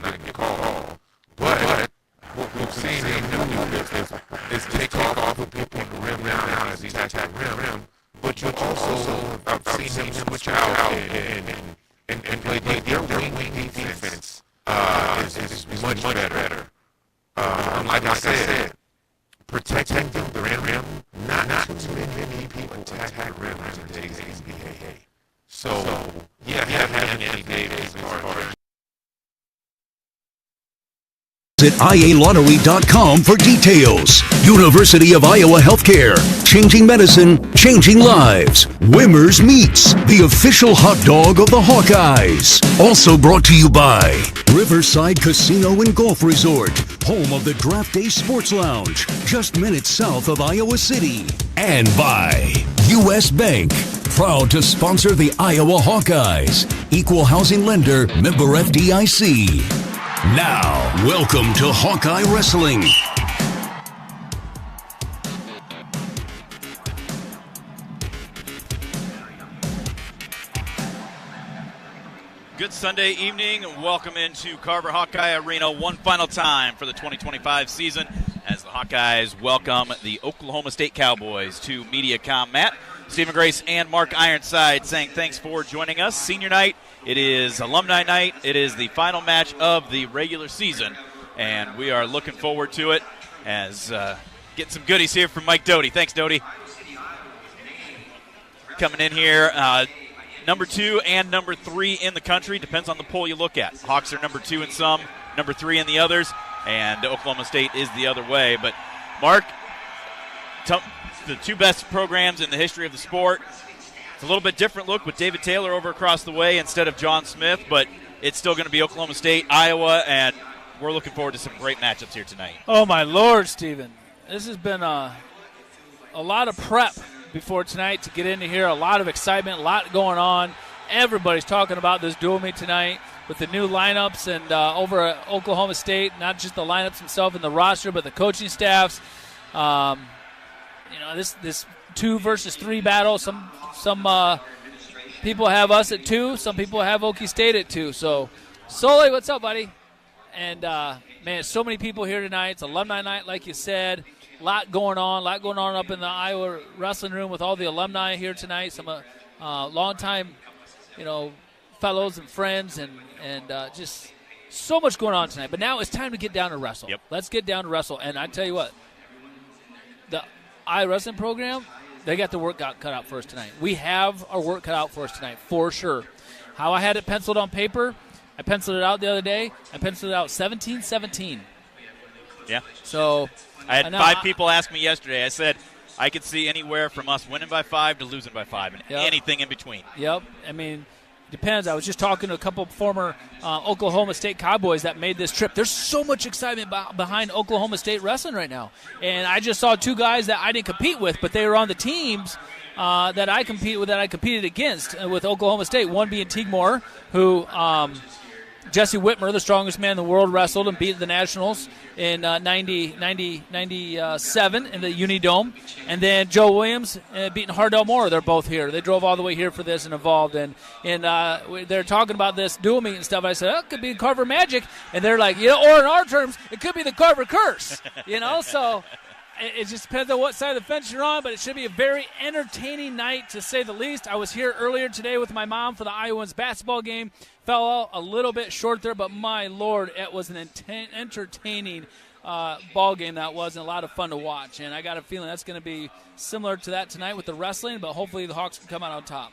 not get called. But what we've seen him do is take off with people in the rim now as he's attacking rim. But you also, I've seen him switch out and play their wing defense is much better. Like I said, protecting the rim, not too many people attack the rim in today's NBA. So, having Anthony Davis as far as Visit IALottery.com for details. University of Iowa Healthcare. Changing medicine, changing lives. Wimmers Meats, the official hot dog of the Hawkeyes. Also brought to you by Riverside Casino and Golf Resort, home of the Draft Day Sports Lounge, just minutes south of Iowa City. And by U.S. Bank, proud to sponsor the Iowa Hawkeyes. Equal housing lender, member FDIC. Now, welcome to Hawkeye Wrestling. Good Sunday evening. Welcome into Carver Hawkeye Arena one final time for the 2025 season as the Hawkeyes welcome the Oklahoma State Cowboys to MediaCom. Matt, Stephen Grace, and Mark Ironside saying thanks for joining us. Senior night. It is alumni night. It is the final match of the regular season, and we are looking forward to it as get some goodies here from Mike Doty. Thanks, Doty. Coming in here, number 2 and number 3 in the country. Depends on the poll you look at. Hawks are number 2 in some, number 3 in the others, and Oklahoma State is the other way. But, Mark, the two best programs in the history of the sport. It's a little bit different look with David Taylor over across the way instead of John Smith, but it's still going to be Oklahoma State, Iowa, and we're looking forward to some great matchups here tonight. Oh, my Lord, Stephen. This has been a lot of prep before tonight to get into here, a lot of excitement, a lot going on. Everybody's talking about this dual meet tonight with the new lineups and over at Oklahoma State, not just the lineups themselves and the roster, but the coaching staffs. This 2 versus 3 battle. Some people have us at 2. Some people have Okie State at 2. So, Sully, what's up, buddy? And, man, so many people here tonight. It's alumni night, like you said. A lot going on up in the Iowa wrestling room with all the alumni here tonight. Some longtime, fellows and friends and just so much going on tonight. But now it's time to get down to wrestle. Yep. Let's get down to wrestle. And I tell you what, the Iowa wrestling program, they got the work cut out for us tonight. We have our work cut out for us tonight, for sure. How I had it penciled on paper, I penciled it out the other day. I penciled it out 17-17. Yeah. So I had 5 people ask me yesterday. I said I could see anywhere from us winning by 5 to losing by 5 and anything in between. Yep. I mean, depends. I was just talking to a couple of former Oklahoma State Cowboys that made this trip. There's so much excitement behind Oklahoma State wrestling right now. And I just saw 2 guys that I didn't compete with, but they were on the teams that I competed against with Oklahoma State. One being Teague Moore, who Jesse Whitmer, the strongest man in the world, wrestled and beat the Nationals in 97 in the Unidome. And then Joe Williams beating Hardell Moore. They're both here. They drove all the way here for this and involved. And they're talking about this dual meet and stuff. I said, it could be Carver Magic. And they're like, or in our terms, it could be the Carver Curse. So it just depends on what side of the fence you're on, but it should be a very entertaining night, to say the least. I was here earlier today with my mom for the Iowans basketball game. Fell out a little bit short there, but my Lord, it was an entertaining ball game that was, and a lot of fun to watch. And I got a feeling that's going to be similar to that tonight with the wrestling, but hopefully the Hawks can come out on top.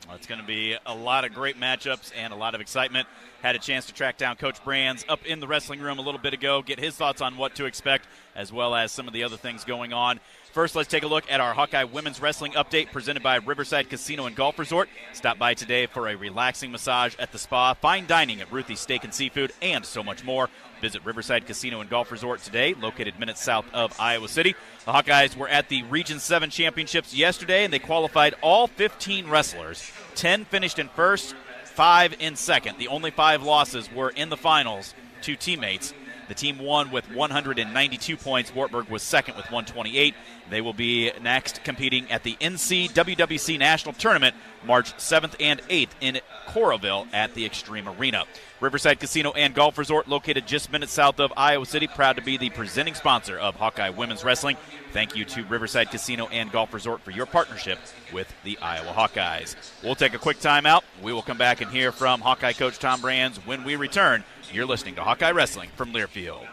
Well, it's going to be a lot of great matchups and a lot of excitement. Had a chance to track down Coach Brands up in the wrestling room a little bit ago, get his thoughts on what to expect, as well as some of the other things going on. First, let's take a look at our Hawkeye Women's Wrestling Update presented by Riverside Casino and Golf Resort. Stop by today for a relaxing massage at the spa, fine dining at Ruthie's Steak and Seafood, and so much more. Visit Riverside Casino and Golf Resort today, located minutes south of Iowa City. The Hawkeyes were at the Region 7 Championships yesterday, and they qualified all 15 wrestlers. 10 finished in first, 5 in second. The only 5 losses were in the finals to teammates. The team won with 192 points. Wartburg was second with 128. They will be next competing at the NCWWC National Tournament March 7th and 8th in Coralville at the Extreme Arena. Riverside Casino and Golf Resort, located just minutes south of Iowa City, proud to be the presenting sponsor of Hawkeye Women's Wrestling. Thank you to Riverside Casino and Golf Resort for your partnership with the Iowa Hawkeyes. We'll take a quick timeout. We will come back and hear from Hawkeye coach Tom Brands when we return. You're listening to Hawkeye Wrestling from Learfield.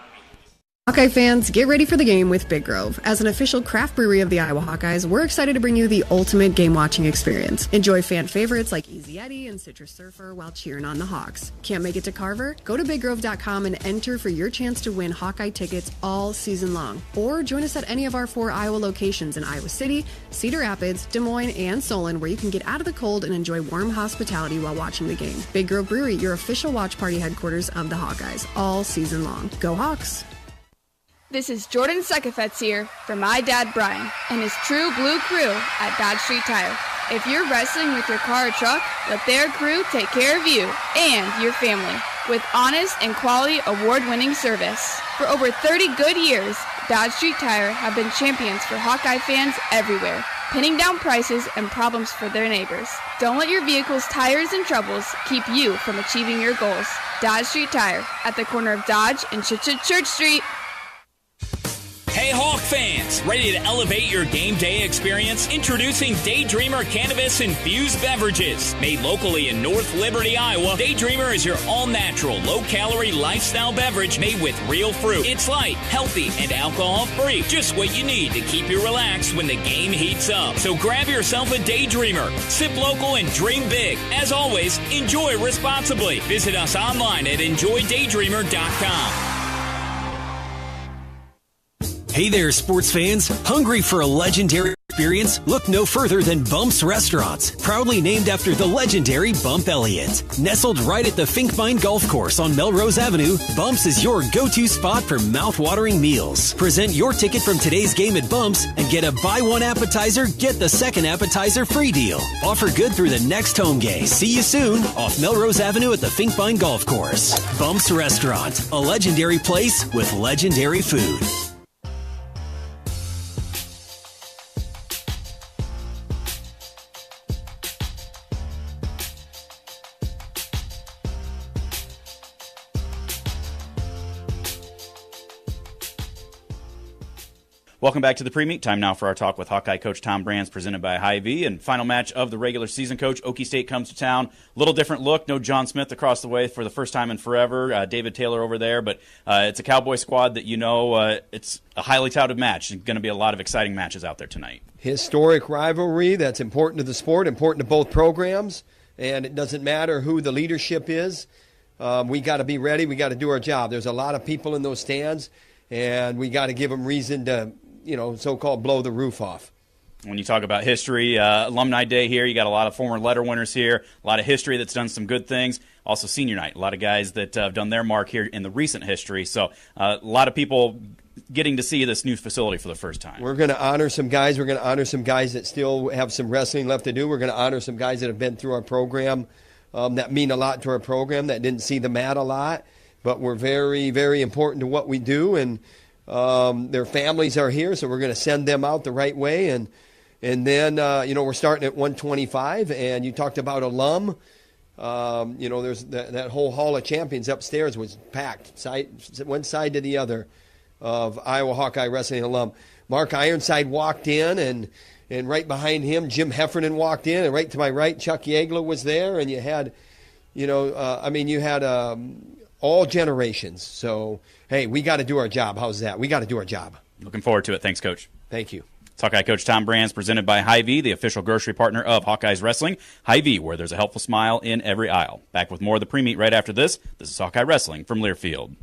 Hawkeye fans, get ready for the game with Big Grove. As an official craft brewery of the Iowa Hawkeyes, we're excited to bring you the ultimate game-watching experience. Enjoy fan favorites like Easy Eddie and Citrus Surfer while cheering on the Hawks. Can't make it to Carver? Go to BigGrove.com and enter for your chance to win Hawkeye tickets all season long. Or join us at any of our 4 Iowa locations in Iowa City, Cedar Rapids, Des Moines, and Solon, where you can get out of the cold and enjoy warm hospitality while watching the game. Big Grove Brewery, your official watch party headquarters of the Hawkeyes, all season long. Go Hawks! This is Jordan Suckafetz here for my dad Brian and his True Blue crew at Dodge Street Tire. If you're wrestling with your car or truck, let their crew take care of you and your family with honest and quality award-winning service. For over 30 good years, Dodge Street Tire have been champions for Hawkeye fans everywhere, pinning down prices and problems for their neighbors. Don't let your vehicle's tires and troubles keep you from achieving your goals. Dodge Street Tire at the corner of Dodge and Church Street. Hey Hawk fans, ready to elevate your game day experience? Introducing Daydreamer Cannabis-infused beverages. Made locally in North Liberty, Iowa, Daydreamer is your all-natural, low-calorie lifestyle beverage made with real fruit. It's light, healthy, and alcohol-free. Just what you need to keep you relaxed when the game heats up. So grab yourself a Daydreamer. Sip local and dream big. As always, enjoy responsibly. Visit us online at enjoydaydreamer.com. Hey there, sports fans. Hungry for a legendary experience? Look no further than Bumps Restaurants, proudly named after the legendary Bump Elliott. Nestled right at the Finkbine Golf Course on Melrose Avenue, Bumps is your go-to spot for mouth-watering meals. Present your ticket from today's game at Bumps and get a buy one appetizer, get the second appetizer free deal. Offer good through the next home game. See you soon off Melrose Avenue at the Finkbine Golf Course. Bumps Restaurant, a legendary place with legendary food. Welcome back to the pre-meet. Time now for our talk with Hawkeye coach Tom Brands, presented by Hy-Vee. And final match of the regular season, coach. Okie State comes to town. Little different look. No John Smith across the way for the first time in forever. David Taylor over there. But it's a Cowboy squad that it's a highly touted match. It's going to be a lot of exciting matches out there tonight. Historic rivalry that's important to the sport, important to both programs. And it doesn't matter who the leadership is. We got to be ready. We got to do our job. There's a lot of people in those stands, and we got to give them reason to so-called blow the roof off. When you talk about history, Alumni Day here, you got a lot of former letter winners here, a lot of history that's done some good things. Also senior night, a lot of guys that have done their mark here in the recent history. So a lot of people getting to see this new facility for the first time. We're going to honor some guys. We're going to honor some guys that still have some wrestling left to do. We're going to honor some guys that have been through our program that mean a lot to our program, that didn't see the mat a lot, but were very, very important to what we do. And their families are here, so we're going to send them out the right way. And then, we're starting at 125, and you talked about alum. There's that whole Hall of Champions upstairs was packed, one side to the other, of Iowa Hawkeye Wrestling alum. Mark Ironside walked in, and right behind him, Jim Heffernan walked in, and right to my right, Chuck Yagler was there, and you had, all generations. So, hey, we got to do our job. How's that? We got to do our job. Looking forward to it. Thanks, Coach. Thank you. It's Hawkeye coach Tom Brands, presented by Hy-Vee, the official grocery partner of Hawkeyes Wrestling. Hy-Vee, where there's a helpful smile in every aisle. Back with more of the pre-meet right after this. This is Hawkeye Wrestling from Learfield.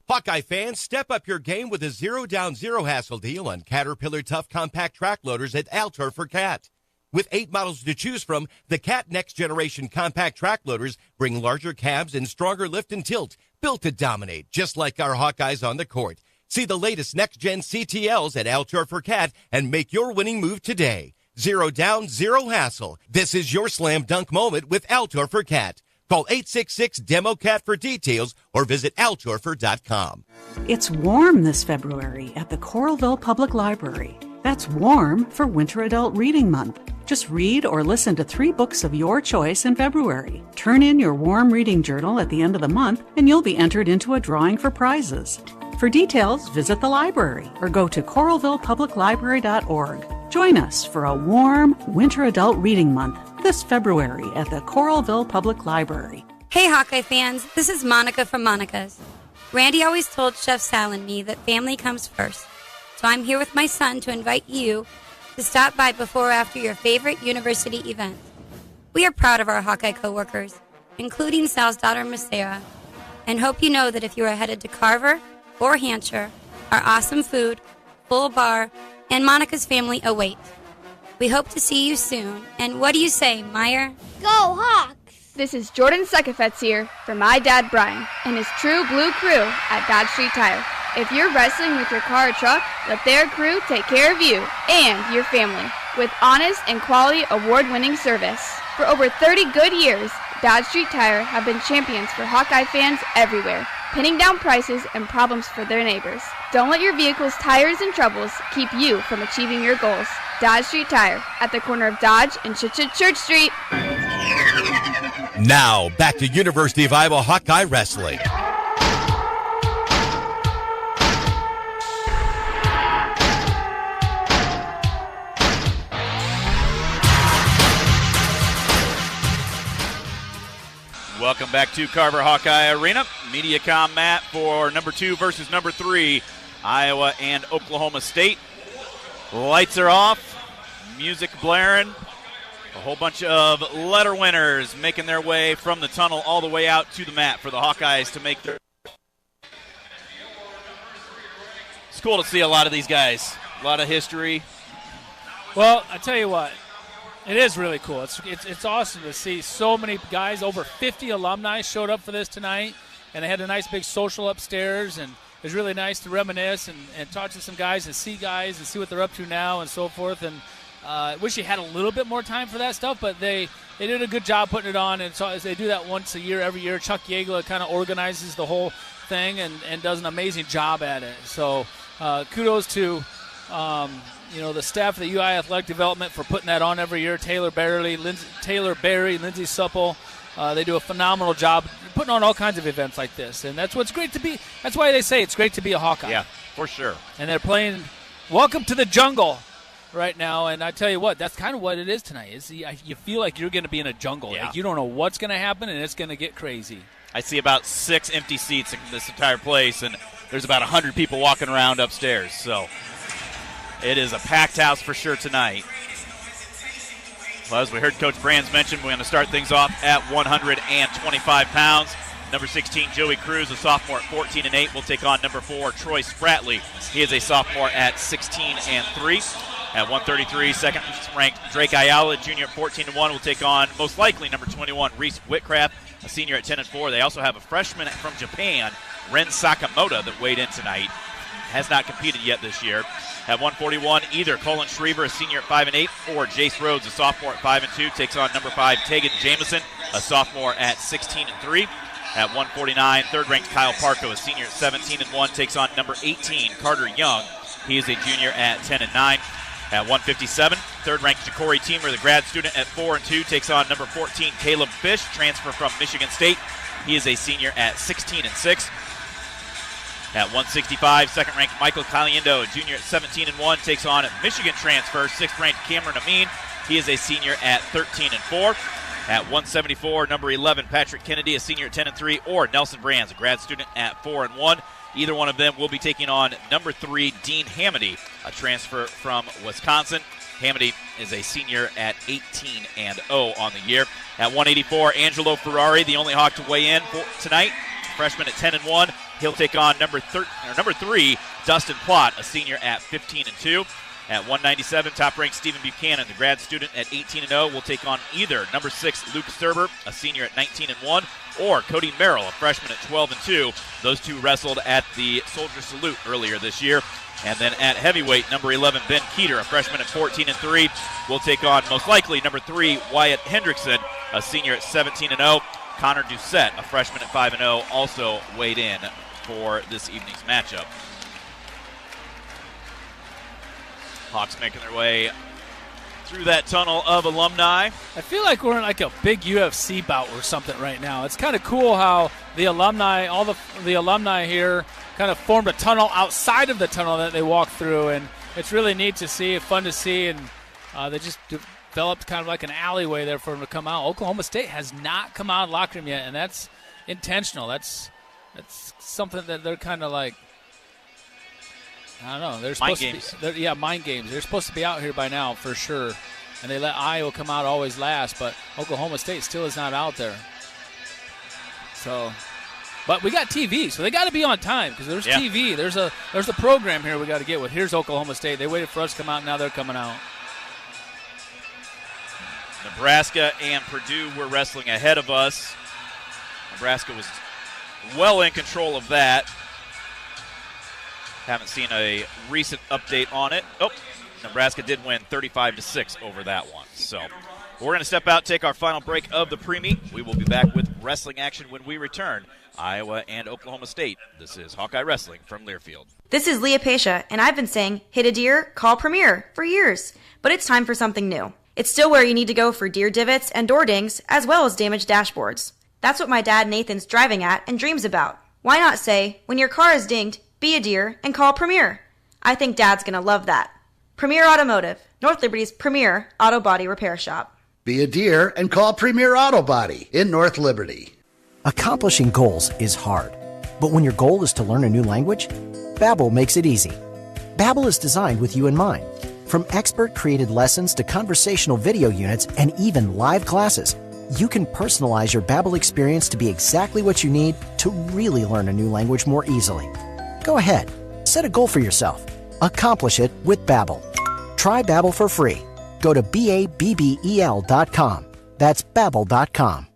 Hawkeye fans, step up your game with a zero-down, zero-hassle deal on Caterpillar Tough Compact Track Loaders at Altor for Cat. With 8 models to choose from, the Cat Next Generation Compact Track Loaders bring larger cabs and stronger lift and tilt, built to dominate, just like our Hawkeyes on the court. See the latest next-gen CTLs at Altor for Cat and make your winning move today. Zero down, zero hassle. This is your slam dunk moment with Altor for Cat. Call 866-DEMO-CAT for details or visit altorfor.com. It's warm this February at the Coralville Public Library. That's warm for Winter Adult Reading Month. Just read or listen to 3 books of your choice in February. Turn in your warm reading journal at the end of the month, and you'll be entered into a drawing for prizes. For details, visit the library or go to coralvillepubliclibrary.org. Join us for a warm Winter Adult Reading Month this February at the Coralville Public Library. Hey Hawkeye fans, this is Monica from Monica's. Randy always told Chef Sal and me that family comes first. So I'm here with my son to invite you to stop by before or after your favorite university event. We are proud of our Hawkeye coworkers, including Sal's daughter Miss Sarah, and hope you know that if you are headed to Carver or Hampshire, our awesome food, full bar, and Monica's family await. We hope to see you soon. And what do you say, Meyer? Go Hawks! This is Jordan Sekefetz here for my dad Brian and his True Blue crew at Dodge Street Tire. If you're wrestling with your car or truck, let their crew take care of you and your family with honest and quality award-winning service. For over 30 good years, Dodge Street Tire have been champions for Hawkeye fans everywhere, pinning down prices and problems for their neighbors. Don't let your vehicle's tires and troubles keep you from achieving your goals. Dodge Street Tire at the corner of Dodge and Church Street. Now, back to University of Iowa Hawkeye Wrestling. Welcome back to Carver Hawkeye Arena. Mediacom mat for number 2 versus number 3, Iowa and Oklahoma State. Lights are off, music blaring. A whole bunch of letter winners making their way from the tunnel all the way out to the mat for the Hawkeyes to make their... It's cool to see a lot of these guys. A lot of history. Well, I tell you what, it is really cool. It's awesome to see so many guys. Over 50 alumni showed up for this tonight, and they had a nice big social upstairs, and it was really nice to reminisce and talk to some guys and see what they're up to now and so forth. And I wish you had a little bit more time for that stuff, but they did a good job putting it on, and so they do that once a year, every year. Chuck Yeagler kind of organizes the whole thing and does an amazing job at it. So kudos to the staff of the UI Athletic Development for putting that on every year. Taylor Berry, Lindsay Supple. They do a phenomenal job putting on all kinds of events like this, and that's what's great to be. That's why they say it's great to be a Hawkeye. Yeah, for sure. And they're playing Welcome to the Jungle right now, and I tell you what, that's kind of what it is tonight. You feel like you're going to be in a jungle. Yeah. Like you don't know what's going to happen, and it's going to get crazy. I see about 6 empty seats in this entire place, and there's about 100 people walking around upstairs. So it is a packed house for sure tonight. Well, as we heard Coach Brands mention, we're going to start things off at 125 pounds. Number 16, Joey Cruz, a sophomore at 14-8, will take on number 4, Troy Spratley. He is a sophomore at 16-3. At 133, second-ranked Drake Ayala, junior at 14-1, will take on most likely number 21, Reese Whitcraft, a senior at 10-4. They also have a freshman from Japan, Ren Sakamoto, that weighed in tonight. Has not competed yet this year. At 141, either Colin Schriever, a senior at 5-8, or Jace Rhodes, a sophomore at 5-2, takes on number 5, Tegan Jamison, a sophomore at 16-3. At 149, third-ranked Kyle Parko, a senior at 17-1, takes on number 18, Carter Young. He is a junior at 10-9. At 157, third-ranked Ja'Cory Teamer, the grad student at 4-2, takes on number 14, Caleb Fish, transfer from Michigan State. He is a senior at 16-6. At 165, second-ranked Michael Caliendo, a junior at 17-1, takes on Michigan transfer, sixth-ranked Cameron Amin. He is a senior at 13-4. At 174, number 11, Patrick Kennedy, a senior at 10-3, or Nelson Brands, a grad student at 4-1. Either one of them will be taking on number 3, Dean Hamady, a transfer from Wisconsin. Hamady is a senior at 18-0 on the year. At 184, Angelo Ferrari, the only Hawk to weigh in for tonight, freshman at 10-1. He'll take on number 3, Dustin Plott, a senior at 15-2. At 197, top-ranked Stephen Buchanan, the grad student at 18-0, will take on either number 6, Luke Sturber, a senior at 19-1, or Cody Merrill, a freshman at 12-2. Those two wrestled at the Soldier Salute earlier this year. And then at heavyweight, number 11, Ben Keeter, a freshman at 14-3, will take on most likely number 3, Wyatt Hendrickson, a senior at 17-0. Connor Doucette, a freshman at 5-0, also weighed in for this evening's matchup. Hawks making their way through that tunnel of alumni. I feel like we're in like a big UFC bout or something right now. It's kind of cool how the alumni, all the alumni here, kind of formed a tunnel outside of the tunnel that they walked through, and it's really neat to see, fun to see, and they just developed kind of like an alleyway there for them to come out. Oklahoma State has not come out of the locker room yet, and that's intentional. That's something that they're kind of like, I don't know. They're supposed to be, mind games. They're supposed to be out here by now for sure. And they let Iowa come out always last, but Oklahoma State still is not out there. So, but we got TV, so they got to be on time because there's TV. There's a program here we got to get with. Here's Oklahoma State. They waited for us to come out, and now they're coming out. Nebraska and Purdue were wrestling ahead of us. Nebraska was well in control of that. Haven't seen a recent update on it. Oh, Nebraska did win 35-6 over that one. So we're going to step out, take our final break of the pre-meet. We will be back with wrestling action when we return. Iowa and Oklahoma State. This is Hawkeye Wrestling from Learfield. This is Leah Pesha, and I've been saying, hit a deer, call Premier for years. But it's time for something new. It's still where you need to go for deer divots and door dings, as well as damaged dashboards. That's what my dad Nathan's driving at and dreams about. Why not say, when your car is dinged, be a deer and call Premier? I think Dad's going to love that. Premier Automotive, North Liberty's premier auto body repair shop. Be a deer and call Premier Auto Body in North Liberty. Accomplishing goals is hard, but when your goal is to learn a new language, Babbel makes it easy. Babbel is designed with you in mind. From expert-created lessons to conversational video units and even live classes, you can personalize your Babbel experience to be exactly what you need to really learn a new language more easily. Go ahead, set a goal for yourself. Accomplish it with Babbel. Try Babbel for free. Go to BABBEL.com. That's Babbel.com.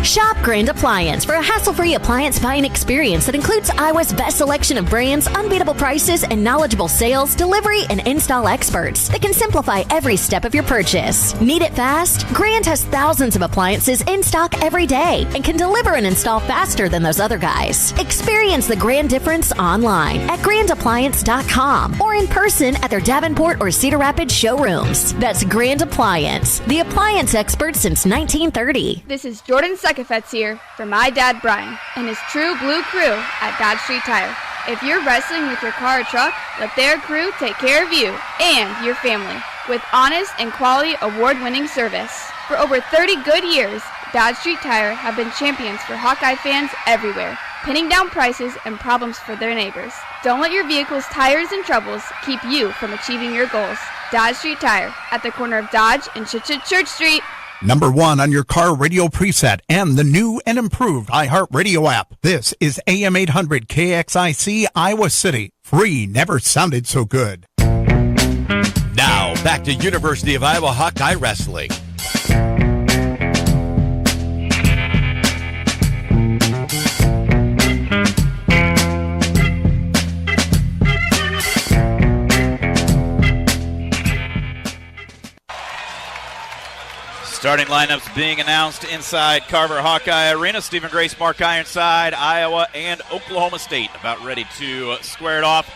Shop Grand Appliance for a hassle-free appliance buying experience that includes Iowa's best selection of brands, unbeatable prices, and knowledgeable sales, delivery, and install experts that can simplify every step of your purchase. Need it fast? Grand has thousands of appliances in stock every day and can deliver and install faster than those other guys. Experience the grand difference online at grandappliance.com or in person at their Davenport or Cedar Rapids showrooms. That's Grand Appliance, the appliance expert since 1930. This is Jordan Sekefetz here for my dad Brian and his true blue crew at Dodge Street Tire. If you're wrestling with your car or truck, let their crew take care of you and your family with honest and quality award-winning service. For over 30 good years, Dodge Street Tire have been champions for Hawkeye fans everywhere, pinning down prices and problems for their neighbors. Don't let your vehicle's tires and troubles keep you from achieving your goals. Dodge Street Tire at the corner of Dodge and Church Street. Number 1 on your car radio preset and the new and improved iHeartRadio app. This is AM 800 KXIC Iowa City. Free never sounded so good. Now, back to University of Iowa Hawkeye Wrestling. Starting lineups being announced inside Carver Hawkeye Arena. Stephen Grace, Mark Ironside, Iowa, and Oklahoma State about ready to square it off.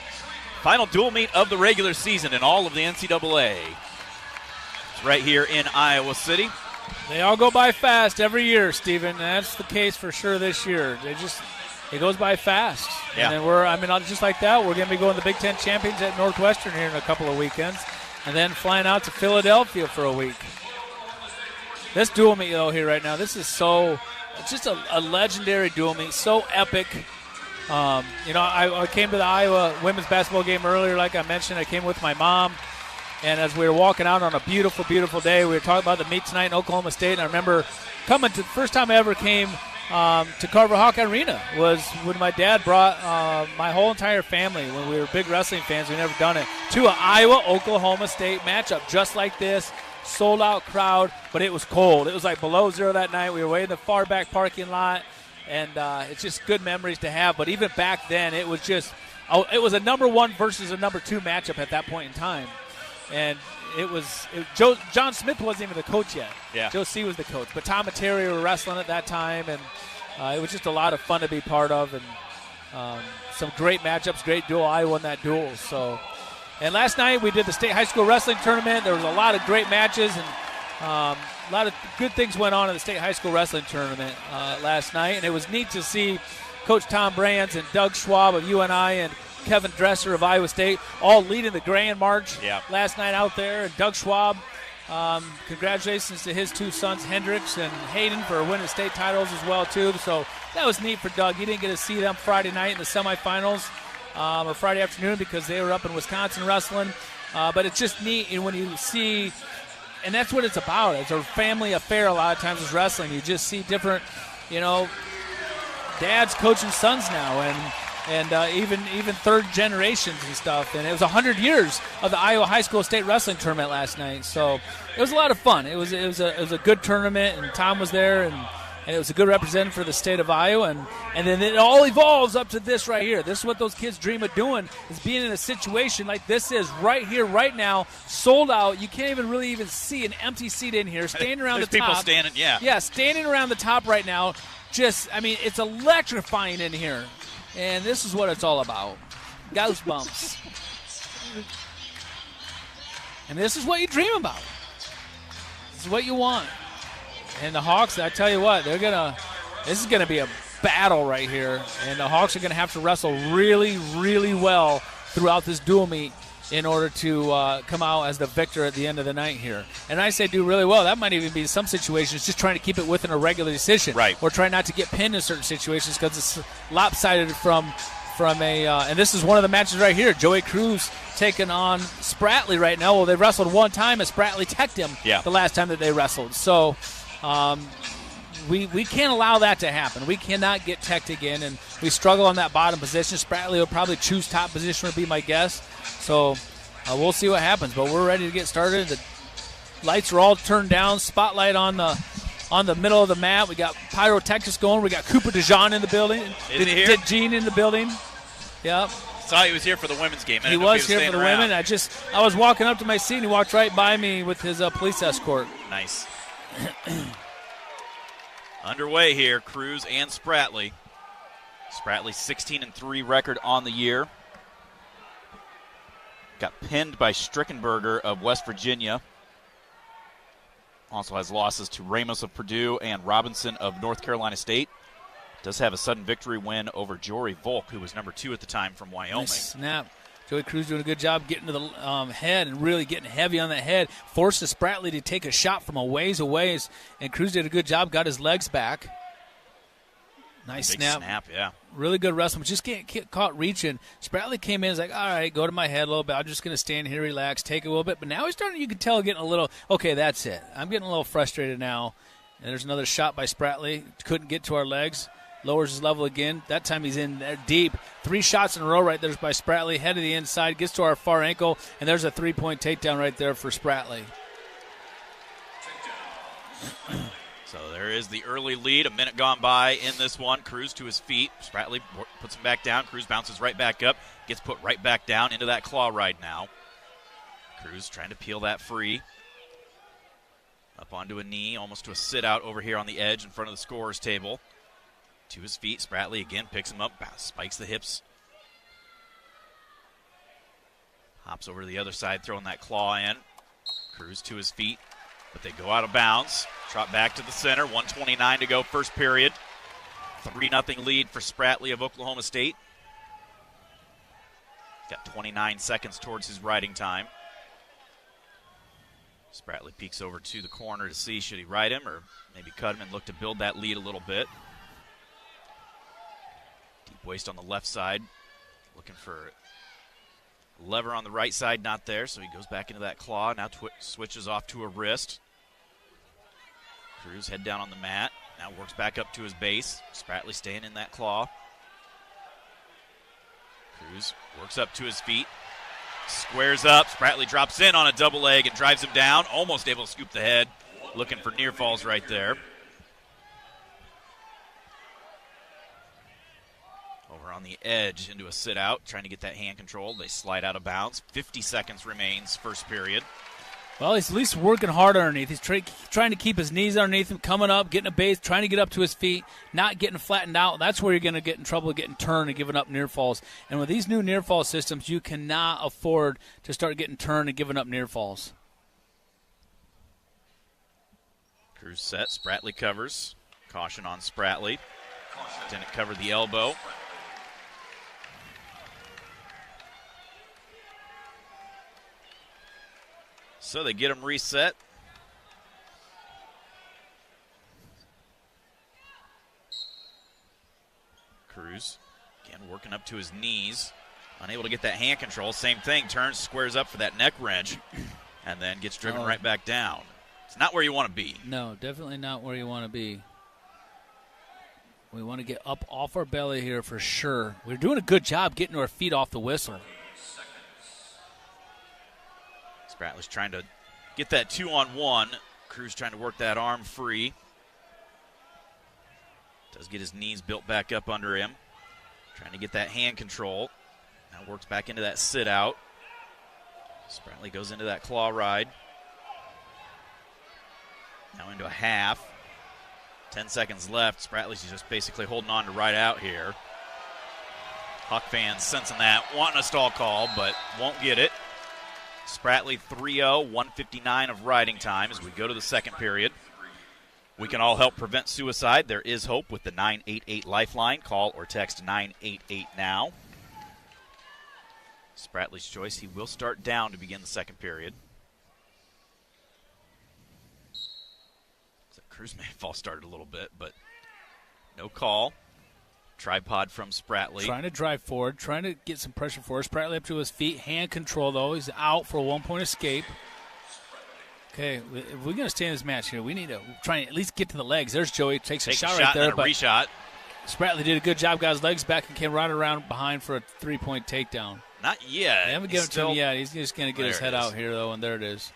Final dual meet of the regular season in all of the NCAA. It's right here in Iowa City. They all go by fast every year, Stephen. And that's the case for sure this year. It goes by fast. Yeah. And then just like that, we're going to be going to the Big Ten Champions at Northwestern here in a couple of weekends, and then flying out to Philadelphia for a week. This dual meet, though, here right now, this is just a legendary dual meet, so epic. I came to the Iowa women's basketball game earlier, like I mentioned. I came with my mom, and as we were walking out on a beautiful, beautiful day, we were talking about the meet tonight in Oklahoma State, and I remember coming to the first time I ever came to Carver Hawkeye Arena was when my dad brought my whole entire family, when we were big wrestling fans, we'd never done it, to an Iowa-Oklahoma State matchup just like this. Sold out crowd, but it was cold. It was like below zero that night. We were way in the far back parking lot, and it's just good memories to have. But even back then, it was a number 1 versus a number 2 matchup at that point in time. And John Smith wasn't even the coach yet. Yeah. Joe C was the coach. But Tom and Terry were wrestling at that time, and it was just a lot of fun to be part of. And some great matchups, great duel. I won that duel. So And last night we did the state high school wrestling tournament. There was a lot of great matches, and a lot of good things went on in the state high school wrestling tournament last night. And it was neat to see Coach Tom Brands and Doug Schwab of UNI and Kevin Dresser of Iowa State all leading the Grand March last night out there. And Doug Schwab, congratulations to his two sons, Hendricks and Hayden, for winning state titles as well, too. So that was neat for Doug. He didn't get to see them Friday night in the semifinals or Friday afternoon because they were up in Wisconsin wrestling. But it's just neat when you see, and that's what it's about. It's a family affair a lot of times with wrestling. You just see different, dads coaching sons now, and even third generations and stuff. And it was 100 years of the Iowa High School State Wrestling Tournament last night. So it was a lot of fun. It was a good tournament, and Tom was there, and it was a good representative for the state of Iowa. And then it all evolves up to this right here. This is what those kids dream of doing, is being in a situation like this is right here, right now, sold out. You can't even really see an empty seat in here, standing around the top. There's people standing, Yeah, standing around the top right now. It's electrifying in here. And this is what it's all about. Goosebumps. And this is what you dream about. This is what you want. And the Hawks, I tell you what, this is going to be a battle right here. And the Hawks are going to have to wrestle really, really well throughout this dual meet in order to come out as the victor at the end of the night here. And I say do really well. That might even be some situations just trying to keep it within a regular decision. Right. Or try not to get pinned in certain situations because it's lopsided from a and this is one of the matches right here. Joey Cruz taking on Spratley right now. Well, they wrestled one time and Spratley teched him the last time that they wrestled. So we can't allow that to happen. We cannot get teched again, and we struggle on that bottom position. Spratley will probably choose top position would be my guess. So we'll see what happens, but we're ready to get started. The lights are all turned down. Spotlight on the middle of the mat. We got pyrotechnics going. We got Cooper DeJean in the building. Is he here? Gene in the building. Yep. Saw he was here for the women's game. He was here for the women. I was walking up to my seat, and he walked right by me with his police escort. Nice. Underway here, Cruz and Spratley. Spratley's 16-3 record on the year. Got pinned by Strickenberger of West Virginia. Also has losses to Ramos of Purdue and Robinson of North Carolina State. Does have a sudden victory win over Jory Volk, who was number 2 at the time from Wyoming. Nice snap. Joey Cruz doing a good job getting to the head and really getting heavy on that head. Forces Spratley to take a shot from a ways away, and Cruz did a good job, got his legs back. Nice big snap, yeah. Really good wrestling, but just can't get caught reaching. Spratley came in and was like, all right, go to my head a little bit. I'm just going to stand here, relax, take a little bit. But now he's starting, you can tell, getting a little, okay, that's it. I'm getting a little frustrated now. And there's another shot by Spratley. Couldn't get to our legs. Lowers his level again. That time he's in there deep. 3 shots in a row right there by Spratley. Head to the inside. Gets to our far ankle. And there's a 3-point takedown right there for Spratley. So there is the early lead. A minute gone by in this one. Cruz to his feet. Spratley puts him back down. Cruz bounces right back up. Gets put right back down into that claw ride now. Cruz trying to peel that free. Up onto a knee. Almost to a sit out over here on the edge in front of the scorer's table. To his feet, Spratley again picks him up, spikes the hips. Hops over to the other side, throwing that claw in. Cruz to his feet, but they go out of bounds. Trot back to the center, 1:29 to go, first period. 3-0 lead for Spratley of Oklahoma State. Got 29 seconds towards his riding time. Spratley peeks over to the corner to see should he ride him or maybe cut him and look to build that lead a little bit. Deep waist on the left side. Looking for a lever on the right side, not there, so he goes back into that claw. Now switches off to a wrist. Cruz head down on the mat. Now works back up to his base. Spratley staying in that claw. Cruz works up to his feet. Squares up. Spratley drops in on a double leg and drives him down. Almost able to scoop the head. Looking for near falls right there. Over on the edge into a sit out. Trying to get that hand control. They slide out of bounds. 50 seconds remains first period. Well, he's at least working hard underneath. He's trying to keep his knees underneath him, coming up, getting a base, trying to get up to his feet, not getting flattened out. That's where you're going to get in trouble, getting turned and giving up near falls. And with these new near fall systems, you cannot afford to start getting turned and giving up near falls. Cruz set. Spratley covers. Caution on Spratley. Didn't cover the elbow. So they get him reset. Cruz, again, working up to his knees. Unable to get that hand control. Same thing, turns, squares up for that neck wrench, and then gets driven right back down. It's not where you want to be. No, definitely not where you want to be. We want to get up off our belly here for sure. We're doing a good job getting our feet off the whistle. Spratley's trying to get that 2-on-1. Cruz trying to work that arm free. Does get his knees built back up under him. Trying to get that hand control. Now works back into that sit out. Spratley goes into that claw ride. Now into a half. 10 seconds left. Spratley's just basically holding on to right out here. Hawk fans sensing that, wanting a stall call, but won't get it. Spratley 3-0, 1:59 of riding time as we go to the second period. We can all help prevent suicide. There is hope with the 988 Lifeline. Call or text 988 now. Spratley's choice. He will start down to begin the second period. So Cruz may have false started a little bit, but no call. Tripod from Spratley. Trying to drive forward, trying to get some pressure forward. Spratley up to his feet. Hand control, though. He's out for a one-point escape. Okay, if we're going to stay in this match here, we need to try and at least get to the legs. There's Joey. Takes a shot right there. But reshot. Spratley did a good job, got his legs back, and came right around behind for a three-point takedown. Not yet. They haven't given it to him yet. He's just going to get his head out here, though, and there it is.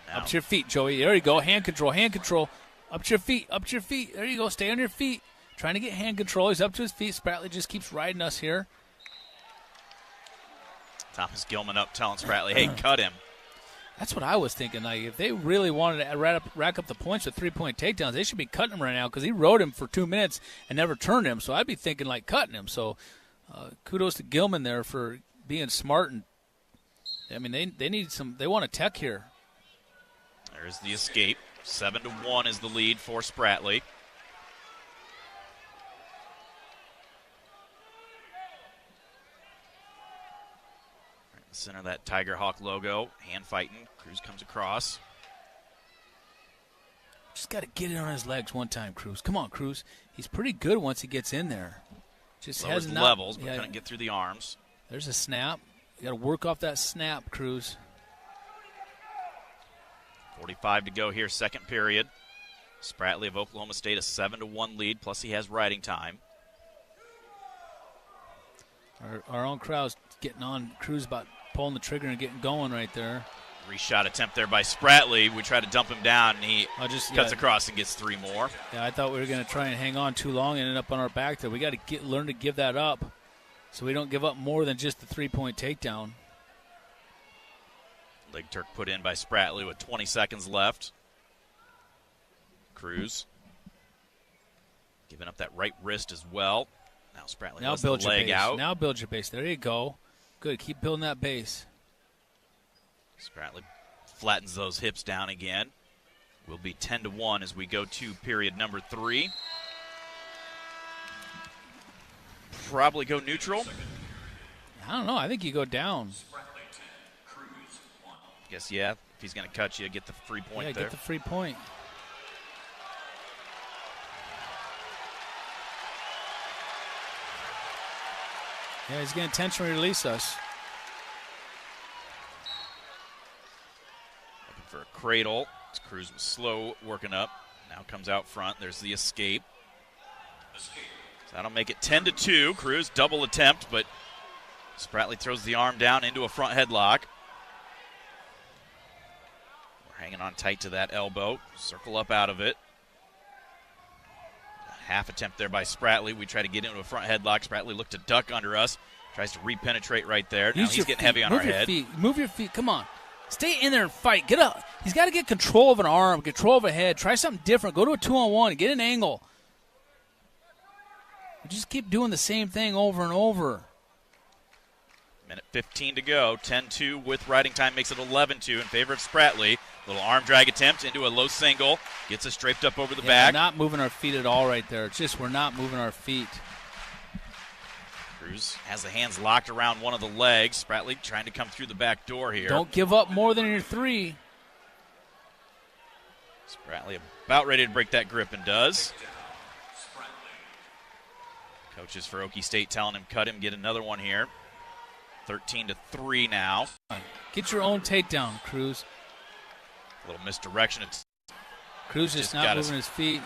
Now. Up to your feet, Joey. There you go. Hand control, hand control. Up to your feet, up to your feet. There you go. Stay on your feet. Trying to get hand control. He's up to his feet. Spratley just keeps riding us here. Thomas Gilman up telling Spratley, hey, cut him. That's what I was thinking. Like, if they really wanted to rack up the points with three-point takedowns, they should be cutting him right now because he rode him for 2 minutes and never turned him. So I'd be thinking, like, cutting him. So kudos to Gilman there for being smart. And I mean, they need some – they want a tech here. There's the escape. 7-1 is the lead for Spratley. Center of that Tiger Hawk logo, hand fighting. Cruz comes across. Just got to get it on his legs one time, Cruz. Come on, Cruz. He's pretty good once he gets in there. Just lowers has the levels, but couldn't get through the arms. There's a snap. You got to work off that snap, Cruz. 45 to go here, second period. Spratley of Oklahoma State a 7-1 lead. Plus he has riding time. Our own crowd's getting on Cruz about pulling the trigger and getting going right there. Reshot attempt there by Spratley. We try to dump him down, and he cuts across and gets 3 more. Yeah, I thought we were going to try and hang on too long and end up on our back there. We got to learn to give that up so we don't give up more than just the 3-point takedown. Leg Turk put in by Spratley with 20 seconds left. Cruz giving up that right wrist as well. Now Spratley lets the leg out. Now build your base. There you go. Good. Keep building that base. Spratley flattens those hips down again. We'll be 10-1 as we go to period number 3. Probably go neutral. I don't know. I think you go down. Guess, yeah. If he's going to cut you, get the free point there. Yeah, get the free point. Yeah, he's going to intentionally release us. Looking for a cradle. Cruz was slow working up. Now comes out front. There's the escape. So that'll make it 10-2. Cruz double attempt, but Spratley throws the arm down into a front headlock. We're hanging on tight to that elbow. Circle up out of it. Half attempt there by Spratley. We try to get into a front headlock. Spratley looked to duck under us. Tries to re-penetrate right there. Now he's getting heavy on our head. Move your feet. Come on. Stay in there and fight. Get up. He's got to get control of an arm, control of a head. Try something different. Go to a 2-on-1 and get an angle. Just keep doing the same thing over and over. Minute 15 to go. 10-2 with riding time makes it 11-2 in favor of Spratley. Little arm drag attempt into a low single. Gets us draped up over the back. We're not moving our feet at all right there. It's just we're not moving our feet. Cruz has the hands locked around one of the legs. Spratley trying to come through the back door here. Don't give up more than your 3. Spratley about ready to break that grip and does. Coaches for Okie State telling him cut him, get another one here. 13-3 now. Get your own takedown, Cruz. A little misdirection. Cruz just not moving his feet.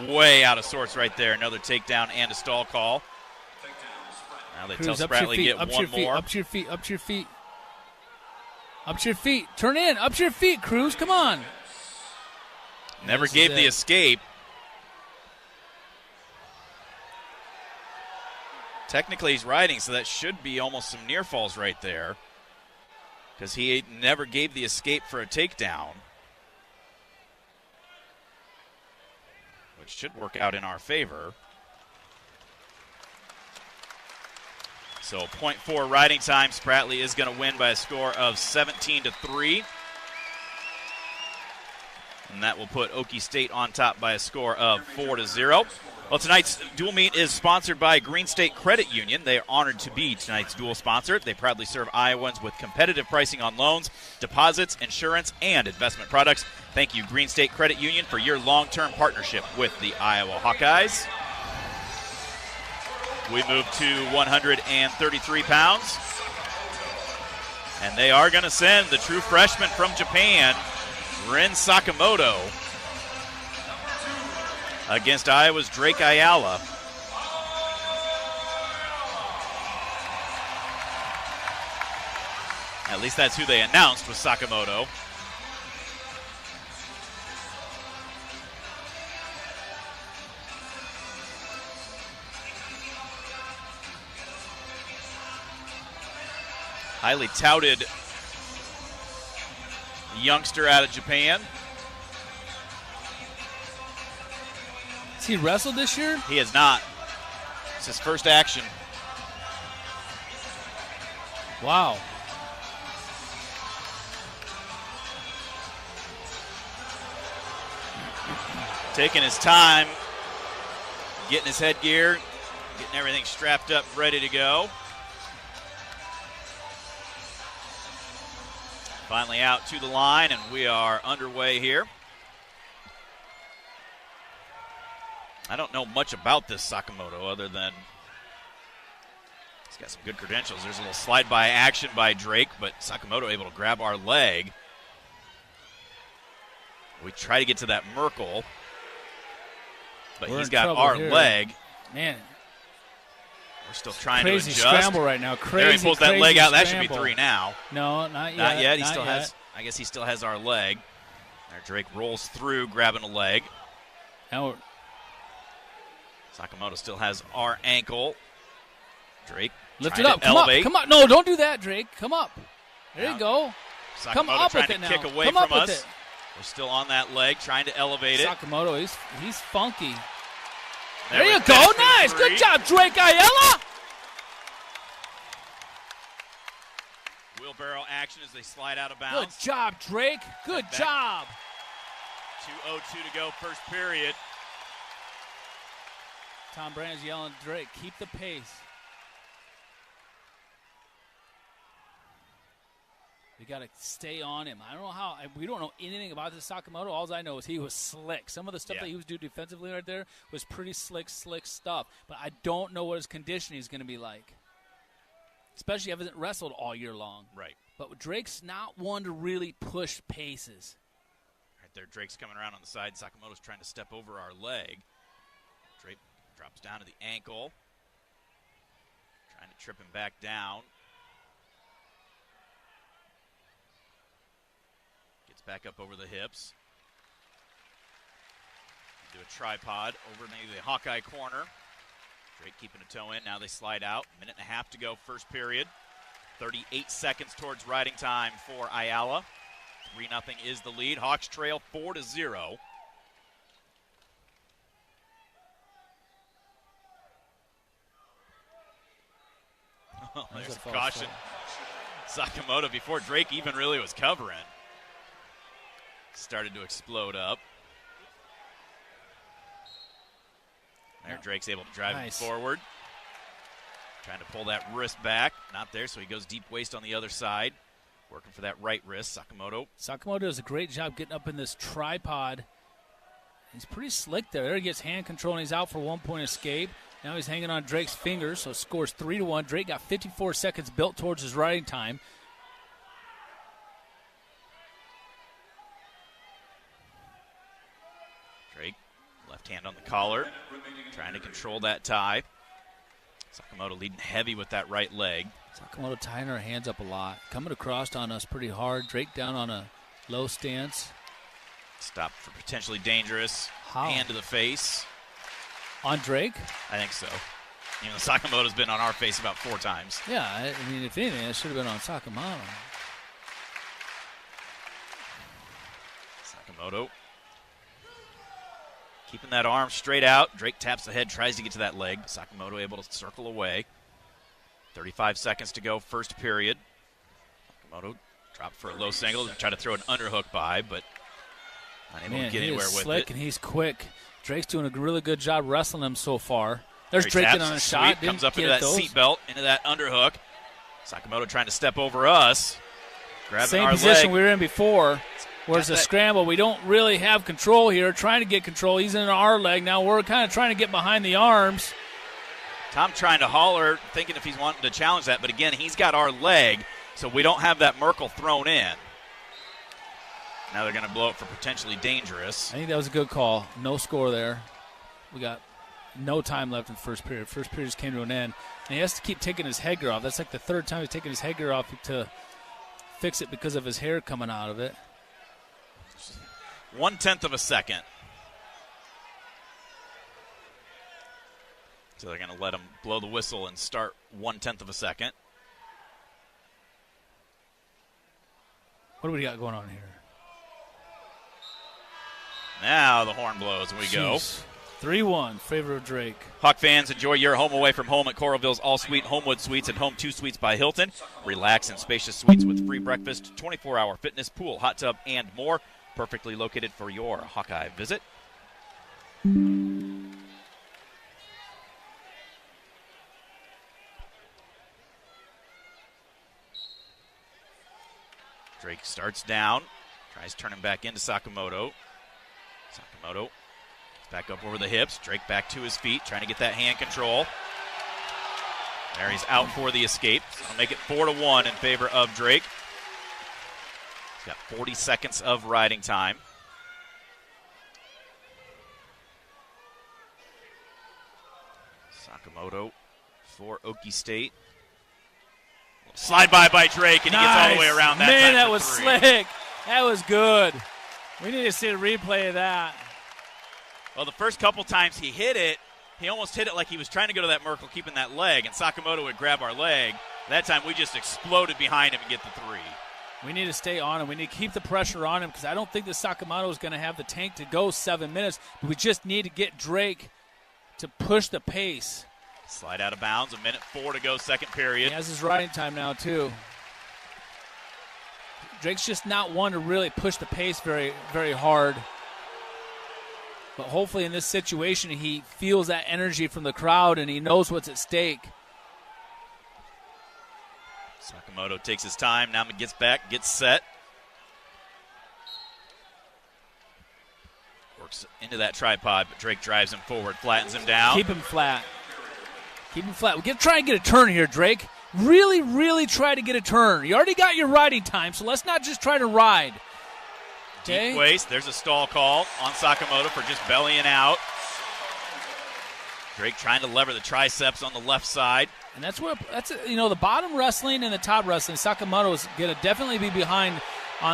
Way out of sorts right there. Another takedown and a stall call. Now they Cruz, tell Spratley to get one more. Up to your feet, up to your feet. Up to your feet. Turn in, up to your feet, Cruz. Come on. Never gave the escape. Technically, he's riding, so that should be almost some near falls right there, because he never gave the escape for a takedown, which should work out in our favor. So 0.4 riding time. Spratley is going to win by a score of 17-3. And that will put Okie State on top by a score of 4-0. Well, tonight's dual meet is sponsored by Green State Credit Union. They are honored to be tonight's dual sponsor. They proudly serve Iowans with competitive pricing on loans, deposits, insurance, and investment products. Thank you, Green State Credit Union, for your long-term partnership with the Iowa Hawkeyes. We move to 133 pounds. And they are going to send the true freshman from Japan, Rin Sakamoto, against Iowa's Drake Ayala. At least that's who they announced, was Sakamoto. Highly touted youngster out of Japan. Has he wrestled this year? He has not. It's his first action. Wow. Taking his time, getting his headgear, getting everything strapped up, ready to go. Finally out to the line, and we are underway here. I don't know much about this Sakamoto other than he's got some good credentials. There's a little slide-by action by Drake, but Sakamoto able to grab our leg. We try to get to that Merkel, but he's got our leg. Man. We're still trying crazy to adjust. Scramble right now. Crazy, there he pulls that leg out. That scramble. should be 3 now. No, not yet. Not yet. He not still yet. has. I guess he still has our leg. There, Drake rolls through, grabbing a leg. Now Sakamoto still has our ankle. Drake, lift it up. Come up. Come up. No, don't do that, Drake. Come up. There now, you go. Sakamoto Come up trying with to it kick now. away Come from up with us. it. We're still on that leg, trying to elevate it. Sakamoto, he's funky. There you go. Nice. Good job, Drake Ayala. Wheelbarrow action as they slide out of bounds. Good job, Drake. Good job. 2:02 to go, first period. Tom Brand's yelling at Drake, keep the pace. We got to stay on him. I don't know how. We don't know anything about this Sakamoto. All I know is he was slick. Some of the stuff that he was doing defensively right there was pretty slick stuff. But I don't know what his conditioning is going to be like. Especially if he hasn't wrestled all year long. Right. But Drake's not one to really push paces. Right there, Drake's coming around on the side. Sakamoto's trying to step over our leg. Drake drops down to the ankle. Trying to trip him back down. Gets back up over the hips. Do a tripod over maybe the Hawkeye corner. Drake keeping a toe in. Now they slide out. 1.5 minutes to go, first period. 38 seconds towards riding time for Ayala. 3-0 is the lead. Hawks trail 4-0. Oh, there's a caution. Sakamoto, before Drake even really was covering, started to explode up. There, Drake's able to drive him forward. Trying to pull that wrist back. Not there, so he goes deep waist on the other side. Working for that right wrist, Sakamoto. Sakamoto does a great job getting up in this tripod. He's pretty slick there. There he gets hand control, and he's out for 1-point escape. Now he's hanging on Drake's fingers, so scores 3-1. Drake got 54 seconds built towards his riding time. Drake, left hand on the collar, trying to control that tie. Sakamoto leading heavy with that right leg. Sakamoto tying her hands up a lot. Coming across on us pretty hard. Drake down on a low stance. Stopped for potentially dangerous. How? Hand to the face. On Drake? I think so. You know, Sakamoto's been on our face about 4 times. Yeah, I mean, if anything, that should have been on Sakamoto. Sakamoto keeping that arm straight out. Drake taps the head, tries to get to that leg. Sakamoto able to circle away. 35 seconds to go, first period. Sakamoto dropped for a low single and tried to throw an underhook by, but not able to get anywhere with slick it. And he's quick. Drake's doing a really good job wrestling him so far. There's Drake Drake getting on a shot. Sweep, comes up into that seatbelt, into that underhook. Sakamoto trying to step over us. Grabbing Same our position leg. we were in before. Where's the scramble? We don't really have control here. Trying to get control. He's in our leg. Now we're kind of trying to get behind the arms. Tom trying to holler, thinking if he's wanting to challenge that. But again, he's got our leg, so we don't have that Merkle thrown in. Now they're going to blow it for potentially dangerous. I think that was a good call. No score there. We got no time left in the first period. First period just came to an end. And he has to keep taking his headgear off. That's like the third time he's taking his headgear off to fix it because of his hair coming out of it. 1/10 of a second. So they're going to let him blow the whistle and start 1/10 of a second. What do we got going on here? Now the horn blows and we go. 3-1, favor of Drake. Hawk fans, enjoy your home away from home at Coralville's All-Suite Homewood Suites and Home 2 Suites by Hilton. Relax in spacious suites with free breakfast, 24-hour fitness, pool, hot tub, and more. Perfectly located for your Hawkeye visit. Drake starts down, tries turning back into Sakamoto. Sakamoto gets back up over the hips. Drake back to his feet, trying to get that hand control. There, he's out for the escape. So I'll make it 4-1 in favor of Drake. He's got 40 seconds of riding time. Sakamoto for Okie State. Slide by Drake, and he gets all the way around that. Man, time that for was 3. slick. That was good. We need to see a replay of that. Well, the first couple times he hit it, he almost hit it like he was trying to go to that Merkle, keeping that leg, and Sakamoto would grab our leg. That time we just exploded behind him and get the 3. We need to stay on him. We need to keep the pressure on him because I don't think that Sakamoto is going to have the tank to go 7 minutes. We just need to get Drake to push the pace. Slide out of bounds, 1:04 to go, second period. He has his riding time now, too. Drake's just not one to really push the pace very, very hard. But hopefully in this situation, he feels that energy from the crowd and he knows what's at stake. Sakamoto takes his time. Now he gets back, gets set. Works into that tripod, but Drake drives him forward, flattens him down. Keep him flat. Keep him flat. We try and get a turn here, Drake. Really, really try to get a turn. You already got your riding time, so let's not just try to ride. Okay? Deep waist. There's a stall call on Sakamoto for just bellying out. Drake trying to lever the triceps on the left side. And that's the bottom wrestling and the top wrestling, Sakamoto is going to definitely be behind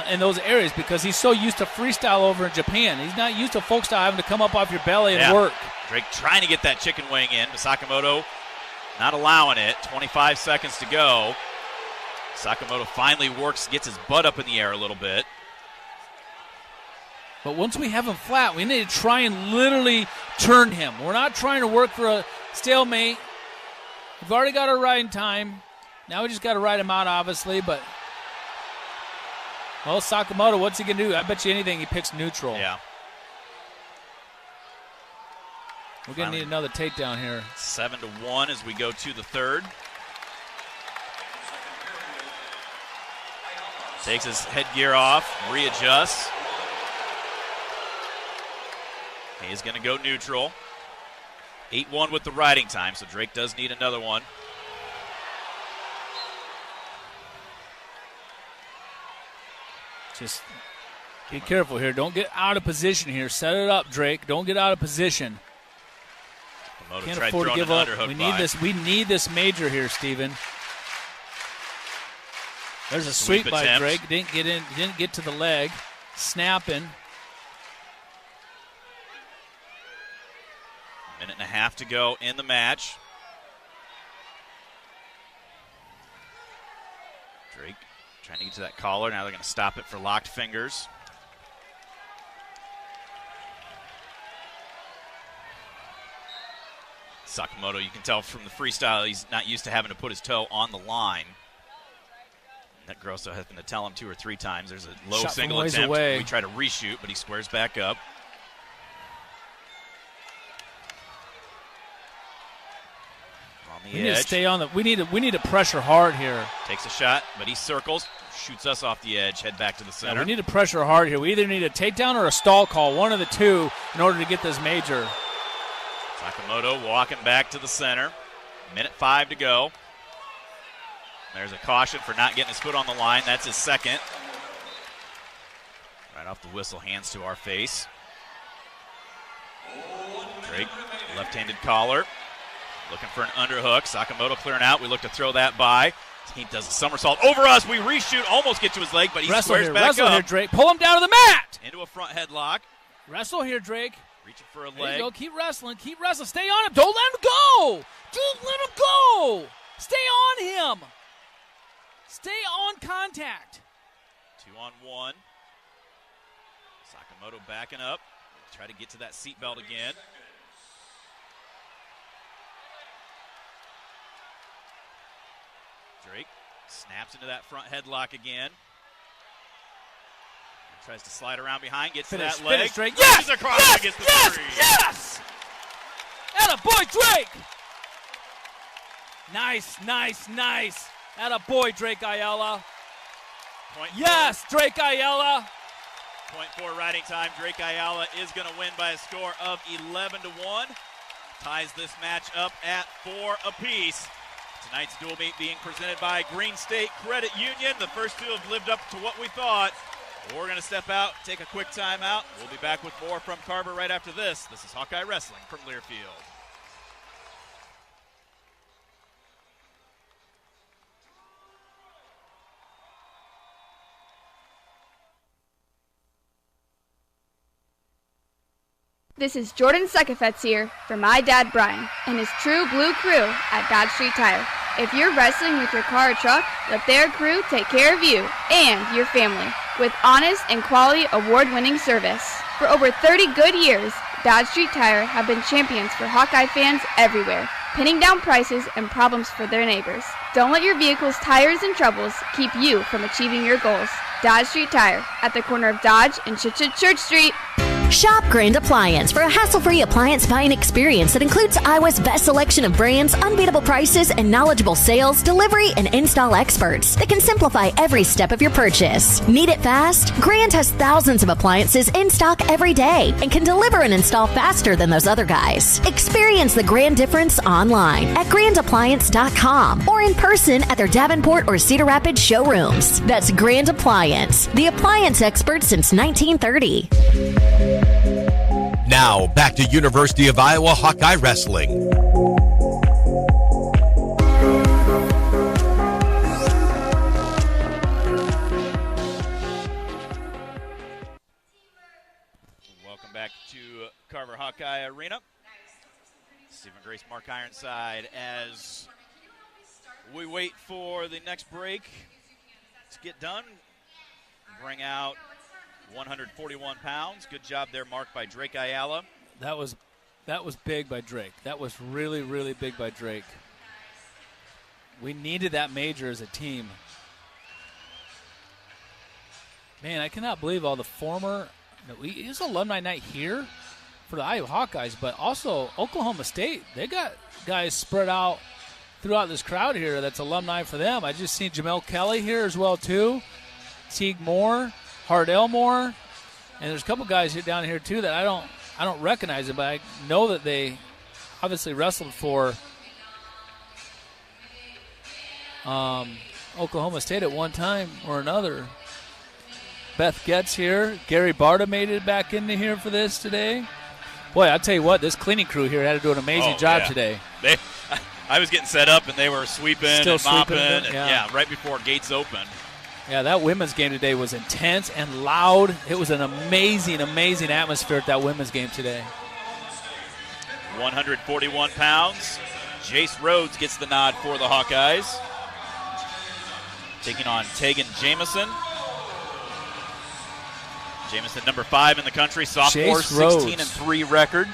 in those areas because he's so used to freestyle over in Japan. He's not used to folk style having to come up off your belly and work. Drake trying to get that chicken wing in, but Sakamoto not allowing it. 25 seconds to go. Sakamoto finally gets his butt up in the air a little bit. But once we have him flat, we need to try and literally turn him. We're not trying to work for a stalemate. We've already got our riding time. Now we just got to ride him out, obviously. But, well, Sakamoto, what's he going to do? I bet you anything he picks neutral. Yeah. We're going to need another takedown here. 7-1 as we go to the third. Takes his headgear off, readjusts. He's going to go neutral. 8-1 with the riding time, so Drake does need another one. Just be careful here. Don't get out of position here. Set it up, Drake. Don't get out of position. Komodo Can't tried afford to throwing give an up. underhook We need by. this. We need this major here, Steven. There's a sweep by attempt. Drake. Didn't get in. Didn't get to the leg. Snapping. Minute and a half to go in the match. Drake trying to get to that collar. Now they're going to stop it for locked fingers. Sakamoto, you can tell from the freestyle, he's not used to having to put his toe on the line. That Grosso has been to tell him 2 or 3 times. There's a low Shot single from ways attempt. away. We try to reshoot, but he squares back up. On the We need edge. to stay on the. We need to pressure hard here. Takes a shot, but he circles, shoots us off the edge, head back to the Yeah, center. we need to pressure hard here. We either need a takedown or a stall call, one of the two, in order to get this major. Sakamoto walking back to the center. Minute 5 to go. There's a caution for not getting his foot on the line. That's his second. Right off the whistle, hands to our face. Drake, left-handed collar. Looking for an underhook. Sakamoto clearing out. We look to throw that by. He does a somersault over us. We reshoot, almost get to his leg, but he squares back wrestle up. here, Drake. Pull him down to the mat. Into a front headlock. Wrestle here, Drake. Reaching for a There you leg. go. Keep wrestling. Keep wrestling. Stay on him. Don't let him go. Don't let him go. Stay on him. Stay on contact. 2-on-1. Sakamoto backing up. Try to get to that seatbelt again. Drake snaps into that front headlock again. Tries to slide around behind, gets to that leg. Finish, Drake. Yes! Reaches across Yes! and gets the Yes! three. Yes! Atta boy, Drake! Nice, nice, nice. Atta boy, Drake Ayala. Yes, Drake Ayala. 0.4 riding time. Drake Ayala is going to win by a score of 11-1. Ties this match up at 4 apiece. Tonight's dual meet being presented by Green State Credit Union. The first two have lived up to what we thought. We're going to step out, take a quick timeout. We'll be back with more from Carver right after this. This is Hawkeye Wrestling from Learfield. This is Jordan Sekefetz here for my dad Brian and his True Blue crew at Dodge Street Tire. If you're wrestling with your car or truck, let their crew take care of you and your family with honest and quality award-winning service. For over 30 good years, Dodge Street Tire have been champions for Hawkeye fans everywhere, pinning down prices and problems for their neighbors. Don't let your vehicle's tires and troubles keep you from achieving your goals. Dodge Street Tire at the corner of Dodge and Church Street. Shop Grand Appliance for a hassle-free appliance buying experience that includes Iowa's best selection of brands, unbeatable prices, and knowledgeable sales, delivery, and install experts that can simplify every step of your purchase. Need it fast? Grand has thousands of appliances in stock every day and can deliver and install faster than those other guys. Experience the Grand difference online at grandappliance.com or in person at their Davenport or Cedar Rapids showrooms. That's Grand Appliance, the appliance expert since 1930. Now, back to University of Iowa Hawkeye Wrestling. Welcome back to Carver Hawkeye Arena. Stephen Grace, Mark Ironside, as we wait for the next break to get done. Bring out 141 pounds. Good job there, marked by Drake Ayala. That was big by Drake. That was really, really big by Drake. We needed that major as a team. Man, I cannot believe all the former. It was alumni night here for the Iowa Hawkeyes, but also Oklahoma State. They got guys spread out throughout this crowd here that's alumni for them. I just seen Jamel Kelly here as well too. Teague Moore, Hardell Moore, and there's a couple guys here down here too that I don't recognize it, but I know that they obviously wrestled for Oklahoma State at one time or another. Beth Getz here. Gary Barta made it back into here for this today. Boy, I'll tell you what, this cleaning crew here had to do an amazing job today. I was getting set up, and they were sweeping and mopping. Right before gates opened. Yeah, that women's game today was intense and loud. It was an amazing, amazing atmosphere at that women's game today. 141 pounds. Jace Rhodes gets the nod for the Hawkeyes. Taking on Tegan Jamison. Jamison, number 5 in the country, sophomore, 16-3 record.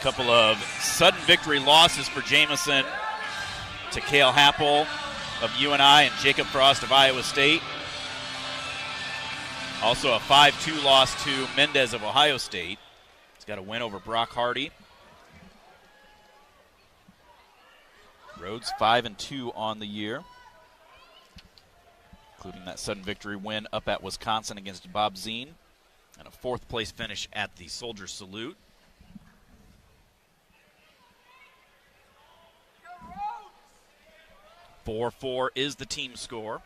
Couple of sudden victory losses for Jamison to Cale Happel of UNI and Jacob Frost of Iowa State. Also a 5-2 loss to Mendez of Ohio State. He's got a win over Brock Hardy. Rhodes 5-2 on the year, including that sudden victory win up at Wisconsin against Bob Zine, and a 4th place finish at the Soldier Salute. .44 is the team score.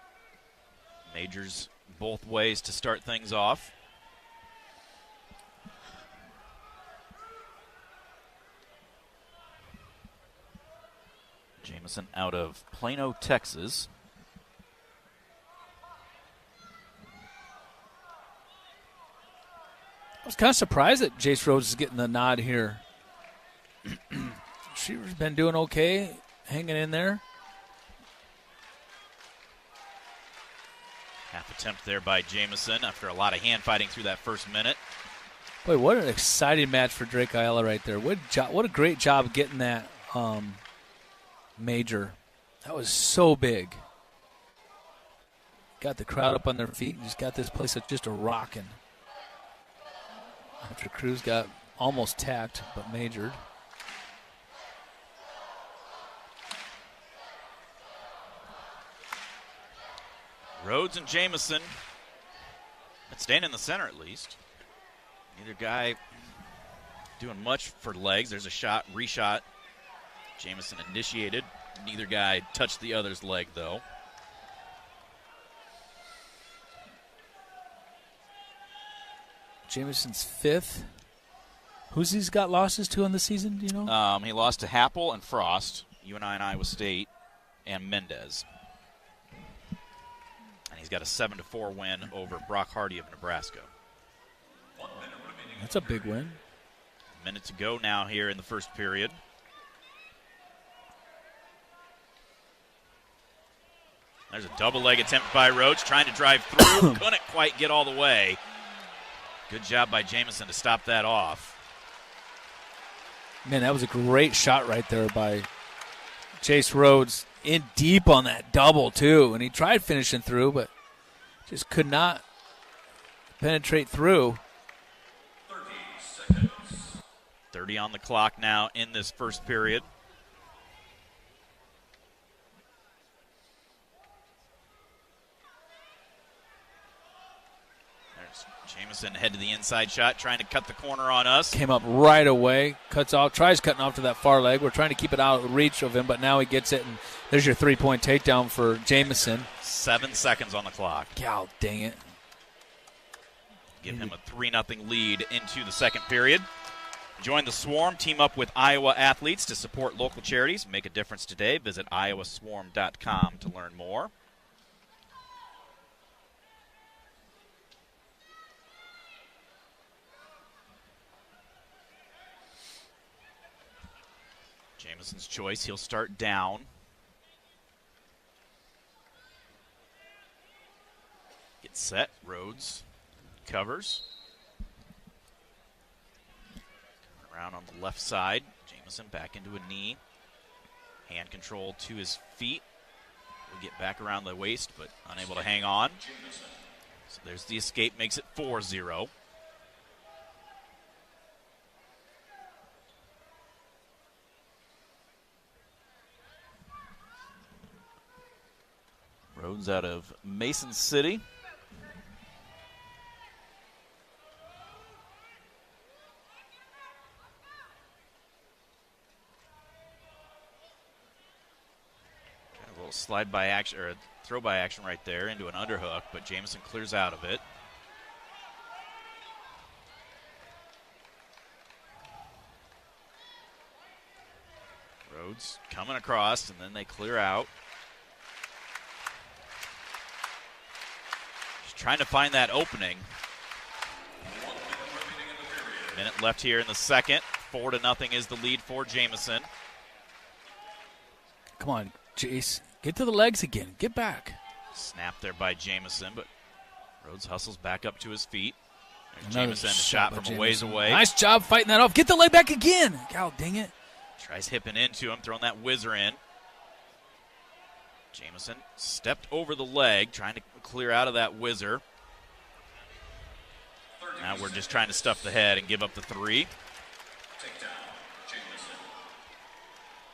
Majors both ways to start things off. Jamison out of Plano, Texas. I was kind of surprised that Jace Rhodes is getting the nod here. She's been doing okay, hanging in there. Half attempt there by Jamison after a lot of hand fighting through that first minute. Boy, what an exciting match for Drake Ayala right there. What a great job getting that major. That was so big. Got the crowd up on their feet and just got this place just a rocking. After Cruz got almost tacked but majored. Rhodes and Jamison, but staying in the center at least. Neither guy doing much for legs. There's a shot, reshot. Jamison initiated. Neither guy touched the other's leg, though. Jamison's 5th. Who's he's got losses to in the season, do you know? He lost to Happel and Frost, UNI and Iowa State, and Mendez. And he's got a 7-4 win over Brock Hardy of Nebraska. That's a big win. A minute to go now here in the first period. There's a double leg attempt by Rhodes, trying to drive through. Couldn't quite get all the way. Good job by Jamison to stop that off. Man, that was a great shot right there by Jace Rhodes. In deep on that double, too. And he tried finishing through, but just could not penetrate through. 30 on the clock now in this first period. There's Jamison head to the inside shot, trying to cut the corner on us. Came up right away, cuts off, tries cutting off to that far leg. We're trying to keep it out of reach of him, but now he gets it, and there's your 3-point takedown for Jamison. 7 seconds on the clock. God dang it. Give him a 3-0 lead into the second period. Join the Swarm. Team up with Iowa athletes to support local charities. Make a difference today. Visit iowaswarm.com to learn more. Jamison's choice. He'll start down. set. Rhodes covers. Around on the left side. Jamison back into a knee. Hand control to his feet. Will get back around the waist, but unable to hang on. So there's the escape, makes it 4-0. Rhodes out of Mason City. A little slide by action, or a throw by action right there into an underhook, but Jamison clears out of it. Rhodes coming across, and then they clear out. Just trying to find that opening. Minute left here in the second. 4-0 is the lead for Jamison. Come on, Jace. Get to the legs again. Get back. Snap there by Jamison, but Rhodes hustles back up to his feet. There's Another Jamison, a shot from a ways away. Nice job fighting that off. Get the leg back again. God dang it. Tries hipping into him, throwing that whizzer in. Jamison stepped over the leg, trying to clear out of that whizzer. Now we're just trying to stuff the head and give up the three.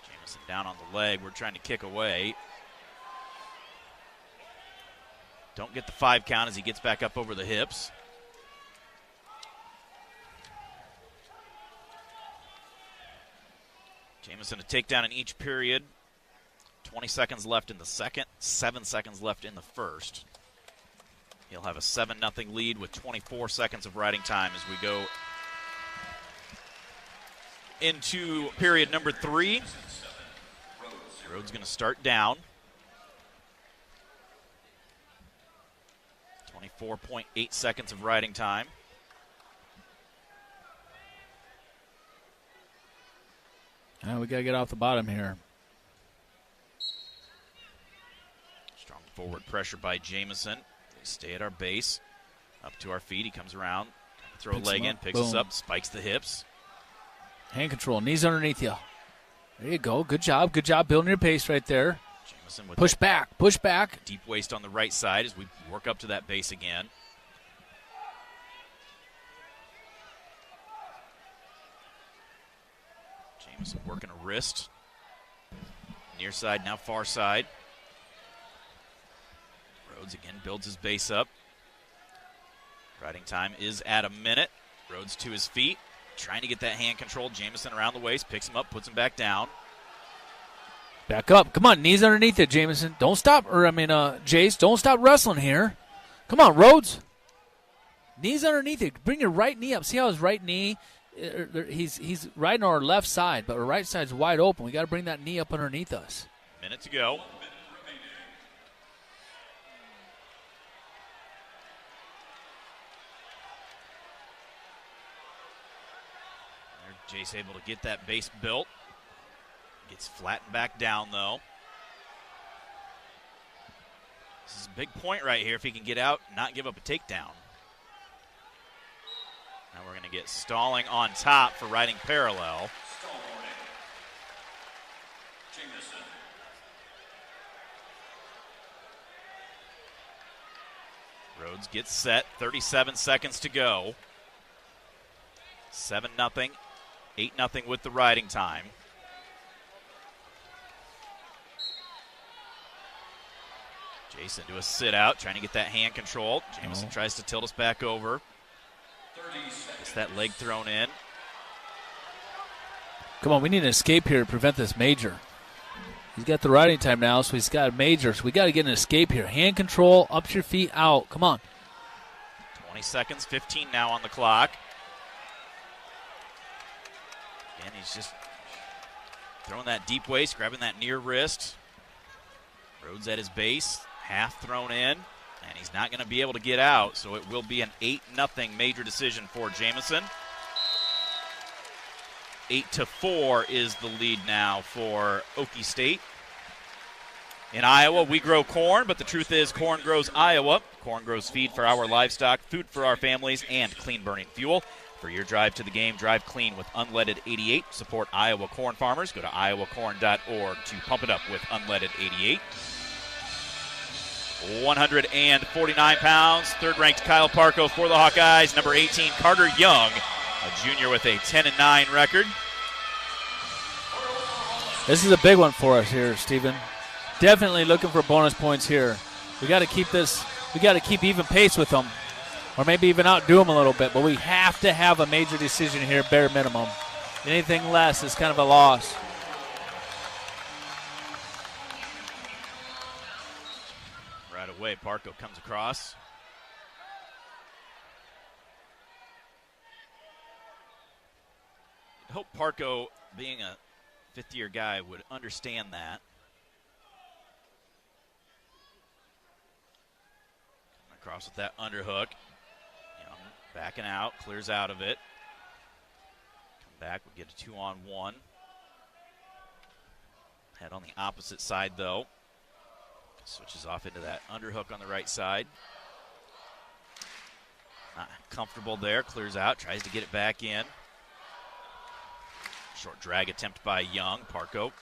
Jamison down on the leg. We're trying to kick away. Don't get the 5 count as he gets back up over the hips. Jamison a takedown in each period. 20 seconds left in the second, 7 seconds left in the first. He'll have a 7-0 lead with 24 seconds of riding time as we go into period number 3. Rhodes going to start down. 24.8 seconds of riding time. We got to get off the bottom here. Strong forward pressure by Jamison. We stay at our base. Up to our feet. He comes around. Throw a leg in. Picks us up. Spikes the hips. Hand control. Knees underneath you. There you go. Good job. Good job building your pace right there. Jamison with push back. Push back. Deep waist on the right side as we work up to that base again. Jamison working a wrist. Near side, now far side. Rhodes again builds his base up. Riding time is at a minute. Rhodes to his feet. Trying to get that hand control. Jamison around the waist. Picks him up, puts him back down. Back up. Come on, knees underneath it, Jamison. Don't stop, Jace, don't stop wrestling here. Come on, Rhodes. Knees underneath it. Bring your right knee up. See how his right knee, he's riding on our left side, but our right side's wide open. We got to bring that knee up underneath us. Minute to go. There, Jace able to get that base built. Gets flattened back down, though. This is a big point right here if he can get out and not give up a takedown. Now we're going to get stalling on top for riding parallel. Rhodes gets set. 37 seconds to go. 7-0. 8-0 with the riding time. Jason to a sit out, trying to get that hand control. Jamison tries to tilt us back over. Gets that leg thrown in. Come on, we need an escape here to prevent this major. He's got the riding time now, so he's got a major. So we got to get an escape here. Hand control, up to your feet, out. Come on. 20 seconds, 15 now on the clock. Again, he's just throwing that deep waist, grabbing that near wrist. Rhodes at his base, half thrown in, and he's not going to be able to get out, so it will be an 8-0 major decision for Jamison. 8-4 is the lead now for Okie State In Iowa, we grow corn, but the truth is corn grows Iowa. Corn grows feed for our livestock, food for our families, and clean-burning fuel. For your drive to the game, drive clean with Unleaded 88. Support Iowa corn farmers. Go to iowacorn.org to pump it up with Unleaded 88. 149 pounds, third-ranked Kyle Parko for the Hawkeyes. Number 18, Carter Young, a junior with a 10-9 record. This is a big one for us here, Stephen. Definitely looking for bonus points here. We got to keep this. We got to keep even pace with them, or maybe even outdo them a little bit. But we have to have a major decision here, bare minimum. Anything less is kind of a loss. Right away, Parko comes across. I'd hope Parko, being a fifth-year guy, would understand that. Across with that underhook. Young backing out, clears out of it. Come back, we'll get a 2-on-1. Head on the opposite side, though. Switches off into that underhook on the right side. Not comfortable there, clears out, tries to get it back in. Short drag attempt by Young, Parko.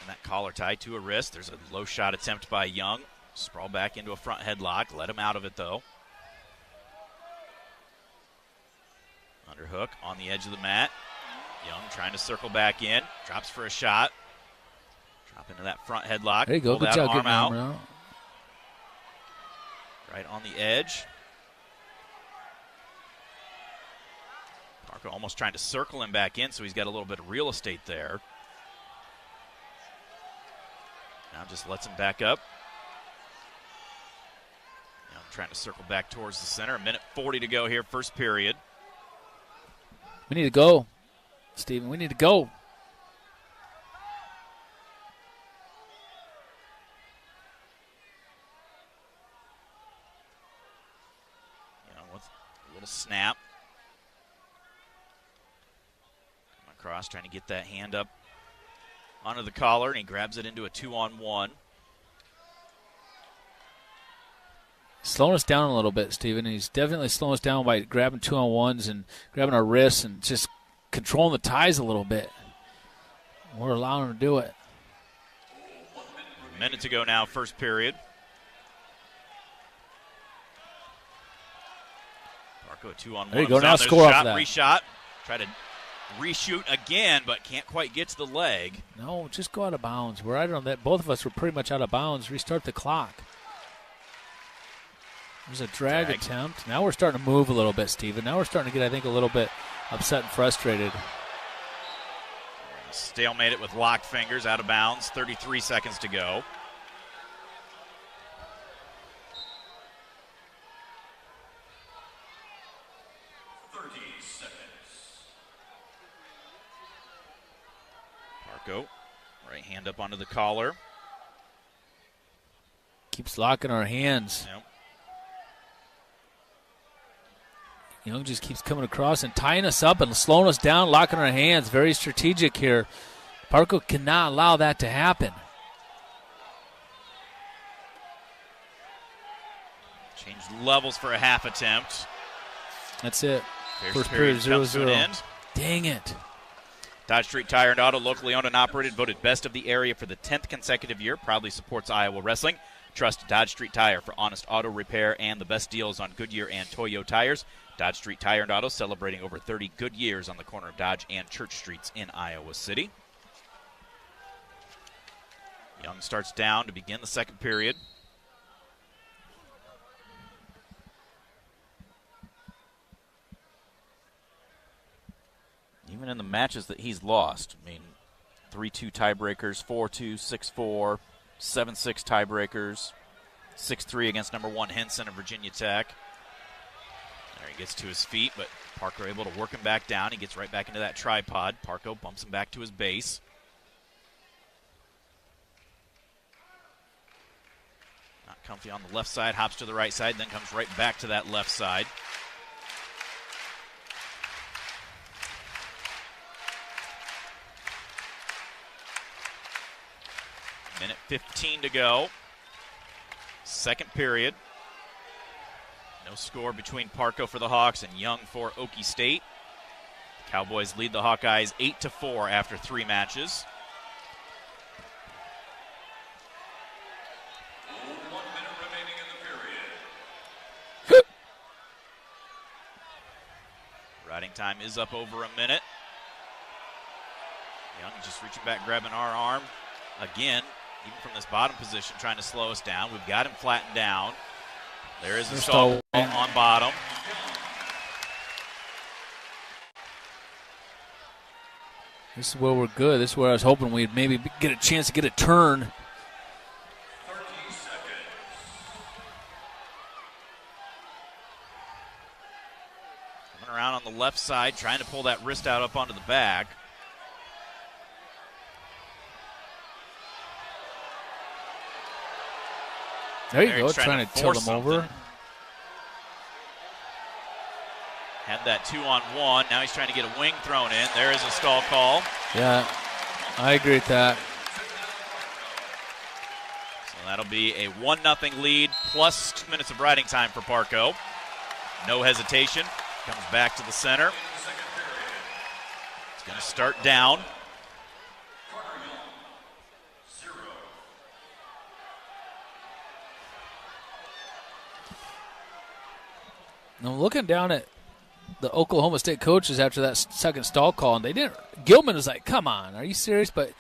And that collar tie to a wrist. There's a low shot attempt by Young. Sprawl back into a front headlock. Let him out of it, though. Underhook on the edge of the mat. Young trying to circle back in. Drops for a shot. Drop into that front headlock. There you go. Pull Good that job arm getting out. arm out. Right on the edge. Parker almost trying to circle him back in, so he's got a little bit of real estate there. Now just lets him back up. Young trying to circle back towards the center. A minute 40 to go here, first period. We need to go, Steven. We need to go. Young with a little snap. Come across, trying to get that hand up onto the collar, and he grabs it into a 2-on-1. Slowing us down a little bit, Steven. He's definitely slowing us down by grabbing 2-on-1s and grabbing our wrists and just controlling the ties a little bit. We're allowing him to do it. A minute to go now, first period. Parko 2-on-1. There you go. Now score off that. Reshot. Try to reshoot again, but can't quite get to the leg. No, just go out of bounds. We're right on that. Both of us were pretty much out of bounds. Restart the clock. There's a drag attempt. Now we're starting to move a little bit, Steven. Now we're starting to get, I think, a little bit upset and frustrated. Stalemate it with locked fingers, out of bounds. 33 seconds to go. Parko, right hand up onto the collar. Keeps locking our hands. Yep. Young just keeps coming across and tying us up and slowing us down, locking our hands. Very strategic here. Parko cannot allow that to happen. Change levels for a half attempt. That's it. First period 0-0. Dang it. Dodge Street Tire and Auto, locally owned and operated, voted best of the area for the 10th consecutive year. Proudly supports Iowa wrestling. Trust Dodge Street Tire for honest auto repair and the best deals on Goodyear and Toyo tires. Dodge Street Tire and Auto, celebrating over 30 good years on the corner of Dodge and Church Streets in Iowa City. Young starts down to begin the second period. Even in the matches that he's lost, I mean, 3-2 tiebreakers, 4-2, 6-4, 7-6 tiebreakers, 6-3 against number 1 Henson of Virginia Tech. There he gets to his feet, but Parker able to work him back down. He gets right back into that tripod. Parko bumps him back to his base. Not comfy on the left side, hops to the right side, then comes right back to that left side. Minute 15 to go. Second period. No score between Parco for the Hawks and Young for Okie State. The Cowboys lead the Hawkeyes 8-4 after 3 matches. Riding time is up over a minute. Young just reaching back, grabbing our arm. Again, even from this bottom position, trying to slow us down. We've got him flattened down. There is a stall on bottom. This is where we're good. This is where I was hoping we'd maybe get a chance to get a turn. Coming around on the left side, trying to pull that wrist out up onto the back. There you go, trying to tilt him over. Had that 2-on-1. Now he's trying to get a wing thrown in. There is a stall call. Yeah, I agree with that. So that'll be a 1-0 lead plus 2 minutes of riding time for Parco. No hesitation. Comes back to the center. It's going to start down. Now looking down at the Oklahoma State coaches after that second stall call, and they didn't. Gilman was like, "Come on, are you serious?" But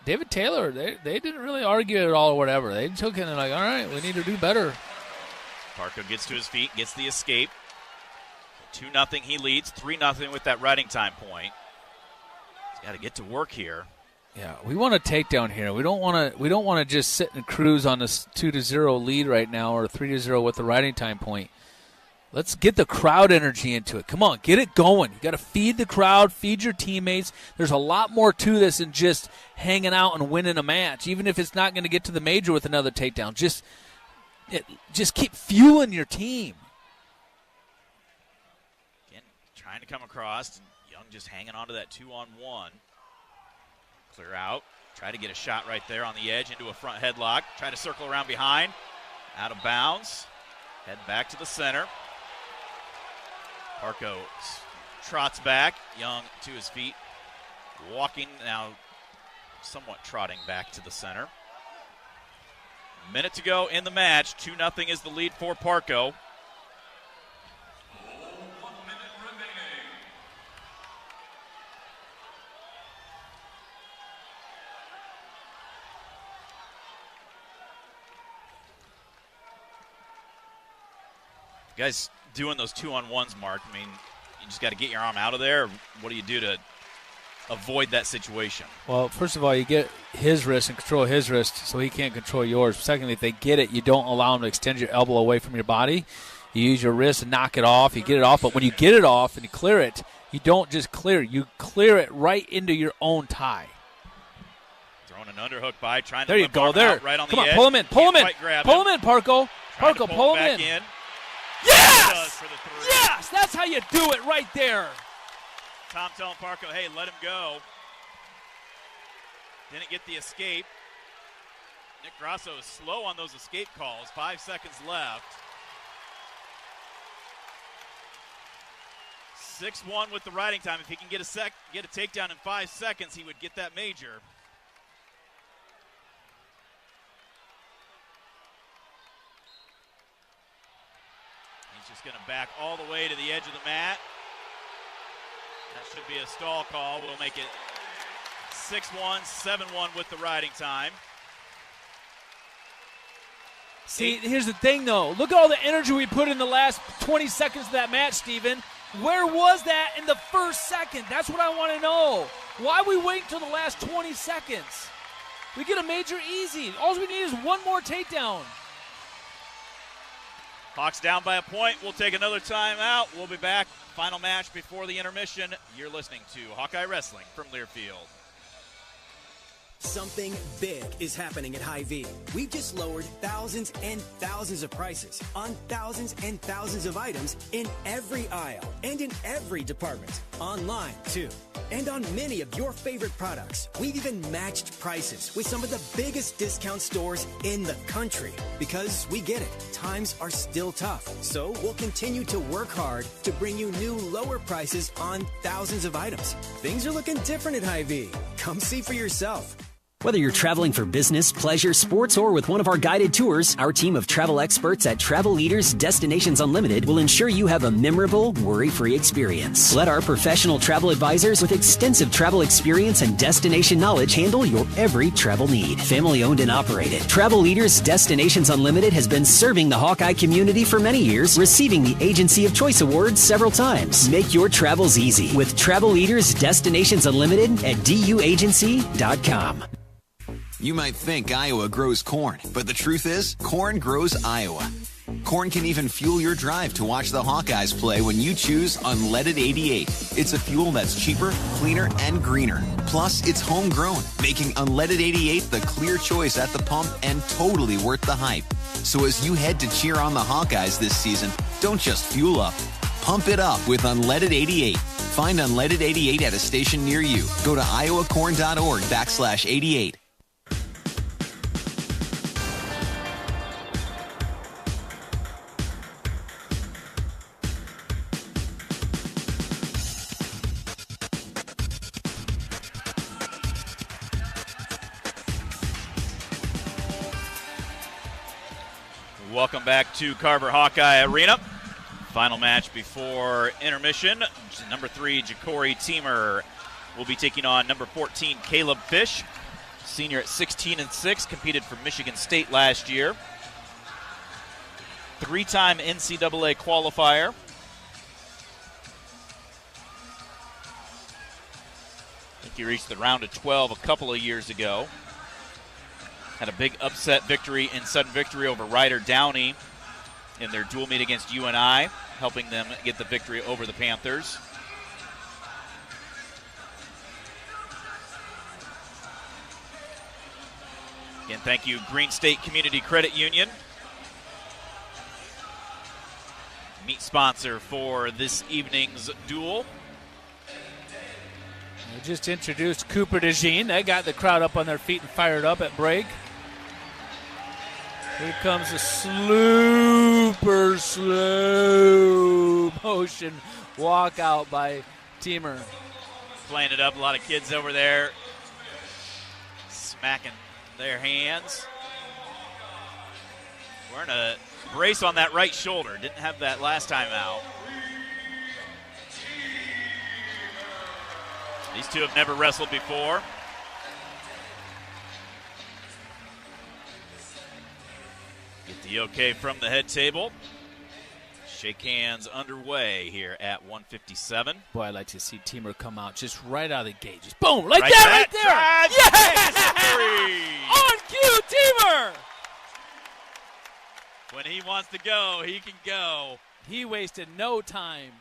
David Taylor, they didn't really argue at all or whatever. They took it and like, "All right, we need to do better." Parco gets to his feet, gets the escape. 2-0 he leads, 3-0 with that riding time point. He's got to get to work here. Yeah, we want a takedown here. We don't want to just sit and cruise on this 2-0 lead right now or 3-0 with the riding time point. Let's get the crowd energy into it. Come on, get it going. You got to feed the crowd, feed your teammates. There's a lot more to this than just hanging out and winning a match, even if it's not going to get to the major with another takedown. Just keep fueling your team. Again, trying to come across. Young just hanging on to that 2-on-1. Clear out. Try to get a shot right there on the edge into a front headlock. Try to circle around behind. Out of bounds. Head back to the center. Parco trots back. Young to his feet. Walking now, somewhat trotting back to the center. Minute to go in the match. 2-0 is the lead for Parco. Guys doing those 2-on-1s, Mark, I mean, you just got to get your arm out of there. What do you do to avoid that situation? Well, first of all, you get his wrist and control his wrist so he can't control yours. Secondly, if they get it, you don't allow him to extend your elbow away from your body. You use your wrist and knock it off. You get it off, but when you get it off and you clear it, you don't just clear it. You clear it right into your own tie. Throwing an underhook by, trying to there you go. There, right on come the on, edge. pull him in, pull him in, pull him in, Parco. Parco, pull him in. Yes! Yes! That's how you do it right there. Tom telling Parco, hey, let him go. Didn't get the escape. Nick Grasso is slow on those escape calls. 5 seconds left. 6-1 with the riding time. If he can get a takedown in 5 seconds, he would get that major. He's just going to back all the way to the edge of the mat. That should be a stall call. We'll make it 6-1, 7-1 with the riding time. See, here's the thing, though. Look at all the energy we put in the last 20 seconds of that match, Steven. Where was that in the first second? That's what I want to know. Why we wait until the last 20 seconds? We get a major easy. All we need is one more takedown. Hawks down by a point. We'll take another timeout. We'll be back. Final match before the intermission. You're listening to Hawkeye Wrestling from Learfield. Something big is happening at Hy-Vee. We've just lowered thousands and thousands of prices on thousands and thousands of items in every aisle and in every department. Online, too. And on many of your favorite products. We've even matched prices with some of the biggest discount stores in the country. Because we get it, times are still tough. So we'll continue to work hard to bring you new lower prices on thousands of items. Things are looking different at Hy-Vee. Come see for yourself. Whether you're traveling for business, pleasure, sports, or with one of our guided tours, our team of travel experts at Travel Leaders Destinations Unlimited will ensure you have a memorable, worry-free experience. Let our professional travel advisors with extensive travel experience and destination knowledge handle your every travel need. Family-owned and operated, Travel Leaders Destinations Unlimited has been serving the Hawkeye community for many years, receiving the Agency of Choice Award several times. Make your travels easy with Travel Leaders Destinations Unlimited at duagency.com. You might think Iowa grows corn, but the truth is, corn grows Iowa. Corn can even fuel your drive to watch the Hawkeyes play when you choose Unleaded 88. It's a fuel that's cheaper, cleaner, and greener. Plus, it's homegrown, making Unleaded 88 the clear choice at the pump and totally worth the hype. So as you head to cheer on the Hawkeyes this season, don't just fuel up. Pump it up with Unleaded 88. Find Unleaded 88 at a station near you. Go to iowacorn.org/88. Welcome back to Carver Hawkeye Arena. Final match before intermission. Number 3, Ja'Cory Teamer will be taking on number 14, Caleb Fish. Senior at 16-6, competed for Michigan State last year. 3-time NCAA qualifier. I think he reached the round of 12 a couple of years ago. Had a big upset victory in sudden victory over Ryder Downey in their dual meet against UNI, helping them get the victory over the Panthers. Again, thank you, Green State Community Credit Union, meet sponsor for this evening's duel. We just introduced Cooper DeJean. That got the crowd up on their feet and fired up at break. Here comes a super slow motion walkout by Teamer. Playing it up, a lot of kids over there smacking their hands. Wearing a brace on that right shoulder. Didn't have that last time out. These two have never wrestled before. Get the okay from the head table. Shake hands underway here at 157. Boy, I'd like to see Teamer come out just right out of the gate. Just boom, like that right there. Yes! On cue, Teamer! When he wants to go, he can go. He wasted no time.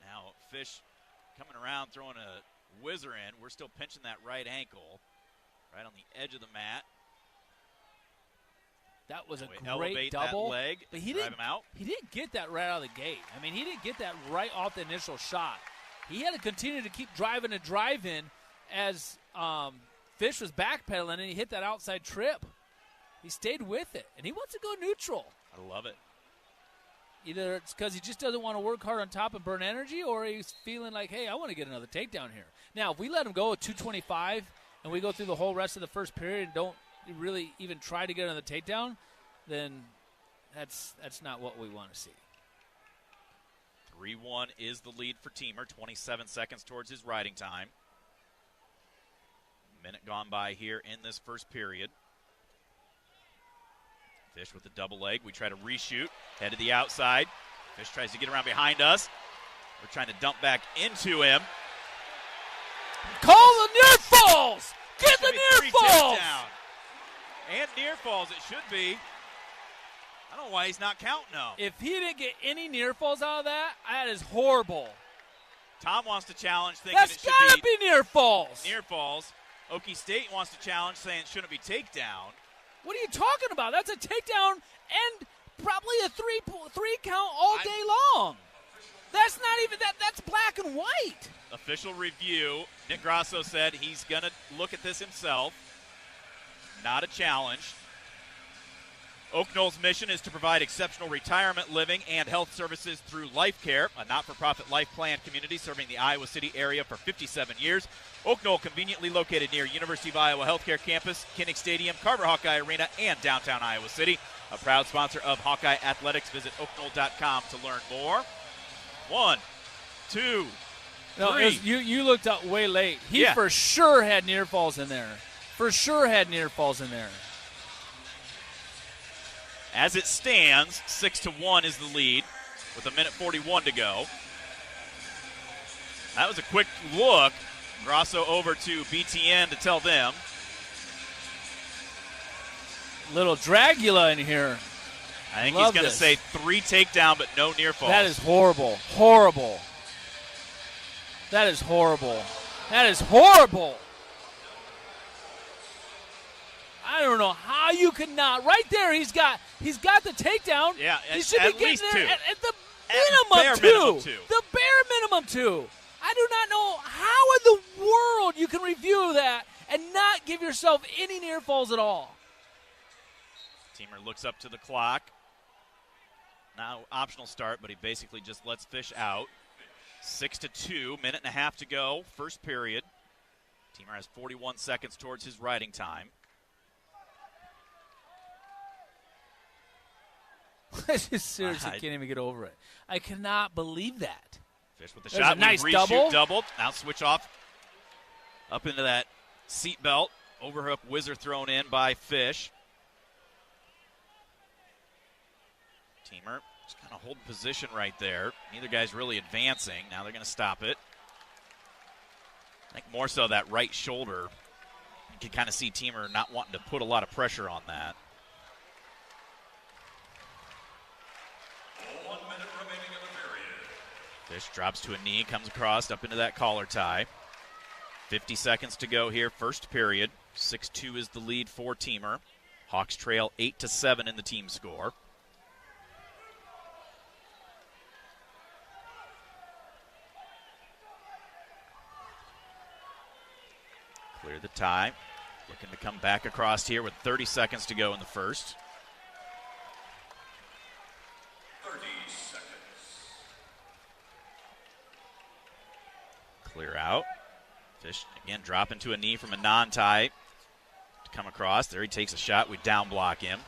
Now, Fish coming around, throwing a whizzer in. We're still pinching that right ankle, right on the edge of the mat. That was a great elevate double. That leg, but he drive him out. He didn't get that right out of the gate. I mean, he didn't get that right off the initial shot. He had to continue to keep driving and drive in as Fish was backpedaling, and he hit that outside trip. He stayed with it, and he wants to go neutral. I love it. Either it's because he just doesn't want to work hard on top and burn energy, or he's feeling like, hey, I want to get another takedown here. Now, if we let him go at 225 and we go through the whole rest of the first period and don't really even try to get another takedown, then that's not what we want to see. 3-1 is the lead for Teamer. 27 seconds towards his riding time. Minute gone by here in this first period. Fish with the double leg. We try to reshoot. Head to the outside. Fish tries to get around behind us. We're trying to dump back into him. Call the near falls! Get the near falls! And near falls it should be. I don't know why he's not counting them. If he didn't get any near falls out of that, that is horrible. Tom wants to challenge, thinking That's it should gotta be near falls. Near falls. Okie State wants to challenge, saying it shouldn't be takedown. What are you talking about? That's a takedown and probably a three count all day long. That's not even that. That's black and white. Official review. Nick Grasso said he's going to look at this himself. Not a challenge. Oak Knoll's mission is to provide exceptional retirement living and health services through Life Care, a not-for-profit life plan community serving the Iowa City area for 57 years. Oak Knoll, conveniently located near University of Iowa Healthcare Campus, Kinnick Stadium, Carver Hawkeye Arena, and downtown Iowa City. A proud sponsor of Hawkeye Athletics. Visit oakknoll.com to learn more. 1, 2, no, 3. You looked up way late. He for sure had near falls in there. For sure had near falls in there. As it stands, 6-1 is the lead with 1:41 to go. That was a quick look. Grasso over to BTN to tell them. Little Dragula in here. I think he's going to say 3 takedown, but no near falls. That is horrible. Horrible. That is horrible. That is horrible. I don't know how you could not. Right there, he's got the takedown. Yeah, he should at be getting least there 2. at the bare minimum 2. The bare minimum 2. I do not know how in the world you can review that and not give yourself any near falls at all. Teamer looks up to the clock. Now optional start, but he basically just lets Fish out. 6-2, minute and a half to go, first period. Teamer has 41 seconds towards his riding time. I just seriously can't even get over it. I cannot believe that. Fish with the There's shot. a nice reshoot, double. Now switch off. Up into that seat belt. Overhook whizzer thrown in by Fish. Teamer just kind of holding position right there. Neither guy's really advancing. Now they're going to stop it. I think more so that right shoulder. You can kind of see Teamer not wanting to put a lot of pressure on that. 1 minute remaining in the period. Fish drops to a knee, comes across up into that collar tie. 50 seconds to go here, first period. 6-2 is the lead for Teamer. Hawks trail 8-7 in the team score. Clear the tie. Looking to come back across here with 30 seconds to go in the first. 30 seconds. Clear out. Fish again drop into a knee from a non-tie to come across. There he takes a shot. We down block him.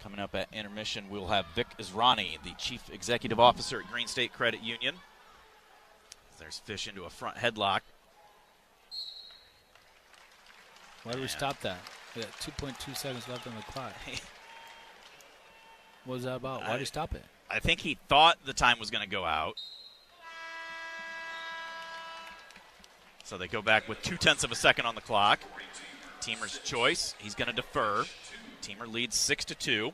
Coming up at intermission, we'll have Vic Israni, the Chief Executive Officer at Green State Credit Union. There's Fish into a front headlock. Why did we stop that? We got 2.2 seconds left on the clock. What was that about? Why did he stop it? I think he thought the time was going to go out. So they go back with 0.2 of a second on the clock. Teamer's choice. He's going to defer. Teamer leads 6-2.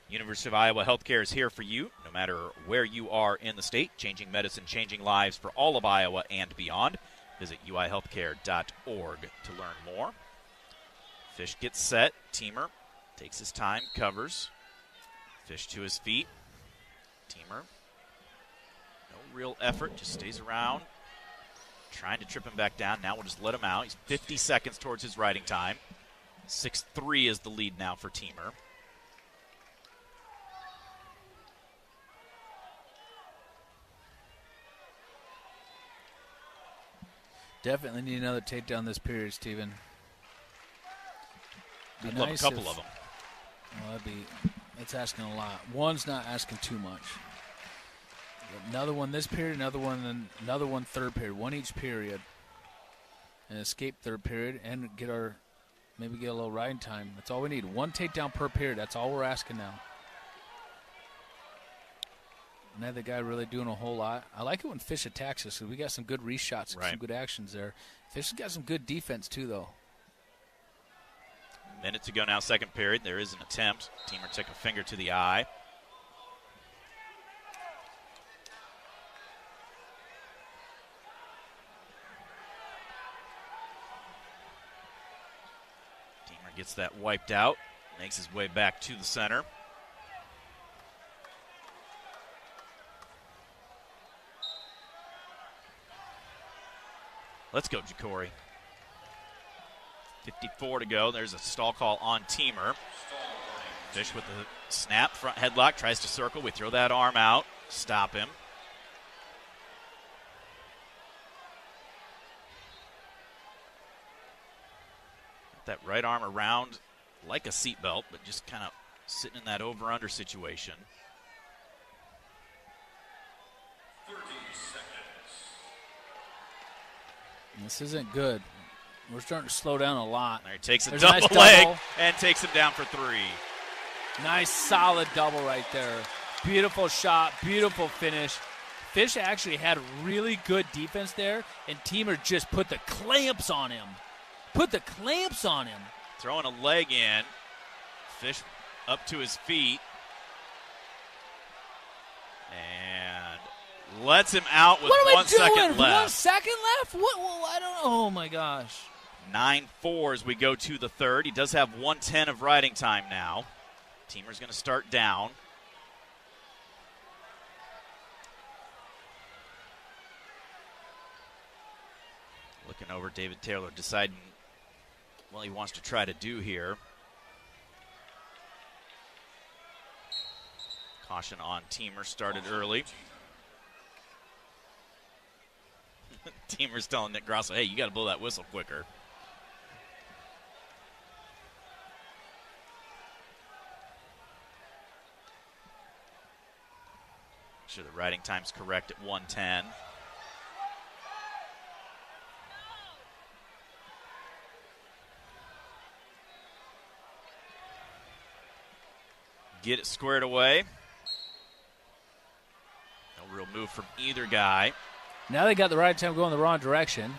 University of Iowa Healthcare is here for you, no matter where you are in the state. Changing medicine, changing lives for all of Iowa and beyond. Visit uihealthcare.org to learn more. Fish gets set. Teamer takes his time, covers. Fish to his feet. Teamer, no real effort, just stays around. Trying to trip him back down. Now we'll just let him out. He's 50 seconds towards his riding time. 6-3 is the lead now for Teamer. Definitely need another takedown this period, Steven. I'd love a couple of them. Well, that's asking a lot. One's not asking too much. Another one this period, another one third period. One each period. And escape third period and maybe get a little riding time. That's all we need. One takedown per period. That's all we're asking now. Neither guy really doing a whole lot. I like it when Fish attacks us because we got some good reshots, some good actions there. Fish has got some good defense too, though. Minute to go now, second period. There is an attempt. Teamer took a finger to the eye. Teamer gets that wiped out, makes his way back to the center. Let's go, Jacory. 54 to go. There's a stall call on Teamer. Fish with the snap, front headlock, tries to circle. We throw that arm out, stop him. That right arm around like a seatbelt, but just kind of sitting in that over-under situation. 30 seconds. This isn't good. We're starting to slow down a lot. There he takes a There's double nice leg double. and takes him down for 3. Nice, solid double right there. Beautiful shot, beautiful finish. Fish actually had really good defense there, and Teamer just put the clamps on him. Throwing a leg in. Fish up to his feet. And lets him out with What are we 1 second doing? left. 1 second left? What? I don't know. Oh, my gosh. 9-4 as we go to the third. He does have 1:10 of riding time now. Teamer's going to start down. Looking over David Taylor, deciding what he wants to try to do here. Caution on Teamer, started early. Teamer's telling Nick Grosso, hey, you got to blow that whistle quicker. Make sure the riding time's correct at 1:10. Get it squared away. No real move from either guy. Now they got the right time going the wrong direction.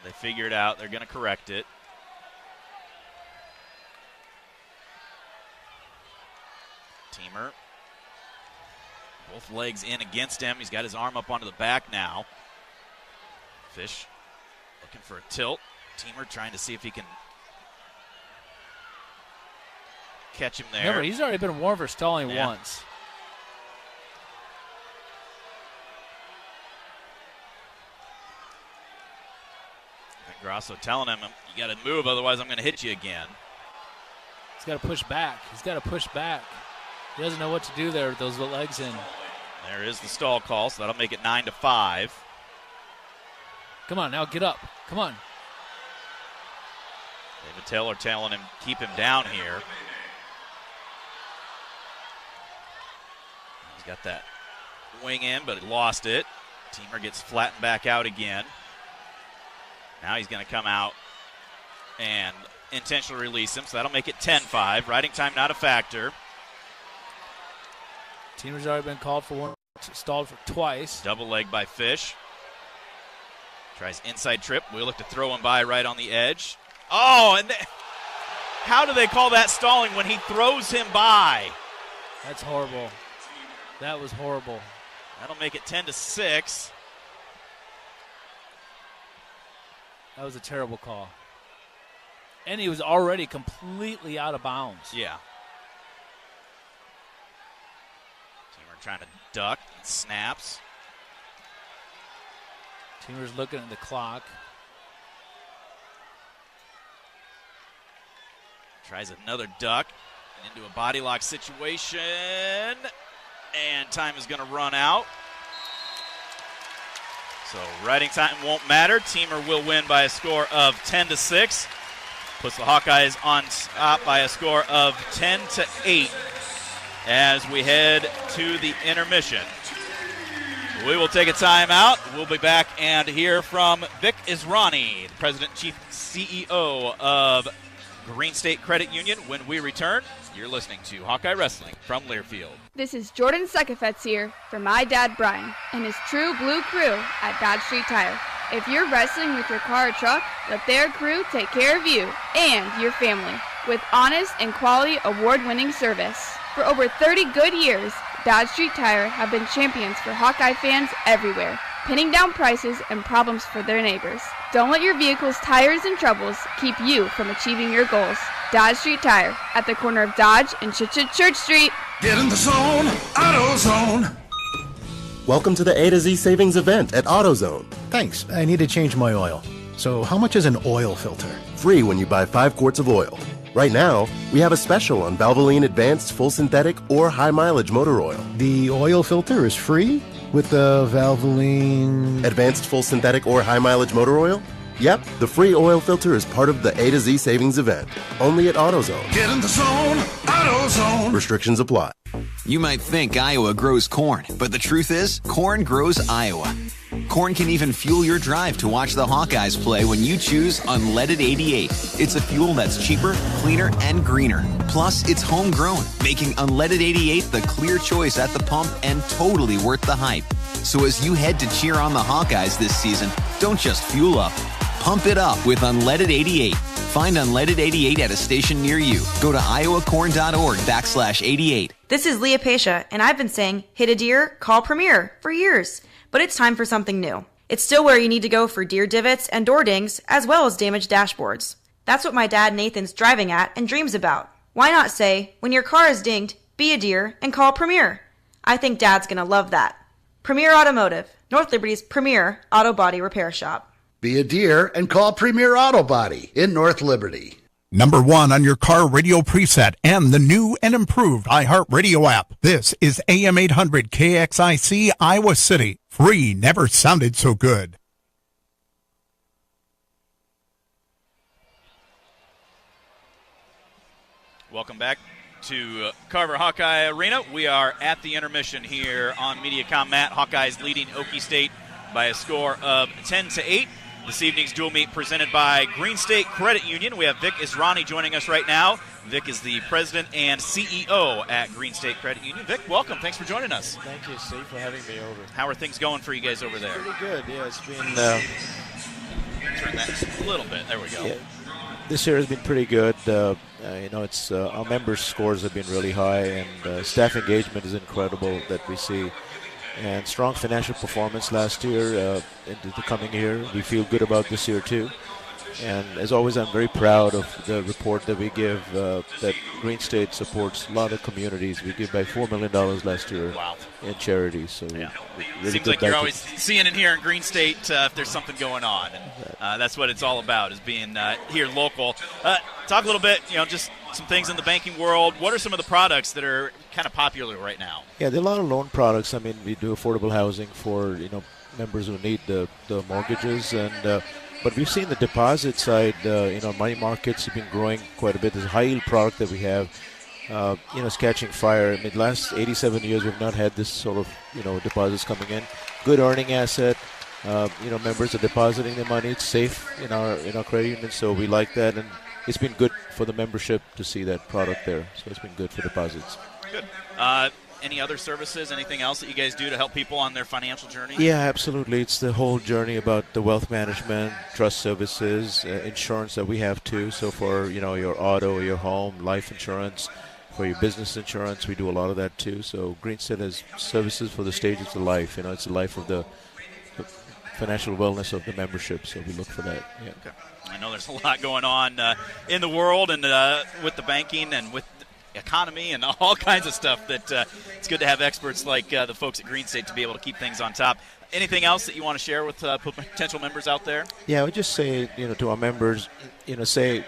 They figure it out. They're going to correct it. Teamer. Both legs in against him. He's got his arm up onto the back now. Fish looking for a tilt. Teamer trying to see if he can catch him there. Remember, he's already been warned for stalling once. Grosso telling him, you got to move, otherwise I'm going to hit you again. He's got to push back. He doesn't know what to do there with those legs in. There is the stall call, so that'll make it 9-5. Come on, now get up. Come on. David Taylor telling him, keep him down here. He's got that wing in, but he lost it. Teamer gets flattened back out again. Now he's going to come out and intentionally release him, so that'll make it 10-5. Riding time not a factor. Teamer's already been called for one, stalled for twice. Double leg by Fish. Tries inside trip. We look to throw him by right on the edge. Oh, and how do they call that stalling when he throws him by? That's horrible. That was horrible. That'll make it 10-6. That was a terrible call. And he was already completely out of bounds. Yeah. Teamer trying to duck. Snaps. Teamer's looking at the clock. Tries another duck. Into a body lock situation. And time is going to run out. So riding time won't matter. Teamer will win by a score of 10-6. Puts the Hawkeyes on top by a score of 10-8 as we head to the intermission. We will take a timeout. We'll be back and hear from Vic Israni, the President and Chief CEO of Green State Credit Union, when we return. You're listening to Hawkeye Wrestling from Learfield. This is Jordan Sekefetz here for my dad Brian and his true blue crew at Dodge Street Tire. If you're wrestling with your car or truck, let their crew take care of you and your family with honest and quality award-winning service. For over 30 good years, Dodge Street Tire have been champions for Hawkeye fans everywhere, pinning down prices and problems for their neighbors. Don't let your vehicle's tires and troubles keep you from achieving your goals. Dodge Street Tire at the corner of Dodge and Church Street. Get in the zone, AutoZone. Welcome to the A to Z savings event at AutoZone. Thanks. I need to change my oil. So how much is an oil filter? Free when you buy 5 quarts of oil. Right now, we have a special on Valvoline Advanced Full Synthetic or High Mileage Motor Oil. The oil filter is free with the Valvoline Advanced Full Synthetic or High Mileage Motor Oil? Yep, the free oil filter is part of the A to Z savings event. Only at AutoZone. Get in the zone, AutoZone. Restrictions apply. You might think Iowa grows corn, but the truth is, corn grows Iowa. Corn can even fuel your drive to watch the Hawkeyes play when you choose Unleaded 88. It's a fuel that's cheaper, cleaner, and greener. Plus, it's homegrown, making Unleaded 88 the clear choice at the pump and totally worth the hype. So as you head to cheer on the Hawkeyes this season, don't just fuel up. Pump it up with Unleaded 88. Find Unleaded 88 at a station near you. Go to iowacorn.org/88. This is Leah Pasha, and I've been saying, hit a deer, call Premier for years. But it's time for something new. It's still where you need to go for deer divots and door dings, as well as damaged dashboards. That's what my dad Nathan's driving at and dreams about. Why not say, when your car is dinged, be a deer and call Premier? I think Dad's gonna love that. Premier Automotive, North Liberty's premier auto body repair shop. Be a deer and call Premier Auto Body in North Liberty. Number 1 on your car radio preset and the new and improved iHeartRadio app. This is AM 800 KXIC Iowa City. Free never sounded so good. Welcome back to Carver Hawkeye Arena. We are at the intermission here on MediaCom Matt. Hawkeyes leading Okie State by a score of 10-8. This evening's dual meet presented by Green State Credit Union. We have Vic Israni joining us right now. Vic is the president and CEO at Green State Credit Union. Vic, welcome. Thanks for joining us. Thank you, Steve, for having me over. How are things going for you guys over there? Pretty good. Yeah, it's been... Turn that just a little bit. There we go. Yeah. This year has been pretty good. It's our members' scores have been really high, and staff engagement is incredible that we see. And strong financial performance last year into the coming year. We feel good about this year, too. And as always, I'm very proud of the report that we give, that Green State supports a lot of communities. We give back $4 million last year in charities. So yeah. Really seems like you're always seeing and hearing Green State if there's something going on. And that's what it's all about, is being here local. Talk a little bit, just some things in the banking world. What are some of the products that are kind of popular right now? Yeah, there are a lot of loan products. I mean, we do affordable housing for, members who need the mortgages, and but we've seen the deposit side, money markets have been growing quite a bit. There's a high-yield product that we have, it's catching fire. I mean, last 87 years, we've not had this sort of, deposits coming in. Good earning asset. Members are depositing their money. It's safe in our credit union, so we like that. And it's been good for the membership to see that product there. So it's been good for deposits. Good. Any other services, anything else that you guys do to help people on their financial journey? Yeah, absolutely. It's the whole journey about the wealth management, trust services, insurance that we have too. So for, your auto, your home, life insurance, for your business insurance, we do a lot of that too. So Green State has services for the stages of life. It's the life of the financial wellness of the membership. So we look for that. Yeah. Okay. I know there's a lot going on in the world and with the banking and with economy and all kinds of stuff that it's good to have experts like the folks at Green State to be able to keep things on top. Anything else that you want to share with potential members out there? Yeah, I would just say, to our members, say,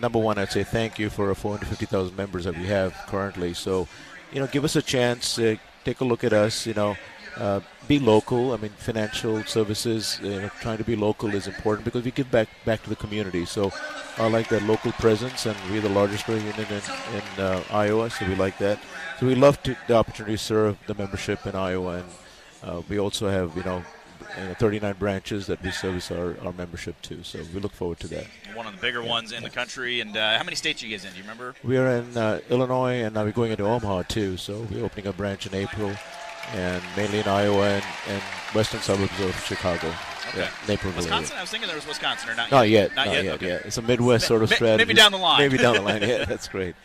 number one, I'd say thank you for our 450,000 members that we have currently. So, give us a chance, take a look at us, be local. I mean, financial services, trying to be local is important because we give back to the community. So I like that local presence, and we're the largest credit union in Iowa, so we like that. So we love the opportunity to serve the membership in Iowa, and we also have, 39 branches that we service our membership to. So we look forward to that. One of the bigger ones in the country. And how many states are you guys in? Do you remember? We are in Illinois, and now we're going into Omaha too. So we're opening a branch in April, and mainly in Iowa and western suburbs of Chicago. Okay. Yeah, Naperville Wisconsin? area. I was thinking there was Wisconsin, or not Not yet? yet. Not yet. Okay. Yeah. It's a Midwest sort of strategy. Maybe down the line. Maybe down the line. Yeah, that's great.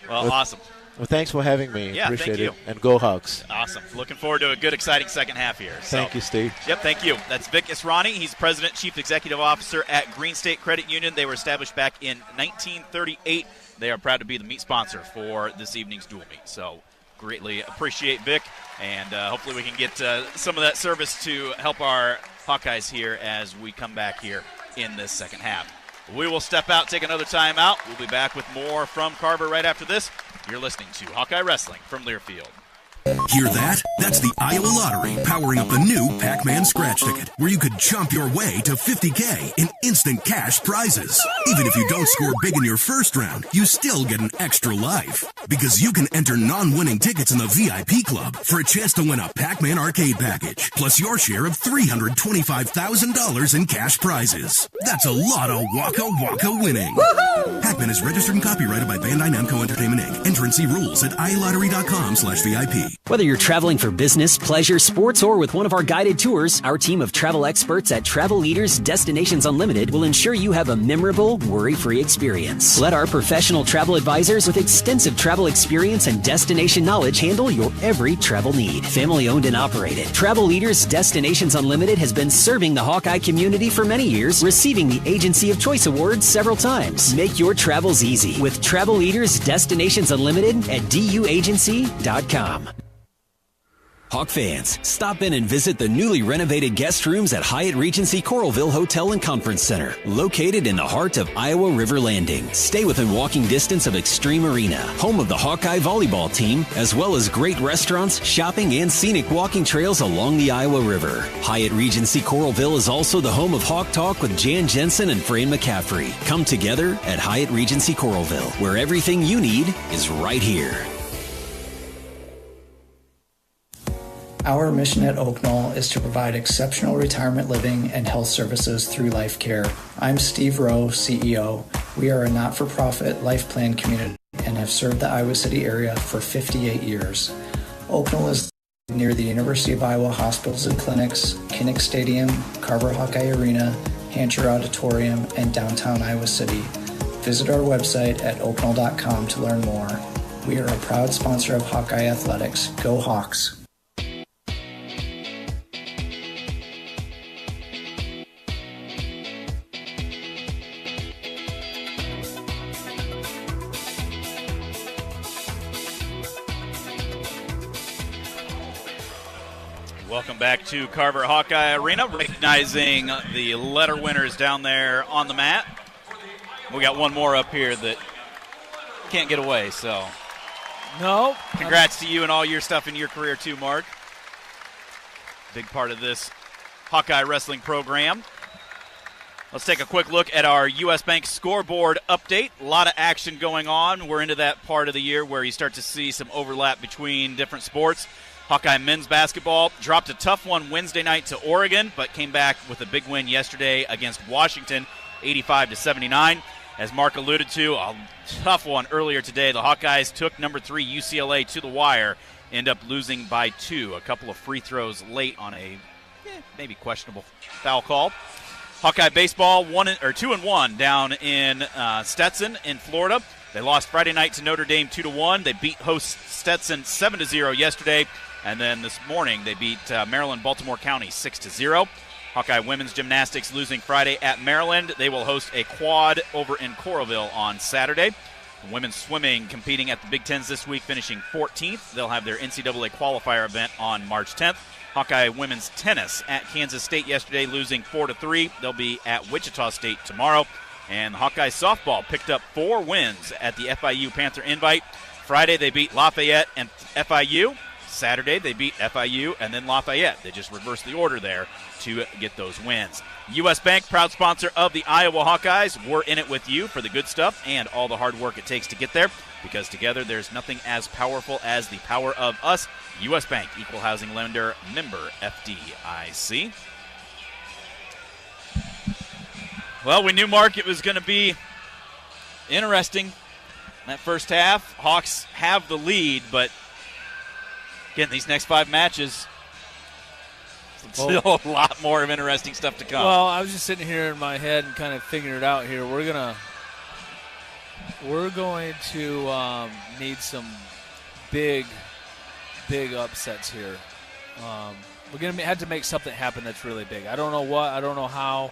Well, awesome. Well, thanks for having me. Yeah, Appreciate thank you. it. And go Hawks. Awesome. Looking forward to a good, exciting second half here. Thank you, Steve. Yep, thank you. That's Vic Israni. He's President, Chief Executive Officer at Green State Credit Union. They were established back in 1938. They are proud to be the meet sponsor for this evening's dual meet. So greatly appreciate Vic, and hopefully we can get some of that service to help our Hawkeyes here as we come back here in this second half. We will step out, take another time out. We'll be back with more from Carver right after this. You're listening to Hawkeye Wrestling from Learfield. Hear that? That's the Iowa Lottery powering up the new Pac-Man scratch ticket, where you could jump your way to $50K in instant cash prizes. Even if you don't score big in your first round, you still get an extra life. Because you can enter non-winning tickets in the VIP club for a chance to win a Pac-Man arcade package, plus your share of $325,000 in cash prizes. That's a lot of Waka Waka winning. Woo-hoo! Pac-Man is registered and copyrighted by Bandai Namco Entertainment Inc. Enter and see rules at iLottery.com/VIP. Whether you're traveling for business, pleasure, sports, or with one of our guided tours, our team of travel experts at Travel Leaders Destinations Unlimited will ensure you have a memorable, worry-free experience. Let our professional travel advisors with extensive travel experience and destination knowledge handle your every travel need. Family owned and operated, Travel Leaders Destinations Unlimited has been serving the Hawkeye community for many years, receiving the Agency of Choice Award several times. Make your travels easy with Travel Leaders Destinations Unlimited at duagency.com. Hawk fans, stop in and visit the newly renovated guest rooms at Hyatt Regency Coralville Hotel and Conference Center, located in the heart of Iowa River Landing. Stay within walking distance of Extreme Arena, home of the Hawkeye volleyball team, as well as great restaurants, shopping, and scenic walking trails along the Iowa River. Hyatt Regency Coralville is also the home of Hawk Talk with Jan Jensen and Fran McCaffrey. Come together at Hyatt Regency Coralville, where everything you need is right here. Our mission at Oak Knoll is to provide exceptional retirement living and health services through life care. I'm Steve Rowe, CEO. We are a not-for-profit life plan community and have served the Iowa City area for 58 years. Oak Knoll is near the University of Iowa hospitals and clinics, Kinnick Stadium, Carver Hawkeye Arena, Hancher Auditorium, and downtown Iowa City. Visit our website at oakknoll.com to learn more. We are a proud sponsor of Hawkeye Athletics. Go Hawks! Welcome back to Carver Hawkeye Arena, recognizing the letter winners down there on the mat. We got one more up here that can't get away, so. No. Congrats to you and all your stuff in your career too, Mark. Big part of this Hawkeye wrestling program. Let's take a quick look at our U.S. Bank scoreboard update. A lot of action going on. We're into that part of the year where you start to see some overlap between different sports. Hawkeye men's basketball dropped a tough one Wednesday night to Oregon, but came back with a big win yesterday against Washington, 85-79. As Mark alluded to, a tough one earlier today. The Hawkeyes took number 3 UCLA to the wire, end up losing by 2. A couple of free throws late on a maybe questionable foul call. Hawkeye baseball 2-1 down in Stetson in Florida. They lost Friday night to Notre Dame 2-1. They beat host Stetson 7-0 yesterday. And then this morning, they beat Maryland Baltimore County 6-0. Hawkeye women's gymnastics losing Friday at Maryland. They will host a quad over in Coralville on Saturday. Women's swimming competing at the Big Tens this week, finishing 14th. They'll have their NCAA qualifier event on March 10th. Hawkeye women's tennis at Kansas State yesterday, losing 4-3. They'll be at Wichita State tomorrow. And Hawkeye softball picked up 4 wins at the FIU Panther Invite. Friday, they beat Lafayette and FIU. Saturday, they beat FIU and then Lafayette. They just reversed the order there to get those wins. U.S. Bank, proud sponsor of the Iowa Hawkeyes. We're in it with you for the good stuff and all the hard work it takes to get there. because together there's nothing as powerful as the power of us. U.S. Bank, Equal Housing Lender, member FDIC. Well, we knew, Mark, it was going to be interesting. That first half, Hawks have the lead, but again, these next 5 matches, still a lot more of interesting stuff to come. Well, I was just sitting here in my head and kind of figuring it out here. We're going to need some big upsets here. We're going to have to make something happen that's really big. I don't know what, I don't know how,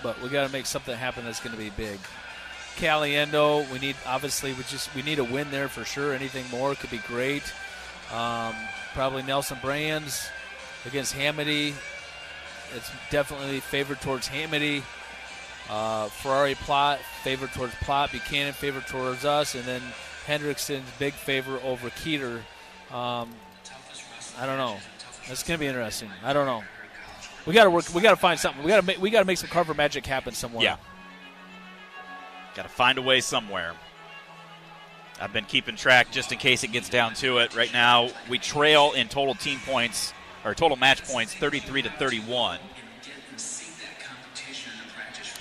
but we got to make something happen that's going to be big. Caliendo, we need a win there for sure. Anything more could be great. Probably Nelson Brands against Hamady. It's definitely favored towards Hamady. Ferrari Plott favored towards Plott. Buchanan favored towards us, and then Hendrickson's big favor over Keeter. I don't know. That's going to be interesting. I don't know. We got to work. We got to find something. We got to make some Carver magic happen somewhere. Yeah. Got to find a way somewhere. I've been keeping track just in case it gets down to it. Right now, we trail in total team points, or total match points, 33-31.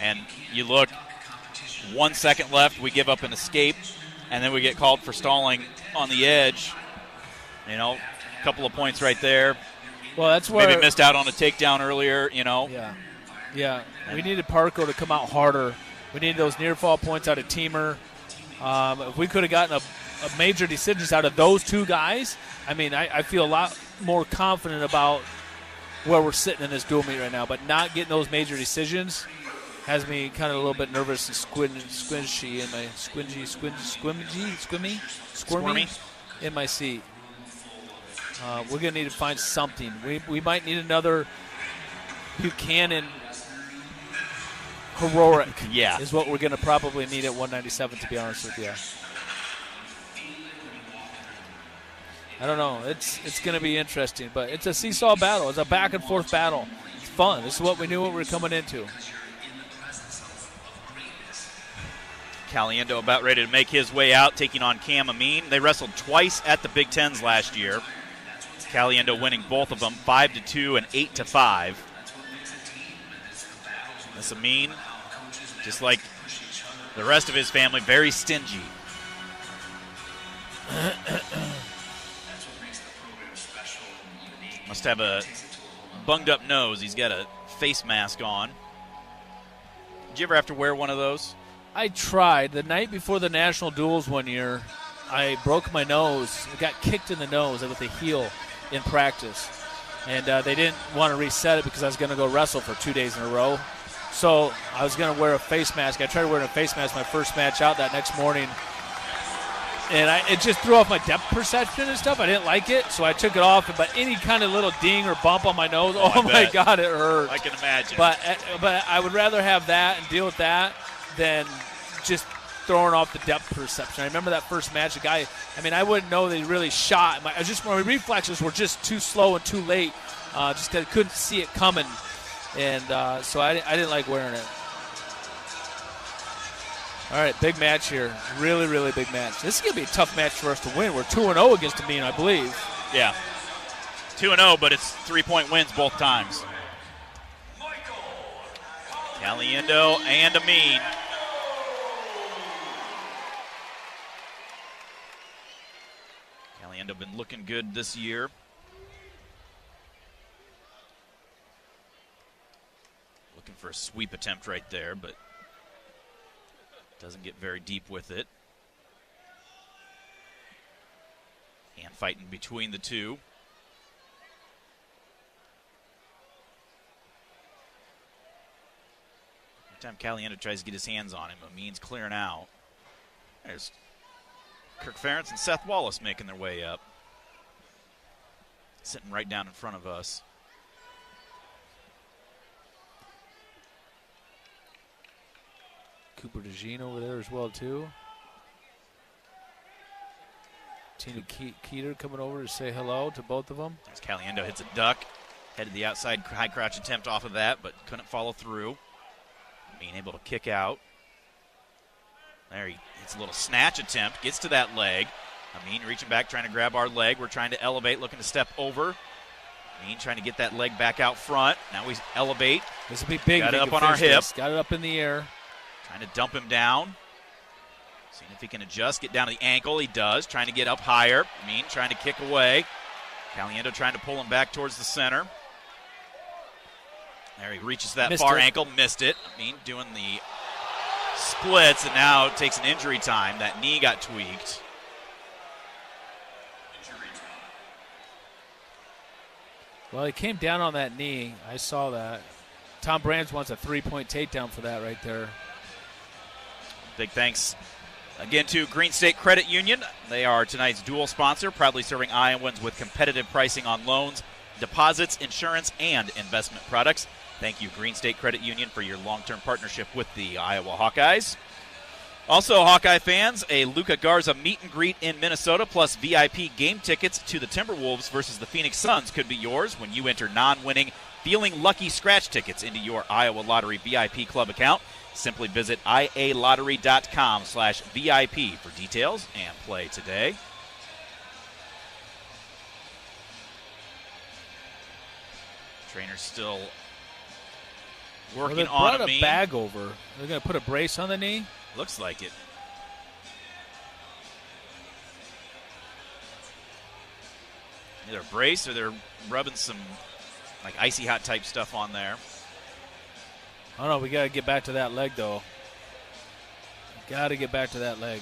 And you look, 1 second left, we give up an escape, and then we get called for stalling on the edge. You know, a couple of points right there. Well, that's where maybe missed out on a takedown earlier, you know. Yeah. We needed Parco to come out harder. We needed those near fall points out of Teamer. If we could have gotten a major decisions out of those 2 guys, I mean, I feel a lot more confident about where we're sitting in this dual meet right now. But not getting those major decisions has me kind of a little bit nervous and squishy in my squirmy in my seat. We're going to need to find something. We might need another Buchanan heroic. Yeah, is what we're going to probably need at 197, to be honest with you. I don't know. It's going to be interesting, but it's a seesaw battle. It's a back and forth battle. It's fun. This is what we knew what we were coming into. Caliendo about ready to make his way out, taking on Cam Amin. They wrestled twice at the Big Tens last year. Caliendo winning both of them, 5-2 and 8-5. This Amin, just like the rest of his family, very stingy. Must have a bunged up nose. He's got a face mask on. Did you ever have to wear one of those? I tried. The night before the national duels one year, I broke my nose. I got kicked in the nose with a heel in practice. And they didn't want to reset it because I was going to go wrestle for 2 days in a row. So I was going to wear a face mask. I tried wearing a face mask my first match out that next morning. And it just threw off my depth perception and stuff. I didn't like it, so I took it off. But any kind of little ding or bump on my nose, oh my God, it hurt. I can imagine. But I would rather have that and deal with that than just throwing off the depth perception. I remember that first match, a guy, I wouldn't know they really shot. My reflexes were just too slow and too late. Just I couldn't see it coming. And so I didn't like wearing it. All right, big match here. Really, really big match. This is going to be a tough match for us to win. We're 2-0 against Amin, I believe. Yeah. 2-0, but it's 3-point wins both times. Caliendo and Amin. Caliendo been looking good this year. Looking for a sweep attempt right there, but doesn't get very deep with it. Hand fighting between the two. Every time Caliendo tries to get his hands on him, Amin's clearing out. There's Kirk Ferentz and Seth Wallace making their way up. Sitting right down in front of us. Cooper DeJean over there as well, too. Tina Keeter coming over to say hello to both of them. As Caliendo hits a duck. Headed the outside high crouch attempt off of that, but couldn't follow through. Being able to kick out. There he hits a little snatch attempt, gets to that leg. Amin reaching back, trying to grab our leg. We're trying to elevate, looking to step over. Amin trying to get that leg back out front. Now we elevate. This will be big. Got it up on our hip. Got it up in the air. Trying to dump him down. Seeing if he can adjust, get down to the ankle. He does. Trying to get up higher. Amin trying to kick away. Caliendo trying to pull him back towards the center. There he reaches that far ankle. Missed it. Amin doing the splits, and now it takes an injury time. That knee got tweaked. Well, he came down on that knee. I saw that. Tom Brands wants a 3-point takedown for that right there. Big thanks again to Green State Credit Union. They are tonight's dual sponsor, proudly serving Iowans with competitive pricing on loans, deposits, insurance, and investment products. Thank you, Green State Credit Union, for your long-term partnership with the Iowa Hawkeyes. Also, Hawkeye fans, a Luka Garza meet and greet in Minnesota, plus VIP game tickets to the Timberwolves versus the Phoenix Suns could be yours when you enter non-winning Feeling Lucky scratch tickets into your Iowa Lottery VIP club account. Simply visit ialottery.com/VIP for details and play today. Trainer's still working on Amin. a bag over. They're going to put a brace on the knee? Looks like it. Either a brace or they're rubbing some like icy hot type stuff on there. I don't know. We got to get back to that leg, though. Got to get back to that leg.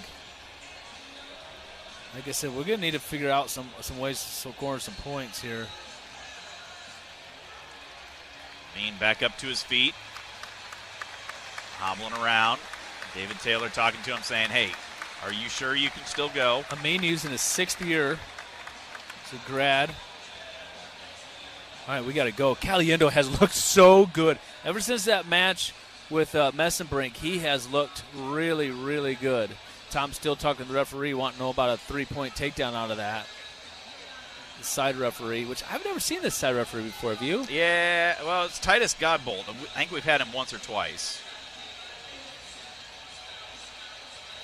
Like I said, we're going to need to figure out some ways to score some points here. Amin back up to his feet. Hobbling around. David Taylor talking to him saying, hey, are you sure you can still go? Amin using his 6th year. It's a grad. All right, we got to go. Caliendo has looked so good. Ever since that match with Messenbrink, he has looked really, really good. Tom's still talking to the referee, wanting to know about a 3-point takedown out of that. The side referee, which I've never seen this side referee before. Have you? Yeah, well, it's Titus Godbold. I think we've had him once or twice.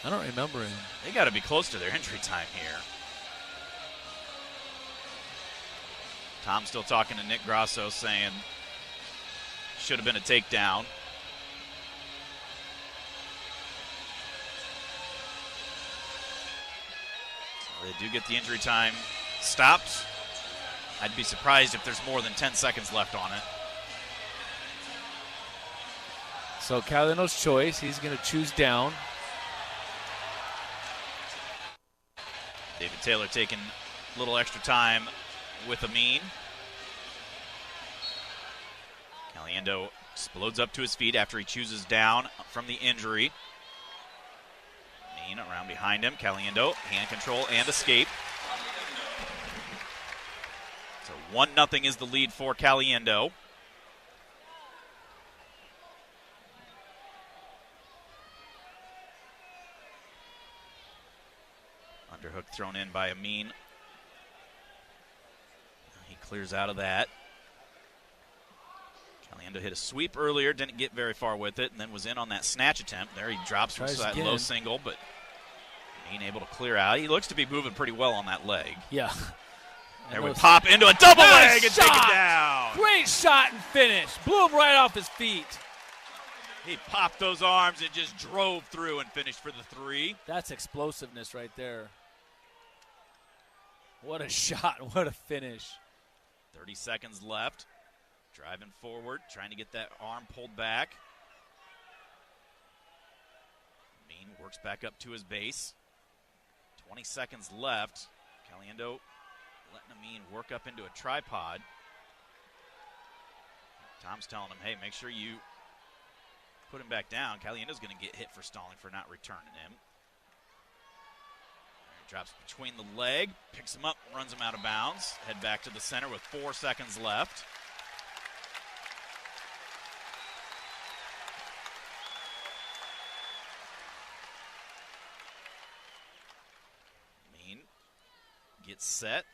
I don't remember him. They got to be close to their injury time here. Tom still talking to Nick Grasso, saying should have been a takedown. So they do get the injury time stopped. I'd be surprised if there's more than 10 seconds left on it. So Caliendo's choice, he's going to choose down. David Taylor taking a little extra time with Amin. Caliendo explodes up to his feet after he chooses down from the injury. Amin around behind him. Caliendo, hand control and escape. So 1-0 is the lead for Caliendo. Underhook thrown in by Amin. He clears out of that. Caliendo hit a sweep earlier, didn't get very far with it, and then was in on that snatch attempt. There he drops from that low single, but Amin able to clear out. He looks to be moving pretty well on that leg. Yeah. There we pop into a double leg and take it down. Great shot and finish. Blew him right off his feet. He popped those arms and just drove through and finished for the 3. That's explosiveness right there. What a shot. What a finish. 30 seconds left. Driving forward, trying to get that arm pulled back. Amin works back up to his base. 20 seconds left. Caliendo letting Amin work up into a tripod. Tom's telling him, hey, make sure you put him back down. Caliendo's going to get hit for stalling for not returning him. Drops between the leg, picks him up, runs him out of bounds. Head back to the center with 4 seconds left. Amin gets set.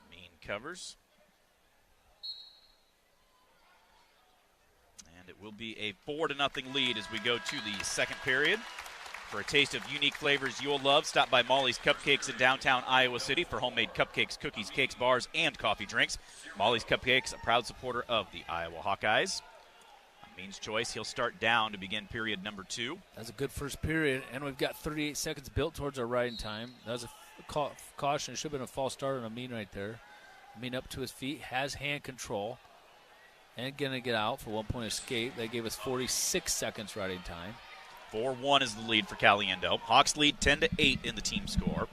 Amin covers. And it will be a 4-0 lead as we go to the second period. For a taste of unique flavors you'll love, stop by Molly's Cupcakes in downtown Iowa City for homemade cupcakes, cookies, cakes, bars, and coffee drinks. Molly's Cupcakes, a proud supporter of the Iowa Hawkeyes. Means choice. He'll start down to begin period number 2. That's a good first period, and we've got 38 seconds built towards our riding time. That was a caution. It should have been a false start on Amin right there. Amin up to his feet, has hand control, and going to get out for 1 point escape. That gave us 46 seconds riding time. 4-1 is the lead for Caliendo. Hawks lead 10-8 in the team score.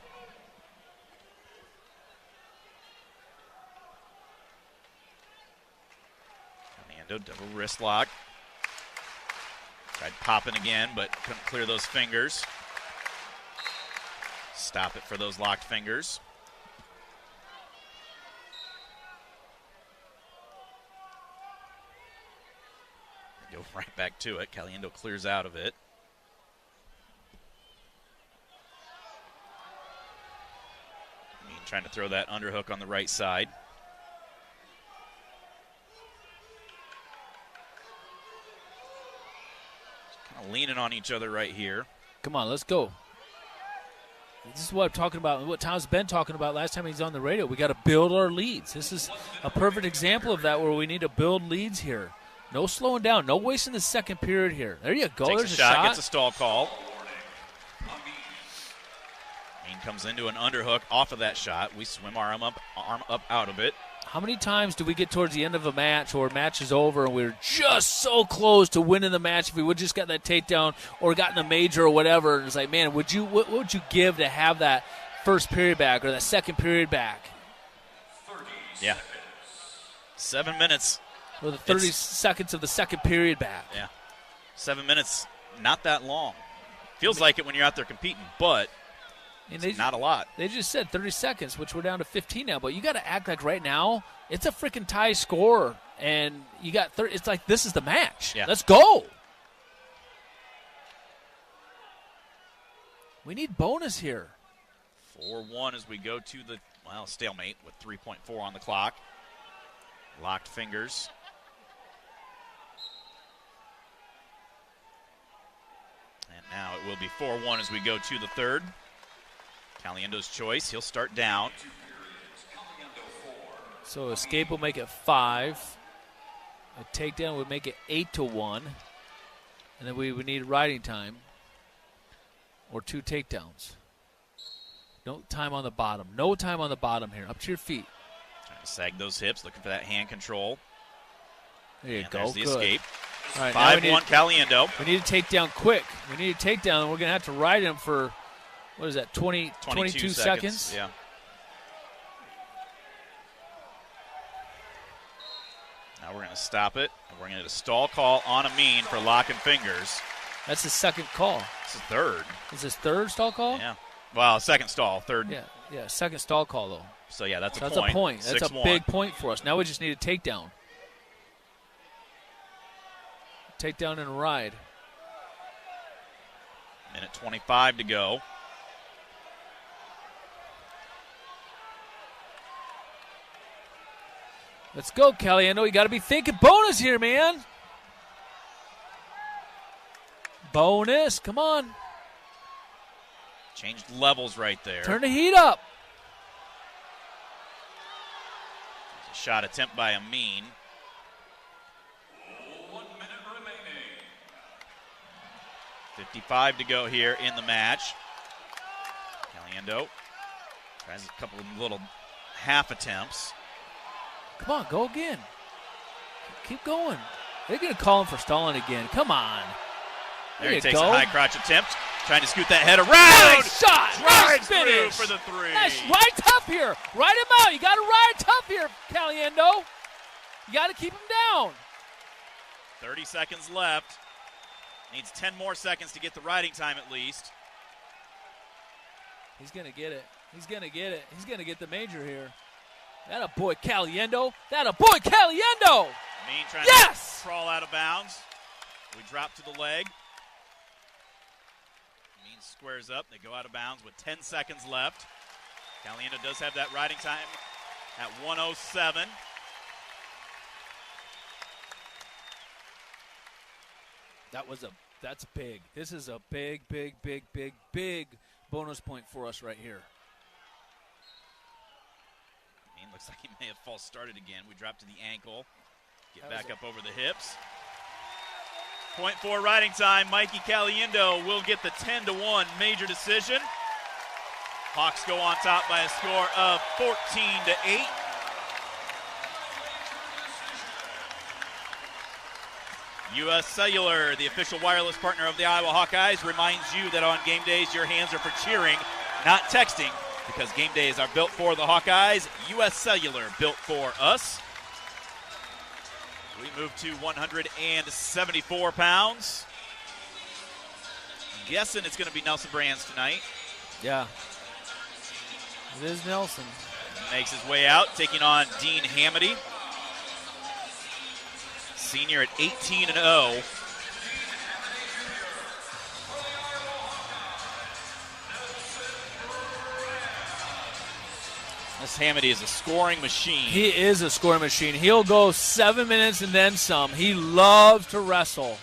Caliendo double wrist lock. Tried popping again, but couldn't clear those fingers. Stop it for those locked fingers. Go right back to it. Caliendo clears out of it. Trying to throw that underhook on the right side. Kind of leaning on each other right here. Come on, let's go. This is what I'm talking about, what Tom's been talking about last time he's on the radio. We got to build our leads. This is a perfect example of that, where we need to build leads here. No slowing down. No wasting the second period here. There you go. Takes There's a shot. Gets a stall call. Comes into an underhook off of that shot. We swim arm up out of it. How many times do we get towards the end of a match or match is over and we're just so close to winning the match if we would just got that takedown or gotten a major or whatever? And it's like, man, what would you give to have that first period back or that second period back? Yeah. 7 minutes. Or the 30 seconds of the second period back. Yeah. 7 minutes, not that long. Feels like it when you're out there competing, but it's not a lot. They just said 30 seconds, which we're down to 15 now. But you got to act like right now it's a freaking tie score, and you got 30. It's like this is the match. Yeah. Let's go. We need bonus here. 4-1 as we go to the stalemate with 3.4 on the clock. Locked fingers. And now it will be 4-1 as we go to the third. Caliendo's choice. He'll start down. So escape will make it 5. A takedown would make it 8-1. And then we would need riding time or 2 takedowns. No time on the bottom. No time on the bottom here. Up to your feet. Trying to sag those hips, looking for that hand control. There you go. There's the Good. escape. All right, 5-1 Caliendo. We need a takedown quick. We need a takedown, and we're going to have to ride him for, what is that, 22 seconds? Yeah. Now we're going to stop it, and we're going to get a stall call on Amin for locking fingers. That's his second call. It's his third. Is his third stall call? Yeah. Well, second stall, third. Yeah, second stall call, though. So, yeah, that's a point. point. That's a point. That's 6-1. a big point for us. Now we just need a takedown. Takedown and a ride. Minute 25 to go. Let's go, Caliendo. You got to be thinking bonus here, man. Bonus. Come on. Changed levels right there. Turn the heat up. A shot attempt by Amin. 1 minute remaining. 55 to go here in the match. Caliendo tries a couple of little half attempts. Come on, go again. Keep going. They're going to call him for stalling again. Come on. There he you takes go. a high crotch attempt, trying to scoot that head around. Nice shot. Drives Nice through finish. for the 3. Nice. Ride tough here. Ride him out. You got to ride tough here, Caliendo. You got to keep him down. 30 seconds left. Needs 10 more seconds to get the riding time at least. He's going to get it. He's going to get it. He's going to get the major here. That a boy, Caliendo. That a boy, Caliendo. Amin trying Yes! to crawl out of bounds. We drop to the leg. Amin squares up. They go out of bounds with 10 seconds left. Caliendo does have that riding time at 1:07. That's big. This is a big bonus point for us right here. Looks like he may have false started again. We drop to the ankle. Get back up over the hips. 0.4 riding time. Mikey Caliendo will get the 10-1 major decision. Hawks go on top by a score of 14-8. U.S. Cellular, the official wireless partner of the Iowa Hawkeyes, reminds you that on game days your hands are for cheering, not texting, because game days are built for the Hawkeyes. U.S. Cellular, built for us. We move to 174 pounds. I'm guessing it's going to be Nelson Brands tonight. Yeah. It is Nelson. Makes his way out, taking on Dean Hamady. Senior at 18-0. This Hamady is a scoring machine. He is a scoring machine. He'll go 7 minutes and then some. He loves to wrestle.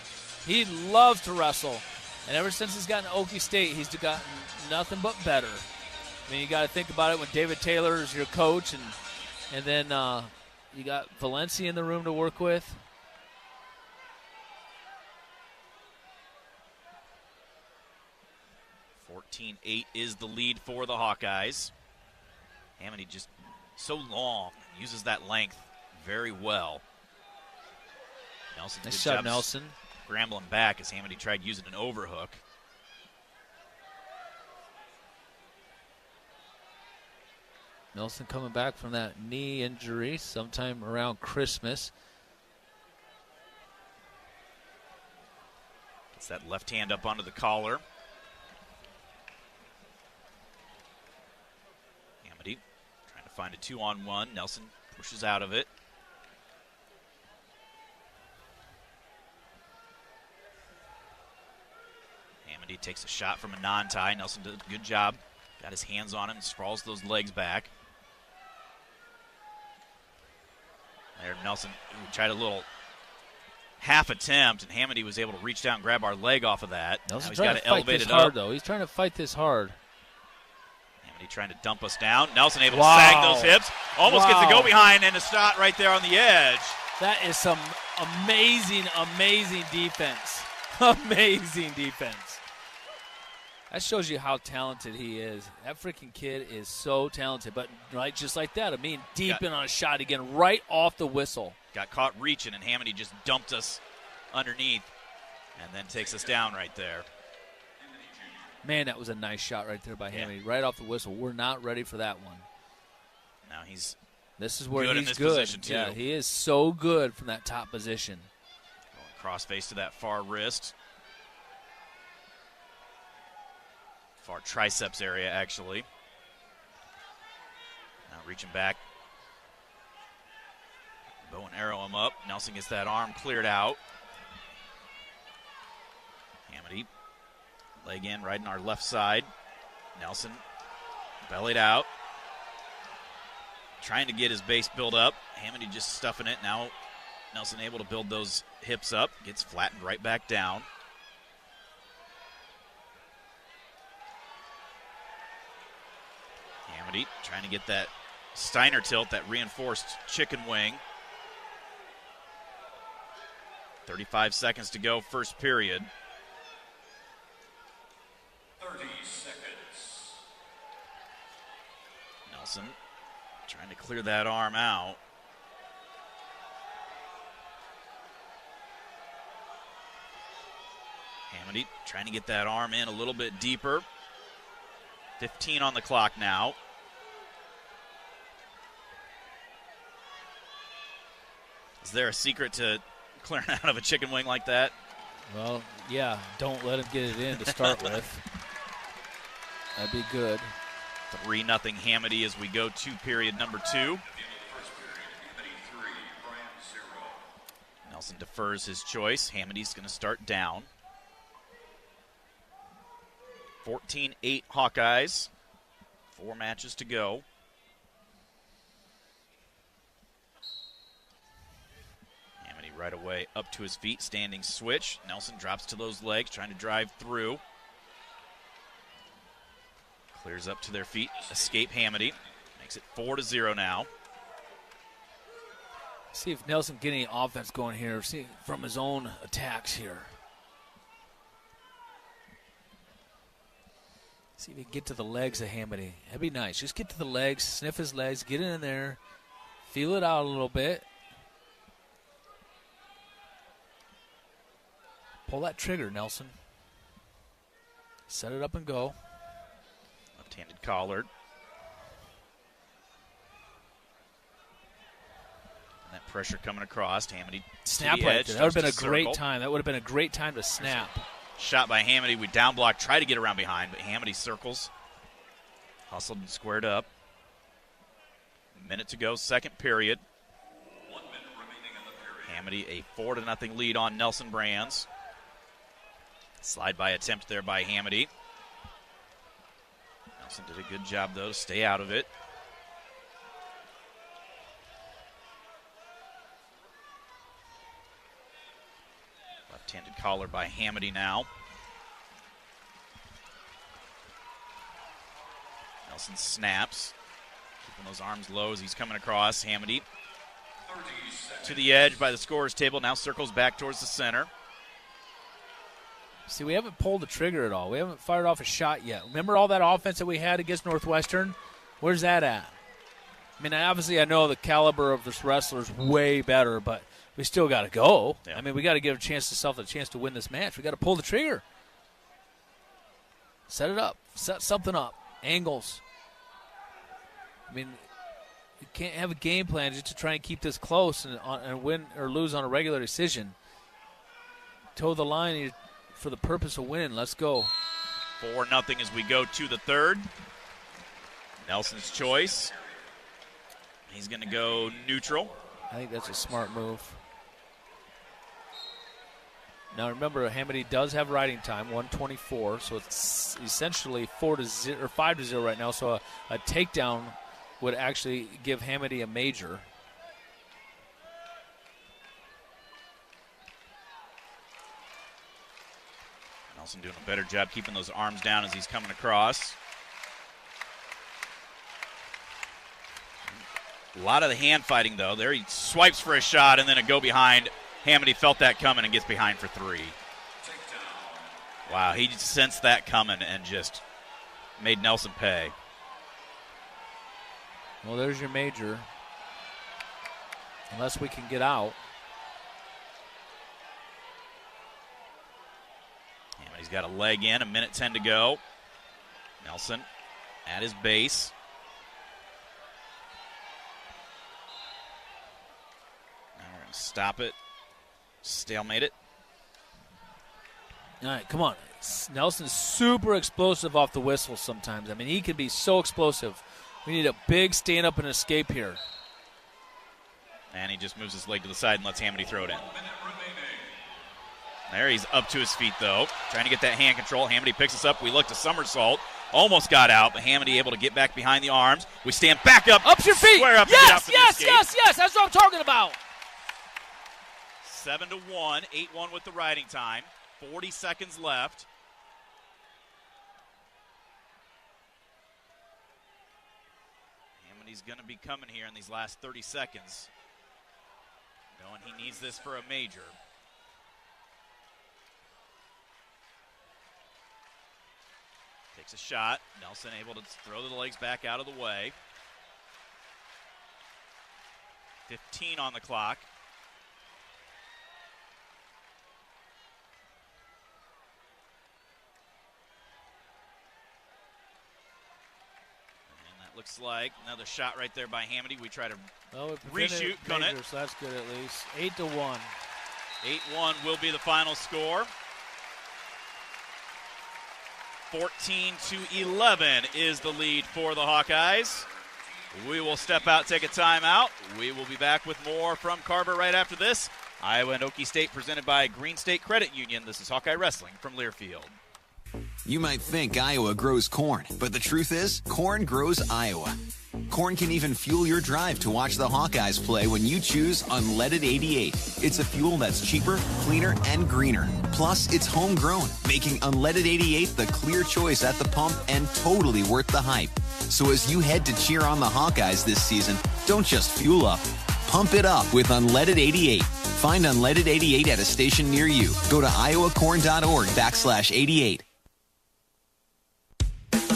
And ever since he's gotten to Okie State, he's gotten nothing but better. I mean, you got to think about it when David Taylor is your coach, and then you got Valencia in the room to work with. (14-8) is the lead for the Hawkeyes. Hamady just so long, uses that length very well. Nelson, nice shot, Nelson. Scrambling back as Hamady tried using an overhook. Nelson coming back from that knee injury sometime around Christmas. Gets that left hand up onto the collar. Hamady trying to find a 2-on-1. Nelson pushes out of it. Hamady takes a shot from a non-tie. Nelson did a good job. Got his hands on him, sprawls those legs back. There, Nelson tried a little half attempt, and Hamady was able to reach down and grab our leg off of that. Nelson's now he's got to elevate it up. Though. He's trying to fight this hard. Hamady trying to dump us down. Nelson able to sag those hips. Almost gets a go-behind and a shot right there on the edge. That is some amazing defense. Amazing defense. That shows you how talented he is. That freaking kid is so talented. But right, just like that, I mean, deep in on a shot again, right off the whistle. Got caught reaching, and Hamady just dumped us underneath and then takes us down right there. Man, that was a nice shot right there by Hamady, right off the whistle. We're not ready for that one. Now this is where good he's in this good. Position too. Yeah, he is so good from that top position. Going cross face to that far wrist. Far triceps area, actually. Now reaching back. Bow and arrow him up. Nelson gets that arm cleared out. Hamady, leg in, right in our left side. Nelson, bellied out. Trying to get his base built up. Hamady just stuffing it. Now Nelson able to build those hips up. Gets flattened right back down. Hamady trying to get that Steiner tilt, that reinforced chicken wing. 35 seconds to go, first period. 30 seconds. Nelson trying to clear that arm out. Hamady trying to get that arm in a little bit deeper. 15 on the clock now. Is there a secret to clearing out of a chicken wing like that? Well, yeah, don't let him get it in to start with. That'd be good. 3-0 Hamady as we go to period number 2. Nelson defers his choice. Hamady's going to start down. 14-8 Hawkeyes. 4 matches to go. right away up to his feet, standing switch. Nelson drops to those legs, trying to drive through. Clears up to their feet, escape Hamady. Makes it 4-0 now. See if Nelson get any offense going here. See from his own attacks here. See if he can get to the legs of Hamady. That'd be nice. Just get to the legs, sniff his legs, get in there, feel it out a little bit. Pull that trigger, Nelson. Set it up and go. Left-handed Collard. And that pressure coming across. Hamady snap to the right edge. there. That would have been a great circle. time. That would have been a great time to snap. Shot by Hamady. We down block, try to get around behind, but Hamady circles. Hustled and squared up. A minute to go, second period. 1 minute remaining in the period. Hamady, a 4-0 lead on Nelson Brands. Slide by attempt there by Hamady. Nelson did a good job, though, to stay out of it. Left-handed collar by Hamady now. Nelson snaps. Keeping those arms low as he's coming across. Hamady to the edge by the scorer's table. Now circles back towards the center. See, we haven't pulled the trigger at all. We haven't fired off a shot yet. Remember all that offense that we had against Northwestern? Where's that at? I mean, obviously I know the caliber of this wrestler is way better, but we still got to go. Yeah. I mean, we got to give ourselves a chance to win this match. We got to pull the trigger. Set it up. Set something up. Angles. I mean, you can't have a game plan just to try and keep this close and win or lose on a regular decision. Toe the line for the purpose of winning. Let's go. 4-0 as we go to the third. Nelson's choice. He's going to go neutral. I think that's a smart move. Now remember, Hamady does have riding time, 1:24, so it's essentially 4-0 or 5-0 right now. So a takedown would actually give Hamady a major. Nelson doing a better job keeping those arms down as he's coming across. A lot of the hand fighting, though. There he swipes for a shot and then a go behind. Hamady felt that coming and gets behind for 3. Wow, he just sensed that coming and just made Nelson pay. Well, there's your major. Unless we can get out. Hamady's got a leg in, 1:10 to go. Nelson at his base. Now we're going to stop it. Stalemate it. All right, come on. Nelson's super explosive off the whistle sometimes. I mean, he can be so explosive. We need a big stand-up and escape here. And he just moves his leg to the side and lets Hamady throw it in. There, he's up to his feet, though. Trying to get that hand control. Hamady picks us up. We look to somersault. Almost got out, but Hamady able to get back behind the arms. We stand back up. Up to your feet. Square up and get out for the escape. Yes. That's what I'm talking about. 7-1, 8-1 with the riding time. 40 seconds left. Hamady's going to be coming here in these last 30 seconds. Knowing he needs this for a major. Takes a shot. Nelson able to throw the legs back out of the way. 15 on the clock. Looks like another shot right there by Hamady. We try to reshoot, couldn't it? So that's good at least. 8-1. 8-1 will be the final score. 14-11 is the lead for the Hawkeyes. We will step out, take a timeout. We will be back with more from Carver right after this. Iowa and Okie State presented by Green State Credit Union. This is Hawkeye Wrestling from Learfield. You might think Iowa grows corn, but the truth is, corn grows Iowa. Corn can even fuel your drive to watch the Hawkeyes play when you choose Unleaded 88. It's a fuel that's cheaper, cleaner, and greener. Plus, it's homegrown, making Unleaded 88 the clear choice at the pump and totally worth the hype. So as you head to cheer on the Hawkeyes this season, don't just fuel up. Pump it up with Unleaded 88. Find Unleaded 88 at a station near you. Go to iowacorn.org/88.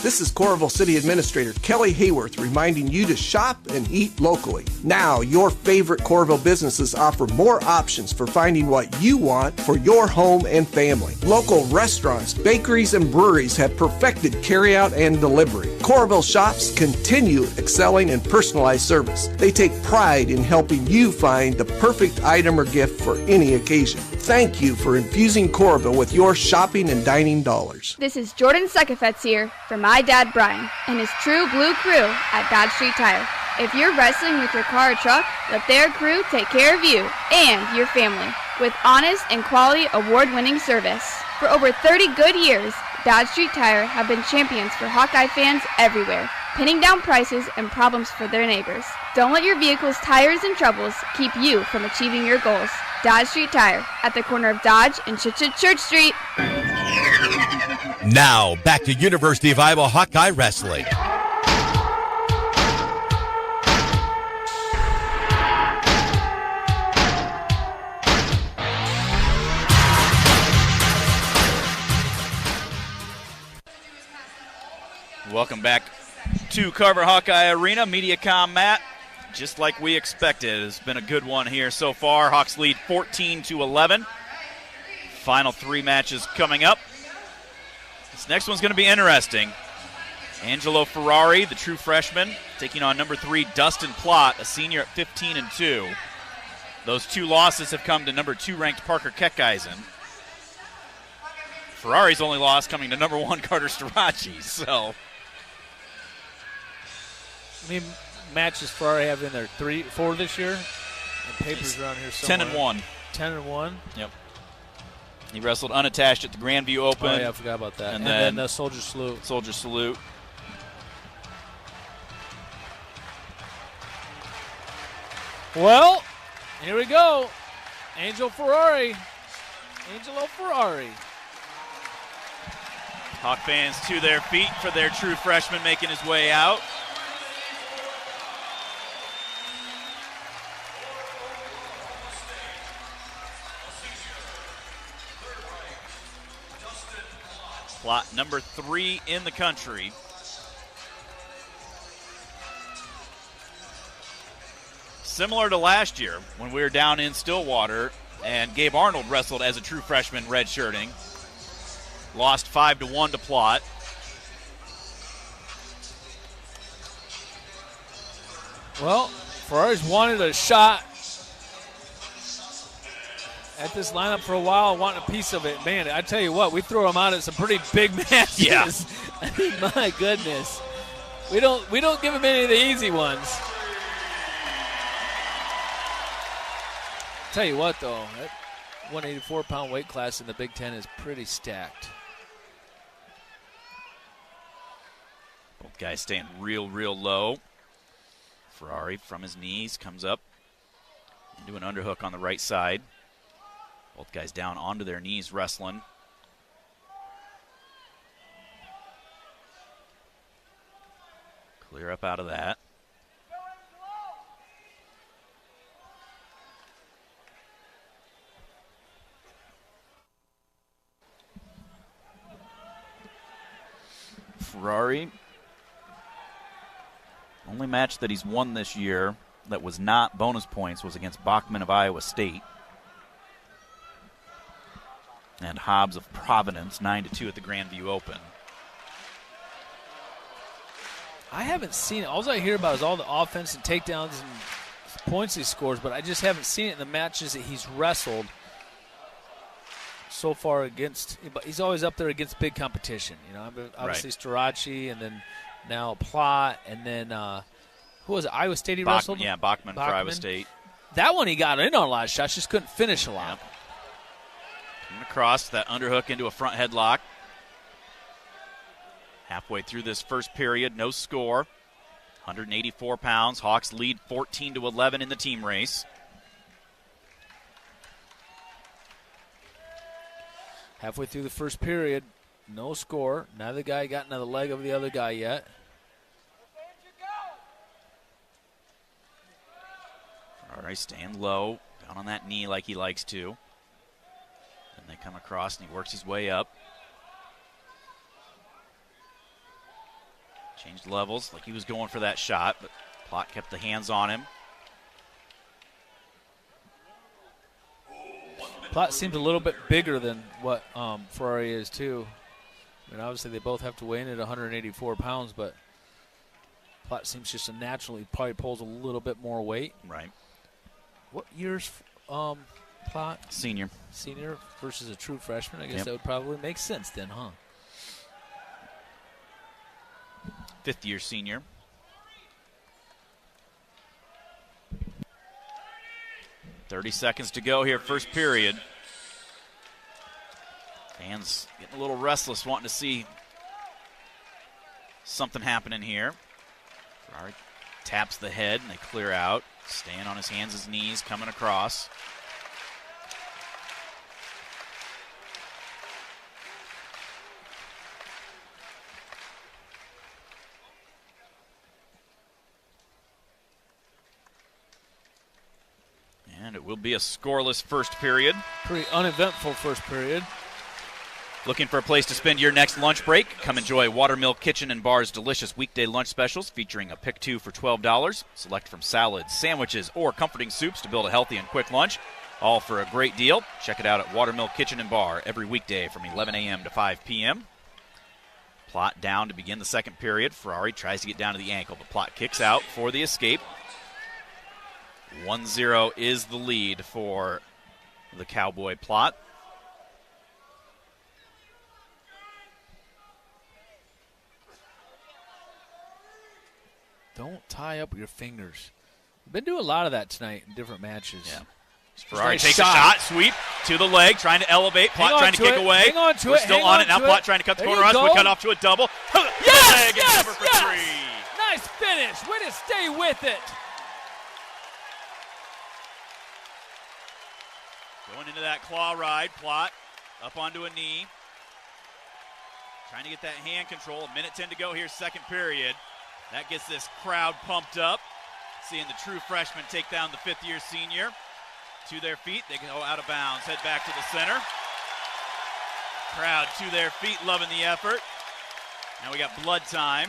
This is Coralville City Administrator Kelly Hayworth reminding you to shop and eat locally. Now, your favorite Coralville businesses offer more options for finding what you want for your home and family. Local restaurants, bakeries, and breweries have perfected carryout and delivery. Coralville shops continue excelling in personalized service. They take pride in helping you find the perfect item or gift for any occasion. Thank you for infusing Coralville with your shopping and dining dollars. This is Jordan Sekefetz here for my dad Brian and his true blue crew at Dodge Street Tire. If you're wrestling with your car or truck, let their crew take care of you and your family with honest and quality award-winning service. For over 30 good years, Dodge Street Tire have been champions for Hawkeye fans everywhere, pinning down prices and problems for their neighbors. Don't let your vehicle's tires and troubles keep you from achieving your goals. Dodge Street Tire at the corner of Dodge and Church Street. Now, back to University of Iowa Hawkeye Wrestling. Welcome back to Carver Hawkeye Arena. MediaCom Matt, just like we expected. It's been a good one here so far. Hawks lead 14-11. Final three matches coming up. This next one's going to be interesting. Angelo Ferrari, the true freshman, taking on number 3 Dustin Plott, a senior at 15-2. Those two losses have come to number 2 ranked Parker Keckeisen. Ferrari's only loss coming to number 1 Carter Starachi. So, I mean, matches Ferrari have in there 4 this year. The papers around here somewhere. 10-1. 10-1. Yep. He wrestled unattached at the Grandview Open. Oh, yeah, I forgot about that. And then the Soldier Salute. Soldier Salute. Well, here we go. Angelo Ferrari. Hawk fans to their feet for their true freshman making his way out. Plott, number 3 in the country. Similar to last year when we were down in Stillwater and Gabe Arnold wrestled as a true freshman redshirting. Lost 5-1 to Plott. Well, Ferrari's wanted a shot at this lineup for a while, wanting a piece of it. Man, I tell you what, we throw them out at some pretty big matches. Yeah. I mean, my goodness. We don't give them any of the easy ones. Tell you what, though, that 184-pound weight class in the Big Ten is pretty stacked. Both guys staying real low. Ferrari from his knees comes up into an underhook on the right side. Both guys down onto their knees wrestling. Clear up out of that. Ferrari, only match that he's won this year that was not bonus points was against Bachman of Iowa State. And Hobbs of Providence, 9-2 at the Grandview Open. I haven't seen it. All I hear about is all the offense and takedowns and points he scores, but I just haven't seen it in the matches that he's wrestled so far against. But he's always up there against big competition. You know, obviously Starachi, and then now Plott, and then who was it? Iowa State he wrestled? Yeah, Bachman for Iowa State. That one he got in on a lot of shots, just couldn't finish a lot. Yep. Across that underhook into a front headlock. Halfway through this first period, no score. 184 pounds. Hawks lead 14-11 in the team race. Halfway through the first period, no score. Neither guy got another leg of the other guy yet. Ferrari staying low, down on that knee like he likes to. Then they come across and he works his way up. Changed levels like he was going for that shot, but Plott kept the hands on him. Plott seems a little bit bigger than what Ferrari is, too. I mean, obviously they both have to weigh in at 184 pounds, but Plott seems just to naturally probably pulls a little bit more weight. Right. What year's Plott? Senior. Senior versus a true freshman. I guess that would probably make sense then, huh? Fifth-year senior. .30 seconds to go here, first period. Fans getting a little restless, wanting to see something happening here. Ferrari taps the head, and they clear out. Staying on his hands, his knees, coming across. And it will be a scoreless first period. Pretty uneventful first period. Looking for a place to spend your next lunch break? Come enjoy Watermill Kitchen and Bar's delicious weekday lunch specials featuring a pick two for $12. Select from salads, sandwiches, or comforting soups to build a healthy and quick lunch. All for a great deal. Check it out at Watermill Kitchen and Bar every weekday from 11 a.m. to 5 p.m. Plott down to begin the second period. Ferrari tries to get down to the ankle, but Plott kicks out for the escape. 1-0 is the lead for the Cowboy Plott. Don't tie up your fingers. We've been doing a lot of that tonight in different matches. Yeah. Ferrari takes a shot, sweep to the leg, trying to elevate. Plott trying to kick away. Hang on to We're it. still on it. Now Plott trying to cut the corner. We cut off to a double. Yes, yes, yes. Nice finish. Way to stay with it. Going into that claw ride. Plott up onto a knee. Trying to get that hand control. 1:10 to go here, second period. That gets this crowd pumped up. Seeing the true freshman take down the fifth-year senior. To their feet, they go out of bounds, head back to the center. Crowd to their feet, loving the effort. Now we got blood time.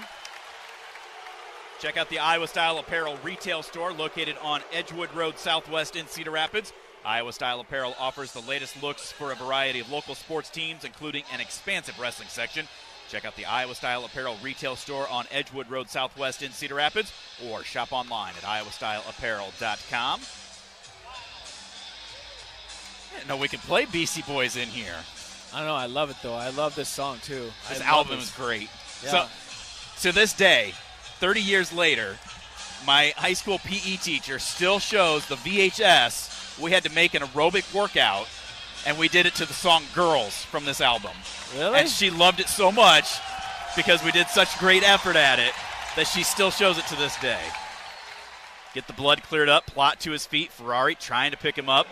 Check out the Iowa Style Apparel retail store located on Edgewood Road Southwest in Cedar Rapids. Iowa Style Apparel offers the latest looks for a variety of local sports teams, including an expansive wrestling section. Check out the Iowa Style Apparel retail store on Edgewood Road Southwest in Cedar Rapids, or shop online at iowastyleapparel.com. I didn't know we could play BC Boys in here. I don't know. I love it, though. I love this song, too. This album is great. Yeah. So, to this day, 30 years later, my high school PE teacher still shows the VHS. We had to make an aerobic workout, and we did it to the song Girls from this album. Really? And she loved it so much because we did such great effort at it that she still shows it to this day. Get the blood cleared up. Plott to his feet. Ferrari trying to pick him up.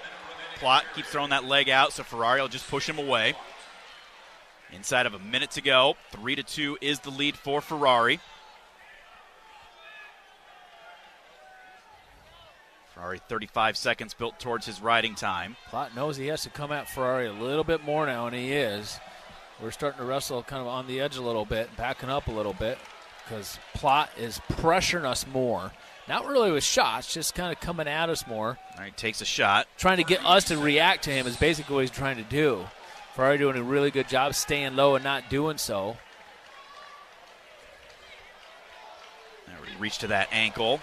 Plott keeps throwing that leg out, so Ferrari will just push him away. Inside of a minute to go, 3-2 is the lead for Ferrari. Ferrari 35 seconds built towards his riding time. Plott knows he has to come at Ferrari a little bit more now, and he is. We're starting to wrestle kind of on the edge a little bit, backing up a little bit, because Plott is pressuring us more. Not really with shots, just kind of coming at us more. All right, takes a shot. Trying to get us to react to him is basically what he's trying to do. Ferrari doing a really good job staying low and not doing so. Now we reach to that ankle.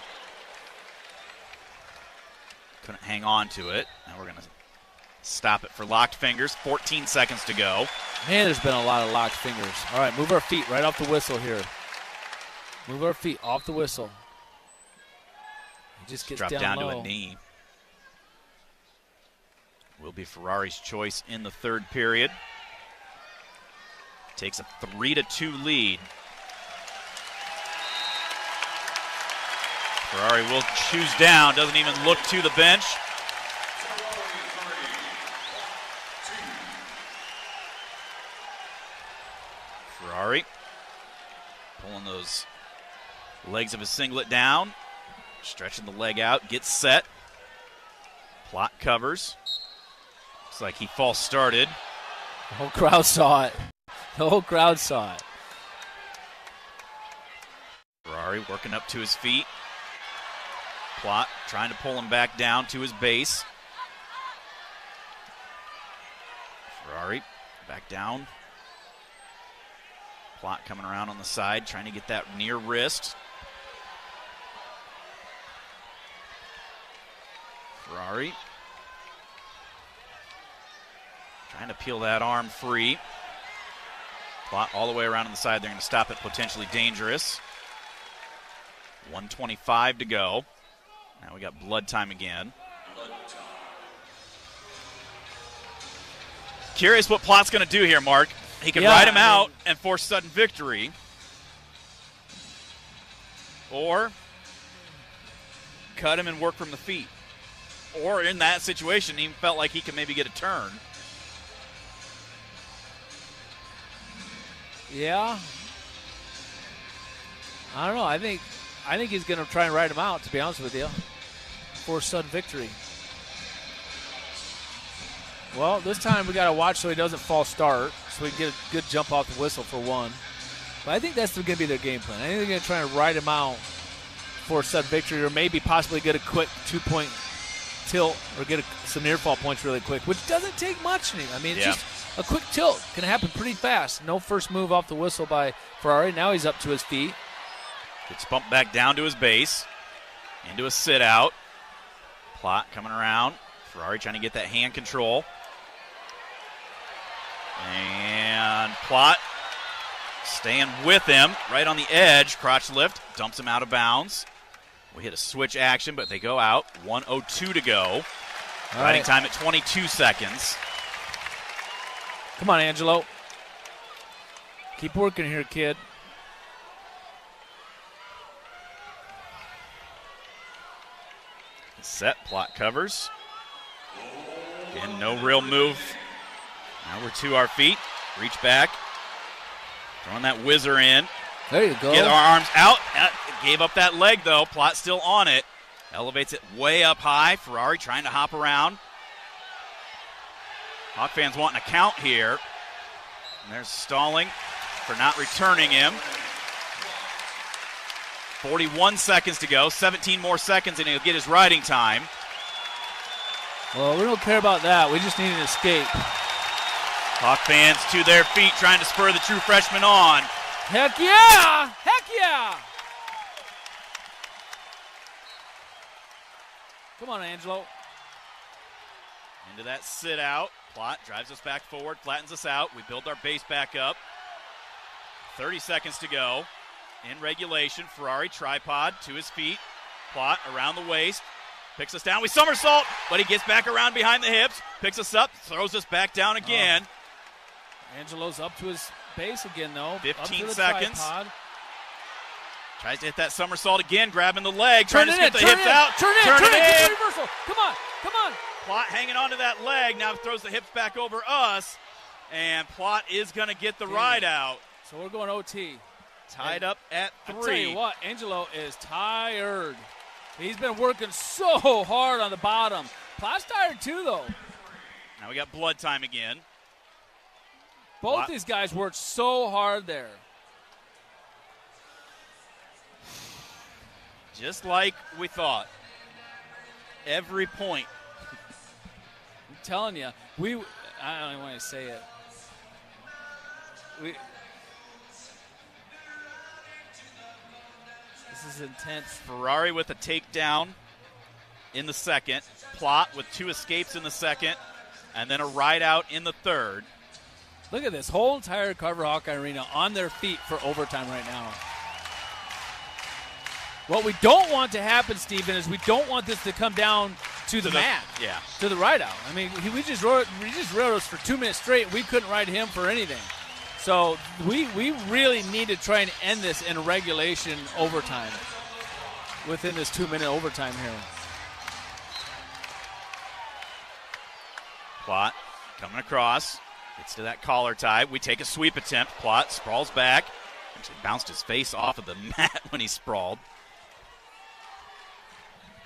Couldn't hang on to it. Now we're going to stop it for locked fingers. 14 seconds to go. Man, there's been a lot of locked fingers. All right, move our feet right off the whistle here. Move our feet off the whistle. He just gets Drop down to low. a knee. Will be Ferrari's choice in the third period. Takes a 3-2 lead. Ferrari will choose down, doesn't even look to the bench. Ferrari pulling those legs of his singlet down, stretching the leg out, gets set. Plot covers. Looks like he false started. The whole crowd saw it. The whole crowd saw it. Ferrari working up to his feet. Plot trying to pull him back down to his base. Ferrari back down. Plot coming around on the side, trying to get that near wrist. Ferrari trying to peel that arm free. Plot all the way around on the side. They're going to stop it, potentially dangerous. 1:25 to go. Now we got blood time again. Curious what Plot's going to do here, Mark. He can ride him out and force sudden victory. Or cut him and work from the feet. Or in that situation, he felt like he could maybe get a turn. Yeah. I don't know. I think he's going to try and ride him out, to be honest with you, for sudden victory. Well, this time we got to watch so he doesn't false start, so we can get a good jump off the whistle for one. But I think that's going to be their game plan. I think they're going to try and ride him out for a sudden victory, or maybe possibly get a quick 2-point tilt or get some near fall points really quick, which doesn't take much. I mean, it's just a quick tilt can happen pretty fast. No first move off the whistle by Ferrari. Now he's up to his feet. Gets bumped back down to his base. Into a sit out. Plot coming around. Ferrari trying to get that hand control. And Plot staying with him right on the edge. Crotch lift. Dumps him out of bounds. We hit a switch action, but they go out. 1:02 to go. Riding time at 22 seconds. Come on, Angelo. Keep working here, kid. Set, Plot covers. Again, no real move. Now we're to our feet. Reach back. Throwing that whizzer in. There you go. Get our arms out. Gave up that leg, though. Plot still on it. Elevates it way up high. Ferrari trying to hop around. Hawk fans wanting a count here. And there's stalling for not returning him. 41 seconds to go. 17 more seconds, and he'll get his riding time. Well, we don't care about that. We just need an escape. Hawk fans to their feet, trying to spur the true freshman on. Heck yeah! Heck yeah! Come on, Angelo. Into that sit out. Plot drives us back forward, flattens us out. We build our base back up. 30 seconds to go. In regulation, Ferrari tripod to his feet. Plot around the waist. Picks us down. We somersault, but he gets back around behind the hips. Picks us up, throws us back down again. Angelo's up to his base again, though. 15 up to seconds. Tripod. Tries to hit that somersault again, grabbing the leg, trying to get the turn hips in, out. Turn in. Get the reversal. Come on. Plot hanging on to that leg. Now throws the hips back over us. And Plot is going to get the ride out. So we're going OT. Tied up at 3. I'll tell you what, Angelo is tired. He's been working so hard on the bottom. Plot's tired too, though. Now we got blood time again. Both these guys worked so hard there. Just like we thought. Every point. I'm telling you, I don't even want to say it. This is intense. Ferrari with a takedown in the second. Plot with 2 escapes in the second. And then a ride out in the third. Look at this whole entire Carver Hawkeye Arena on their feet for overtime right now. What we don't want to happen, Stephen, is we don't want this to come down to the mat. Yeah. To the ride out. I mean, we just rode us for 2 minutes straight. We couldn't ride him for anything. So we really need to try and end this in regulation overtime. within this 2-minute overtime here. Plott coming across. Gets to that collar tie. We take a sweep attempt. Plott sprawls back. Actually bounced his face off of the mat when he sprawled.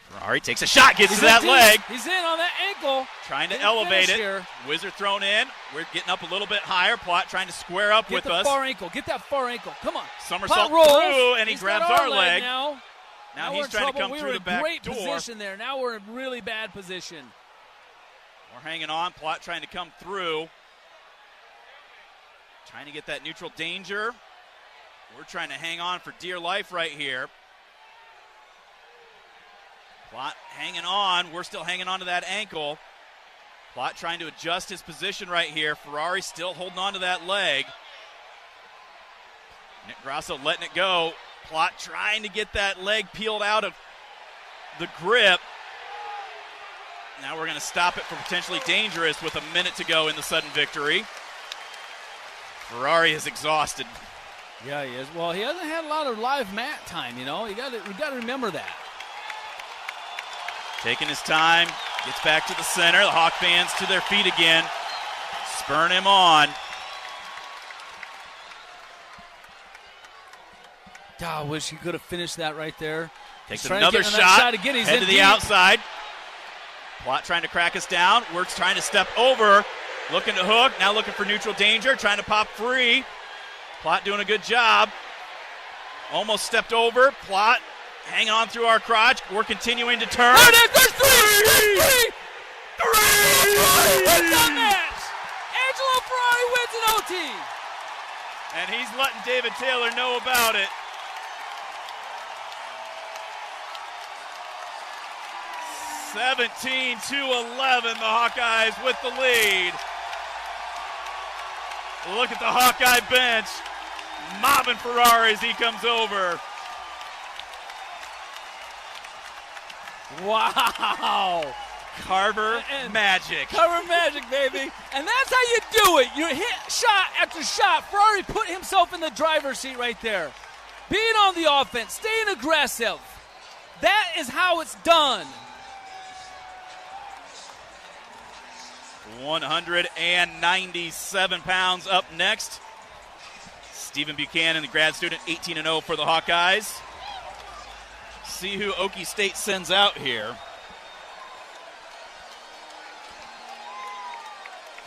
Ferrari takes a shot, gets to that leg. He's in on that ankle. Trying to elevate it. Here. Wizard thrown in. We're getting up a little bit higher. Plott trying to square up with us. Get that far ankle. Come on. Somersault through, and he grabs our leg. Now he's trying to come through the back door. We were in great position there. Now we're in really bad position. We're hanging on. Plott trying to come through. Trying to get that neutral danger. We're trying to hang on for dear life right here. Plott hanging on. We're still hanging on to that ankle. Plott trying to adjust his position right here. Ferrari still holding on to that leg. Nick Grasso letting it go. Plott trying to get that leg peeled out of the grip. Now we're going to stop it from potentially dangerous with a minute to go in the sudden victory. Ferrari is exhausted. Yeah, he is. Well, he hasn't had a lot of live mat time, you know. We got to remember that. Taking his time, gets back to the center. The Hawk fans to their feet again, spurring him on. I wish he could have finished that right there. Takes another shot again. Head to the outside. Plott trying to crack us down. Works trying to step over. Looking to hook. Now looking for neutral danger. Trying to pop free. Plott doing a good job. Almost stepped over. Plott hanging on through our crotch. We're continuing to turn. There it is. There's three! What's that match? Angelo Ferrari wins an OT. And he's letting David Taylor know about it. 17-11, the Hawkeyes with the lead. Look at the Hawkeye bench. Mobbing Ferrari as he comes over. Wow. Carver magic. Carver magic, baby. And that's how you do it. You hit shot after shot. Ferrari put himself in the driver's seat right there. Being on the offense, staying aggressive. That is how it's done. 197 pounds up next. Stephen Buchanan, the grad student, 18-0 for the Hawkeyes. See who Okie State sends out here.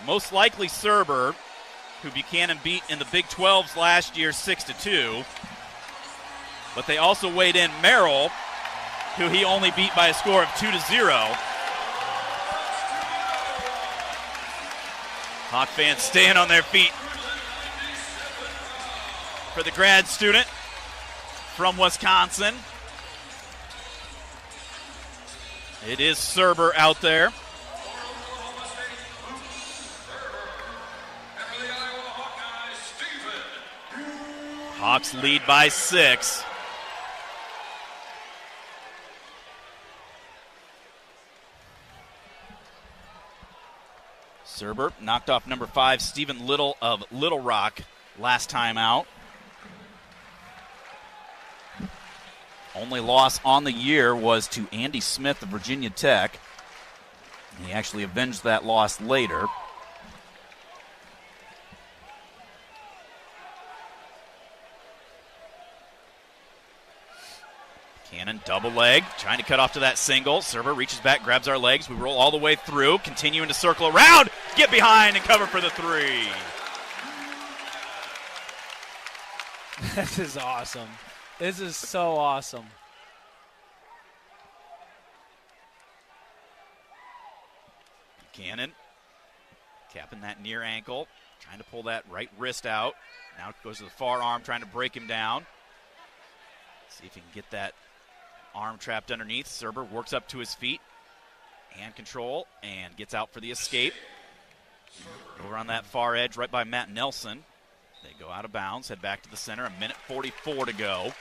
Most likely Serber, who Buchanan beat in the Big 12s last year 6-2. But they also weighed in Merrill, who he only beat by a score of 2-0. Hawk fans staying on their feet for the grad student from Wisconsin. It is Serber out there. Hawks lead by 6. Serber knocked off number 5, Stephen Little of Little Rock, last time out. Only loss on the year was to Andy Smith of Virginia Tech. He actually avenged that loss later. Cannon double leg, trying to cut off to that single. Serber reaches back, grabs our legs. We roll all the way through, continuing to circle around, get behind and cover for the 3. This is awesome. This is so awesome. Cannon capping that near ankle, trying to pull that right wrist out. Now goes to the far arm, trying to break him down. See if he can get that arm trapped underneath. Serber works up to his feet. Hand control and gets out for the escape. Over on that far edge right by Matt Nelson. They go out of bounds, head back to the center. 1:44 to go.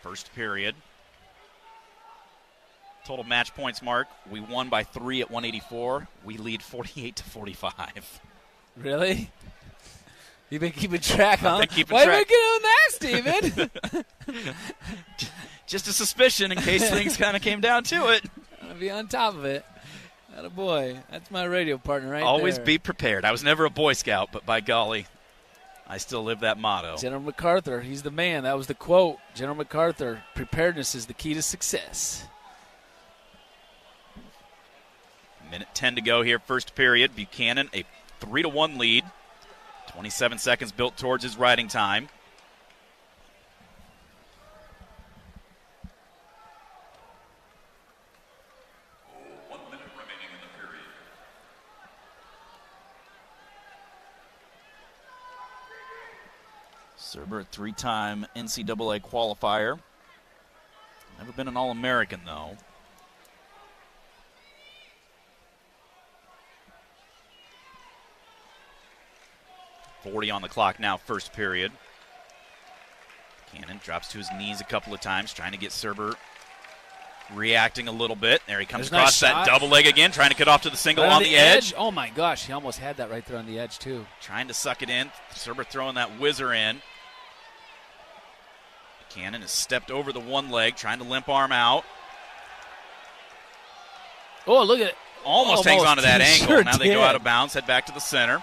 First period. Total match points, Mark. We won by 3 at 184. We lead 48-45. Really? You've been keeping track, huh? I've been keeping Why track. are you doing that, Steven? Just a suspicion in case things kind of came down to it. I'll be on top of it. Attaboy. That's my radio partner right Always there. be prepared. I was never a Boy Scout, but by golly, I still live that motto. General MacArthur, he's the man. That was the quote. General MacArthur, preparedness is the key to success. Minute 10 to go here, first period. Buchanan, a 3-1 lead. 27 seconds built towards his riding time. Serber, a 3-time NCAA qualifier. Never been an All-American, though. .40 on the clock now, first period. Cannon drops to his knees a couple of times, trying to get Serber reacting a little bit. There he comes There's across nice that shot. double leg again, trying to cut off to the single Right on the edge. Oh, my gosh. He almost had that right there on the edge, too. Trying to suck it in. Serber throwing that whizzer in. Cannon has stepped over the one leg, trying to limp arm out. Oh, look at it. Almost hangs onto that He angle. sure Now they did. go out of bounds, head back to the center.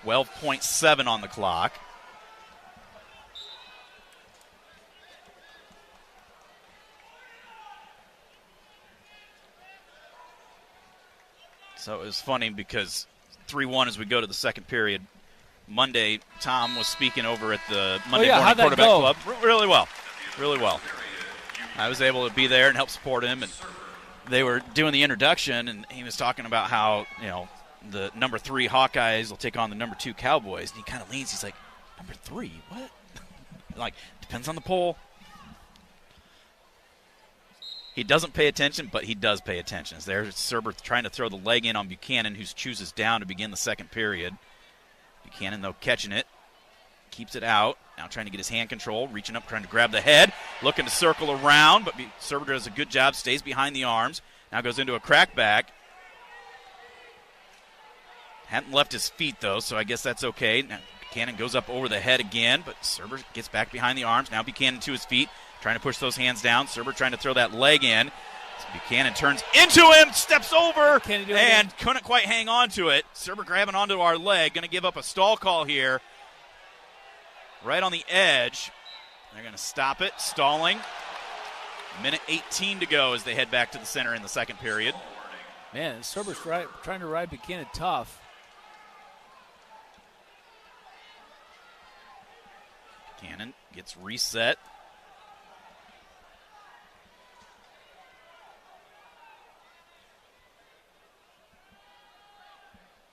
12.7 on the clock. So it was funny because 3-1 as we go to the second period. Monday, Tom was speaking over at the Monday Morning how'd that Quarterback go? Club. Really well. Really well. I was able to be there and help support him, and they were doing the introduction, and he was talking about how, the number 3 Hawkeyes will take on the number 2 Cowboys. And he kind of leans. He's like, number 3? What? Like, depends on the poll. He doesn't pay attention, but he does pay attention. There's Serber trying to throw the leg in on Buchanan, who chooses down to begin the second period. Buchanan, though, catching it. Keeps it out. Now trying to get his hand control. Reaching up, trying to grab the head. Looking to circle around, but Serber does a good job. Stays behind the arms. Now goes into a crackback. Hadn't left his feet, though, so I guess that's okay. Now Buchanan goes up over the head again, but Serber gets back behind the arms. Now Buchanan to his feet, trying to push those hands down. Serber trying to throw that leg in. Buchanan turns into him, steps over, and couldn't quite hang on to it. Serber grabbing onto our leg, going to give up a stall call here. Right on the edge. They're going to stop it, stalling. Minute 18 to go as they head back to the center in the second period. Man, Serber's trying to ride Buchanan tough. Buchanan gets reset.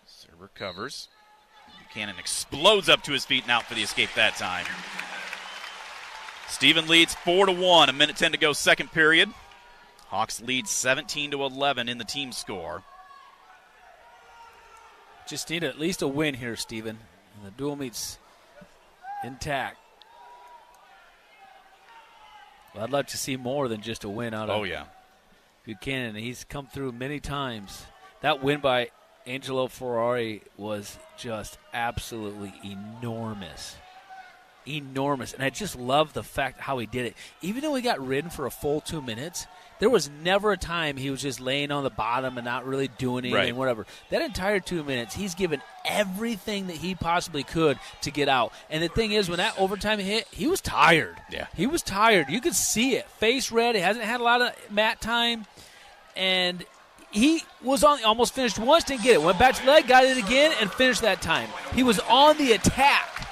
Serber covers. Buchanan explodes up to his feet and out for the escape that time. Stephen leads 4-1, a minute 10 to go, second period. Hawks lead 17-11 in the team score. Just need at least a win here, Steven. And the dual meet's intact. Well, I'd like to see more than just a win out of Buchanan. He's come through many times. That win by Angelo Ferrari was just absolutely enormous. Enormous. And I just love the fact how he did it. Even though he got ridden for a full 2 minutes, there was never a time he was just laying on the bottom and not really doing anything, whatever. That entire 2 minutes, he's given everything that he possibly could to get out. And the thing is, when that overtime hit, he was tired. Yeah. He was tired. You could see it. Face red. He hasn't had a lot of mat time. And he was almost finished once, didn't get it. Went back to the leg, got it again, and finished that time. He was on the attack.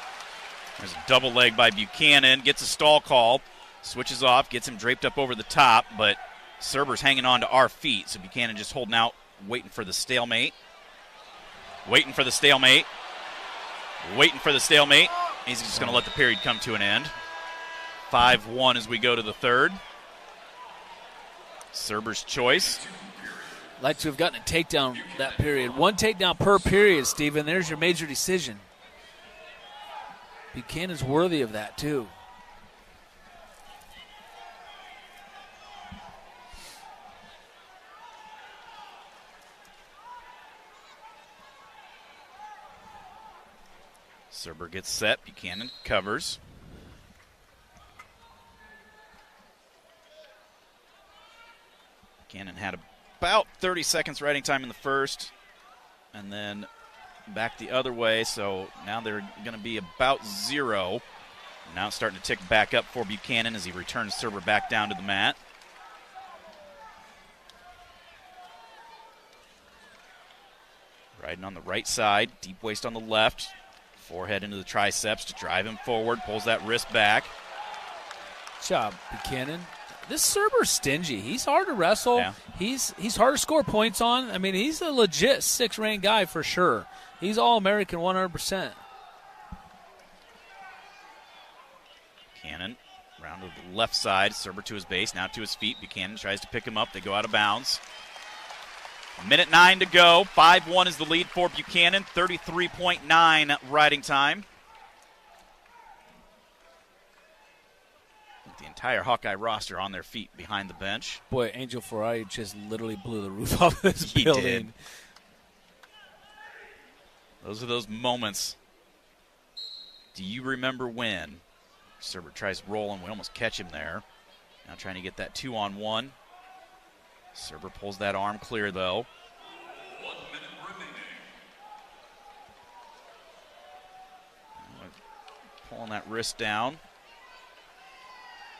There's a double leg by Buchanan. Gets a stall call. Switches off. Gets him draped up over the top. But Serber's hanging on to our feet. So Buchanan just holding out, waiting for the stalemate. Waiting for the stalemate. Waiting for the stalemate. He's just going to let the period come to an end. 5-1 as we go to the third. Serber's choice. Like to have gotten a takedown that period. One takedown per period, Steven. There's your major decision. Buchanan's worthy of that, too. Serber gets set. Buchanan covers. Buchanan had about 30 seconds riding time in the first, and then back the other way, so now they're going to be about 0. Now it's starting to tick back up for Buchanan as he returns Serber back down to the mat. Riding on the right side, deep waist on the left, forehead into the triceps to drive him forward, pulls that wrist back. Good job, Buchanan. This Serber's stingy. He's hard to wrestle. Yeah. He's hard to score points on. I mean, he's a legit 6th-ranked guy for sure. He's All-American 100%. Buchanan round to the left side, Serber to his base, now to his feet. Buchanan tries to pick him up. They go out of bounds. 1:09 to go. 5-1 is the lead for Buchanan. 33.9 riding time. The entire Hawkeye roster on their feet behind the bench. Boy, Angel Ferrari just literally blew the roof off of this He building. did. Those are those moments. Do you remember when? Serber tries rolling. We almost catch him there. Now trying to get that 2-on-1. Serber pulls that arm clear, though. 1 minute remaining. Pulling that wrist down.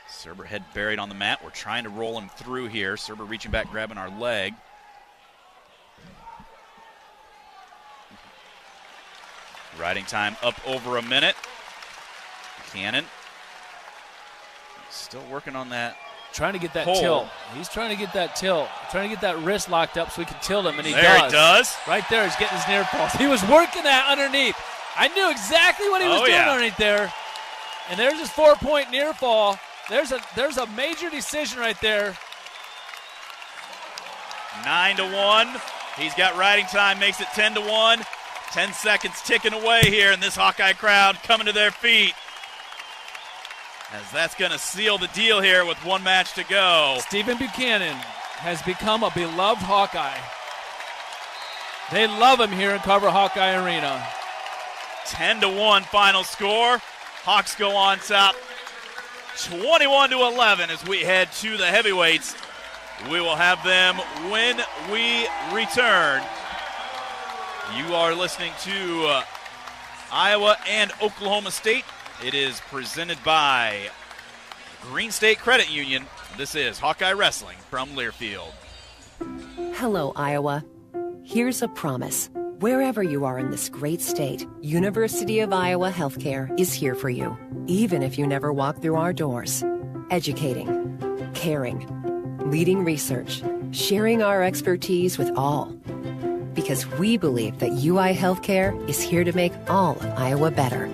Serber head buried on the mat. We're trying to roll him through here. Serber reaching back, grabbing our leg. Riding time up over a minute. Buchanan still working on that. Trying to get that Pull. tilt. He's trying to get that tilt. Trying to get that wrist locked up so he can tilt him, and he There does. he does. Right there, he's getting his near falls. He was working that underneath. I knew exactly what he was doing underneath there. And there's his 4-point near fall. There's a major decision right there. 9-1. He's got riding time, makes it 10-1. 10 seconds ticking away here, and this Hawkeye crowd coming to their feet. As that's going to seal the deal here with one match to go. Stephen Buchanan has become a beloved Hawkeye. They love him here in Carver Hawkeye Arena. 10-1 final score. Hawks go on top 21-11 as we head to the heavyweights. We will have them when we return. You are listening to Iowa and Oklahoma State. It is presented by Green State Credit Union. This is Hawkeye Wrestling from Learfield. Hello, Iowa. Here's a promise. Wherever you are in this great state, University of Iowa Healthcare is here for you, even if you never walk through our doors. Educating, caring, leading research, sharing our expertise with all. Because we believe that UI Healthcare is here to make all of Iowa better.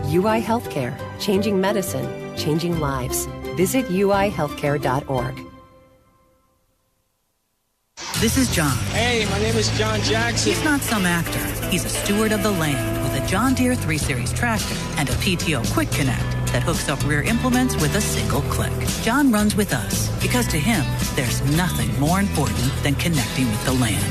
UI Healthcare, changing medicine, changing lives. Visit uihealthcare.org. This is John. Hey, my name is John Jackson. He's not some actor. He's a steward of the land with a John Deere 3 Series tractor and a PTO Quick Connect that hooks up rear implements with a single click. John runs with us because to him, there's nothing more important than connecting with the land.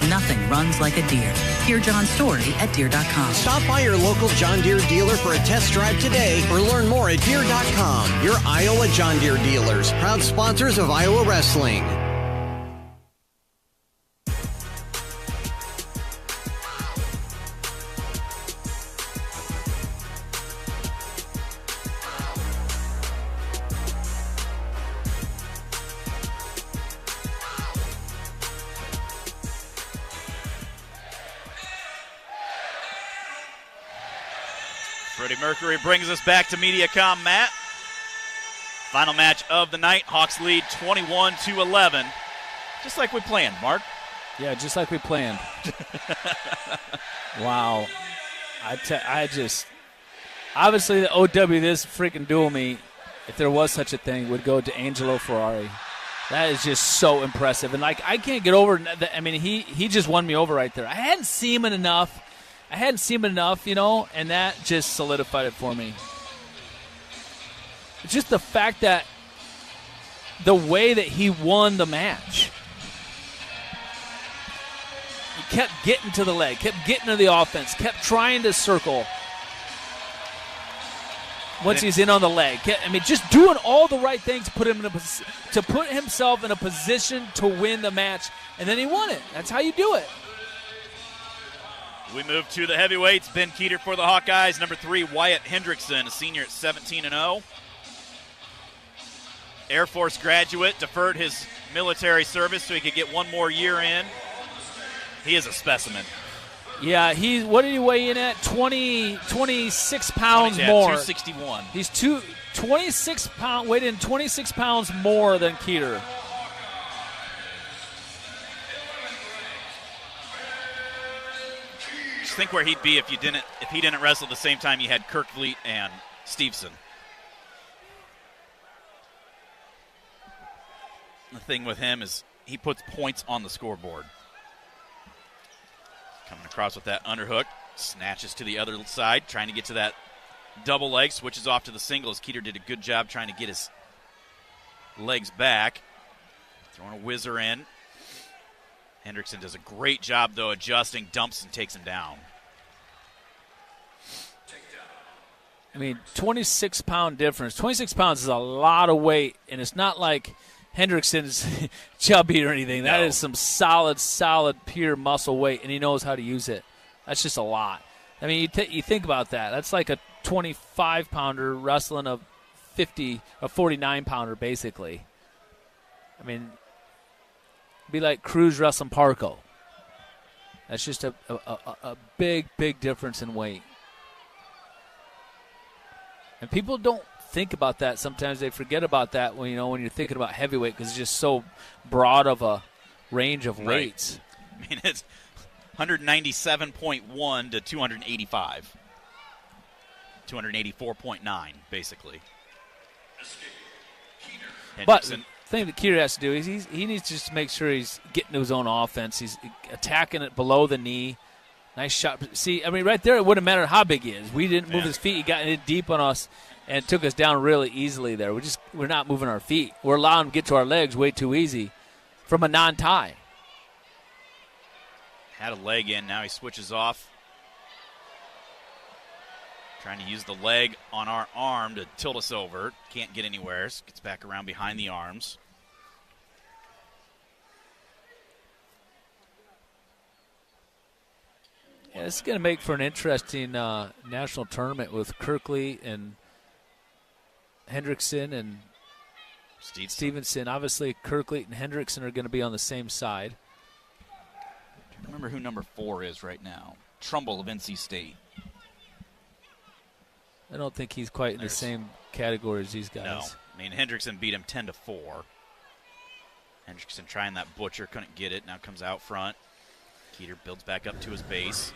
Nothing runs like a Deere. Hear John's story at Deere.com. Stop by your local John Deere dealer for a test drive today or learn more at Deere.com. Your Iowa John Deere dealers, proud sponsors of Iowa Wrestling. Freddie Mercury brings us back to MediaCom, Matt. Final match of the night. Hawks lead 21-11. Just like we planned, Mark. Yeah, just like we planned. Wow. I just obviously the OW this freaking duel meet, if there was such a thing, would go to Angelo Ferrari. That is just so impressive. And like I can't get over that. I mean, he just won me over right there. I hadn't seen him enough, you know, and that just solidified it for me. It's just the fact that the way that he won the match. He kept getting to the leg, kept getting to the offense, kept trying to circle. once he's in on the leg. I mean, just doing all the right things to put himself in a position to win the match, and then he won it. That's how you do it. We move to the heavyweights. Ben Keeter for the Hawkeyes. Number 3, Wyatt Hendrickson, a senior at 17-0. Air Force graduate, deferred his military service so he could get one more year in. He is a specimen. Yeah, what did he weigh in at? 26 pounds more. 261. He's 26 pounds, weighed in 26 pounds more than Keeter. Just think where he'd be if he didn't wrestle at the same time you had Kirkvliet and Stevenson. The thing with him is he puts points on the scoreboard. Coming across with that underhook, snatches to the other side, trying to get to that double leg, switches off to the single as Keeter did a good job trying to get his legs back. Throwing a whizzer in. Hendrickson does a great job, though, adjusting, dumps, and takes him down. I mean, 26-pound difference. 26 pounds is a lot of weight, and it's not like Hendrickson's chubby or anything. That is some solid, pure muscle weight, and he knows how to use it. That's just a lot. I mean, you think about that. That's like a 25-pounder wrestling a 49-pounder, basically. I mean, be like Cruz wrestling Parco. That's just a big, big difference in weight. And people don't think about that. Sometimes they forget about that when you're thinking about heavyweight because it's just so broad of a range of weights. I mean, it's 197.1 to 285. 284.9, basically. But the thing that Keeter has to do is he needs to just make sure he's getting to his own offense. He's attacking it below the knee. Nice shot. See, I mean, right there, it wouldn't matter how big he is. We didn't move his feet. He got it deep on us and took us down really easily there. We're not moving our feet. We're allowing him to get to our legs way too easy from a non-tie. Had a leg in. Now he switches off. Trying to use the leg on our arm to tilt us over. Can't get anywhere. Gets back around behind the arms. Yeah, this is going to make for an interesting national tournament with Kirkley and Hendrickson and Stevenson. Obviously, Kirkley and Hendrickson are going to be on the same side. I don't remember who number 4 is right now. Trumbull of NC State. I don't think he's quite in the same category as these guys. No. I mean, Hendrickson beat him 10-4. Hendrickson trying that butcher, couldn't get it. Now comes out front. Keeter builds back up to his base.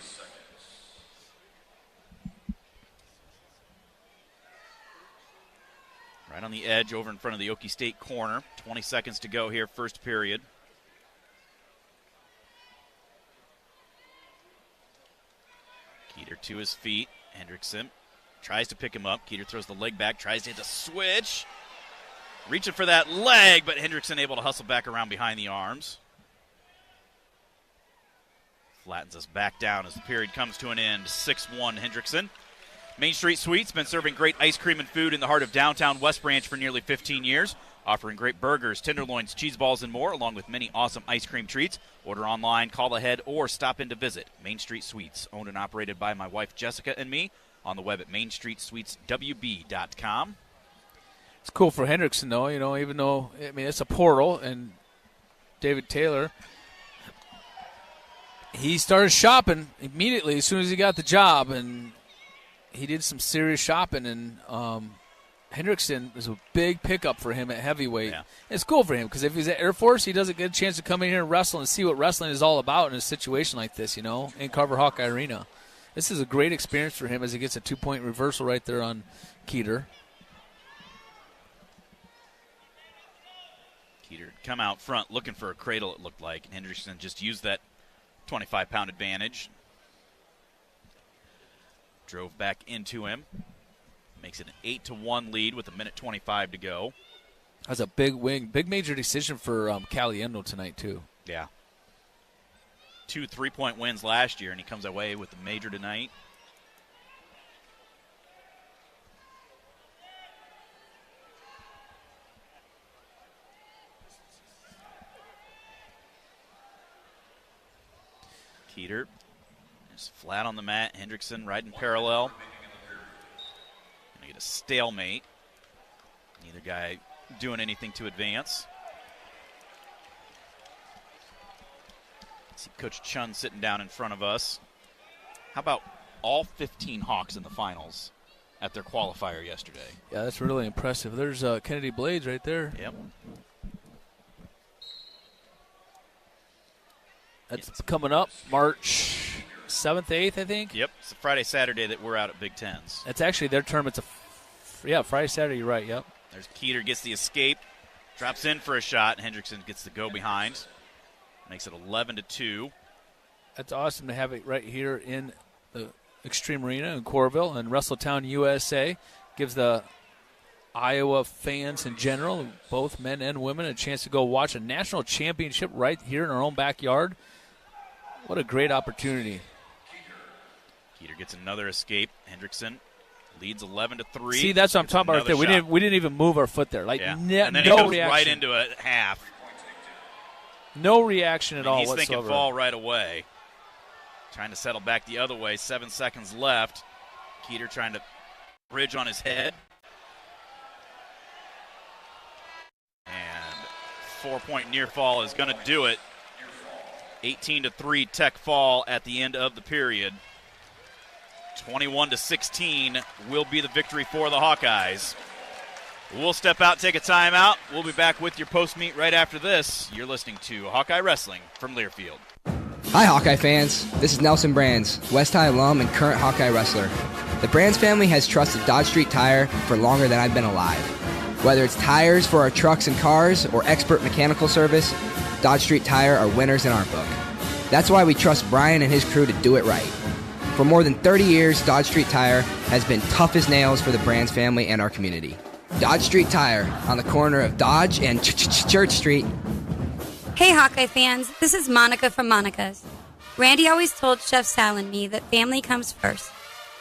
Right on the edge over in front of the Okie State corner. 20 seconds to go here, first period. Keeter to his feet. Hendrickson tries to pick him up. Keeter throws the leg back, tries to hit the switch. Reaching for that leg, but Hendrickson able to hustle back around behind the arms. Flattens us back down as the period comes to an end. 6-1 Hendrickson. Main Street Sweets been serving great ice cream and food in the heart of downtown West Branch for nearly 15 years, offering great burgers, tenderloins, cheese balls, and more, along with many awesome ice cream treats. Order online, call ahead, or stop in to visit. Main Street Sweets, owned and operated by my wife Jessica and me, on the web at mainstreetsweetswb.com. It's cool for Hendrickson, though, even though, I mean, it's a portal, and David Taylor, he started shopping immediately as soon as he got the job, and he did some serious shopping, and Hendrickson was a big pickup for him at heavyweight. Yeah. It's cool for him because if he's at Air Force, he doesn't get a chance to come in here and wrestle and see what wrestling is all about in a situation like this, in Carver Hawkeye Arena. This is a great experience for him as he gets a 2-point reversal right there on Keeter. Keeter come out front looking for a cradle, it looked like, and Hendrickson just used that 25-pound advantage. Drove back into him. Makes it an 8-1 lead with 1:25 to go. That's a big win. Big major decision for Caliendo tonight, too. Yeah. 2 3-point wins last year, and he comes away with the major tonight. Keeter is flat on the mat. Hendrickson right in parallel. Gonna get a stalemate. Neither guy doing anything to advance. See Coach Chun sitting down in front of us. How about all 15 Hawks in the finals at their qualifier yesterday? Yeah, that's really impressive. There's Kennedy Blades right there. Yep. That's coming up March 7th, 8th, I think. Yep. It's a Friday, Saturday that we're out at Big Tens. That's actually their term. It's Friday, Saturday. You're right. Yep. There's Keeter gets the escape, drops in for a shot. Hendrickson gets the go behind. Makes it 11-2. That's awesome to have it right here in the Extreme Arena in Coralville and Russelltown, USA. Gives the Iowa fans in general, both men and women, a chance to go watch a national championship right here in our own backyard. What a great opportunity. Keeter gets another escape. Hendrickson leads 11-3. See, that's what I'm talking about right there. We didn't even move our foot there. Like, yeah. And then no he goes reaction. right into a half. No reaction at all He's whatsoever. thinking fall right away. Trying to settle back the other way. 7 seconds left. Keeter trying to bridge on his head. And 4-point near fall is going to do it. 18-3 Tech fall at the end of the period. 21-16 will be the victory for the Hawkeyes. We'll step out, take a timeout. We'll be back with your post-meet right after this. You're listening to Hawkeye Wrestling from Learfield. Hi, Hawkeye fans. This is Nelson Brands, West High alum and current Hawkeye wrestler. The Brands family has trusted Dodge Street Tire for longer than I've been alive. Whether it's tires for our trucks and cars or expert mechanical service, Dodge Street Tire are winners in our book. That's why we trust Brian and his crew to do it right. For more than 30 years, Dodge Street Tire has been tough as nails for the Brands family and our community. Dodge Street Tire on the corner of Dodge and Church Street. Hey Hawkeye fans, this is Monica from Monica's. Randy always told Chef Sal and me that family comes first.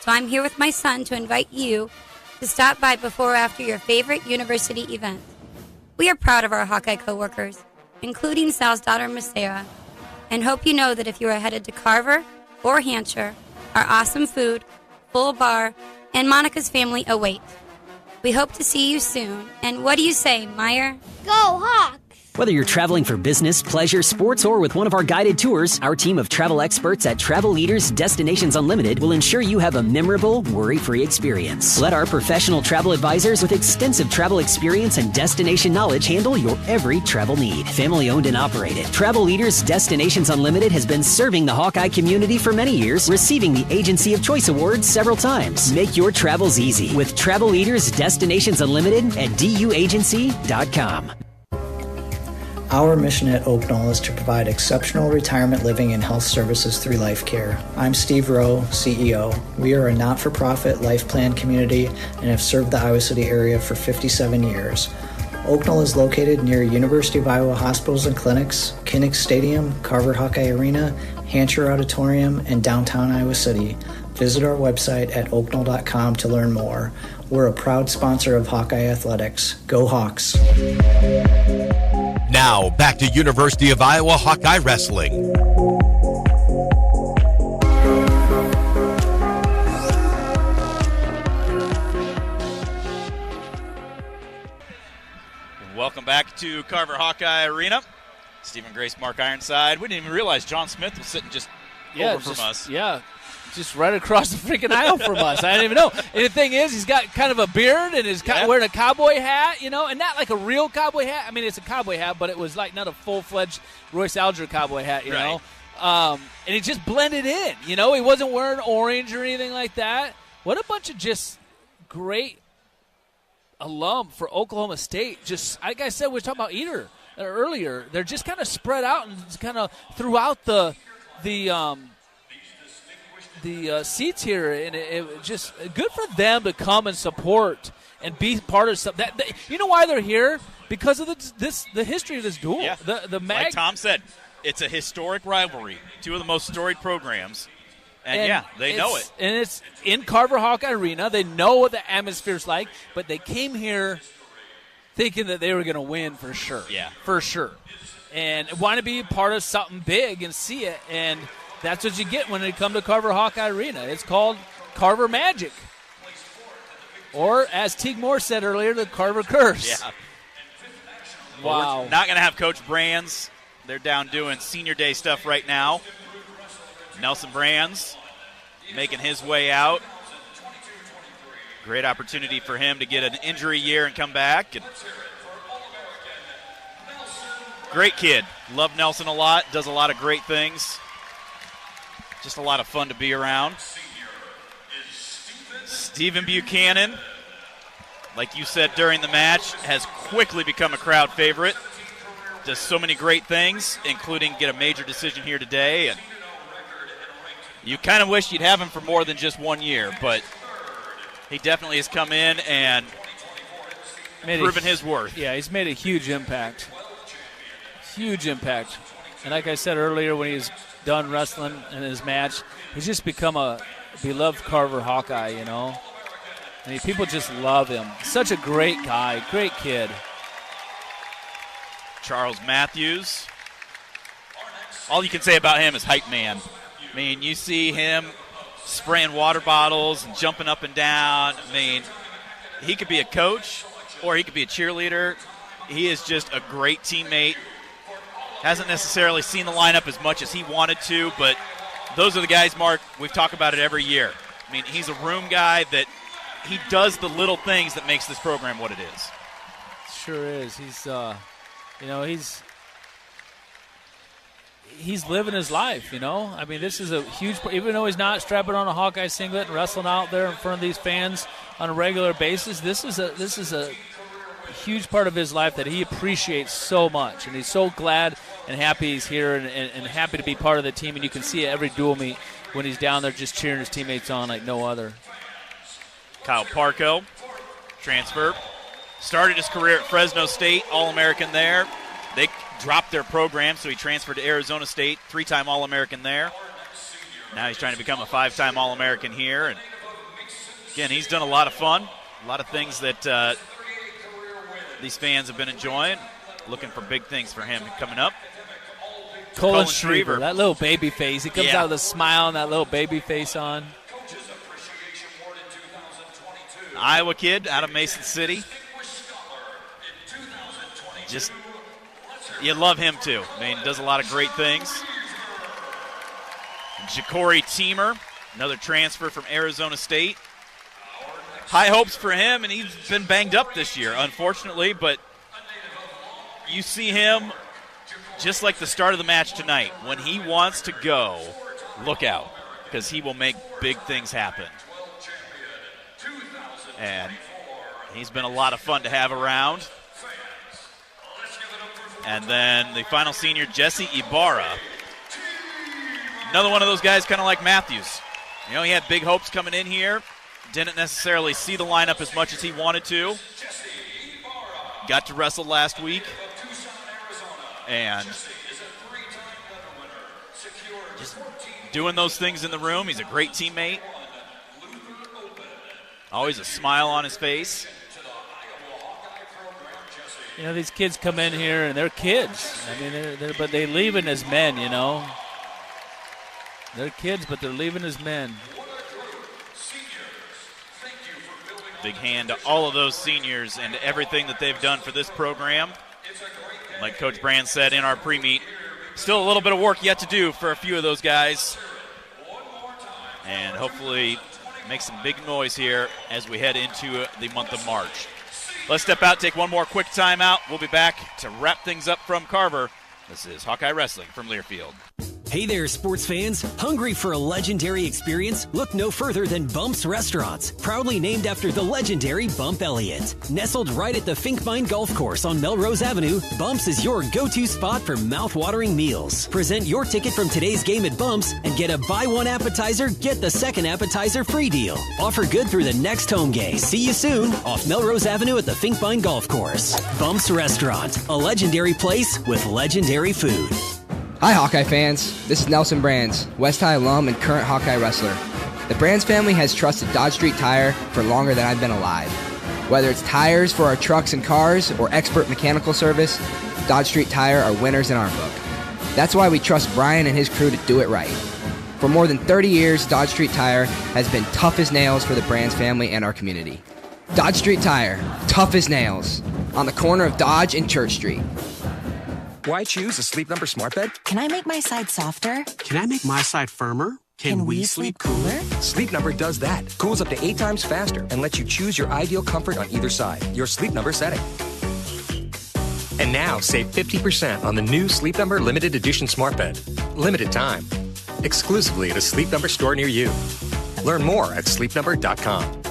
So I'm here with my son to invite you to stop by before or after your favorite university event. We are proud of our Hawkeye coworkers, including Sal's daughter Miss Sarah, and hope you know that if you are headed to Carver or Hampshire, our awesome food, full bar, and Monica's family await. We hope to see you soon. And what do you say, Meyer? Go Hawks! Whether you're traveling for business, pleasure, sports, or with one of our guided tours, our team of travel experts at Travel Leaders Destinations Unlimited will ensure you have a memorable, worry-free experience. Let our professional travel advisors with extensive travel experience and destination knowledge handle your every travel need. Family-owned and operated, Travel Leaders Destinations Unlimited has been serving the Hawkeye community for many years, receiving the Agency of Choice Award several times. Make your travels easy with Travel Leaders Destinations Unlimited at duagency.com. Our mission at Oak Knoll is to provide exceptional retirement living and health services through Life Care. I'm Steve Rowe, CEO. We are a not-for-profit life plan community and have served the Iowa City area for 57 years. Oak Knoll is located near University of Iowa hospitals and clinics, Kinnick Stadium, Carver Hawkeye Arena, Hampshire Auditorium, and downtown Iowa City. Visit our website at oakknoll.com to learn more. We're a proud sponsor of Hawkeye Athletics. Go Hawks! Now, back to University of Iowa Hawkeye Wrestling. Welcome back to Carver Hawkeye Arena. Stephen Grace, Mark Ironside. We didn't even realize John Smith was sitting just over from us. Yeah, just right across the freaking aisle from us. I didn't even know. And the thing is, he's got kind of a beard and is wearing a cowboy hat, you know, and not like a real cowboy hat. I mean, it's a cowboy hat, but it was like not a full-fledged Royce Alger cowboy hat, you know. And he just blended in, you know. He wasn't wearing orange or anything like that. What a bunch of just great alum for Oklahoma State. Just like I said, we were talking about Eater earlier. They're just kind of spread out and kind of throughout the seats here, and it just good for them to come and support and be part of something. You know why they're here? Because of the history of this duel. Yeah. Like Tom said, it's a historic rivalry. Two of the most storied programs. And they know it. And it's in Carver Hawkeye Arena. They know what the atmosphere's like, but they came here thinking that they were going to win for sure. Yeah. For sure. And want to be part of something big and see it. And That's what you get when they come to Carver Hawkeye Arena. It's called Carver Magic. Or, as Teague Moore said earlier, the Carver Curse. Yeah. Wow. We're not going to have Coach Brands. They're down doing senior day stuff right now. Nelson Brands making his way out. Great opportunity for him to get an injury year and come back. And great kid. Love Nelson a lot. Does a lot of great things. Just a lot of fun to be around. Stephen Buchanan, like you said during the match, has quickly become a crowd favorite. Does so many great things, including get a major decision here today. And you kind of wish you'd have him for more than just 1 year, but he definitely has come in and proven his worth. Yeah, he's made a huge impact. Huge impact. And like I said earlier, when he's done wrestling in his match, he's just become a beloved Carver Hawkeye, you know. I mean, people just love him. Such a great guy, great kid. Charles Matthews. All you can say about him is hype man. I mean, you see him spraying water bottles and jumping up and down. I mean, he could be a coach or he could be a cheerleader. He is just a great teammate. Hasn't necessarily seen the lineup as much as he wanted to, but those are the guys, Mark, we've talked about it every year. I mean, he's a room guy that he does the little things that makes this program what it is. Sure is. He's living his life, you know. I mean, this is a huge, even though he's not strapping on a Hawkeye singlet and wrestling out there in front of these fans on a regular basis, this is a huge part of his life that he appreciates so much, and he's so glad and happy he's here and happy to be part of the team. And you can see it every dual meet when he's down there just cheering his teammates on like no other. Kyle Parco, transfer, started his career at Fresno State, All-American there. They dropped their program, so he transferred to Arizona State, 3-time All-American there. Now he's trying to become a 5-time All-American here. And again, he's done a lot of fun, a lot of things that these fans have been enjoying. Looking for big things for him coming up. Colin Schriever, that little baby face. He comes out with a smile and that little baby face on. Iowa kid out of Mason City. Just, you love him too. I mean, does a lot of great things. Ja'Cory Teamer, another transfer from Arizona State. High hopes for him, and he's been banged up this year, unfortunately, but you see him just like the start of the match tonight. When he wants to go, look out, because he will make big things happen. And he's been a lot of fun to have around. And then the final senior, Jesse Ibarra. Another one of those guys kind of like Matthews. You know, he had big hopes coming in here. Didn't necessarily see the lineup as much as he wanted to. Got to wrestle last week. And just doing those things in the room. He's a great teammate. Always a smile on his face. You know, these kids come in here and they're kids. I mean, but they leaving as men, you know. They're kids, but they're leaving as men. Big hand to all of those seniors and everything that they've done for this program. Like Coach Brand said in our pre-meet, still a little bit of work yet to do for a few of those guys. And hopefully make some big noise here as we head into the month of March. Let's step out, take one more quick timeout. We'll be back to wrap things up from Carver. This is Hawkeye Wrestling from Learfield. Hey there, sports fans. Hungry for a legendary experience? Look no further than Bump's Restaurants, proudly named after the legendary Bump Elliott. Nestled right at the Finkbine Golf Course on Melrose Avenue, Bump's is your go-to spot for mouth-watering meals. Present your ticket from today's game at Bump's and get a buy one appetizer, get the second appetizer free deal. Offer good through the next home game. See you soon off Melrose Avenue at the Finkbine Golf Course. Bump's Restaurant, a legendary place with legendary food. Hi, Hawkeye fans. This is Nelson Brands, West High alum and current Hawkeye wrestler. The Brands family has trusted Dodge Street Tire for longer than I've been alive. Whether it's tires for our trucks and cars or expert mechanical service, Dodge Street Tire are winners in our book. That's why we trust Brian and his crew to do it right. For more than 30 years, Dodge Street Tire has been tough as nails for the Brands family and our community. Dodge Street Tire, tough as nails, on the corner of Dodge and Church Street. Why choose a Sleep Number smart bed? Can I make my side softer? Can I make my side firmer? Can we sleep cooler? Sleep Number does that. Cools up to 8 times faster and lets you choose your ideal comfort on either side. Your Sleep Number setting. And now save 50% on the new Sleep Number limited edition smart bed. Limited time. Exclusively at a Sleep Number store near you. Learn more at sleepnumber.com.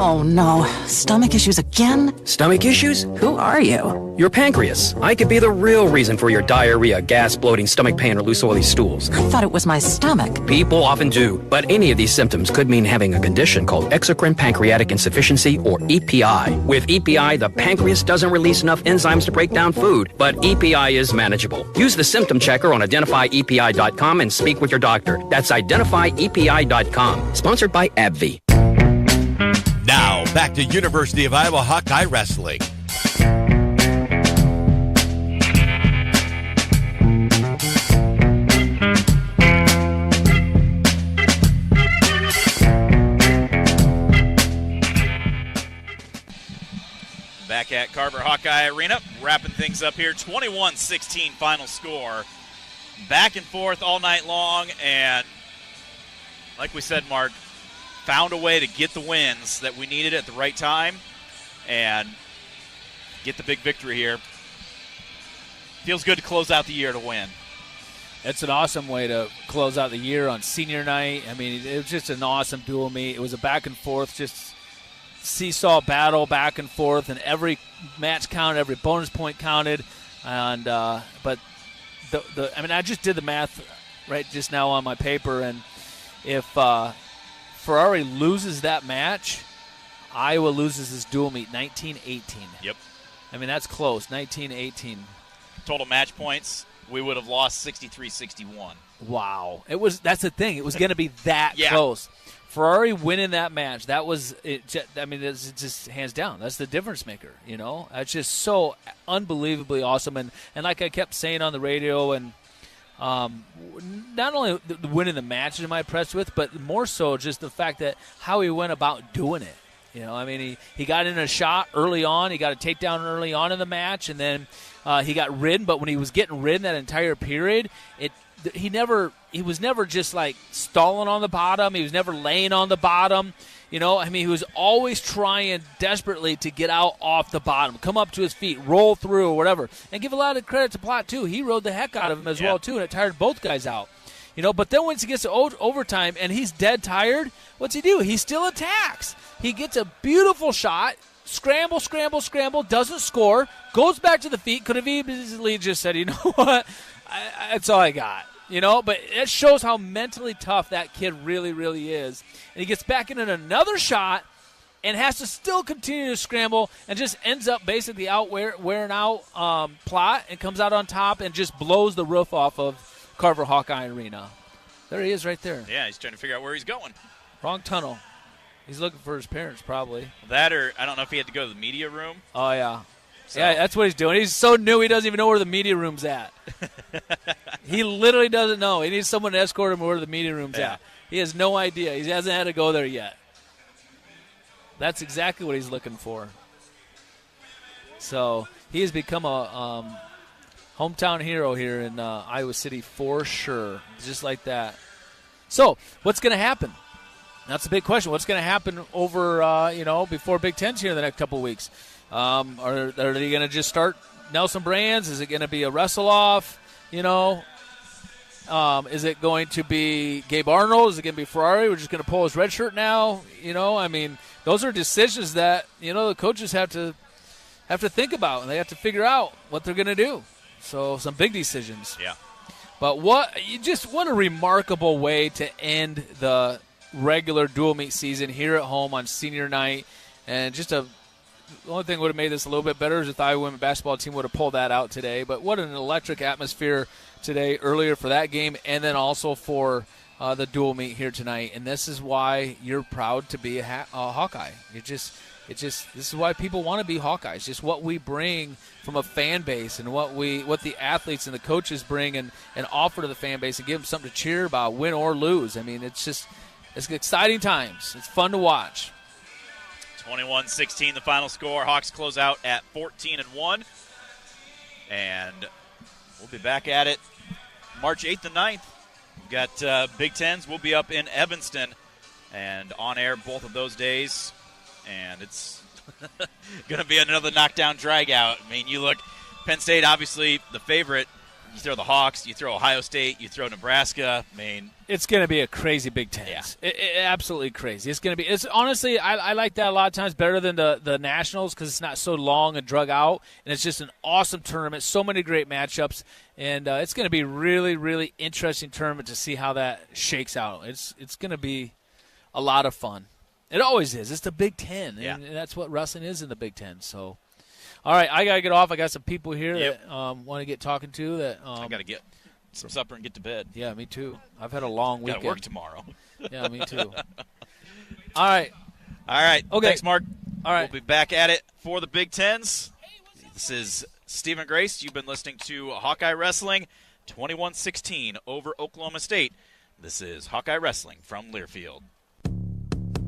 Oh no, stomach issues again? Stomach issues? Who are you? Your pancreas. I could be the real reason for your diarrhea, gas, bloating, stomach pain, or loose oily stools. I thought it was my stomach. People often do, but any of these symptoms could mean having a condition called exocrine pancreatic insufficiency, or EPI. With EPI, the pancreas doesn't release enough enzymes to break down food, but EPI is manageable. Use the symptom checker on identifyepi.com and speak with your doctor. That's identifyepi.com. Sponsored by AbbVie. Now, back to University of Iowa Hawkeye Wrestling. Back at Carver Hawkeye Arena, wrapping things up here. 21-16 final score. Back and forth all night long, and like we said, Mark, found a way to get the wins that we needed at the right time and get the big victory here. Feels good to close out the year to win. It's an awesome way to close out the year on senior night. I mean, it was just an awesome dual meet. It was a back and forth, just seesaw battle back and forth, and every match counted, every bonus point counted. And but I just did the math right just now on my paper, and if Ferrari loses that match, Iowa loses this dual meet 19-18. Yep. I mean, that's close, 19-18. Total match points, we would have lost 63-61. Wow. That's the thing. It was going to be that close. Ferrari winning that match, that was it. I mean, it's just hands down. That's the difference maker, you know? It's just so unbelievably awesome. And like I kept saying on the radio, and not only winning the match am I impressed with, but more so just the fact that how he went about doing it. You know, I mean, he got in a shot early on. He got a takedown early on in the match, and then he got ridden. But when he was getting ridden that entire period, he was never just like stalling on the bottom. He was never laying on the bottom. You know, I mean, he was always trying desperately to get out off the bottom, come up to his feet, roll through or whatever. And give a lot of credit to Plott, too. He rode the heck out of him as well, too, and it tired both guys out. You know, but then once he gets to overtime and he's dead tired, what's he do? He still attacks. He gets a beautiful shot, scramble, doesn't score, goes back to the feet, could have easily just said, you know what, that's all I got. You know, but it shows how mentally tough that kid really, really is. And he gets back in another shot and has to still continue to scramble and just ends up basically wearing out Plott and comes out on top and just blows the roof off of Carver Hawkeye Arena. There he is right there. Yeah, he's trying to figure out where he's going. Wrong tunnel. He's looking for his parents probably. That, or I don't know if he had to go to the media room. Oh, yeah. So. Yeah, that's what he's doing. He's so new he doesn't even know where the media room's at. He literally doesn't know. He needs someone to escort him where the media room's at. He has no idea. He hasn't had to go there yet. That's exactly what he's looking for. So he has become a hometown hero here in Iowa City for sure, just like that. So what's going to happen? That's a big question. What's going to happen over, before Big Ten's here in the next couple of weeks? Are they going to just start Nelson Brands? Is it going to be a wrestle-off? You know, is it going to be Gabe Arnold? Is it going to be Ferrari? We're just going to pull his red shirt now. You know, I mean, those are decisions that the coaches have to think about, and they have to figure out what they're going to do. So some big decisions. Yeah. But what a remarkable way to end the regular dual meet season here at home on senior night, and the only thing that would have made this a little bit better is if the Iowa women's basketball team would have pulled that out today. But what an electric atmosphere today, earlier for that game, and then also for the dual meet here tonight. And this is why you're proud to be a Hawkeye. this is why people want to be Hawkeyes. Just what we bring from a fan base and what the athletes and the coaches bring and offer to the fan base and give them something to cheer about, win or lose. I mean, it's exciting times. It's fun to watch. 21-16 the final score. Hawks close out at 14-1. And we'll be back at it March 8th and 9th. We've got Big Tens. We'll be up in Evanston and on air both of those days. And it's going to be another knockdown drag-out. I mean, you look, Penn State, obviously the favorite. You throw the Hawks, you throw Ohio State, you throw Nebraska. I mean, it's going to be a crazy Big Ten. Yeah. Absolutely crazy. It's going to be. It's honestly, I like that a lot of times better than the Nationals because it's not so long and drug out, and it's just an awesome tournament. So many great matchups, and it's going to be really, really interesting tournament to see how that shakes out. It's going to be a lot of fun. It always is. It's the Big Ten, and that's what wrestling is in the Big Ten. So. All right, I got to get off. I got some people here that want to get talking to. That I got to get some supper and get to bed. Yeah, me too. I've had a long weekend. Got to work tomorrow. Yeah, me too. All right. Okay. Thanks, Mark. All right. We'll be back at it for the Big Tens. This is Stephen Grace. You've been listening to Hawkeye Wrestling, 21-16 over Oklahoma State. This is Hawkeye Wrestling from Learfield.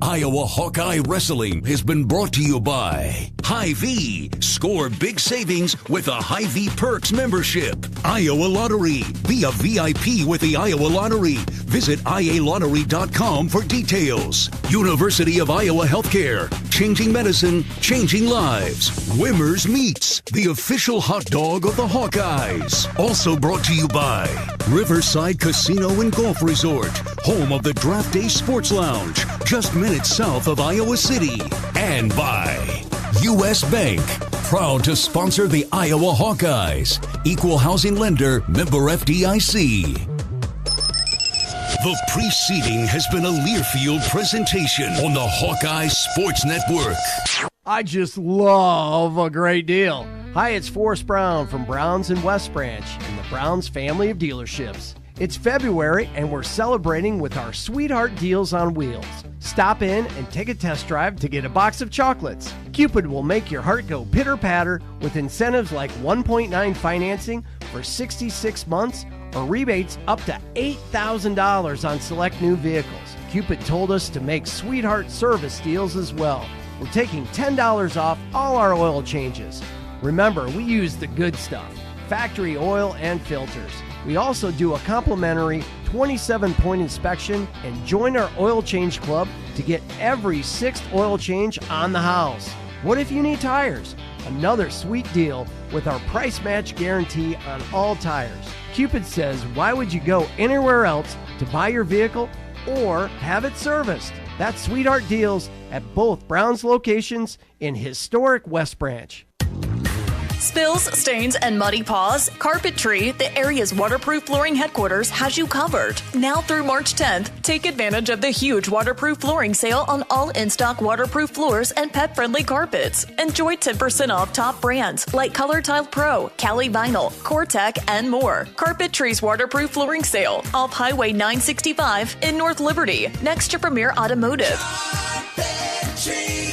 Iowa Hawkeye Wrestling has been brought to you by Hy-Vee. Score big savings with a Hy-Vee Perks membership. Iowa Lottery. Be a VIP with the Iowa Lottery. Visit ialottery.com for details. University of Iowa Healthcare. Changing medicine, changing lives. Wimmer's Meats, the official hot dog of the Hawkeyes. Also brought to you by Riverside Casino and Golf Resort, home of the Draft Day Sports Lounge, just minutes south of Iowa City. And by U.S. Bank, proud to sponsor the Iowa Hawkeyes. Equal housing lender, member FDIC. The preceding has been a Learfield presentation on the Hawkeye Sports Network. I just love a great deal. Hi, it's Forrest Brown from Browns in West Branch and the Browns family of dealerships. It's February and we're celebrating with our Sweetheart Deals on Wheels. Stop in and take a test drive to get a box of chocolates. Cupid will make your heart go pitter-patter with incentives like 1.9 financing for 66 months or rebates up to $8,000 on select new vehicles. Cupid told us to make Sweetheart service deals as well. We're taking $10 off all our oil changes. Remember, we use the good stuff, factory oil and filters. We also do a complimentary 27-point inspection and join our oil change club to get every 6th oil change on the house. What if you need tires? Another sweet deal with our price match guarantee on all tires. Cupid says, why would you go anywhere else to buy your vehicle or have it serviced? That's Sweetheart Deals at both Browns locations in historic West Branch. Spills, stains, and muddy paws? Carpetry, the area's waterproof flooring headquarters, has you covered. Now through March 10th, take advantage of the huge waterproof flooring sale on all in-stock waterproof floors and pet-friendly carpets. Enjoy 10% off top brands like Color Tile Pro, Cali Vinyl, Cortec, and more. Carpetry's waterproof flooring sale off Highway 965 in North Liberty, next to Premier Automotive. Carpetry,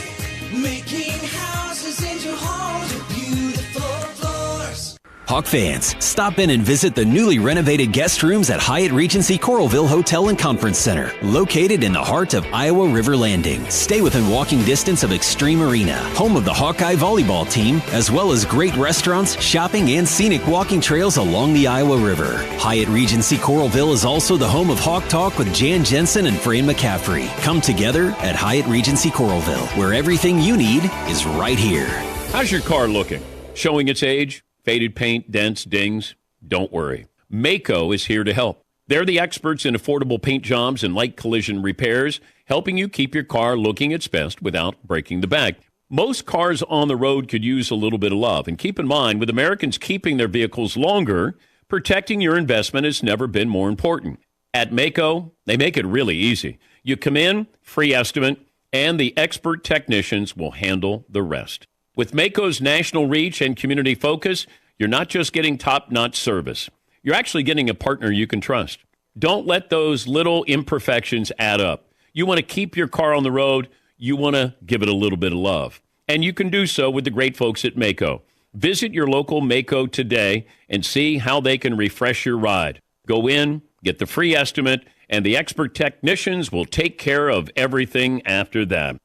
making houses into homes with beautiful floors. Hawk fans, stop in and visit the newly renovated guest rooms at Hyatt Regency Coralville Hotel and Conference Center, located in the heart of Iowa River Landing. Stay within walking distance of Extreme Arena, home of the Hawkeye volleyball team, as well as great restaurants, shopping, and scenic walking trails along the Iowa River. Hyatt Regency Coralville is also the home of Hawk Talk with Jan Jensen and Fran McCaffrey. Come together at Hyatt Regency Coralville, where everything you need is right here. How's your car looking? Showing its age? Faded paint, dents, dings? Don't worry. Maaco is here to help. They're the experts in affordable paint jobs and light collision repairs, helping you keep your car looking its best without breaking the bank. Most cars on the road could use a little bit of love. And keep in mind, with Americans keeping their vehicles longer, protecting your investment has never been more important. At Maaco, they make it really easy. You come in, free estimate, and the expert technicians will handle the rest. With Maaco's national reach and community focus, you're not just getting top-notch service. You're actually getting a partner you can trust. Don't let those little imperfections add up. You want to keep your car on the road, you want to give it a little bit of love. And you can do so with the great folks at Mako. Visit your local Mako today and see how they can refresh your ride. Go in, get the free estimate, and the expert technicians will take care of everything after that.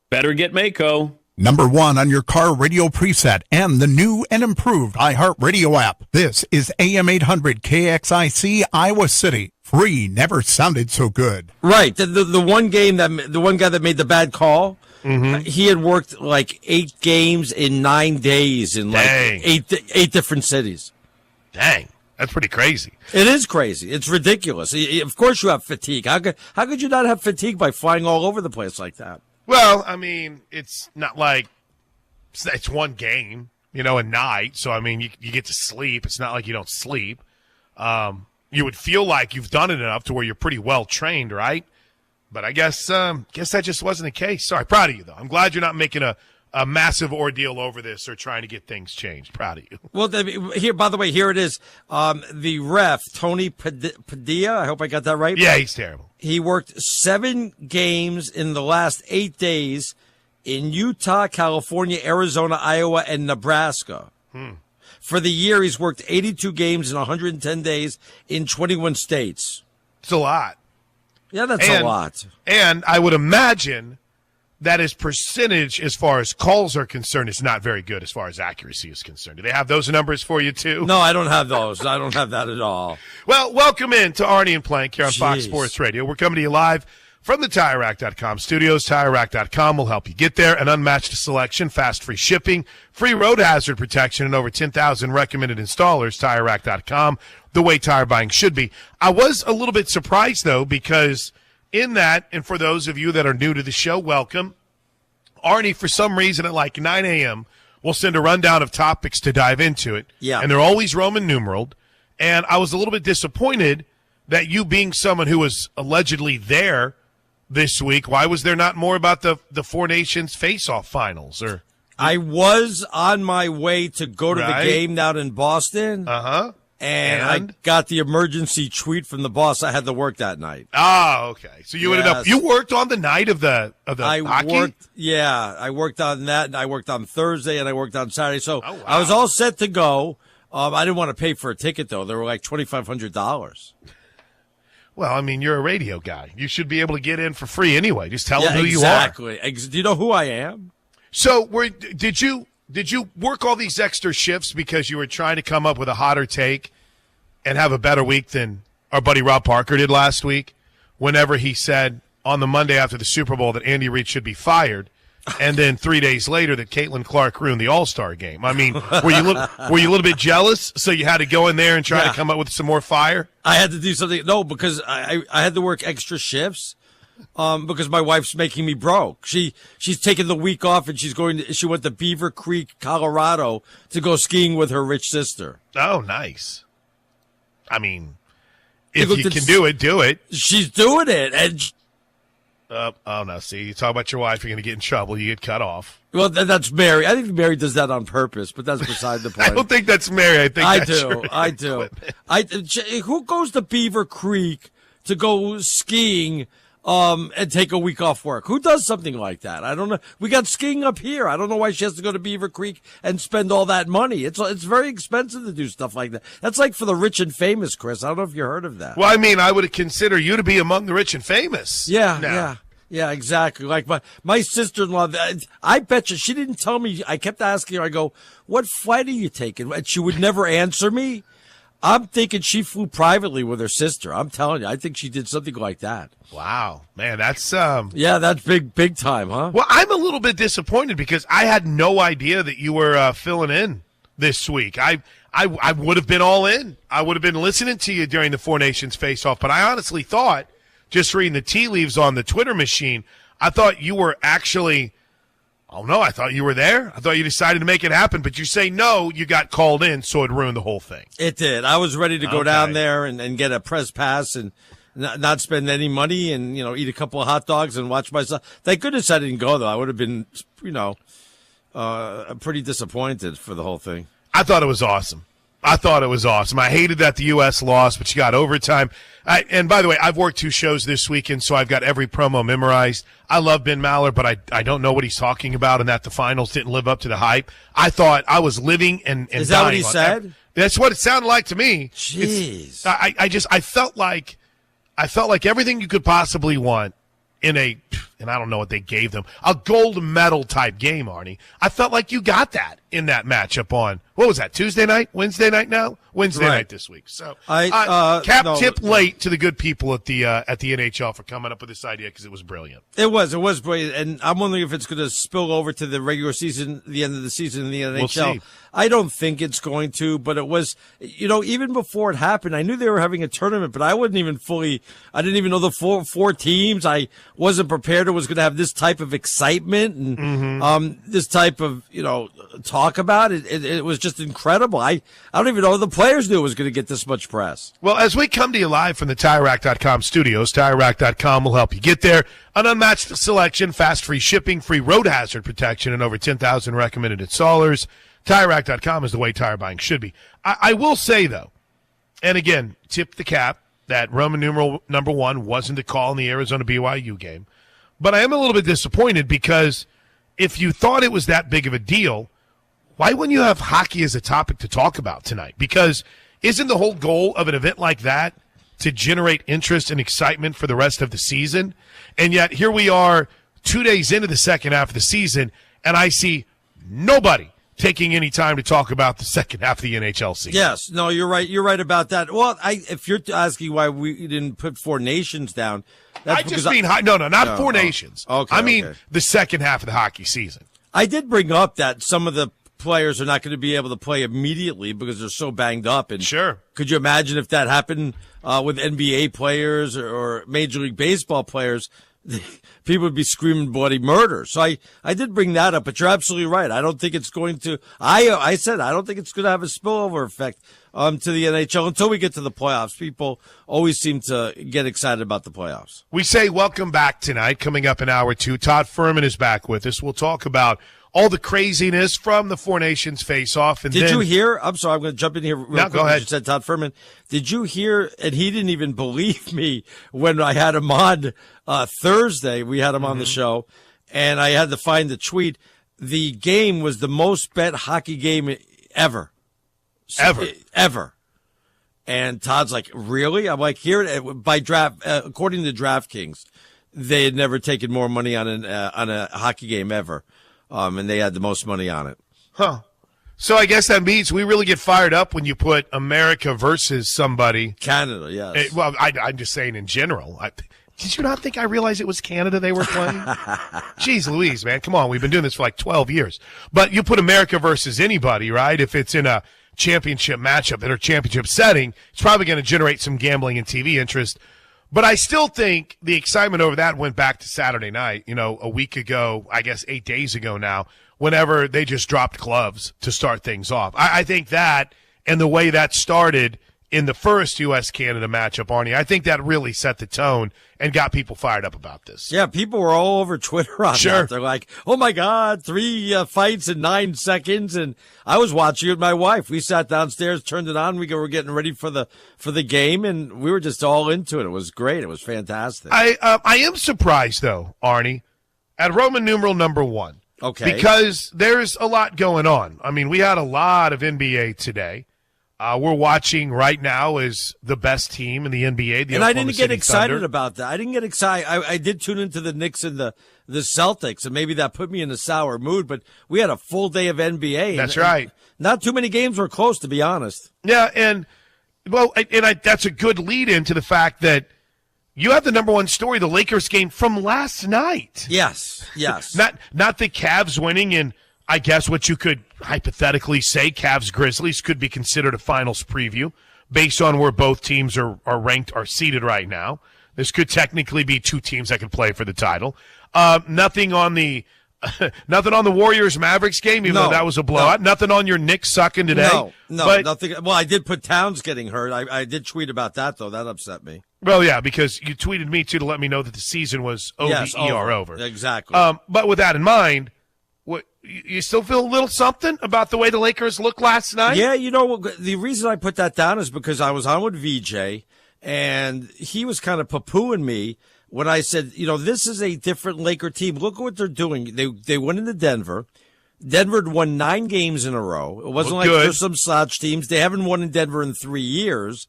Better get Mako. Number 1 on your car radio preset and the new and improved iHeartRadio app. This is AM 800 KXIC Iowa City. Free never sounded so good. Right. The one guy that made the bad call, he had worked like 8 games in 9 days in like eight different cities. Dang. That's pretty crazy. It is crazy. It's ridiculous. Of course you have fatigue. How could you not have fatigue by flying all over the place like that? Well, I mean, it's not like it's one game, a night. So, I mean, you get to sleep. It's not like you don't sleep. You would feel like you've done it enough to where you're pretty well trained, right? But I guess that just wasn't the case. Sorry, proud of you, though. I'm glad you're not making a massive ordeal over this or trying to get things changed. Proud of you. Well, here, by the way, here it is. The ref, Tony Padilla, I hope I got that right. Yeah, he's terrible. He worked 7 games in the last 8 days in Utah, California, Arizona, Iowa, and Nebraska. For the year, he's worked 82 games in 110 days in 21 states. It's a lot. Yeah, that's a lot. And I would imagine that his percentage as far as calls are concerned is not very good as far as accuracy is concerned. Do they have those numbers for you, too? No, I don't have those. I don't have that at all. Well, welcome in to Arnie and Plank here on Fox Sports Radio. We're coming to you live from the TireRack.com studios. TireRack.com will help you get there. An unmatched selection, fast free shipping, free road hazard protection, and over 10,000 recommended installers. TireRack.com, the way tire buying should be. I was a little bit surprised, though, because in that, and for those of you that are new to the show, welcome. Arnie, for some reason, at like 9 a.m., will send a rundown of topics to dive into it. Yeah. And they're always Roman numeraled. And I was a little bit disappointed that you being someone who was allegedly there this week, why was there not more about the Four Nations face-off finals? Or I was on my way to go to the game down in Boston. And I got the emergency tweet from the boss. I had to work that night. Oh, okay. So you ended up, you worked on the night of the hockey? I worked on that, and I worked on Thursday, and I worked on Saturday. So I was all set to go. I didn't want to pay for a ticket, though. They were like $2,500. Well, I mean, you're a radio guy. You should be able to get in for free anyway. Just tell them who exactly. you are. Do you know who I am? So did you work all these extra shifts because you were trying to come up with a hotter take and have a better week than our buddy Rob Parker did last week whenever he said on the Monday after the Super Bowl that Andy Reid should be fired, and then 3 days later that Caitlin Clark ruined the All-Star game? I mean, were you a little bit jealous, so you had to go in there and try to come up with some more fire? I had to do something. No, because I had to work extra shifts. Because my wife's making me broke. She's taking the week off and she went to Beaver Creek, Colorado to go skiing with her rich sister. Oh, nice. I mean, if you can do it, do it. She's doing it. And oh, no. See, you talk about your wife, you're going to get in trouble. You get cut off. Well, that's Mary. I think Mary does that on purpose, but that's beside the point. I don't think that's Mary. I do. Who goes to Beaver Creek to go skiing and take a week off work? Who does something like that? I don't know. We got skiing up here. I don't know why she has to go to Beaver Creek and spend all that money. It's very expensive to do stuff like that. That's like for the rich and famous, Chris. I don't know if you heard of that. Well, I mean, I would consider you to be among the rich and famous. Yeah, exactly. Like my sister-in-law, I bet you she didn't tell me. I kept asking her, I go, what flight are you taking? And she would never answer me. I'm thinking she flew privately with her sister. I'm telling you, I think she did something like that. Wow, man, that's that's big time, huh? Well, I'm a little bit disappointed because I had no idea that you were filling in this week. I would have been all in. I would have been listening to you during the Four Nations face-off, but I honestly thought, just reading the tea leaves on the Twitter machine, I thought you were actually. Oh, no, I thought you were there. I thought you decided to make it happen, but you say no, you got called in, so it ruined the whole thing. It did. I was ready to go down there and get a press pass and not spend any money and, eat a couple of hot dogs and watch myself. Thank goodness I didn't go, though. I would have been, pretty disappointed for the whole thing. I thought it was awesome. I thought it was awesome. I hated that the U.S. lost, but you got overtime. And by the way, I've worked 2 shows this weekend, so I've got every promo memorized. I love Ben Maller, but I don't know what he's talking about, and that the finals didn't live up to the hype. I thought I was living and Is that what he said? That's what it sounded like to me. Jeez. I felt like everything you could possibly want in and I don't know what they gave them, a gold medal type game, Arnie. I felt like you got that in that matchup on, what was that, Tuesday night? Wednesday night now? Wednesday night this week. So tip late to the good people at the NHL for coming up with this idea because it was brilliant. It was brilliant, and I'm wondering if it's going to spill over to the regular season, the end of the season in the NHL. We'll see. I don't think it's going to, but it was, even before it happened, I knew they were having a tournament, but I didn't even know the four teams. I wasn't prepared it was going to have this type of excitement and this type of, talk about it. It was just incredible. I don't even know the players knew it was going to get this much press. Well, as we come to you live from the TireRack.com studios, TireRack.com will help you get there. An unmatched selection, fast free shipping, free road hazard protection, and over 10,000 recommended installers. TireRack.com is the way tire buying should be. I will say, though, and again, tip the cap that Roman numeral number 1 wasn't a call in the Arizona-BYU game. But I am a little bit disappointed because if you thought it was that big of a deal, why wouldn't you have hockey as a topic to talk about tonight? Because isn't the whole goal of an event like that to generate interest and excitement for the rest of the season? And yet here we are 2 days into the second half of the season, and I see nobody taking any time to talk about the second half of the NHL season. Yes. No, you're right. You're right about that. Well, if you're asking why we didn't put 4 nations down, that's I just mean not 4 nations. Okay. I mean the second half of the hockey season. I did bring up that some of the players are not going to be able to play immediately because they're so banged up. And sure. Could you imagine if that happened with NBA players or Major League Baseball players? People would be screaming bloody murder. So I did bring that up, but you're absolutely right. I don't think it's going to. I said I don't think it's going to have a spillover effect to the NHL until we get to the playoffs. People always seem to get excited about the playoffs. We say welcome back tonight. Coming up in hour 2, Todd Furman is back with us. We'll talk about all the craziness from the Four Nations face-off. And did you hear? I'm sorry, I'm going to jump in here real quick. Go ahead. You said Todd Furman. Did you hear? And he didn't even believe me when I had him on Thursday. We had him on the show, and I had to find the tweet. The game was the most bet hockey game ever. Ever. And Todd's like, really? I'm like, here by draft, according to DraftKings, they had never taken more money on a hockey game ever. And they had the most money on it. Huh. So I guess that means we really get fired up when you put America versus somebody. Canada, yes. I'm just saying in general. Did you not think I realized it was Canada they were playing? Jeez Louise, man. Come on. We've been doing this for like 12 years. But you put America versus anybody, right? If it's in a championship matchup in a championship setting, it's probably going to generate some gambling and TV interest. But I still think the excitement over that went back to Saturday night, a week ago, I guess 8 days ago now, whenever they just dropped gloves to start things off. I think that and the way that started in the first U.S.-Canada matchup, Arnie, I think that really set the tone and got people fired up about this. Yeah, people were all over Twitter on that. They're like, oh, my God, 3 fights in 9 seconds. And I was watching it with my wife. We sat downstairs, turned it on. We were getting ready for the game, and we were just all into it. It was great. It was fantastic. I am surprised, though, Arnie, at Roman numeral number 1. Okay. Because there's a lot going on. I mean, we had a lot of NBA today. We're watching right now as the best team in the NBA. And I didn't get excited about that. I didn't get excited. I did tune into the Knicks and the Celtics, and maybe that put me in a sour mood. But we had a full day of NBA. That's right. Not too many games were close, to be honest. Yeah, and that's a good lead into the fact that you have the number 1 story, the Lakers game from last night. Yes. Not the Cavs winning, and I guess what you could hypothetically say, Cavs-Grizzlies could be considered a finals preview based on where both teams are ranked, are seated right now. This could technically be 2 teams that could play for the title. Nothing on the Warriors-Mavericks game, even though that was a blowout. No. Nothing on your Knicks sucking today. No, nothing. Well, I did put Towns getting hurt. I did tweet about that, though. That upset me. Well, yeah, because you tweeted me, too, to let me know that the season was over. Exactly. But with that in mind, you still feel a little something about the way the Lakers looked last night? Yeah, you know, the reason I put that down is because I was on with VJ, and he was kind of poo-pooing me when I said, you know, this is a different Laker team. Look at what they're doing. They went into Denver. Denver had won 9 games in a row. It wasn't like there's some slouch teams. They haven't won in Denver in 3 years.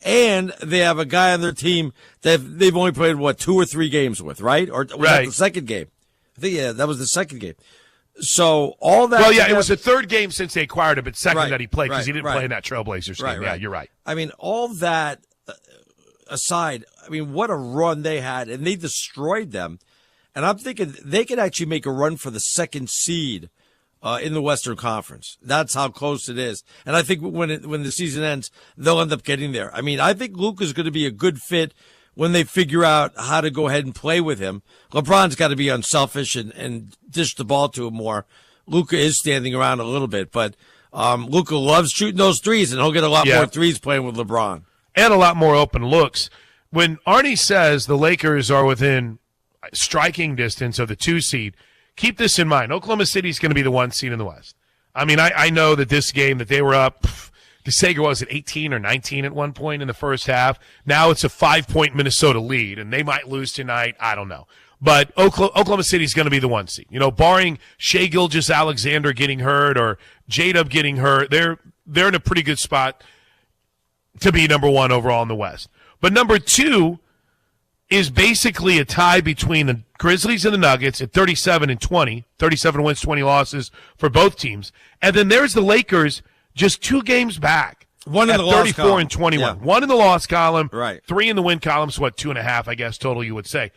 And they have a guy on their team that they've only played, 2 or 3 games with, right? Or was that the second game? I think, yeah, that was the second game. So all that. Well, yeah, it was the third game since they acquired him, but second that he played because he didn't play in that Trailblazers game. Yeah, you're right. I mean, all that aside, I mean, what a run they had, and they destroyed them. And I'm thinking they could actually make a run for the second seed in the Western Conference. That's how close it is. And I think when the season ends, they'll end up getting there. I mean, I think Luka's going to be a good fit when they figure out how to go ahead and play with him. LeBron's got to be unselfish and dish the ball to him more. Luka is standing around a little bit, but Luka loves shooting those threes, and he'll get a lot more threes playing with LeBron. And a lot more open looks. When Arnie says the Lakers are within striking distance of the 2 seed, keep this in mind. Oklahoma City's going to be the 1 seed in the West. I mean, I know that this game that they were up, DeSager was at 18 or 19 at one point in the first half. Now it's a 5-point Minnesota lead, and they might lose tonight. I don't know. But Oklahoma City's going to be the 1 seed. You know, barring Shai Gilgeous-Alexander getting hurt or J-Dub getting hurt, they're in a pretty good spot to be number 1 overall in the West. But number 2 is basically a tie between the Grizzlies and the Nuggets at 37-20, 37 wins, 20 losses for both teams. And then there's the Lakers just 2 games back. One in the loss column. 34-21. Yeah. 1 in the loss column. Right. 3 in the win column. So 2.5, I guess, total you would say.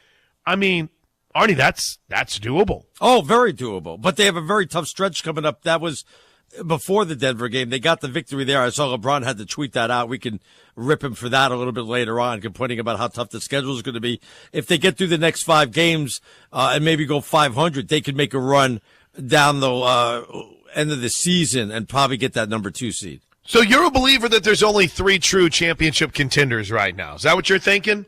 I mean, Arnie, that's doable. Oh, very doable. But they have a very tough stretch coming up. That was before the Denver game. They got the victory there. I saw LeBron had to tweet that out. We can rip him for that a little bit later on, complaining about how tough the schedule is going to be. If they get through the next 5 games and maybe go 500, they could make a run down the end of the season and probably get that number 2 seed. So you're a believer that there's only 3 true championship contenders right now. Is that what you're thinking?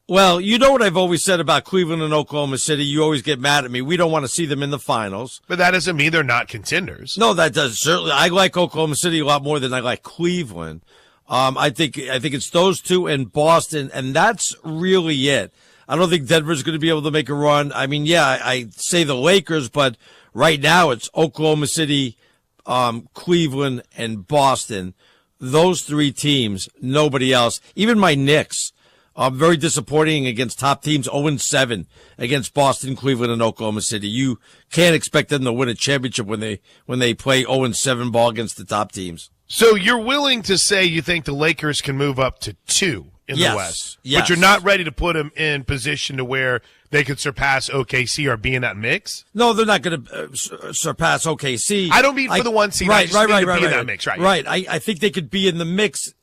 Well, you know what I've always said about Cleveland and Oklahoma City. You always get mad at me. We don't want to see them in the finals. But that doesn't mean they're not contenders. No, that does certainly. I like Oklahoma City a lot more than I like Cleveland. I think it's those 2 and Boston, and that's really it. I don't think Denver's going to be able to make a run. I mean, yeah, I say the Lakers, but right now it's Oklahoma City, Cleveland, and Boston. Those 3 teams, nobody else. Even my Knicks. Very disappointing against top teams, 0-7 against Boston, Cleveland, and Oklahoma City. You can't expect them to win a championship when they play 0-7 ball against the top teams. So you're willing to say you think the Lakers can move up to 2 in the West, but you're not ready to put them in position to where they could surpass OKC or be in that mix? No, they're not going to surpass OKC. I don't mean for the 1 seed. Right, I just mean to be in that mix, right? Right. I think they could be in the mix.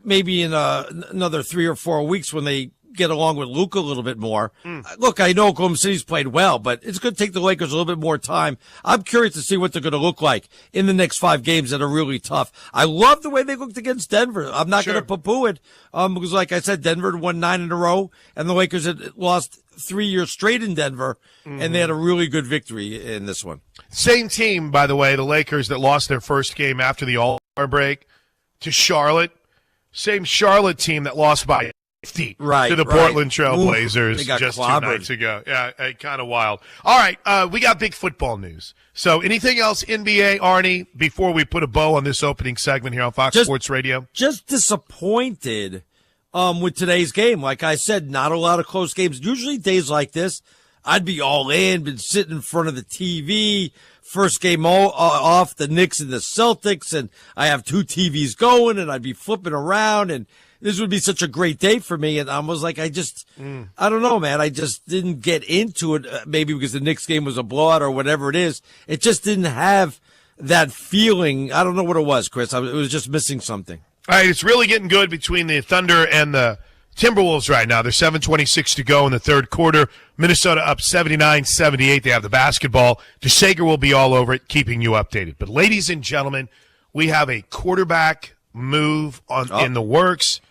Maybe in another 3 or 4 weeks when they get along with Luka a little bit more. Look, I know Oklahoma City's played well, but it's going to take the Lakers a little bit more time. I'm curious to see what they're going to look like in the next 5 games that are really tough. I love the way they looked against Denver. I'm not going to poo-poo it because, like I said, Denver had won 9 in a row, and the Lakers had lost 3 years straight in Denver, and they had a really good victory in this one. Same team, by the way, the Lakers that lost their first game after the All-Star break to Charlotte. Same Charlotte team that lost by 50 to the Portland Trailblazers just clobbered 2 nights ago. Yeah, kind of wild. All right, we got big football news. So anything else, NBA, Arnie, before we put a bow on this opening segment here on Fox Sports Radio? Just disappointed with today's game. Like I said, not a lot of close games. Usually days like this, I'd be all in, been sitting in front of the TV. First game off, the Knicks and the Celtics, and I have 2 TVs going, and I'd be flipping around, and this would be such a great day for me. And I was like, I don't know, man. I just didn't get into it, maybe because the Knicks game was a blowout or whatever it is. It just didn't have that feeling. I don't know what it was, Chris. It was just missing something. All right, it's really getting good between the Thunder and the Timberwolves right now. There's 7:26 to go in the third quarter. Minnesota up 79-78. They have the basketball. DeSager will be all over it, keeping you updated. But ladies and gentlemen, we have a quarterback move in the works.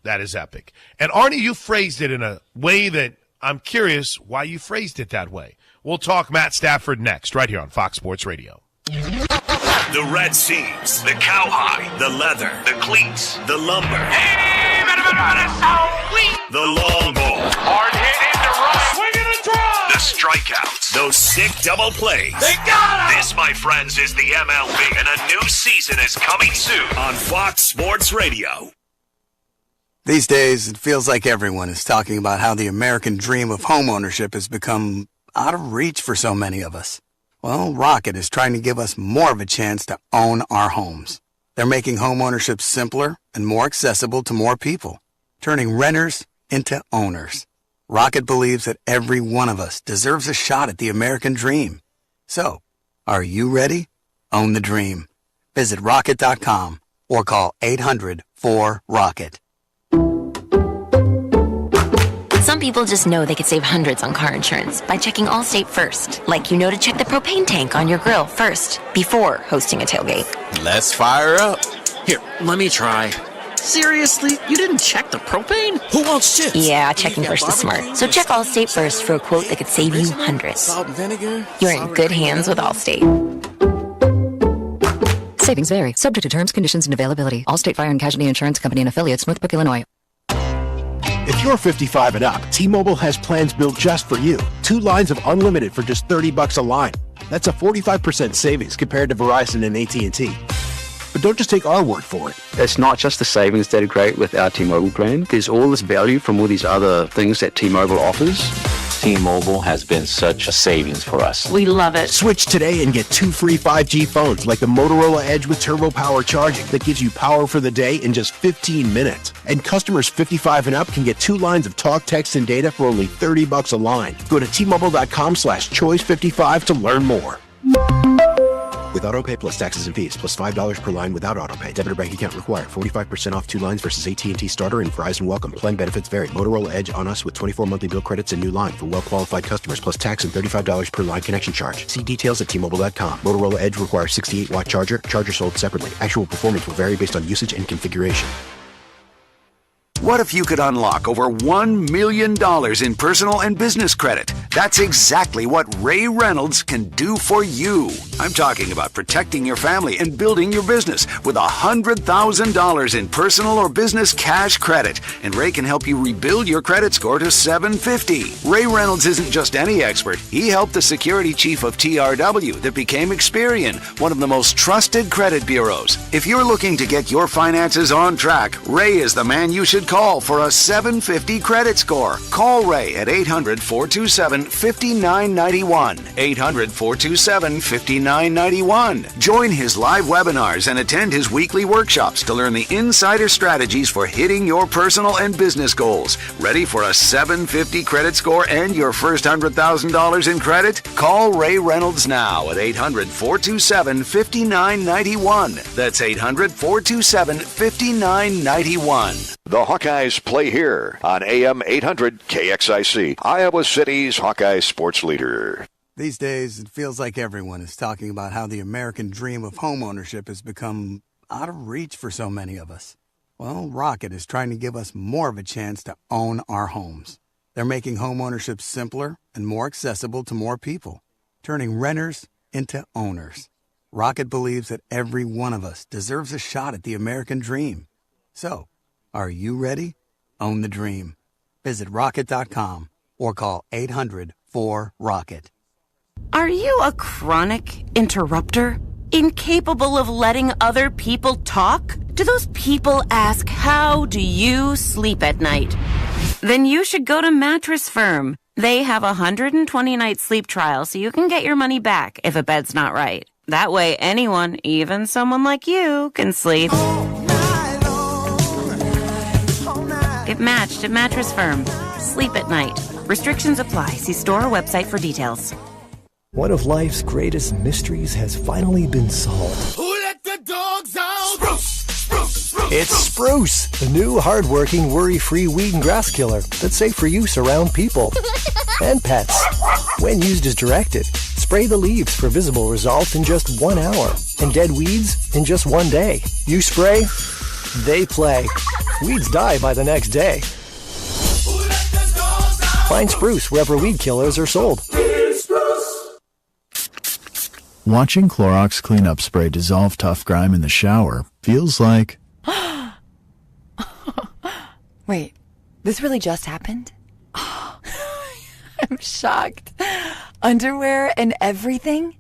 That is epic. And Arnie, you phrased it in a way that I'm curious why you phrased it that way. We'll talk Matt Stafford next, right here on Fox Sports Radio. The red seams, the cowhide, the leather, the cleats, the lumber, the long ball, hard hit into right, swinging a drive, the strikeouts, those sick double plays. They got him! This, my friends, is the MLB, and a new season is coming soon on Fox Sports Radio. These days, it feels like everyone is talking about how the American dream of homeownership has become out of reach for so many of us. Well, Rocket is trying to give us more of a chance to own our homes. They're making homeownership simpler and more accessible to more people, turning renters into owners. Rocket believes that every one of us deserves a shot at the American dream. So, are you ready? Own the dream. Visit Rocket.com or call 800-4ROCKET. Some people just know they could save hundreds on car insurance by checking Allstate first. Like you know to check the propane tank on your grill first, before hosting a tailgate. Let's fire up. Here, let me try. Seriously? You didn't check the propane? Who wants chips? Yeah, checking first is smart. So check Allstate first for a quote that could save you hundreds. Salt and vinegar? You're in good hands with Allstate. Savings vary, subject to terms, conditions, and availability. Allstate Fire and Casualty Insurance Company and Affiliates, Northbrook, Illinois. If you're 55 and up, T-Mobile has plans built just for you. 2 lines of unlimited for just $30 a line. That's a 45% savings compared to Verizon and AT&T. But don't just take our word for it. It's not just the savings that are great with our T-Mobile plan. There's all this value from all these other things that T-Mobile offers. T-Mobile has been such a savings for us. We love it. Switch today and get 2 free 5G phones like the Motorola Edge with Turbo Power charging that gives you power for the day in just 15 minutes. And customers 55 and up can get 2 lines of talk, text, and data for only $30 a line. Go to T-Mobile.com/choice55 to learn more. With AutoPay plus taxes and fees, plus $5 per line without AutoPay. Debit or bank account required. 45% off 2 lines versus AT&T Starter and Verizon Welcome. Plan benefits vary. Motorola Edge on us with 24 monthly bill credits and new line for well-qualified customers, plus tax and $35 per line connection charge. See details at T-Mobile.com. Motorola Edge requires 68-watt charger. Charger sold separately. Actual performance will vary based on usage and configuration. What if you could unlock over $1 million in personal and business credit? That's exactly what Ray Reynolds can do for you. I'm talking about protecting your family and building your business with $100,000 in personal or business cash credit. And Ray can help you rebuild your credit score to 750. Ray Reynolds isn't just any expert. He helped the security chief of TRW that became Experian, one of the most trusted credit bureaus. If you're looking to get your finances on track, Ray is the man you should call for a 750 credit score. Call Ray at 800-427-5991. 800-427-5991. Join his live webinars and attend his weekly workshops to learn the insider strategies for hitting your personal and business goals. Ready for a 750 credit score and your first $100,000 in credit? Call Ray Reynolds now at 800-427-5991. That's 800-427-5991. The Hawkeyes play here on AM 800 KXIC, Iowa City's Hawkeye sports leader. These days, it feels like everyone is talking about how the American dream of homeownership has become out of reach for so many of us. Well, Rocket is trying to give us more of a chance to own our homes. They're making homeownership simpler and more accessible to more people, turning renters into owners. Rocket believes that every one of us deserves a shot at the American dream. So, are you ready? Own the dream. Visit Rocket.com or call 800-4ROCKET. Are you a chronic interrupter? Incapable of letting other people talk? Do those people ask, how do you sleep at night? Then you should go to Mattress Firm. They have a 120-night sleep trial so you can get your money back if a bed's not right. That way anyone, even someone like you, can sleep. Get matched at Mattress Firm. Sleep at night. Restrictions apply. See store or website for details. One of life's greatest mysteries has finally been solved. Who let the dogs out? Spruce, spruce, spruce. It's Spruce, the new hard-working, worry-free weed and grass killer that's safe for use around people and pets. When used as directed, spray the leaves for visible results in just 1 hour and dead weeds in just 1 day. You spray, they play. Weeds die by the next day. Who let the dogs out? Find Spruce wherever weed killers are sold. Watching Clorox cleanup spray dissolve tough grime in the shower feels like... Wait, this really just happened? I'm shocked. Underwear and everything?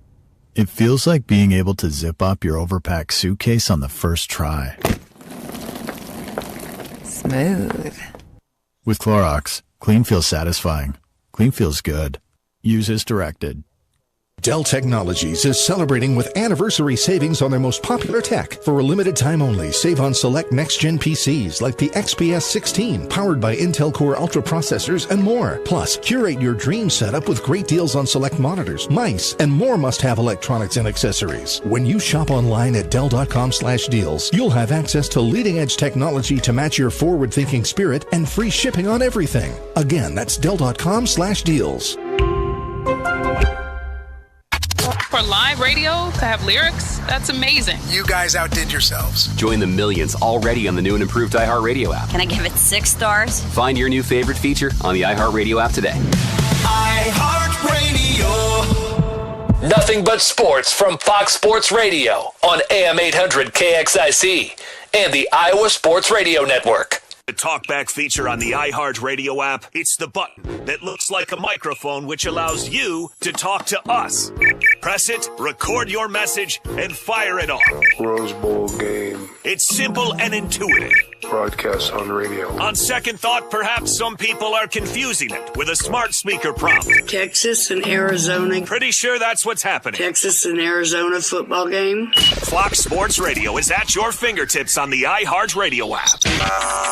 It feels like being able to zip up your overpacked suitcase on the first try. Smooth. With Clorox, clean feels satisfying. Clean feels good. Use as directed. Dell Technologies is celebrating with anniversary savings on their most popular tech. For a limited time only, save on select next-gen PCs like the XPS 16, powered by Intel Core Ultra processors and more. Plus, curate your dream setup with great deals on select monitors, mice, and more must-have electronics and accessories. When you shop online at Dell.com/deals, you'll have access to leading-edge technology to match your forward-thinking spirit and free shipping on everything. Again, that's Dell.com/deals. For live radio to have lyrics, that's amazing. You guys outdid yourselves. Join the millions already on the new and improved iHeartRadio app. Can I give it 6 stars? Find your new favorite feature on the iHeartRadio app today. iHeartRadio. Nothing but sports from Fox Sports Radio on AM 800 KXIC and the Iowa Sports Radio Network. The talkback feature on the iHeartRadio app, it's the button that looks like a microphone which allows you to talk to us. Press it, record your message, and fire it off. Rose Bowl game. It's simple and intuitive. Broadcast on radio. On second thought, perhaps some people are confusing it with a smart speaker prompt. Texas and Arizona. Pretty sure that's what's happening. Texas and Arizona football game. Fox Sports Radio is at your fingertips on the iHeartRadio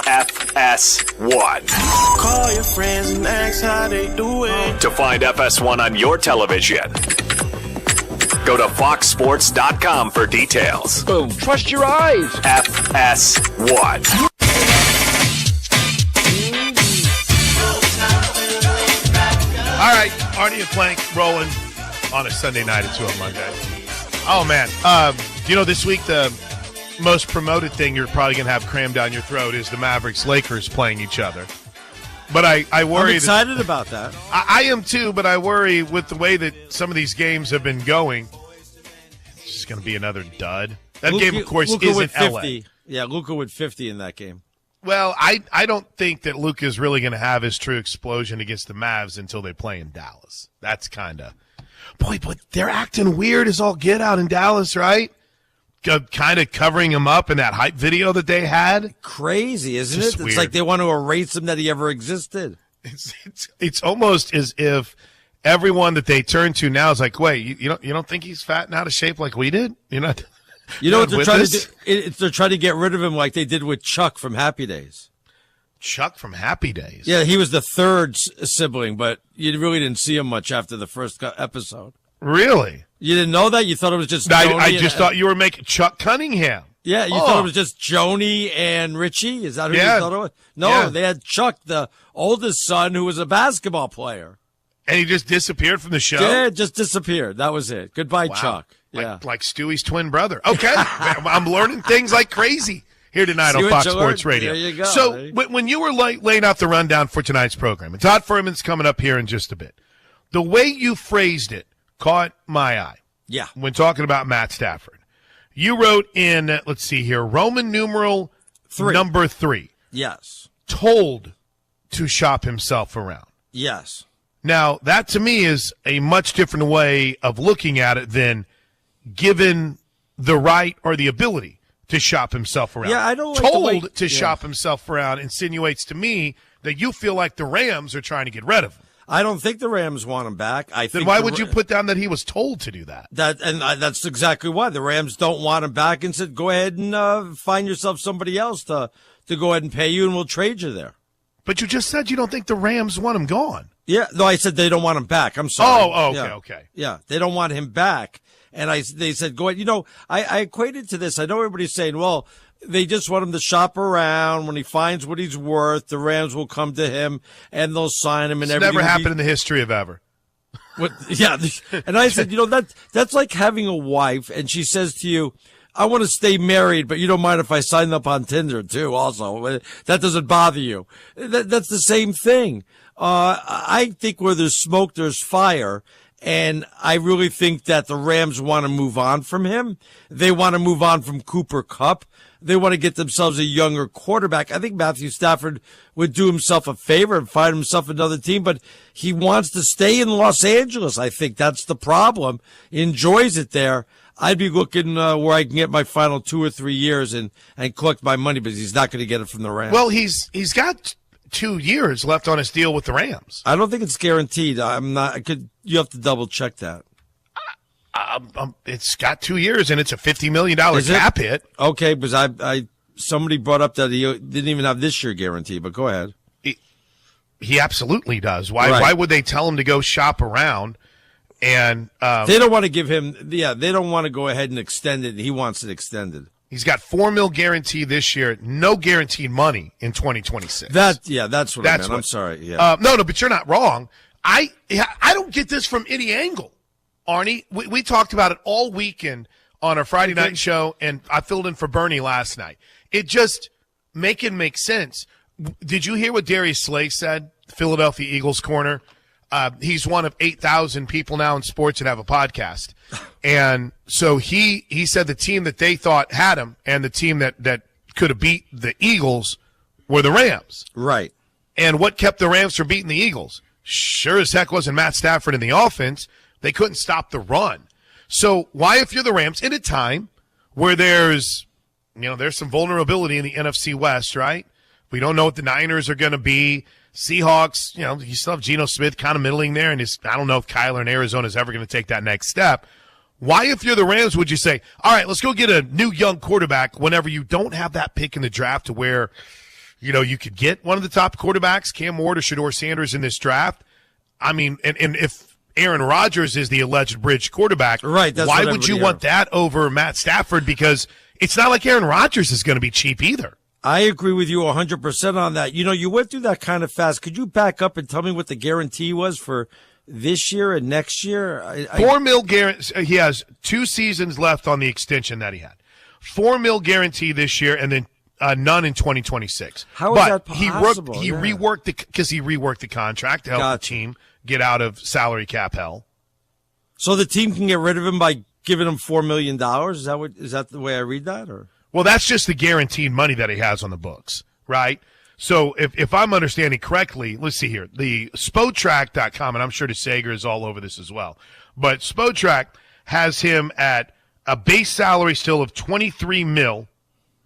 app. FS1. Call your friends and ask how they doing. To find FS1 on your television, go to foxsports.com for details. Boom. Trust your eyes. FS1. All right, Artie and Plank rolling on a Sunday night into a Monday. Oh, man. This week the most promoted thing you're probably going to have crammed down your throat is the Mavericks-Lakers playing each other. But I worry. I'm excited about that. I am too, but I worry with the way that some of these games have been going, it's just going to be another dud. That game, of course, Luka isn't LA. Yeah, Luka with 50 in that game. Well, I don't think that Luka is really going to have his true explosion against the Mavs until they play in Dallas. That's kind of... Boy, but they're acting weird as all get out in Dallas, right? Kind of covering him up in that hype video that they had. Crazy, isn't Just it? It's weird. like they want to erase him that he ever existed. It's almost as if everyone that they turn to now is like, wait, you don't think he's fat and out of shape like we did? You're not. You know what they're trying to do? They're trying to get rid of him like they did with Chuck from Happy Days. Chuck from Happy Days. Yeah, he was the third sibling, but you really didn't see him much after the first episode. Really? You didn't know that? You thought it was just I just thought you were making Chuck Cunningham. Yeah, you thought it was just Joni and Richie? Is that who you thought it was? No, they had Chuck, the oldest son, who was a basketball player. And he just disappeared from the show? Yeah, just disappeared. That was it. Goodbye, Chuck. Yeah. Like Stewie's twin brother. Okay. I'm learning things like crazy here tonight on Fox Sports Radio. There you go. So when you were laying out the rundown for tonight's program, and Todd Furman's coming up here in just a bit, the way you phrased it caught my eye. Yeah. When talking about Matt Stafford. You wrote in, let's see here, Roman numeral 3. number 3. Yes. Told to shop himself around. Yes. Now, that to me is a much different way of looking at it than given the right or the ability to shop himself around. Yeah, I don't like Told to shop himself around insinuates to me that you feel like the Rams are trying to get rid of him. I don't think the Rams want him back. Then why would you put down that he was told to do that? That's exactly why. The Rams don't want him back and said, go ahead and find yourself somebody else to go ahead and pay you, and we'll trade you there. But you just said you don't think the Rams want him gone. Yeah, no, I said they don't want him back. I'm sorry. Oh, okay. Yeah, they don't want him back. And they said, go ahead. You know, I equated to this. I know everybody's saying, well, they just want him to shop around. When he finds what he's worth, the Rams will come to him and they'll sign him and it's everything. Never happened in the history of ever. Yeah. And I said, you know, that's like having a wife and she says to you, I want to stay married, but you don't mind if I sign up on Tinder too. Also, that doesn't bother you. That's the same thing. I think where there's smoke, there's fire. And I really think that the Rams want to move on from him. They want to move on from Cooper Kupp. They want to get themselves a younger quarterback. I think Matthew Stafford would do himself a favor and find himself another team, but he wants to stay in Los Angeles. I think that's the problem. He enjoys it there. I'd be looking where I can get my final 2 or 3 years and collect my money, but he's not going to get it from the Rams. Well, he's got 2 years left on his deal with the Rams. I don't think it's guaranteed. You have to double check that. It's got 2 years, and it's a $50 million cap hit. Okay, because somebody brought up that he didn't even have this year guaranteed, but go ahead. He absolutely does. Why would they tell him to go shop around? And they don't want to give him. Yeah, they don't want to go ahead and extend it. He wants it extended. He's got $4 million guaranteed this year, no guaranteed money in 2026. That's what I meant. I'm sorry. Yeah. No, but you're not wrong. I don't get this from any angle, Arnie. We talked about it all weekend on our Friday night show, and I filled in for Bernie last night. It just make sense. Did you hear what Darius Slay said? Philadelphia Eagles corner. He's one of 8,000 people now in sports that have a podcast. And so he said the team that they thought had him and the team that could have beat the Eagles were the Rams. Right. And what kept the Rams from beating the Eagles? Sure as heck wasn't Matt Stafford in the offense. They couldn't stop the run. So why, if you're the Rams, in a time where there's some vulnerability in the NFC West, right? We don't know what the Niners are going to be. Seahawks, you still have Geno Smith kind of middling there, and I don't know if Kyler in Arizona is ever going to take that next step. Why, if you're the Rams, would you say, all right, let's go get a new young quarterback whenever you don't have that pick in the draft to where, you could get one of the top quarterbacks, Cam Ward or Shedeur Sanders in this draft? I mean, and if Aaron Rodgers is the alleged bridge quarterback, right? Why would you want that over Matt Stafford? Because it's not like Aaron Rodgers is going to be cheap either. I agree with you 100% on that. You went through that kind of fast. Could you back up and tell me what the guarantee was for this year and next year? $4 million guarantee. He has 2 seasons left on the extension that he had. $4 million guarantee this year, and then none in 2026. How is that possible? He reworked the contract to help the team get out of salary cap hell. So the team can get rid of him by giving him $4 million. Is that the way I read that, or? Well, that's just the guaranteed money that he has on the books, right? So if I'm understanding correctly, let's see here. The Spotrac.com, and I'm sure the Sager is all over this as well, but Spotrac has him at a base salary still of $23 million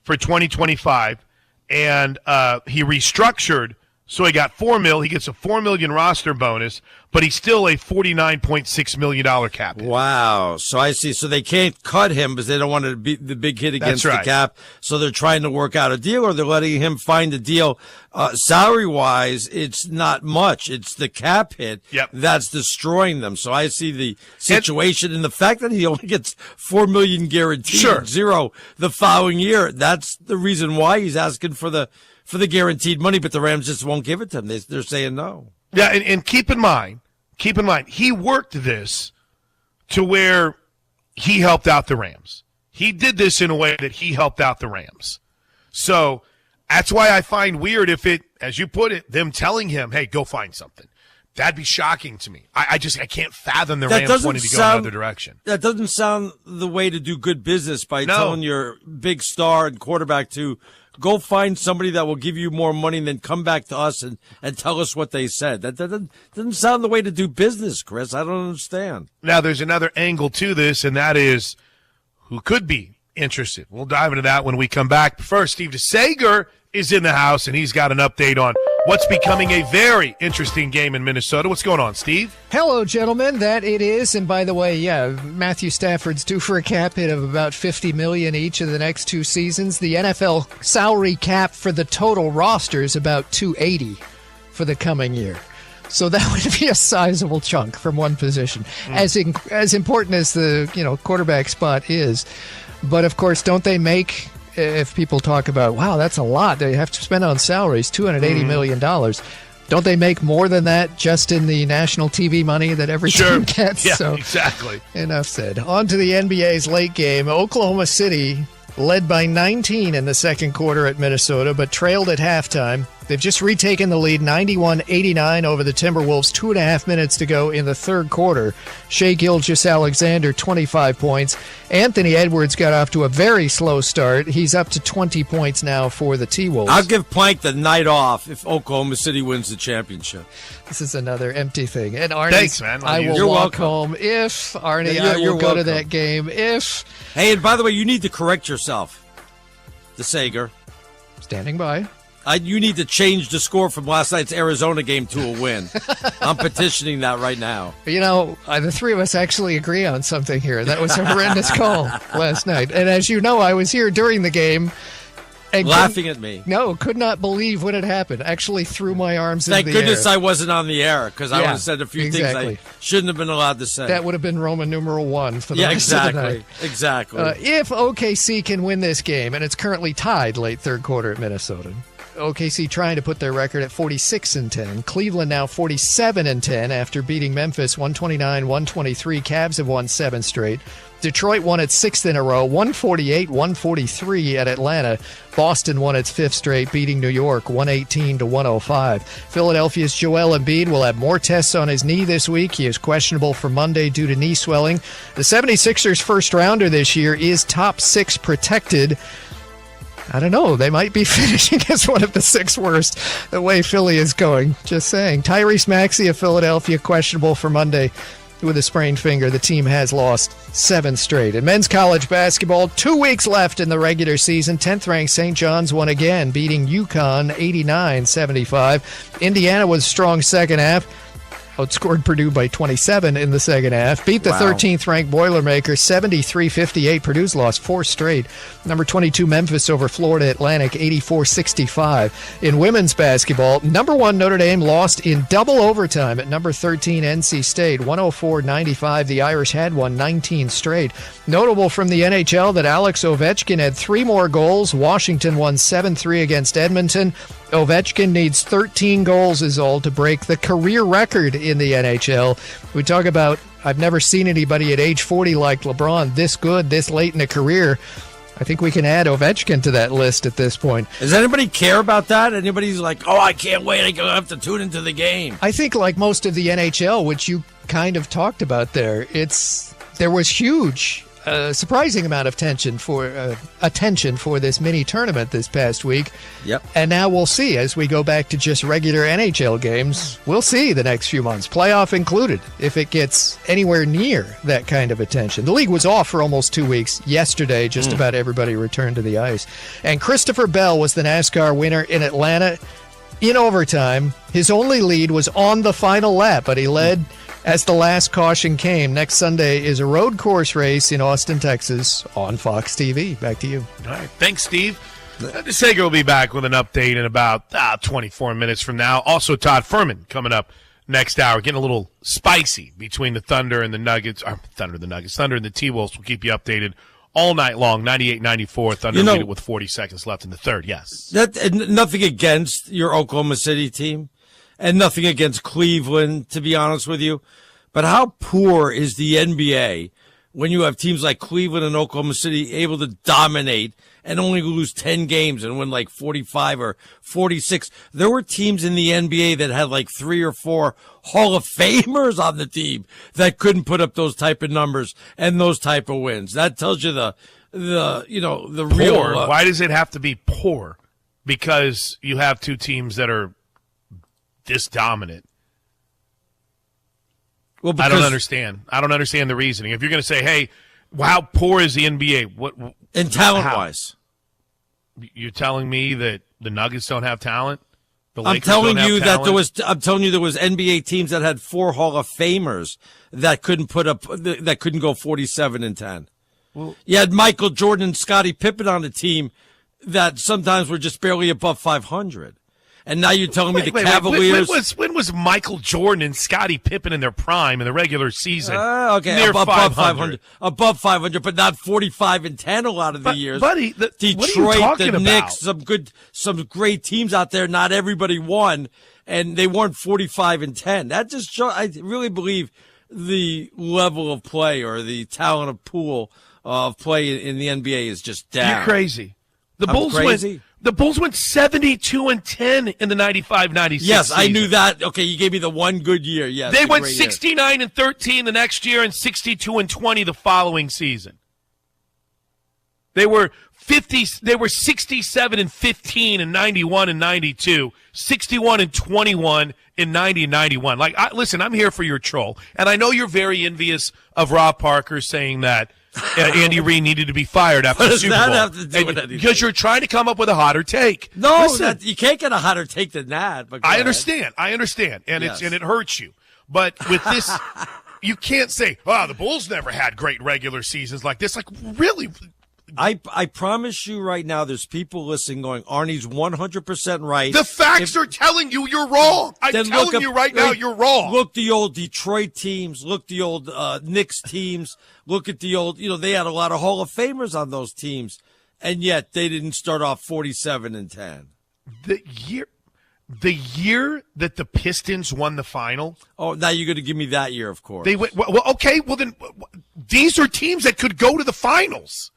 for 2025, and he restructured, so he got $4 million. He gets a $4 million roster bonus, but he's still a $49.6 million cap hit. Wow. So I see. So they can't cut him because they don't want to be the big hit against the cap. So they're trying to work out a deal, or they're letting him find a deal. Salary-wise, it's not much. It's the cap hit that's destroying them. So I see the situation. And the fact that he only gets $4 million guaranteed, zero the following year, that's the reason why he's asking for the guaranteed money, but the Rams just won't give it to him. They're saying no. Yeah, and keep in mind, he worked this to where he helped out the Rams. He did this in a way that he helped out the Rams. So that's why I find weird if it, as you put it, them telling him, hey, go find something. That'd be shocking to me. I can't fathom the Rams wanting to go another direction. That doesn't sound the way to do good business by telling your big star and quarterback to go find somebody that will give you more money and then come back to us and tell us what they said. That doesn't sound the way to do business, Chris. I don't understand. Now, there's another angle to this, and that is who could be interested. We'll dive into that when we come back. First, Steve DeSager is in the house, and he's got an update on what's becoming a very interesting game in Minnesota. What's going on, Steve? Hello, gentlemen. That it is. And by the way, Matthew Stafford's due for a cap hit of about $50 million each of the next 2 seasons. The NFL salary cap for the total roster is about $280 for the coming year. So that would be a sizable chunk from one position. As important as the quarterback spot is. But, of course, don't they make, if people talk about, wow, that's a lot they have to spend on salaries, $280 million. Don't they make more than that just in the national TV money that every team gets? Yeah, so, exactly. Enough said. On to the NBA's late game. Oklahoma City led by 19 in the second quarter at Minnesota, but trailed at halftime. They've just retaken the lead 91-89 over the Timberwolves, 2.5 minutes to go in the third quarter. Shai Gilgeous-Alexander, 25 points. Anthony Edwards got off to a very slow start. He's up to 20 points now for the T-Wolves. I'll give Plank the night off if Oklahoma City wins the championship. This is another empty thing. And Arnie, thanks, man. I will You're walk welcome. home if, Arnie, Yeah, I will you're go to welcome. that game if. Hey, and by the way, you need to correct yourself, the Sager. Standing by. You need to change the score from last night's Arizona game to a win. I'm petitioning that right now. You know, the three of us actually agree on something here. That was a horrendous call last night. And as you know, I was here during the game. And Laughing at me. No, could not believe when it happened. Actually threw my arms Thank in the goodness air. I wasn't on the air, because I would have said a few exactly. things I shouldn't have been allowed to say. That would have been Roman numeral 1 for the rest of the night. Exactly. If OKC can win this game, and it's currently tied late third quarter at Minnesota, OKC trying to put their record at 46-10. Cleveland now 47-10 after beating Memphis 129-123. Cavs have won 7 straight. Detroit won its 6th in a row, 148-143 at Atlanta. Boston won its 5th straight, beating New York 118-105. Philadelphia's Joel Embiid will have more tests on his knee this week. He is questionable for Monday due to knee swelling. The 76ers first rounder this year is top 6 protected. I don't know. They might be finishing as one of the 6 worst the way Philly is going. Just saying. Tyrese Maxey of Philadelphia questionable for Monday with a sprained finger. The team has lost 7 straight. In men's college basketball, 2 weeks left in the regular season. 10th-ranked St. John's won again, beating UConn 89-75. Indiana was strong second half. Outscored Purdue by 27 in the second half. Beat the 13th-ranked Boilermakers 73-58. Purdue's lost 4 straight. Number 22 Memphis over Florida Atlantic 84-65. In women's basketball, number 1 Notre Dame lost in double overtime at number 13 NC State 104-95. The Irish had won 19 straight. Notable from the NHL that Alex Ovechkin had 3 more goals. Washington won 7-3 against Edmonton. Ovechkin needs 13 goals is all to break the career record in the NHL. We talk about, I've never seen anybody at age 40 like LeBron this good, this late in a career. I think we can add Ovechkin to that list at this point. Does anybody care about that? Anybody's like, oh, I can't wait. I have to tune into the game. I think like most of the NHL, which you kind of talked about there, there was huge, surprising amount of attention for this mini tournament this past week. Yep. And now we'll see as we go back to just regular NHL games. We'll see the next few months, playoff included, if it gets anywhere near that kind of attention. The league was off for almost 2 weeks. Yesterday, just about everybody returned to the ice. And Christopher Bell was the NASCAR winner in Atlanta in overtime. His only lead was on the final lap, but he led as the last caution came. Next Sunday is a road course race in Austin, Texas on Fox TV. Back to you. All right. Thanks, Steve. The Sager will be back with an update in about 24 minutes from now. Also, Todd Furman coming up next hour. Getting a little spicy between the Thunder and the Nuggets. Thunder and the T-Wolves. We'll keep you updated all night long. 98-94. Thunder lead it with 40 seconds left in the third. Yes. Nothing against your Oklahoma City team. And nothing against Cleveland, to be honest with you. But how poor is the NBA when you have teams like Cleveland and Oklahoma City able to dominate and only lose 10 games and win like 45 or 46? There were teams in the NBA that had like 3 or 4 Hall of Famers on the team that couldn't put up those type of numbers and those type of wins. That tells you the real. Poor. Why does it have to be poor? Because you have 2 teams that are this dominant. Well, I don't understand. I don't understand the reasoning. If you're going to say, "Hey, how poor is the NBA?" What in talent-wise? You're telling me that the Nuggets don't have talent? I'm telling you there was NBA teams that had 4 Hall of Famers that couldn't go 47-10. Well, you had Michael Jordan and Scottie Pippen on a team that sometimes were just barely above 500. And now you're telling me the Cavaliers. When was Michael Jordan and Scottie Pippen in their prime in the regular season? Okay, near above 500. Above 500, but not 45-10 a lot of the years. Buddy, Detroit, what are you talking the about? Knicks, some great teams out there. Not everybody won. and they won 45-10. That just shows. I really believe the level of play or the talent of pool of play in the NBA is just down. You're crazy. The Bulls crazy? The Bulls went 72-10 in the 95-96 Yes, season. I knew that. Okay, you gave me the one good year. Yes, they went 69-13 the next year and 62-20 the following season. They were 67-15 in 91 and 92, 61-21 in 90 and 91. Listen, I'm here for your troll, and I know you're very envious of Rob Parker saying that Andy Reid needed to be fired after the Super Bowl. What does that have to do with anything? Because you're trying to come up with a hotter take. No, Listen, you can't get a hotter take than that. But I understand, and Yes. it hurts you. But with this, you can't say, "Oh, the Bulls never had great regular seasons like this." Like, really? I promise you right now, there's people listening going, Arnie's 100% right. The facts are telling you you're wrong. I'm telling you right now you're wrong. Look the old Detroit teams. Look the old Knicks teams. Look at the old, they had a lot of Hall of Famers on those teams, and yet they didn't start off 47-10. The year that the Pistons won the final. Oh, now you're going to give me that year, of course. They went, well, okay, well then, these are teams that could go to the finals.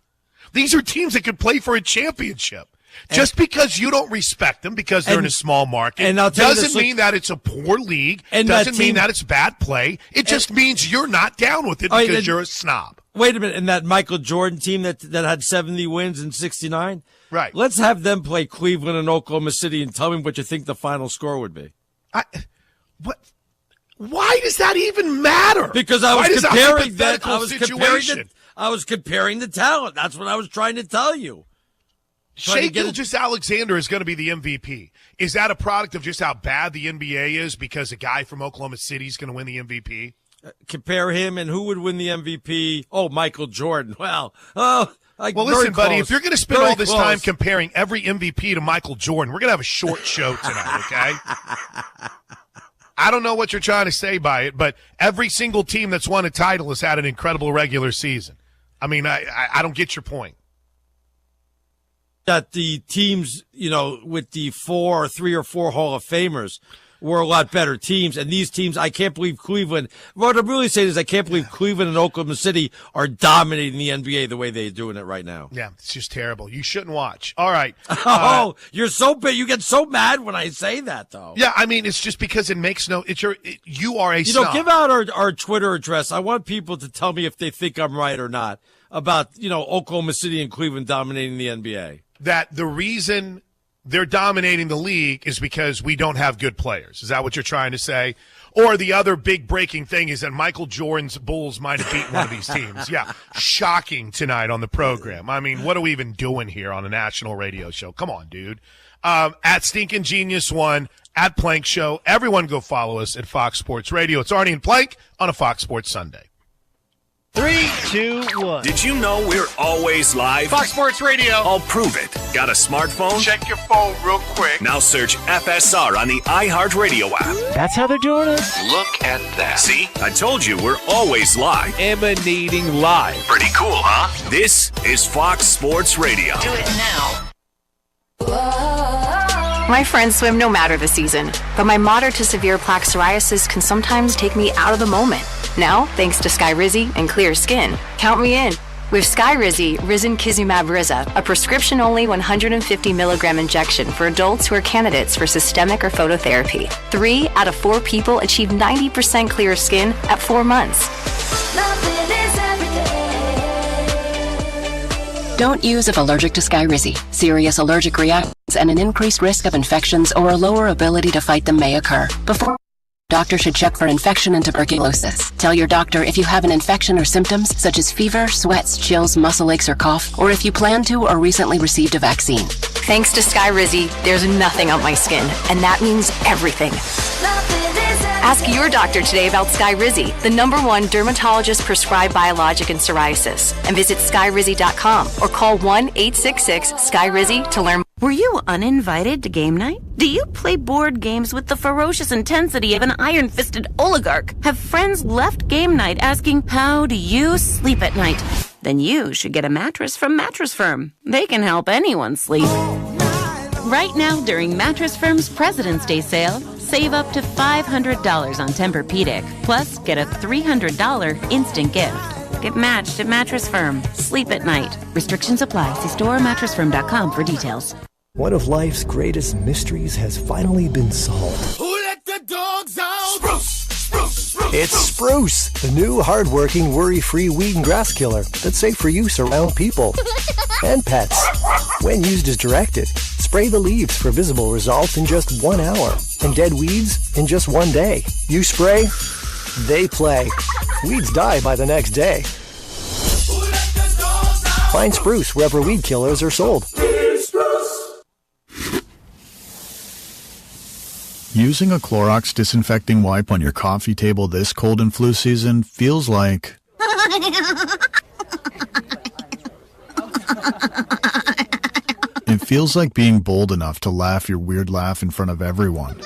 These are teams that could play for a championship. Just because you don't respect them because they're in a small market doesn't mean that it's a poor league. And doesn't mean that it's bad play. It just means you're not down with it because you're a snob. Wait a minute. And that Michael Jordan team that had 70 wins in 69? Right. Let's have them play Cleveland and Oklahoma City and tell me what you think the final score would be. What? Why does that even matter? Because I was comparing that. Situation. I was comparing the talent. That's what I was trying to tell you. Shai Gilgeous-Alexander is going to be the MVP. Is that a product of just how bad the NBA is because a guy from Oklahoma City is going to win the MVP? Compare him and who would win the MVP? Oh, Michael Jordan. Well, listen, buddy, if you're going to spend all this time comparing every MVP to Michael Jordan, we're going to have a short show tonight, okay? I don't know what you're trying to say by it, but every single team that's won a title has had an incredible regular season. I mean, I don't get your point. That the teams, with the 3 or 4 Hall of Famers were a lot better teams. And these teams, I can't believe Cleveland. What I'm really saying is I can't believe Cleveland and Oklahoma City are dominating the NBA the way they're doing it right now. Yeah, it's just terrible. You shouldn't watch. All right. You're so big. You get so mad when I say that, though. Yeah, I mean, it's just because it makes you are a snob. Give out our Twitter address. I want people to tell me if they think I'm right or not about, Oklahoma City and Cleveland dominating the NBA. That the reason they're dominating the league is because we don't have good players. Is that what you're trying to say? Or the other big breaking thing is that Michael Jordan's Bulls might have beaten one of these teams. Yeah, shocking tonight on the program. I mean, what are we even doing here on a national radio show? Come on, dude. At Stinkin' Genius 1, at Plank Show. Everyone go follow us at Fox Sports Radio. It's Arnie and Plank on a Fox Sports Sunday. 3, 2, 1. Did you know we're always live? Fox Sports Radio. I'll prove it. Got a smartphone? Check your phone real quick. Now search FSR on the iHeartRadio app. That's how they're doing it? Look at that. See? I told you we're always live. Emanating live. Pretty cool, huh? This is Fox Sports Radio. Do it now. My friends swim no matter the season, but my moderate to severe plaque psoriasis can sometimes take me out of the moment. Now, thanks to Skyrizi and clear skin, count me in. With Skyrizi, Risankizumab Riza, a prescription-only 150 milligram injection for adults who are candidates for systemic or phototherapy. 3 out of 4 people achieve 90% clear skin at 4 months. Don't use if allergic to Skyrizi. Serious allergic reactions and an increased risk of infections or a lower ability to fight them may occur. Before doctor should check for infection and tuberculosis. Tell your doctor if you have an infection or symptoms such as fever, sweats, chills, muscle aches, or cough, or if you plan to or recently received a vaccine. Thanks to Skyrizi, there's nothing on my skin, and that means everything. Ask your doctor today about Skyrizi, the #1 dermatologist-prescribed biologic in psoriasis, and visit skyrizi.com or call 1-866-SKYRIZI to learn. Were you uninvited to game night? Do you play board games with the ferocious intensity of an iron-fisted oligarch? Have friends left game night asking, how do you sleep at night? Then you should get a mattress from Mattress Firm. They can help anyone sleep. Right now, during Mattress Firm's President's Day sale, Save up to $500 on Tempur-Pedic, plus get a $300 instant gift. Get matched at Mattress Firm. Sleep at night. Restrictions apply. See store or mattressfirm.com for details. One of life's greatest mysteries has finally been solved. Who let the dogs out? Spruce! It's Spruce, the new hard-working, worry-free weed and grass killer that's safe for use around people and pets. When used as directed, spray the leaves for visible results in just 1 hour and dead weeds in just 1 day. You spray, they play. Weeds die by the next day. Find Spruce wherever weed killers are sold. Using a Clorox disinfecting wipe on your coffee table this cold and flu season feels like... It feels like being bold enough to laugh your weird laugh in front of everyone.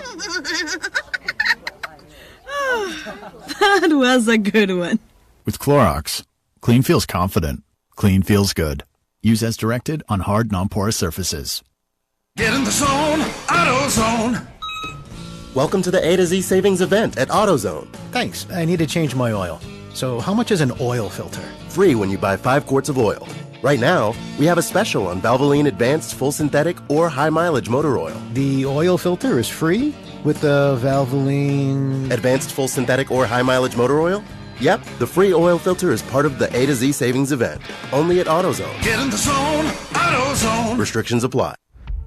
That was a good one. With Clorox, clean feels confident. Clean feels good. Use as directed on hard, non-porous surfaces. Get in the zone, AutoZone. Welcome to the A to Z savings event at AutoZone. Thanks. I need to change my oil. So how much is an oil filter? Free when you buy 5 quarts of oil. Right now, we have a special on Valvoline Advanced Full Synthetic or High Mileage Motor Oil. The oil filter is free with the Valvoline... Advanced Full Synthetic or High Mileage Motor Oil? Yep, the free oil filter is part of the A to Z savings event. Only at AutoZone. Get in the zone, AutoZone. Restrictions apply.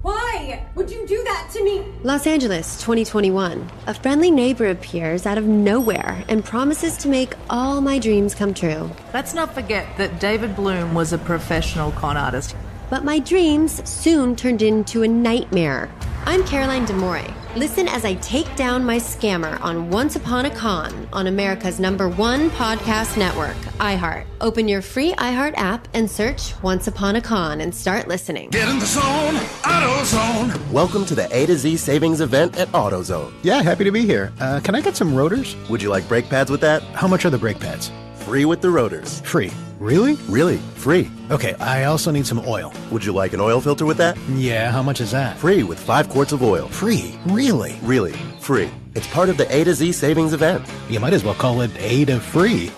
Why would you do that to me? Los Angeles, 2021. A friendly neighbor appears out of nowhere and promises to make all my dreams come true. Let's not forget that David Bloom was a professional con artist. But my dreams soon turned into a nightmare. I'm Caroline DeMore. Listen as I take down my scammer on Once Upon a Con on America's #1 podcast network, iHeart. Open your free iHeart app and search Once Upon a Con and start listening. Get in the zone, AutoZone. Welcome to the A to Z savings event at AutoZone. Yeah, happy to be here. Can I get some rotors? Would you like brake pads with that? How much are the brake pads? Free with the rotors. Free. Really? Really, free. Okay, I also need some oil. Would you like an oil filter with that? Yeah, how much is that? Free with 5 quarts of oil. Free? Really? Really, free. It's part of the A to Z savings event. You might as well call it A to free.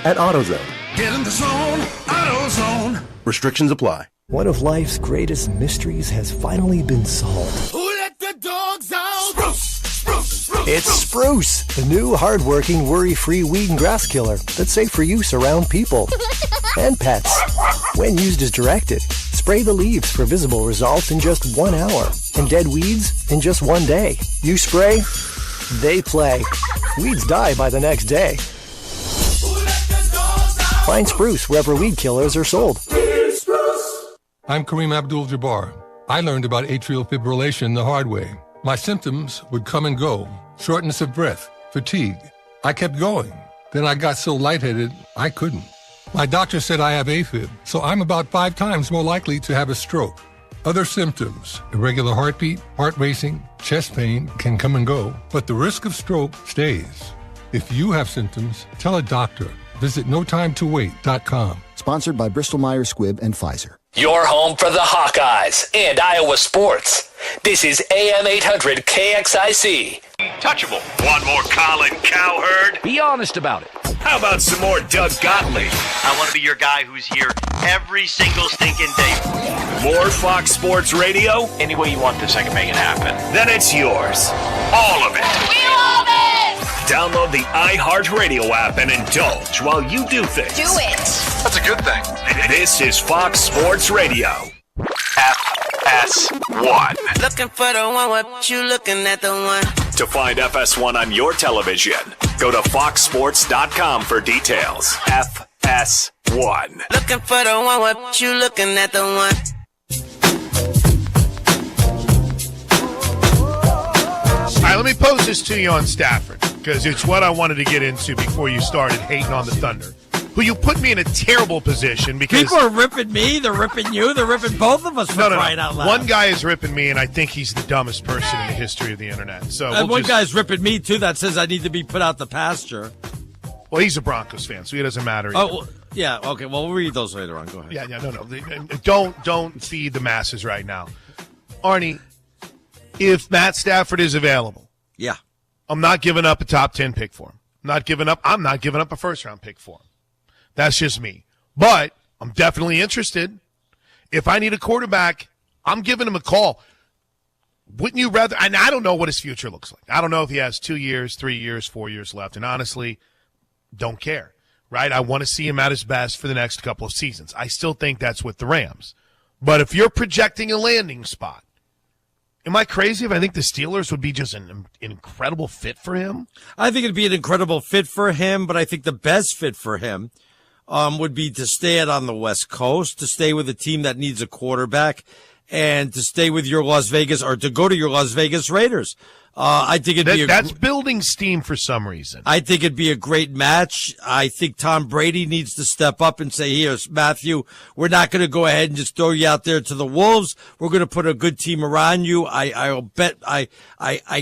At AutoZone. Get in the zone, AutoZone. Restrictions apply. One of life's greatest mysteries has finally been solved. Who let the dogs out? Spruce! It's Spruce, the new hard-working, worry-free weed and grass killer that's safe for use around people and pets. When used as directed, spray the leaves for visible results in just 1 hour and dead weeds in just 1 day. You spray, they play. Weeds die by the next day. Find Spruce wherever weed killers are sold. I'm Kareem Abdul-Jabbar. I learned about atrial fibrillation the hard way. My symptoms would come and go. Shortness of breath, fatigue. I kept going. Then I got so lightheaded, I couldn't. My doctor said I have AFib, so I'm about 5 times more likely to have a stroke. Other symptoms, irregular heartbeat, heart racing, chest pain can come and go, but the risk of stroke stays. If you have symptoms, tell a doctor. Visit notimetowait.com. Sponsored by Bristol-Myers Squibb and Pfizer. Your home for the Hawkeyes and Iowa sports. This is AM 800 KXIC. Touchable. Want more Colin Cowherd? Be honest about it. How about some more Doug Gottlieb? I want to be your guy who's here every single stinking day. More Fox Sports Radio? Any way you want this, I can make it happen. Then it's yours. All of it. We love it! Download the iHeartRadio app and indulge while you do things. Do it! That's a good thing. This is Fox Sports Radio. FS1. Looking for the one, what you looking at the one? To find FS1 on your television, go to foxsports.com for details. FS1. Looking for the one, what you looking at the one? All right, let me pose this to you on Stafford, because it's what I wanted to get into before you started hating on the Thunder, who you put me in a terrible position because... People are ripping me, they're ripping you, they're ripping both of us for crying out loud. One guy is ripping me, and I think he's the dumbest person in the history of the internet. So and one guy's ripping me, too, that says I need to be put out the pasture. Well, he's a Broncos fan, so he doesn't matter either. Oh, well, yeah, okay, well, we'll read those later on. Go ahead. Yeah, no. Don't feed the masses right now. Arnie, if Matt Stafford is available, Yeah. I'm not giving up a top 10 pick for him. I'm not giving up a first-round pick for him. That's just me. But I'm definitely interested. If I need a quarterback, I'm giving him a call. Wouldn't you rather? And I don't know what his future looks like. I don't know if he has 2 years, 3 years, 4 years left. And honestly, don't care, right? I want to see him at his best for the next couple of seasons. I still think that's with the Rams. But if you're projecting a landing spot, am I crazy if I think the Steelers would be just an incredible fit for him? I think it'd be an incredible fit for him, but I think the best fit for him would be to stay out on the West Coast, to stay with a team that needs a quarterback, and to stay with your Las Vegas, or to go to your Las Vegas Raiders. I think that's building steam for some reason. I think it'd be a great match. I think Tom Brady needs to step up and say, "Here, Matthew, we're not going to go ahead and just throw you out there to the wolves. We're going to put a good team around you. I'll bet I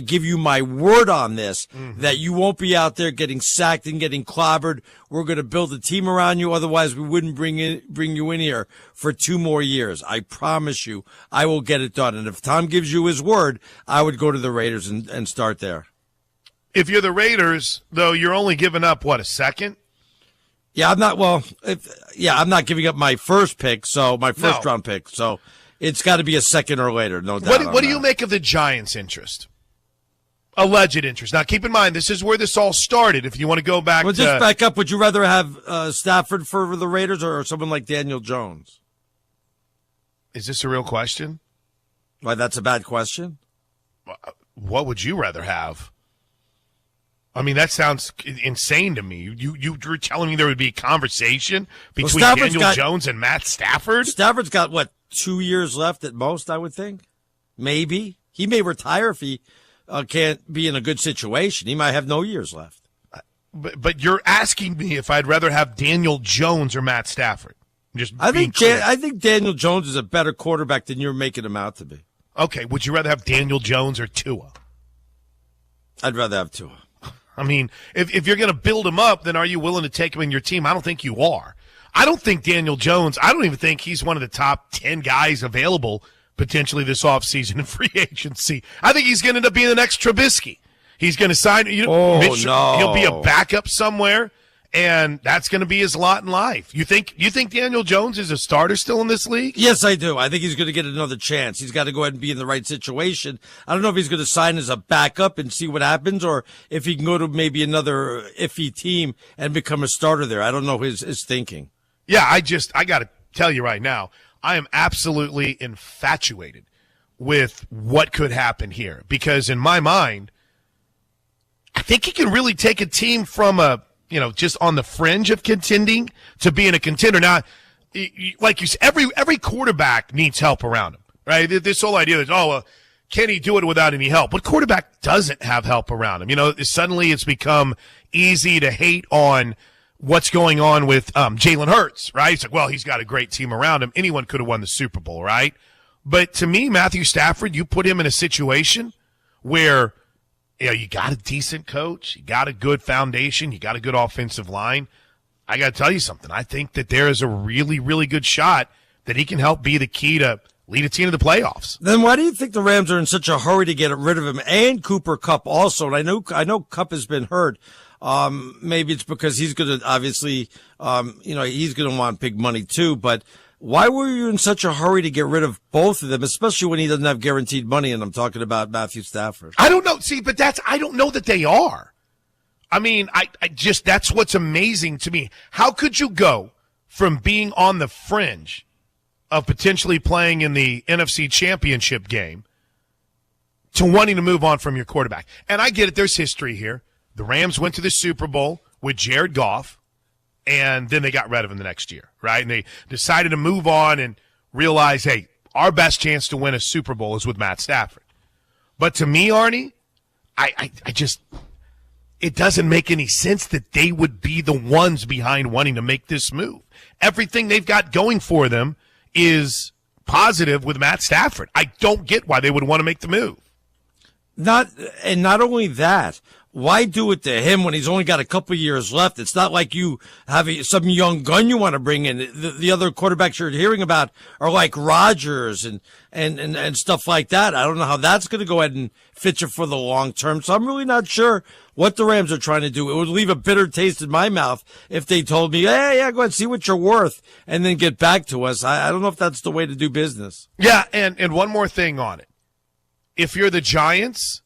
give you my word on this that you won't be out there getting sacked and getting clobbered. We're going to build a team around you. Otherwise, we wouldn't bring you in here for 2 more years. I promise you, I will get it done. And if Tom gives you his word, I would go to the Raiders and start there. If you're the Raiders, though, you're only giving up, what, a second? Yeah, I'm not giving up my first pick, so my first round pick. So it's got to be a second or later, no doubt. What do you make of the Giants' interest? Alleged interest. Now, keep in mind, this is where this all started. If you want to go back just back up. Would you rather have Stafford for the Raiders or someone like Daniel Jones? Is this a real question? Why, that's a bad question. What would you rather have? I mean, that sounds insane to me. You were telling me there would be a conversation between Daniel Jones and Matt Stafford? Stafford's got, 2 years left at most, I would think? Maybe. He may retire if he can't be in a good situation. He might have no years left. But you're asking me if I'd rather have Daniel Jones or Matt Stafford. I think Daniel Jones is a better quarterback than you're making him out to be. Okay, would you rather have Daniel Jones or Tua? I'd rather have Tua. I mean, if you're going to build him up, then are you willing to take him in your team? I don't think you are. I don't think Daniel Jones, I don't even think he's one of the top 10 guys available potentially this offseason in free agency. I think he's going to end up being the next Trubisky. He's going to sign, no. He'll be a backup somewhere, and that's going to be his lot in life. You think Daniel Jones is a starter still in this league? Yes, I do. I think he's going to get another chance. He's got to go ahead and be in the right situation. I don't know if he's going to sign as a backup and see what happens, or if he can go to maybe another iffy team and become a starter there. I don't know his thinking. Yeah, I got to tell you right now, I am absolutely infatuated with what could happen here, because in my mind, I think he can really take a team from just on the fringe of contending to being a contender. Now, like you said, every quarterback needs help around him, right? This whole idea that, can he do it without any help? What quarterback doesn't have help around him? Suddenly it's become easy to hate on what's going on with Jalen Hurts, right? It's like, well, he's got a great team around him. Anyone could have won the Super Bowl, right? But to me, Matthew Stafford, you put him in a situation where you got a decent coach, you got a good foundation, you got a good offensive line. I got to tell you something. I think that there is a really, really good shot that he can help be the key to lead a team to the playoffs. Then why do you think the Rams are in such a hurry to get rid of him and Cooper Kupp also? And I know Kupp has been hurt. Maybe it's because he's going to obviously, he's going to want big money too. But why were you in such a hurry to get rid of both of them, especially when he doesn't have guaranteed money? And I'm talking about Matthew Stafford. I don't know. See, but I don't know that they are. I mean, I just, that's what's amazing to me. How could you go from being on the fringe of potentially playing in the NFC Championship game to wanting to move on from your quarterback? And I get it. There's history here. The Rams went to the Super Bowl with Jared Goff, and then they got rid of him the next year, right? And they decided to move on and realize, hey, our best chance to win a Super Bowl is with Matt Stafford. But to me, Arnie, I just, it doesn't make any sense that they would be the ones behind wanting to make this move. Everything they've got going for them is positive with Matt Stafford. I don't get why they would want to make the move. Not only that, why do it to him when he's only got a couple years left? It's not like you have some young gun you want to bring in. The other quarterbacks you're hearing about are like Rodgers and stuff like that. I don't know how that's going to go ahead and fit you for the long term. So I'm really not sure what the Rams are trying to do. It would leave a bitter taste in my mouth if they told me, hey, yeah, go ahead, see what you're worth, and then get back to us. I don't know if that's the way to do business. Yeah, and one more thing on it. If you're the Giants,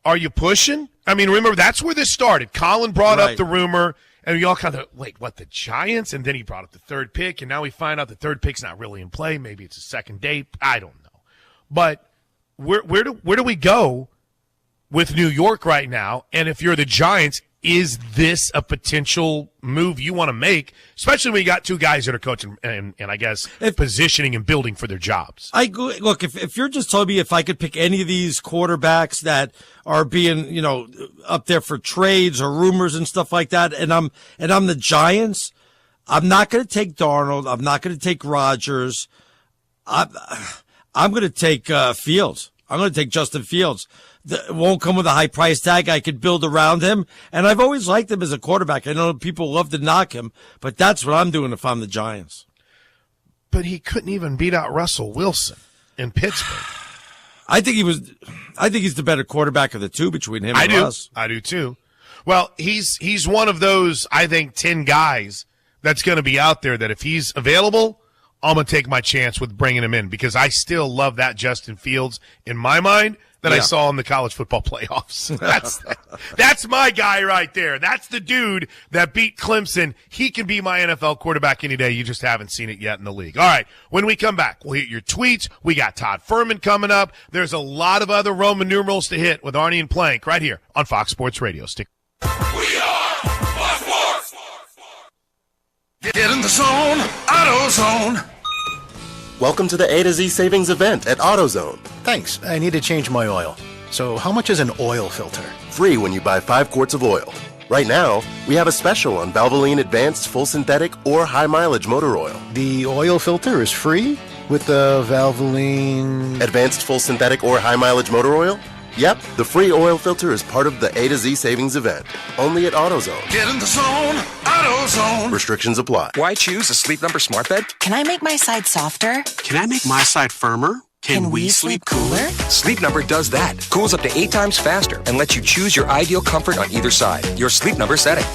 are you pushing? I mean, remember, that's where this started. Colin brought up the rumor, and we all kind of, wait, what, the Giants? And then he brought up the third pick, and now we find out the third pick's not really in play. Maybe it's a second date. I don't know. But where do we go with New York right now? And if you're the Giants, is this a potential move you want to make, especially when you got two guys that are coaching and I guess positioning and building for their jobs? Look, if you're just telling me if I could pick any of these quarterbacks that are being, up there for trades or rumors and stuff like that, and I'm the Giants, I'm not going to take Darnold. I'm not going to take Rodgers. I'm going to take Fields. I'm going to take Justin Fields. It won't come with a high price tag. I could build around him. And I've always liked him as a quarterback. I know people love to knock him, but that's what I'm doing if I'm the Giants. But he couldn't even beat out Russell Wilson in Pittsburgh. I think he's the better quarterback of the two between him and Russ. I do too. Well, he's one of those, I think, 10 guys that's going to be out there that if he's available, I'm going to take my chance with bringing him in because I still love that Justin Fields in my mind that I saw in the college football playoffs. That's my guy right there. That's the dude that beat Clemson. He can be my NFL quarterback any day. You just haven't seen it yet in the league. All right, when we come back, we'll hit your tweets. We got Todd Furman coming up. There's a lot of other Roman numerals to hit with Arnie and Plank right here on Fox Sports Radio. Stick. We are Fox Sports. Get in the zone, AutoZone. Welcome to the A to Z savings event at AutoZone. Thanks. I need to change my oil. So how much is an oil filter? Free when you buy 5 quarts of oil. Right now, we have a special on Valvoline Advanced Full Synthetic or High Mileage Motor Oil. The oil filter is free with the Valvoline Advanced Full Synthetic or High Mileage Motor Oil? Yep, the free oil filter is part of the A to Z savings event. Only at AutoZone. Get in the zone, AutoZone. Restrictions apply. Why choose a Sleep Number smart bed? Can I make my side softer? Can I make my side firmer? Can we sleep cooler? Sleep Number does that. Cools up to 8 times faster and lets you choose your ideal comfort on either side. Your Sleep Number setting.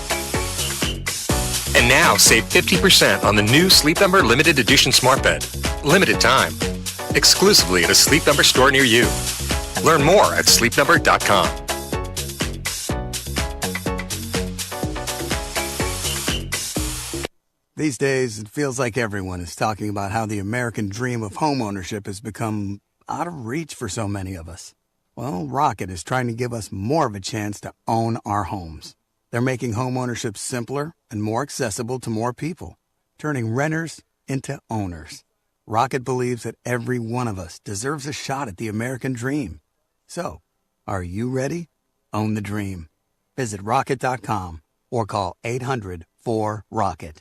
And now save 50% on the new Sleep Number limited edition smart bed. Limited time. Exclusively at a Sleep Number store near you. Learn more at sleepnumber.com. These days, it feels like everyone is talking about how the American dream of homeownership has become out of reach for so many of us. Well, Rocket is trying to give us more of a chance to own our homes. They're making homeownership simpler and more accessible to more people, turning renters into owners. Rocket believes that every one of us deserves a shot at the American dream. So, are you ready? Own the dream. Visit Rocket.com or call 800-4ROCKET.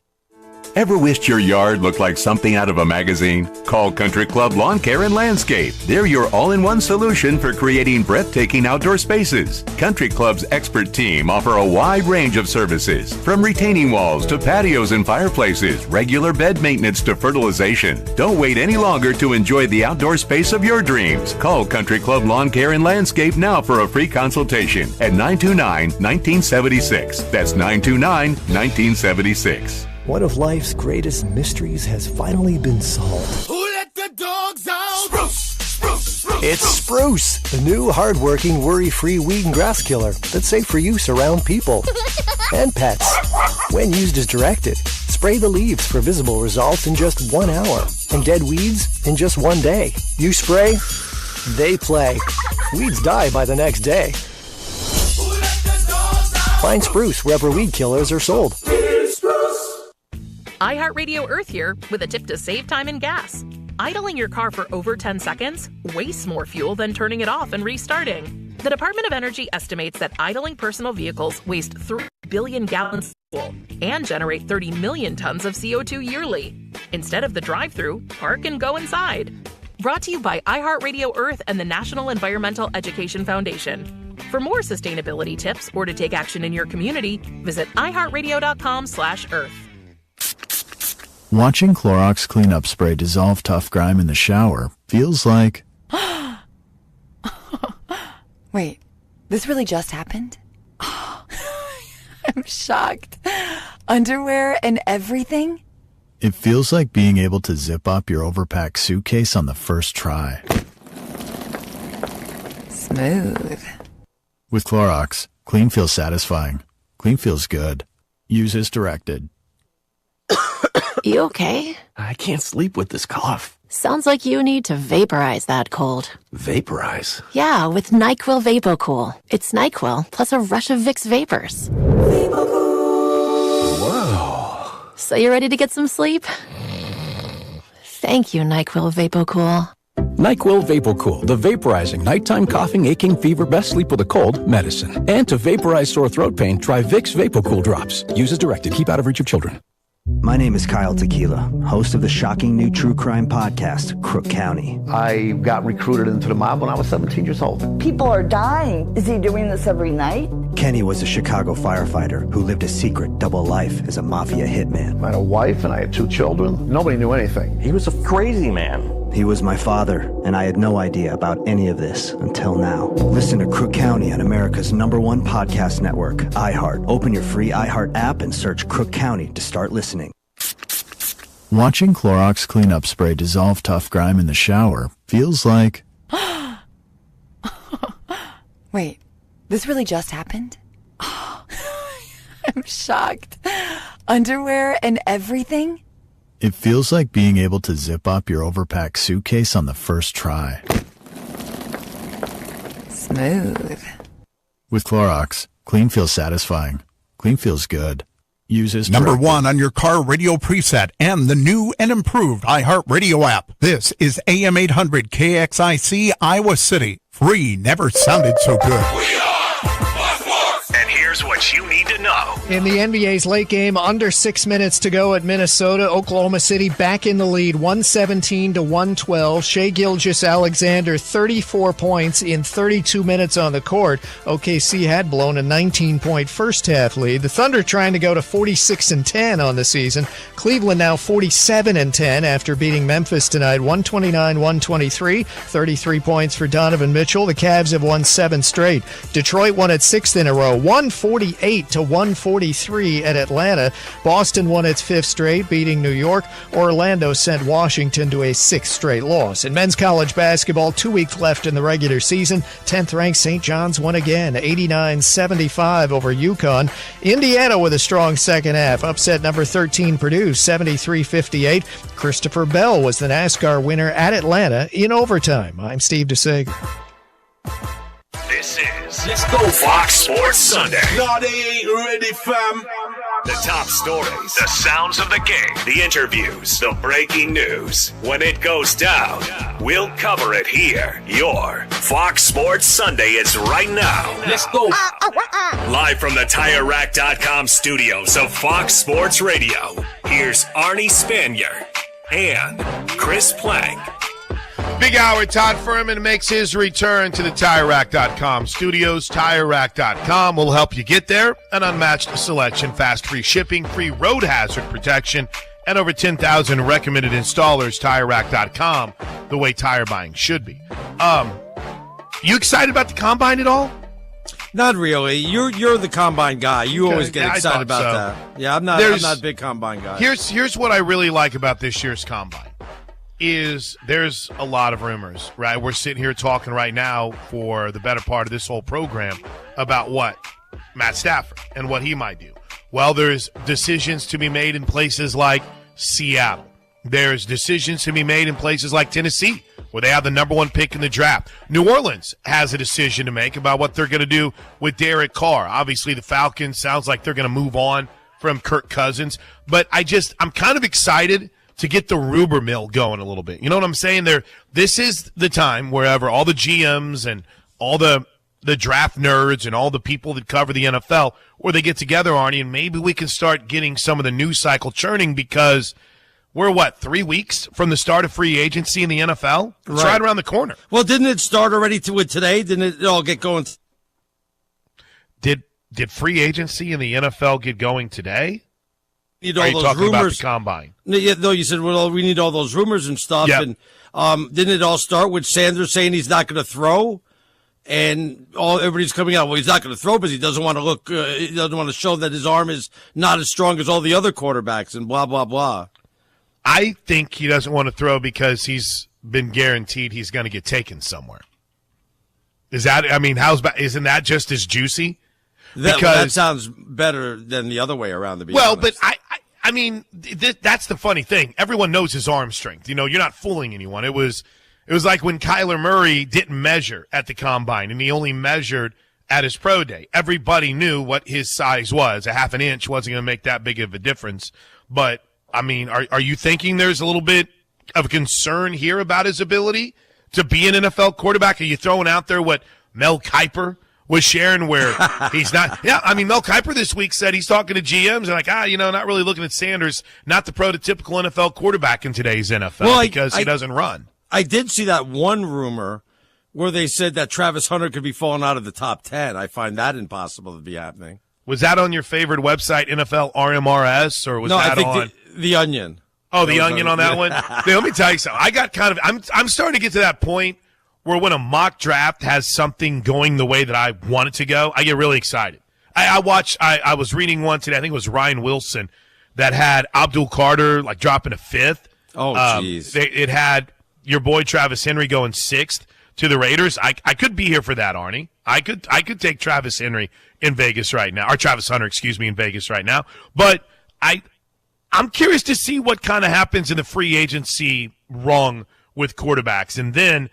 Ever wished your yard looked like something out of a magazine? Call Country Club Lawn Care and Landscape. They're your all-in-one solution for creating breathtaking outdoor spaces. Country Club's expert team offer a wide range of services, from retaining walls to patios and fireplaces, regular bed maintenance to fertilization. Don't wait any longer to enjoy the outdoor space of your dreams. Call Country Club Lawn Care and Landscape now for a free consultation at 929-1976. That's 929-1976. One of life's greatest mysteries has finally been solved. Who let the dogs out? Spruce, spruce, spruce. It's Spruce, the new hard-working, worry-free weed and grass killer that's safe for use around people and pets. When used as directed, spray the leaves for visible results in just 1 hour and dead weeds in just 1 day. You spray, they play. Weeds die by the next day. Who let the dogs out? Find Spruce wherever weed killers are sold. iHeartRadio Earth here with a tip to save time and gas. Idling your car for over 10 seconds wastes more fuel than turning it off and restarting. The Department of Energy estimates that idling personal vehicles waste 3 billion gallons of fuel and generate 30 million tons of CO2 yearly. Instead of the drive-thru, park and go inside. Brought to you by iHeartRadio Earth and the National Environmental Education Foundation. For more sustainability tips or to take action in your community, visit iHeartRadio.com/earth. Watching Clorox cleanup spray dissolve tough grime in the shower feels like... Wait, this really just happened? I'm shocked. Underwear and everything? It feels like being able to zip up your overpacked suitcase on the first try. Smooth. With Clorox, clean feels satisfying. Clean feels good. Use as directed. You okay? I can't sleep with this cough. Sounds like you need to vaporize that cold. Vaporize? Yeah, with NyQuil VapoCool. It's NyQuil plus a rush of Vicks vapors. Whoa. So you ready to get some sleep? Thank you, NyQuil VapoCool. NyQuil VapoCool, the vaporizing nighttime coughing, aching, fever, best sleep with a cold medicine. And to vaporize sore throat pain, try Vicks VapoCool drops. Use as directed. Keep out of reach of children. My name is Kyle Tequila, host of the shocking new true crime podcast, Crook County. I got recruited into the mob when I was 17 years old. People are dying. Is he doing this every night? Kenny was a Chicago firefighter who lived a secret double life as a mafia hitman. I had a wife and I had 2 children. Nobody knew anything. He was a crazy man. He was my father, and I had no idea about any of this until now. Listen to Crook County on America's #1 podcast network, iHeart. Open your free iHeart app and search Crook County to start listening. Watching Clorox cleanup spray dissolve tough grime in the shower feels like... Wait, this really just happened? I'm shocked. Underwear and everything? It feels like being able to zip up your overpacked suitcase on the first try. Smooth. With Clorox, clean feels satisfying. Clean feels good. Use as Number directed. 1 on your car radio preset and the new and improved iHeartRadio app. This is AM 800 KXIC Iowa City. Free never sounded so good. And here's what you need to know. In the NBA's late game, under 6 minutes to go at Minnesota, Oklahoma City back in the lead, 117-112. Shai Gilgeous-Alexander, 34 points in 32 minutes on the court. OKC had blown a 19-point first-half lead. The Thunder trying to go to 46-10 on the season. Cleveland now 47-10 after beating Memphis tonight, 129-123. 33 points for Donovan Mitchell. The Cavs have won 7 straight. Detroit won its 6th in a row, 148-143 at Atlanta. Boston won its 5th straight, beating New York. Orlando sent Washington to a 6th straight loss. In men's college basketball, 2 weeks left in the regular season. 10th-ranked St. John's won again, 89-75 over UConn. Indiana with a strong second half, upset number 13 Purdue, 73-58. Christopher Bell was the NASCAR winner at Atlanta in overtime. I'm Steve DeSager. This is Let's Go Fox Sports Sunday. No, they ain't ready, fam. The top stories, the sounds of the game, the interviews, the breaking news. When it goes down, we'll cover it here. Your Fox Sports Sunday is right now. Let's go. Live from the TireRack.com studios of Fox Sports Radio, here's Arnie Spanier and Chris Plank. Big Hour, Todd Furman makes his return to the TireRack.com studios. TireRack.com will help you get there. An unmatched selection, fast free shipping, free road hazard protection, and over 10,000 recommended installers. TireRack.com, the way tire buying should be. You excited about the Combine at all? Not really. You're the Combine guy. You always get excited about that. Yeah, I'm not a big Combine guy. Here's what I really like about this year's Combine. Is there's a lot of rumors, right? We're sitting here talking right now for the better part of this whole program about what? Matt Stafford and what he might do. Well, there's decisions to be made in places like Seattle. There's decisions to be made in places like Tennessee, where they have the number 1 pick in the draft. New Orleans has a decision to make about what they're going to do with Derek Carr. Obviously, the Falcons sounds like they're going to move on from Kirk Cousins. But I'm kind of excited to get the rumor mill going a little bit. You know what I'm saying? This is the time wherever all the GMs and all the draft nerds and all the people that cover the NFL, where they get together, Arnie, and maybe we can start getting some of the news cycle churning, because we're, 3 weeks from the start of free agency in the NFL? It's right around the corner. Well, didn't it start already with today? Didn't it all get going Did free agency in the NFL get going today? Need Are all you those talking rumors. about the combine? No, you said, well, we need all those rumors and stuff. Yep. And didn't it all start with Sanders saying he's not going to throw? And everybody's coming out, well, he's not going to throw because he doesn't want to look, he doesn't want to show that his arm is not as strong as all the other quarterbacks and blah, blah, blah. I think he doesn't want to throw because he's been guaranteed he's going to get taken somewhere. Isn't that just as juicy? That sounds better than the other way around, to be honest. But I mean, that's the funny thing. Everyone knows his arm strength. You're not fooling anyone. It was like when Kyler Murray didn't measure at the combine and he only measured at his pro day. Everybody knew what his size was. A half an inch wasn't going to make that big of a difference. But, I mean, are you thinking there's a little bit of concern here about his ability to be an NFL quarterback? Are you throwing out there what Mel Kiper was sharing where he's not? Yeah, I mean, Mel Kiper this week said he's talking to GMs and like, not really looking at Sanders, not the prototypical NFL quarterback in today's NFL because he doesn't run. I did see that one rumor where they said that Travis Hunter could be falling out of the top 10. I find that impossible to be happening. Was that on your favorite website, NFL RMRS, or was that I think on the Onion? Oh, the Onion on that one. Dude, let me tell you something. I got I'm starting to get to that point where when a mock draft has something going the way that I want it to go, I get really excited. I was reading one today, I think it was Ryan Wilson, that had Abdul Carter like dropping a 5th. Oh, jeez. It had your boy Travis Henry going 6th to the Raiders. I could be here for that, Arnie. I could take Travis Henry in Vegas right now, or Travis Hunter, in Vegas right now. But I'm curious to see what kind of happens in the free agency rung with quarterbacks. And then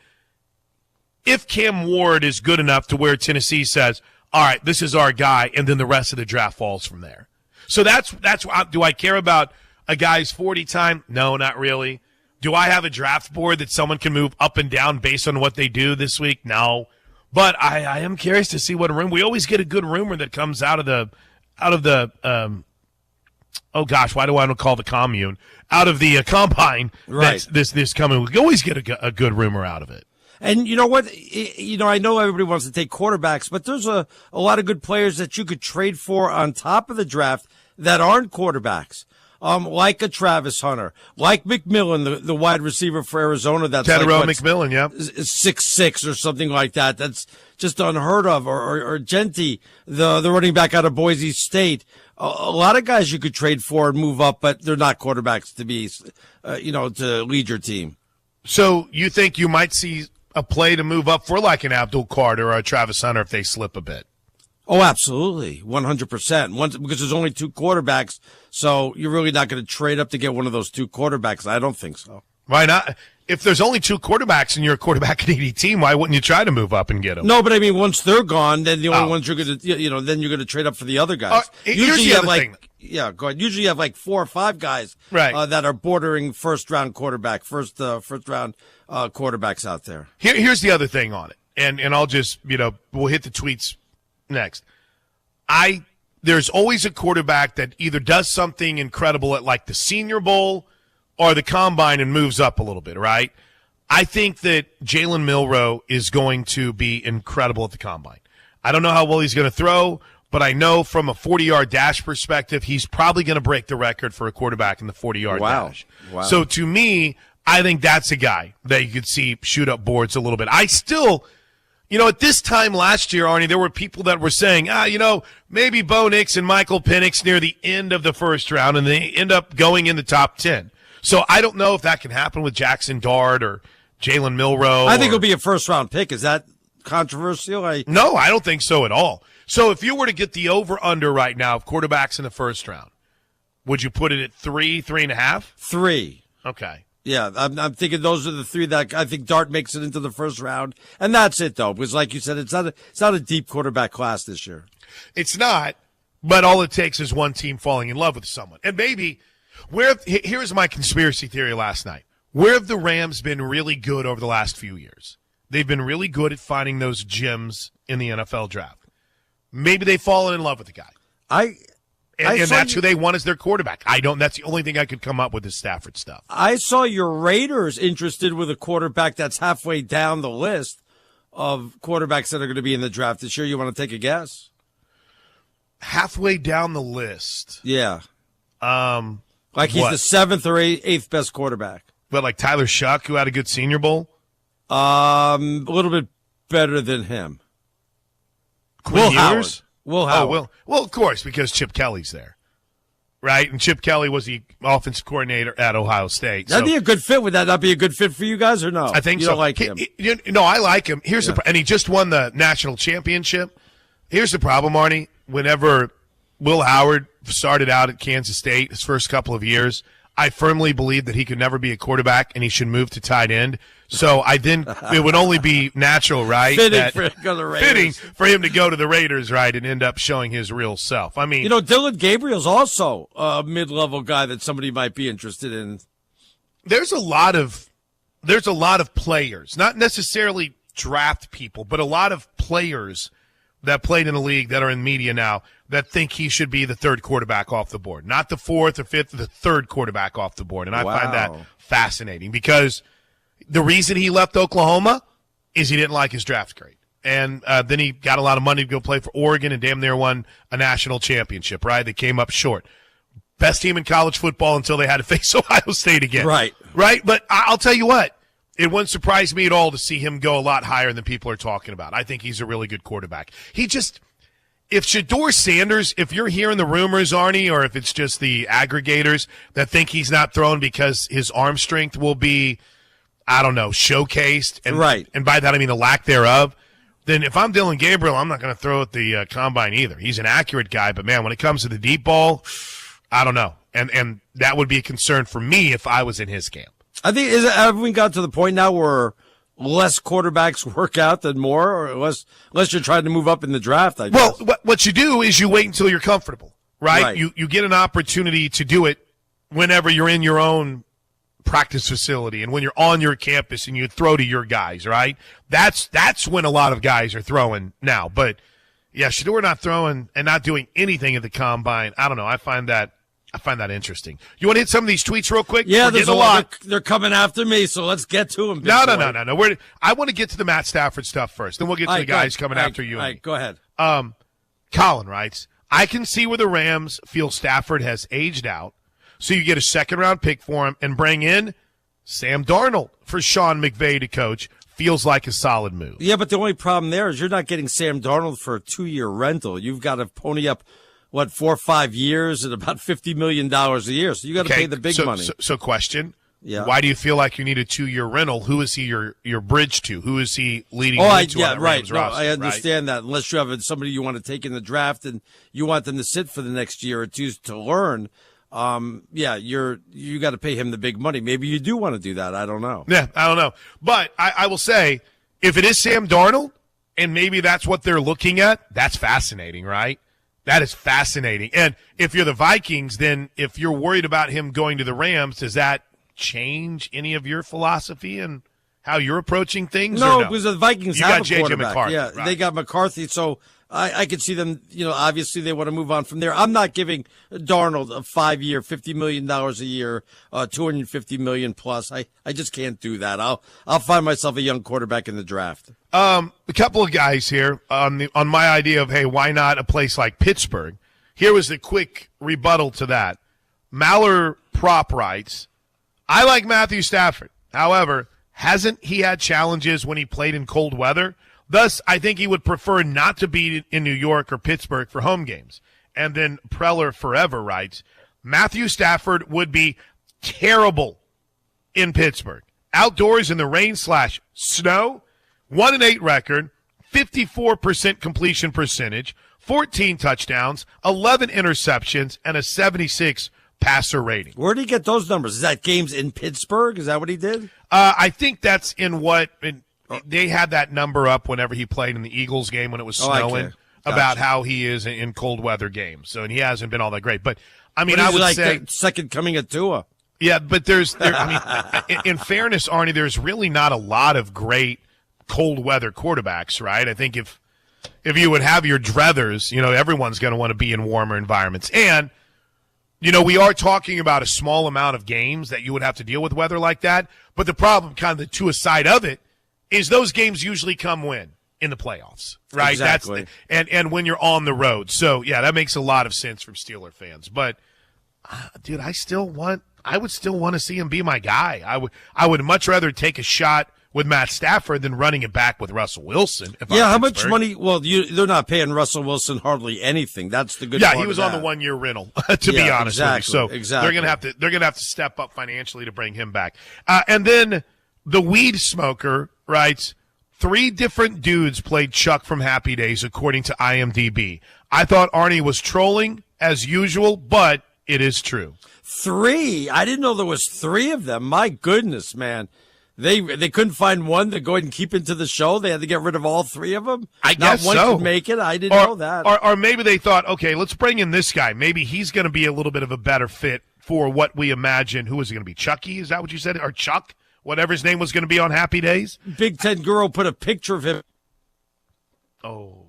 if Cam Ward is good enough to where Tennessee says, all right, this is our guy, and then the rest of the draft falls from there. So that's do I care about a guy's 40 time? No, not really. Do I have a draft board that someone can move up and down based on what they do this week? No. But I am curious to see what a rumor. We always get a good rumor that comes out of the oh gosh, why do I not call the commune? Out of the combine. Right. This coming. We always get a good rumor out of it. And you know what? I know everybody wants to take quarterbacks, but there's a lot of good players that you could trade for on top of the draft that aren't quarterbacks. Like a Travis Hunter, like McMillan, the wide receiver for Arizona. That's Tedero McMillan, yeah, 6'6" or something like that. That's just unheard of. Or Genty, the running back out of Boise State. A lot of guys you could trade for and move up, but they're not quarterbacks to be, to lead your team. So you think you might see a play to move up for like an Abdul Carter or a Travis Hunter if they slip a bit? Oh, absolutely. 100%. Because there's only 2 quarterbacks. So you're really not going to trade up to get one of those 2 quarterbacks. I don't think so. Why not? If there's only 2 quarterbacks and you're a quarterback needy team, why wouldn't you try to move up and get them? No, but I mean, once they're gone, then the only ones you're going to, then you're going to trade up for the other guys. Usually you have thing. Yeah, go ahead. Usually you have like 4 or 5 guys that are bordering first round quarterback, first round quarterbacks out there. Here's the other thing on it. And I'll just, we'll hit the tweets next. There's always a quarterback that either does something incredible at like the Senior Bowl or the Combine and moves up a little bit, right? I think that Jalen Milroe is going to be incredible at the Combine. I don't know how well he's going to throw, but I know from a 40-yard dash perspective, he's probably going to break the record for a quarterback in the 40-yard dash. Wow. So to me, I think that's a guy that you could see shoot up boards a little bit. I still... at this time last year, Arnie, there were people that were saying, maybe Bo Nix and Michael Penix near the end of the first round, and they end up going in the top 10. So I don't know if that can happen with Jackson Dart or Jalen Milroe. I think it'll be a first-round pick. Is that controversial? No, I don't think so at all. So if you were to get the over-under right now of quarterbacks in the first round, would you put it at 3.5? 3. Okay. Yeah, I'm thinking those are the 3 that I think Dart makes it into the first round, and that's it though. Because like you said, it's not a deep quarterback class this year. It's not, but all it takes is one team falling in love with someone. And maybe here's my conspiracy theory last night. Where have the Rams been really good over the last few years? They've been really good at finding those gems in the NFL draft. Maybe they've fallen in love with the guy. And that's who they want as their quarterback. That's the only thing I could come up with is Stafford stuff. I saw your Raiders interested with a quarterback that's halfway down the list of quarterbacks that are going to be in the draft this year. You want to take a guess? halfway down the list. Yeah. Like he's what? the 7th or 8th best quarterback. But like Tyler Shuck, who had a good Senior Bowl? A little bit better than him. Quinn Will Howard. Ewers? Will Howard. Well, of course, because Chip Kelly's there. Right? And Chip Kelly was the offensive coordinator at Ohio State. That'd be a good fit. Would that not be a good fit for you guys or no? I think you so. Don't like him. No, I like him. Here's and he just won the national championship. Here's the problem, Arnie. Whenever Will Howard started out at Kansas State his first couple of years, I firmly believed that he could never be a quarterback and he should move to tight end. So it would only be natural, right? Fitting for him to go to the Raiders, right, and end up showing his real self. I mean, Dylan Gabriel's also a mid-level guy that somebody might be interested in. There's a lot of players, not necessarily draft people, but a lot of players that played in the league that are in media now that think he should be the third quarterback off the board, not the fourth or fifth, the third quarterback off the board. And I find that fascinating because the reason he left Oklahoma is he didn't like his draft grade. And then he got a lot of money to go play for Oregon and damn near won a national championship, right? They came up short. Best team in college football until they had to face Ohio State again. Right. But I'll tell you what, it wouldn't surprise me at all to see him go a lot higher than people are talking about. I think he's a really good quarterback. If Shedeur Sanders, if you're hearing the rumors, Arnie, or if it's just the aggregators that think he's not thrown because his arm strength will be, I don't know, showcased, and by that I mean the lack thereof, then if I'm Dylan Gabriel, I'm not going to throw at the combine either. He's an accurate guy, but man, when it comes to the deep ball, I don't know. And that would be a concern for me if I was in his camp. I think have we got to the point now where less quarterbacks work out than more, or unless you're trying to move up in the draft, I guess. Well, what you do is you wait until you're comfortable, right? You get an opportunity to do it whenever you're in your own practice facility and when you're on your campus and you throw to your guys, right? That's when a lot of guys are throwing now. But, yeah, Shedeur not throwing and not doing anything at the combine, I don't know. I find that interesting. You want to hit some of these tweets real quick? Yeah, there's a lot. They're coming after me, so let's get to them. No. I want to get to the Matt Stafford stuff first. Then we'll get to the guys coming after you. All right, go ahead. Colin writes, I can see where the Rams feel Stafford has aged out, so you get a second-round pick for him and bring in Sam Darnold for Sean McVay to coach. Feels like a solid move. Yeah, but the only problem there is you're not getting Sam Darnold for a 2-year rental. You've got to pony up 4 or 5 years at about $50 million a year. So you got to pay the big money. So question. Yeah. Why do you feel like you need a 2-year rental? Who is he your bridge to? Who is he leading into on the Rams roster? I understand that. Unless you have somebody you want to take in the draft and you want them to sit for the next year or two to learn. You got to pay him the big money. Maybe you do want to do that. I don't know. Yeah, I don't know. But I will say, if it is Sam Darnold, and maybe that's what they're looking at, that's fascinating, right? That is fascinating. And if you're the Vikings, then if you're worried about him going to the Rams, does that change any of your philosophy and how you're approaching things? No, because the Vikings you have got a quarterback. McCarthy, yeah, right. They got McCarthy, so I could see them, obviously they want to move on from there. I'm not giving Darnold a 5-year, $50 million a year, $250 million plus. I just can't do that. I'll find myself a young quarterback in the draft. A couple of guys here on my idea of, hey, why not a place like Pittsburgh? Here was the quick rebuttal to that. Maller Prop writes, I like Matthew Stafford. However, hasn't he had challenges when he played in cold weather? Thus, I think he would prefer not to be in New York or Pittsburgh for home games. And then Preller Forever writes, Matthew Stafford would be terrible in Pittsburgh. Outdoors in the rain/snow, 1-8 record, 54% completion percentage, 14 touchdowns, 11 interceptions, and a 76 passer rating. Where did he get those numbers? Is that games in Pittsburgh? Is that what he did? I think that's they had that number up whenever he played in the Eagles game when it was snowing about how he is in cold weather games. So, and he hasn't been all that great. But, I mean, I would say the second coming of Tua. Yeah, but in fairness, Arnie, there's really not a lot of great cold weather quarterbacks, right? I think if you would have your druthers, everyone's going to want to be in warmer environments. And, we are talking about a small amount of games that you would have to deal with weather like that. But the problem, kind of the Tua side of it, is those games usually come when? in the playoffs, right? Exactly. And when you're on the road. So, yeah, that makes a lot of sense from Steeler fans. But, dude, I would still want to see him be my guy. I would much rather take a shot with Matt Stafford than running it back with Russell Wilson. How much money? Well, they're not paying Russell Wilson hardly anything. That's the good part. Yeah, he was on the 1-year rental, to be honest with you. So they're gonna have to step up financially to bring him back. And then the weed smoker writes, 3 different dudes played Chuck from Happy Days, according to IMDb. I thought Arnie was trolling as usual, but it is true. 3? I didn't know there was 3 of them. My goodness, man. They couldn't find one to go ahead and keep into the show. They had to get rid of all 3 of them. I guess Not one so. could make it. I didn't know that. Or maybe they thought, okay, let's bring in this guy. Maybe he's going to be a little bit of a better fit for what we imagine. Who is it going to be? Chucky? Is that what you said? Or Chuck? Whatever his name was going to be on Happy Days? Big Ted Guru put a picture of him. Oh,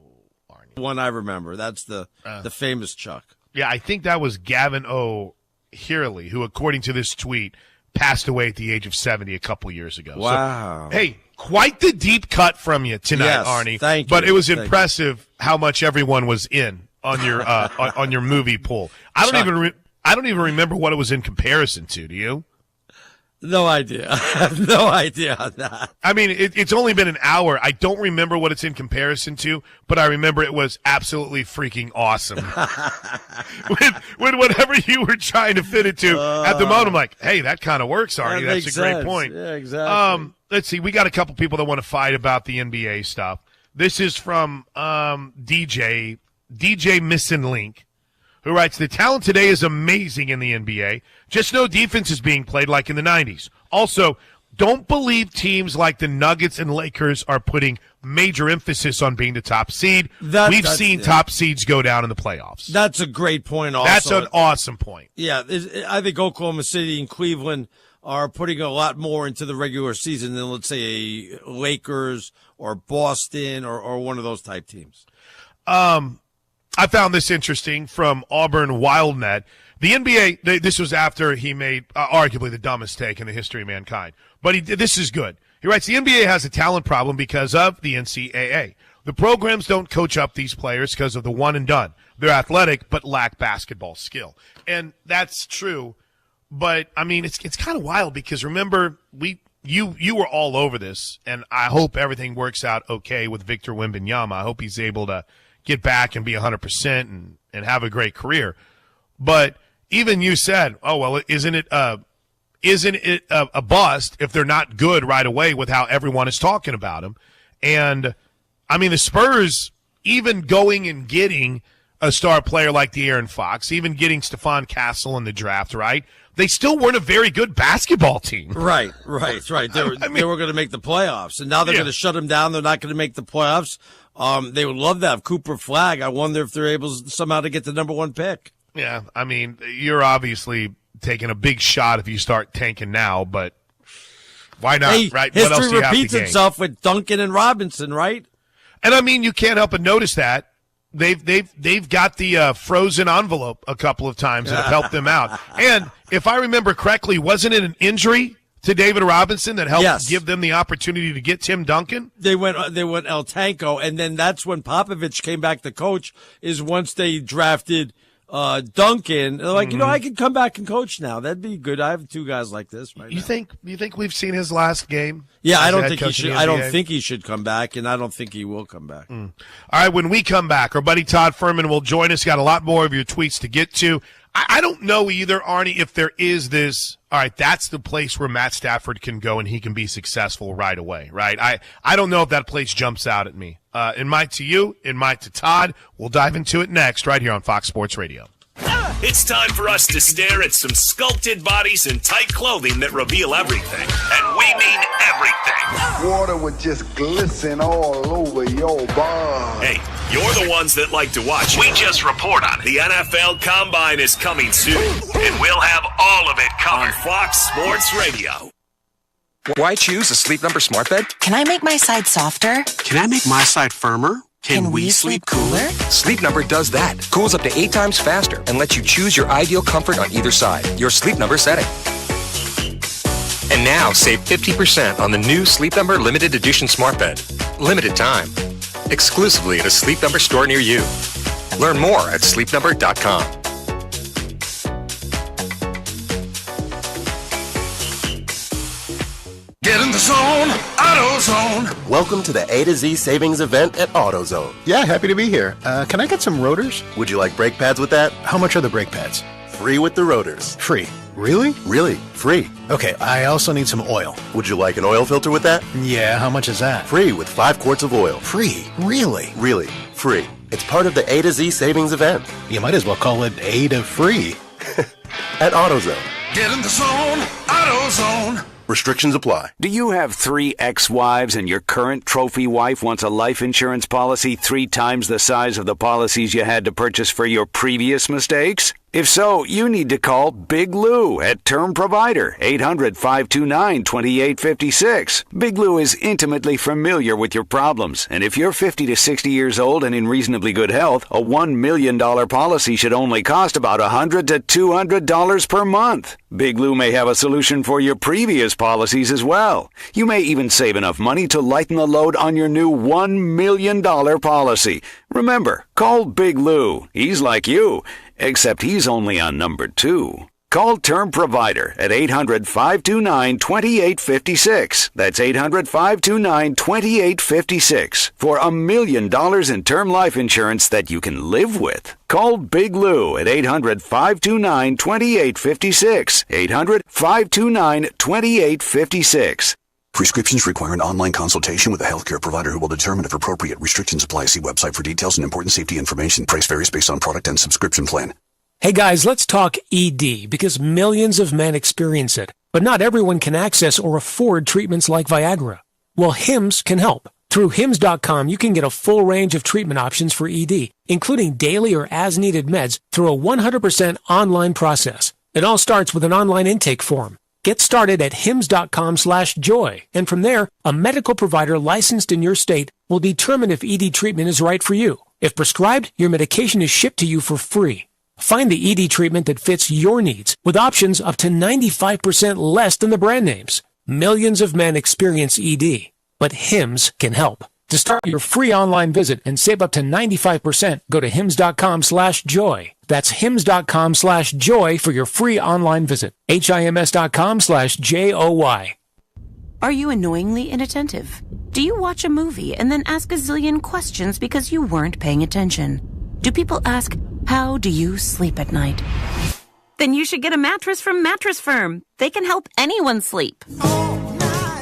Arnie. One I remember. That's the famous Chuck. Yeah, I think that was Gavin O'Hurley, who, according to this tweet, passed away at the age of 70 a couple years ago. Wow. So, hey, quite the deep cut from you tonight, Yes, Arnie. thank you. But it was Thank impressive how much everyone was in on your on your movie pool. I don't even remember what it was in comparison to. Do you? No idea. I have no idea on that. I mean, it's only been an hour. I don't remember what it's in comparison to, but I remember it was absolutely freaking awesome. with whatever you were trying to fit it to at the moment, I'm like, hey, that kind of works, Arnie. That's a great point. Yeah, exactly. Let's see. We got a couple people that want to fight about the NBA stuff. This is from DJ Missin Link, who writes, the talent today is amazing in the NBA. Just no defense is being played like in the 90s. Also, don't believe teams like the Nuggets and Lakers are putting major emphasis on being the top seed. We've seen top seeds go down in the playoffs. That's a great point also. That's an awesome point. Yeah, I think Oklahoma City and Cleveland are putting a lot more into the regular season than, let's say, Lakers or Boston or one of those type teams. I found this interesting from Auburn WildNet. The NBA, this was after he made arguably the dumbest take in the history of mankind. But this is good. He writes, the NBA has a talent problem because of the NCAA. The programs don't coach up these players because of the one and done. They're athletic but lack basketball skill. And that's true. But, I mean, it's kind of wild because, remember, you were all over this, and I hope everything works out okay with Victor Wembanyama. I hope he's able to get back and be 100% and have a great career. But even you said, oh, well, isn't it a bust if they're not good right away with how everyone is talking about them? And, I mean, the Spurs, even going and getting a star player like De'Aaron Fox, even getting Stephon Castle in the draft, right? They still weren't a very good basketball team. Right. They were going to make the playoffs, and now they're going to shut them down. They're not going to make the playoffs. They would love to have Cooper Flagg. I wonder if they're able somehow to get the number 1 pick. Yeah, I mean, you're obviously taking a big shot if you start tanking now, but why not, hey, right? History what else do you have to repeats gain? itself with Duncan and Robinson, right? And I mean, you can't help but notice that they've got the frozen envelope a couple of times that have helped them out. And if I remember correctly, wasn't it an injury to David Robinson that helped give them the opportunity to get Tim Duncan? They went El Tanco, and then that's when Popovich came back to coach, is once they drafted Duncan. They're like, I can come back and coach now. That'd be good. I have 2 guys like this right now. You think we've seen his last game? Yeah, I don't think he should. I don't think he should come back, and I don't think he will come back. All right, when we come back, our buddy Todd Furman will join us. Got a lot more of your tweets to get to. I don't know either, Arnie, if there is this, all right, that's the place where Matt Stafford can go and he can be successful right away, right? I don't know if that place jumps out at me. It might to you, it might to Todd. We'll dive into it next right here on Fox Sports Radio. It's time for us to stare at some sculpted bodies in tight clothing that reveal everything. And we mean everything. Water would just glisten all over your body. Hey, you're the ones that like to watch. We just report on it. The NFL Combine is coming soon, and we'll have all of it covered on Fox Sports Radio. Why choose a Sleep Number smart bed? Can I make my side softer? Can I make my side firmer? Can we sleep cooler? Sleep Number does that. Cools up to 8 times faster and lets you choose your ideal comfort on either side. Your Sleep Number setting. And now save 50% on the new Sleep Number limited edition smart bed. Limited time. exclusively at a Sleep Number store near you. Learn more at sleepnumber.com. Get in the zone, AutoZone. Welcome to the A to Z savings event at AutoZone. Yeah, happy to be here. Can I get some rotors? Would you like brake pads with that? How much are the brake pads? Free with the rotors. Free. Really? Really, free. Okay, I also need some oil. Would you like an oil filter with that? Yeah, how much is that? Free with 5 quarts of oil. Free? Really? Really, free. It's part of the A to Z savings event. You might as well call it A to free. At AutoZone. Get in the zone, AutoZone. Restrictions apply. Do you have 3 ex-wives and your current trophy wife wants a life insurance policy 3 times the size of the policies you had to purchase for your previous mistakes? If so, you need to call Big Lou at Term Provider, 800-529-2856. Big Lou is intimately familiar with your problems, and if you're 50 to 60 years old and in reasonably good health, a $1 million policy should only cost about $100 to $200 per month. Big Lou may have a solution for your previous policies as well. You may even save enough money to lighten the load on your new $1 million policy. Remember, call Big Lou. He's like you, except he's only on number 2. Call Term Provider at 800-529-2856. That's 800-529-2856 for $1 million in term life insurance that you can live with. Call Big Lou at 800-529-2856. 800-529-2856. Prescriptions require an online consultation with a healthcare provider who will determine if appropriate. Restrictions apply. See website for details and important safety information. Price varies based on product and subscription plan. Hey guys, let's talk ED because millions of men experience it, but not everyone can access or afford treatments like Viagra. Well, Hims can help. Through Hims.com, you can get a full range of treatment options for ED, including daily or as-needed meds through a 100% online process. It all starts with an online intake form. Get started at hims.com/joy, and from there, a medical provider licensed in your state will determine if ED treatment is right for you. If prescribed, your medication is shipped to you for free. Find the ED treatment that fits your needs with options up to 95% less than the brand names. Millions of men experience ED, but Hims can help. To start your free online visit and save up to 95%, go to hims.com/joy. That's hims.com/joy for your free online visit. HIMS.com/JOY. Are you annoyingly inattentive? Do you watch a movie and then ask a zillion questions because you weren't paying attention? Do people ask, how do you sleep at night? Then you should get a mattress from Mattress Firm. They can help anyone sleep.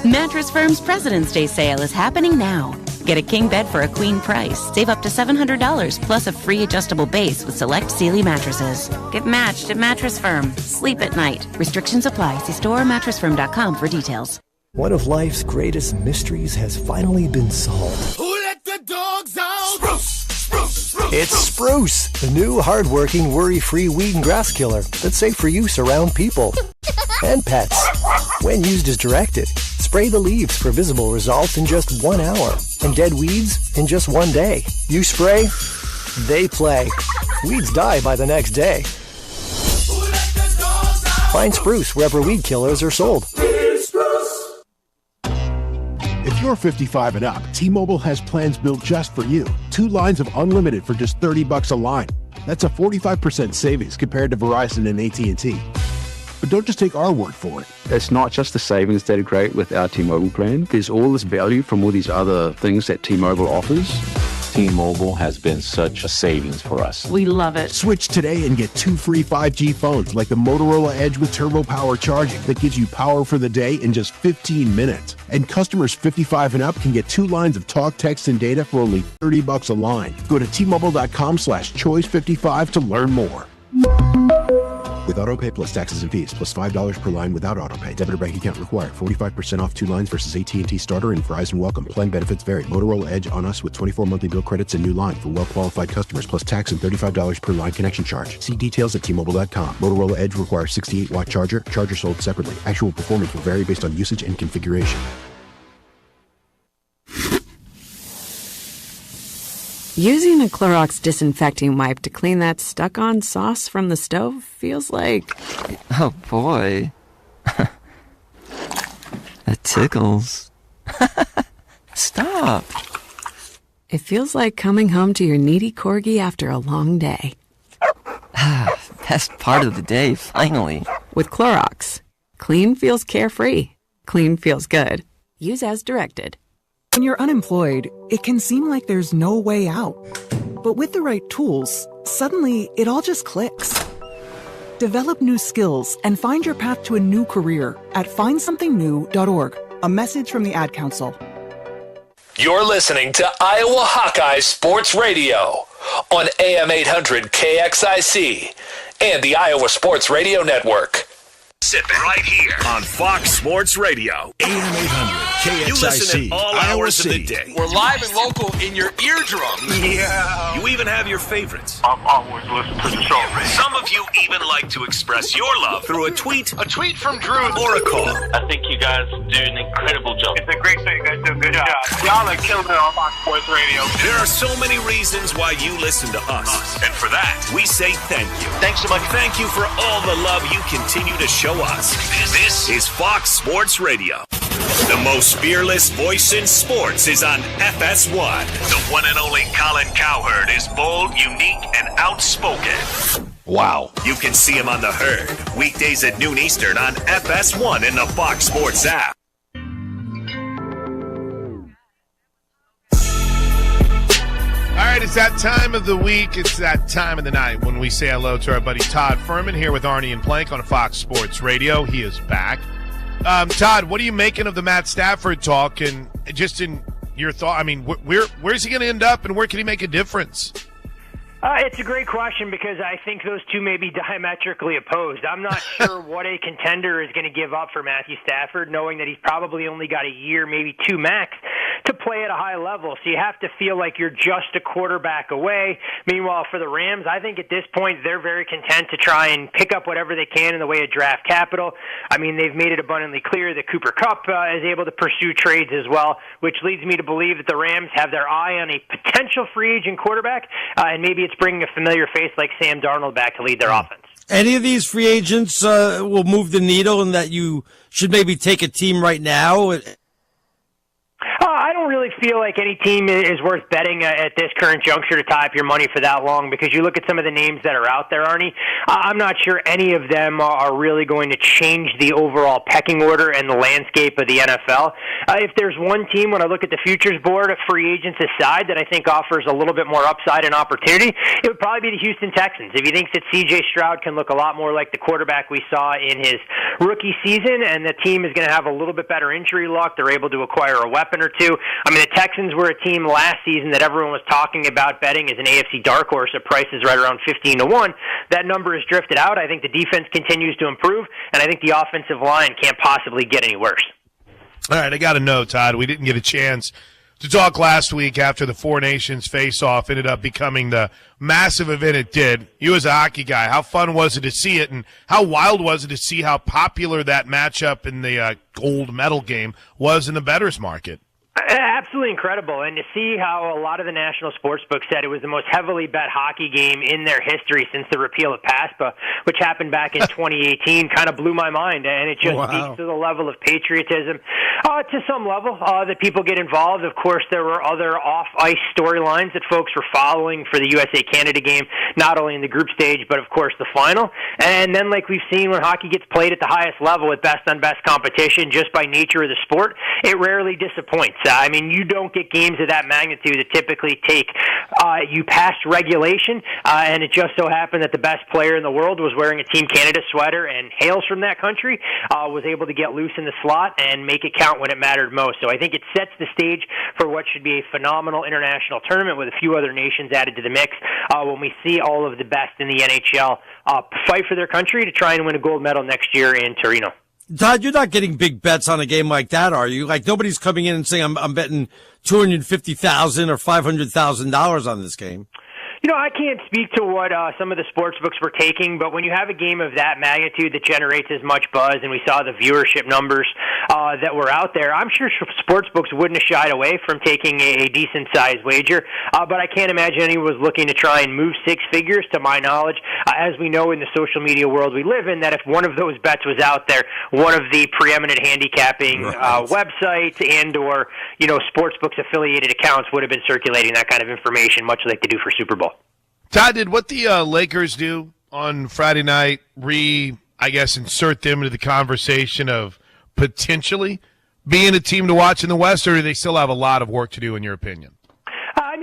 Mattress Firm's President's Day sale is happening now. Get a king bed for a queen price. Save up to $700 plus a free adjustable base with select Sealy mattresses. Get matched at Mattress Firm. Sleep at night. Restrictions apply. See store or mattressfirm.com for details. One of life's greatest mysteries has finally been solved. Who let the dogs out? Spruce! It's Spruce, the new hard-working, worry-free weed and grass killer that's safe for use around people and pets. When used as directed, spray the leaves for visible results in just 1 hour and dead weeds in just 1 day. You spray, they play. Weeds die by the next day. Find Spruce wherever weed killers are sold. If you're 55 and up, T-Mobile has plans built just for you. 2 lines of unlimited for just $30 a line. That's a 45% savings compared to Verizon and AT&T. But don't just take our word for it. It's not just the savings that are great with our T-Mobile plan. There's all this value from all these other things that T-Mobile offers. T-Mobile has been such a savings for us. We love it. Switch today and get 2 free 5G phones like the Motorola Edge with Turbo Power charging that gives you power for the day in just 15 minutes. And customers 55 and up can get 2 lines of talk, text, and data for only $30 a line. Go to T-Mobile.com/choice55 to learn more. With AutoPay plus taxes and fees, plus $5 per line without AutoPay. Debit or bank account required. 45% off 2 lines versus AT&T Starter and Verizon Welcome. Plan benefits vary. Motorola Edge on us with 24 monthly bill credits and new line for well-qualified customers, plus tax and $35 per line connection charge. See details at T-Mobile.com. Motorola Edge requires 68-watt charger. Charger sold separately. Actual performance will vary based on usage and configuration. Using a Clorox disinfecting wipe to clean that stuck-on sauce from the stove feels like... Oh, boy. That tickles. Stop. It feels like coming home to your needy corgi after a long day. Best part of the day, finally. With Clorox. Clean feels carefree. Clean feels good. Use as directed. When you're unemployed, it can seem like there's no way out. But with the right tools, suddenly it all just clicks. Develop new skills and find your path to a new career at findsomethingnew.org. A message from the Ad Council. You're listening to Iowa Hawkeyes Sports Radio on AM 800 KXIC and the Iowa Sports Radio Network. Sipping right here on Fox Sports Radio. AM 800 KXIC. You listen at all hours of the day. We're live and local in your eardrum. Yeah. You even have your favorites. I've always listened to the show. Some of you even like to express your love through a tweet. A tweet from Drew. Or a call. I think you guys do an incredible job. It's a great show. You guys do a good job. Y'all are killing it on Fox Sports Radio. There are so many reasons why you listen to us. And for that, we say thank you. Thanks so much. Thank you for all the love you continue to show us. This is Fox Sports Radio. The most fearless voice in sports is on FS1. The one and only Colin Cowherd is bold, unique, and outspoken. Wow. You can see him on The Herd, weekdays at noon Eastern on FS1 in the Fox Sports app. All right, it's that time of the week. It's that time of the night when we say hello to our buddy Todd Furman here with Arnie and Plank on Fox Sports Radio. He is back. Todd, what are you making of the Matt Stafford talk? And just in your thought, I mean, where's he going to end up and where can he make a difference? It's a great question because I think those two may be diametrically opposed. I'm not sure what a contender is going to give up for Matthew Stafford, knowing that he's probably only got a year, maybe two max, to play at a high level. So you have to feel like you're just a quarterback away. Meanwhile, for the Rams, I think at this point they're very content to try and pick up whatever they can in the way of draft capital. I mean, they've made it abundantly clear that Cooper Kupp is able to pursue trades as well, which leads me to believe that the Rams have their eye on a potential free agent quarterback, and maybe it's bringing a familiar face like Sam Darnold back to lead their offense. Any of these free agents will move the needle and that you should maybe take a team right now? I don't really feel like any team is worth betting at this current juncture to tie up your money for that long because you look at some of the names that are out there, Arnie. I'm not sure any of them are really going to change the overall pecking order and the landscape of the NFL. If there's one team, when I look at the futures board of free agents aside, that I think offers a little bit more upside and opportunity, it would probably be the Houston Texans. If you think that C.J. Stroud can look a lot more like the quarterback we saw in his rookie season and the team is going to have a little bit better injury luck, they're able to acquire a weapon or two. I mean, the Texans were a team last season that everyone was talking about betting as an AFC dark horse at prices right around 15-1. That number has drifted out. I think the defense continues to improve, and I think the offensive line can't possibly get any worse. All right, I got to know, Todd, we didn't get a chance to talk last week after the Four Nations face-off ended up becoming the massive event it did. You as a hockey guy, how fun was it to see it, and how wild was it to see how popular that matchup in the gold medal game was in the bettors market? Absolutely incredible, and to see how a lot of the national sportsbooks said it was the most heavily bet hockey game in their history since the repeal of PASPA, which happened back in 2018, kind of blew my mind, and it just speaks to the level of patriotism to some level that people get involved. Of course, there were other off-ice storylines that folks were following for the USA-Canada game, not only in the group stage, but of course the final. And then like we've seen when hockey gets played at the highest level with best-on-best competition, just by nature of the sport, it rarely disappoints. I mean, you don't get games of that magnitude that typically take you past regulation, and it just so happened that the best player in the world was wearing a Team Canada sweater and hails from that country, was able to get loose in the slot and make it count when it mattered most. So I think it sets the stage for what should be a phenomenal international tournament with a few other nations added to the mix when we see all of the best in the NHL fight for their country to try and win a gold medal next year in Torino. Todd, you're not getting big bets on a game like that, are you? Like, nobody's coming in and saying, I'm betting $250,000 or $500,000 on this game. I can't speak to what some of the sports books were taking, but when you have a game of that magnitude that generates as much buzz, and we saw the viewership numbers that were out there, I'm sure sports books wouldn't have shied away from taking a decent-sized wager, but I can't imagine anyone was looking to try and move six figures, to my knowledge. As we know in the social media world we live in, that if one of those bets was out there, one of the preeminent handicapping websites and or sports books affiliated accounts would have been circulating that kind of information, much like they do for Super Bowl. Todd, did what the Lakers do on Friday night insert them into the conversation of potentially being a team to watch in the West, or do they still have a lot of work to do, in your opinion?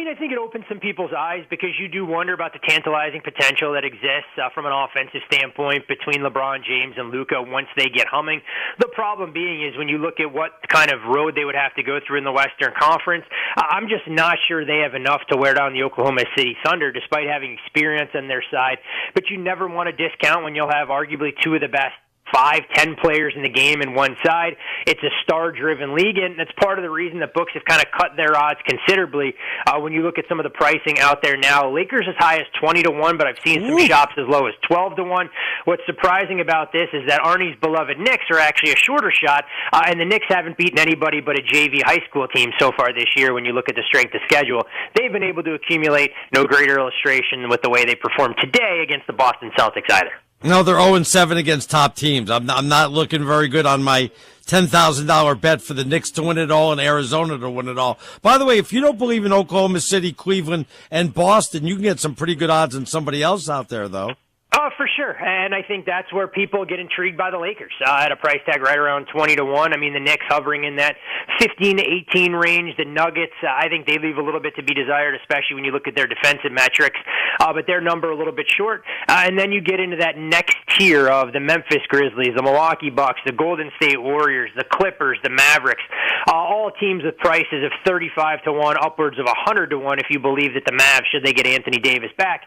I think it opens some people's eyes because you do wonder about the tantalizing potential that exists from an offensive standpoint between LeBron James and Luka once they get humming. The problem being is when you look at what kind of road they would have to go through in the Western Conference, I'm just not sure they have enough to wear down the Oklahoma City Thunder despite having experience on their side. But you never want to discount when you'll have arguably two of the best 5-10 players in the game in one side. It's a star-driven league, and that's part of the reason that books have kind of cut their odds considerably. When you look at some of the pricing out there now, Lakers as high as 20-1, but I've seen some shops as low as 12-1. What's surprising about this is that Arnie's beloved Knicks are actually a shorter shot, and the Knicks haven't beaten anybody but a JV high school team so far this year when you look at the strength of schedule. They've been able to accumulate no greater illustration with the way they performed today against the Boston Celtics either. No, they're 0-7 against top teams. I'm not looking very good on my $10,000 bet for the Knicks to win it all and Arizona to win it all. By the way, if you don't believe in Oklahoma City, Cleveland, and Boston, you can get some pretty good odds on somebody else out there, though. Oh, for sure. And I think that's where people get intrigued by the Lakers at a price tag right around 20-1. I mean, the Knicks hovering in that 15-18 range. The Nuggets, I think they leave a little bit to be desired, especially when you look at their defensive metrics. But their number a little bit short. And then you get into that next tier of the Memphis Grizzlies, the Milwaukee Bucks, the Golden State Warriors, the Clippers, the Mavericks. All teams with prices of 35-1, upwards of 100-1 if you believe that the Mavs, should they get Anthony Davis back,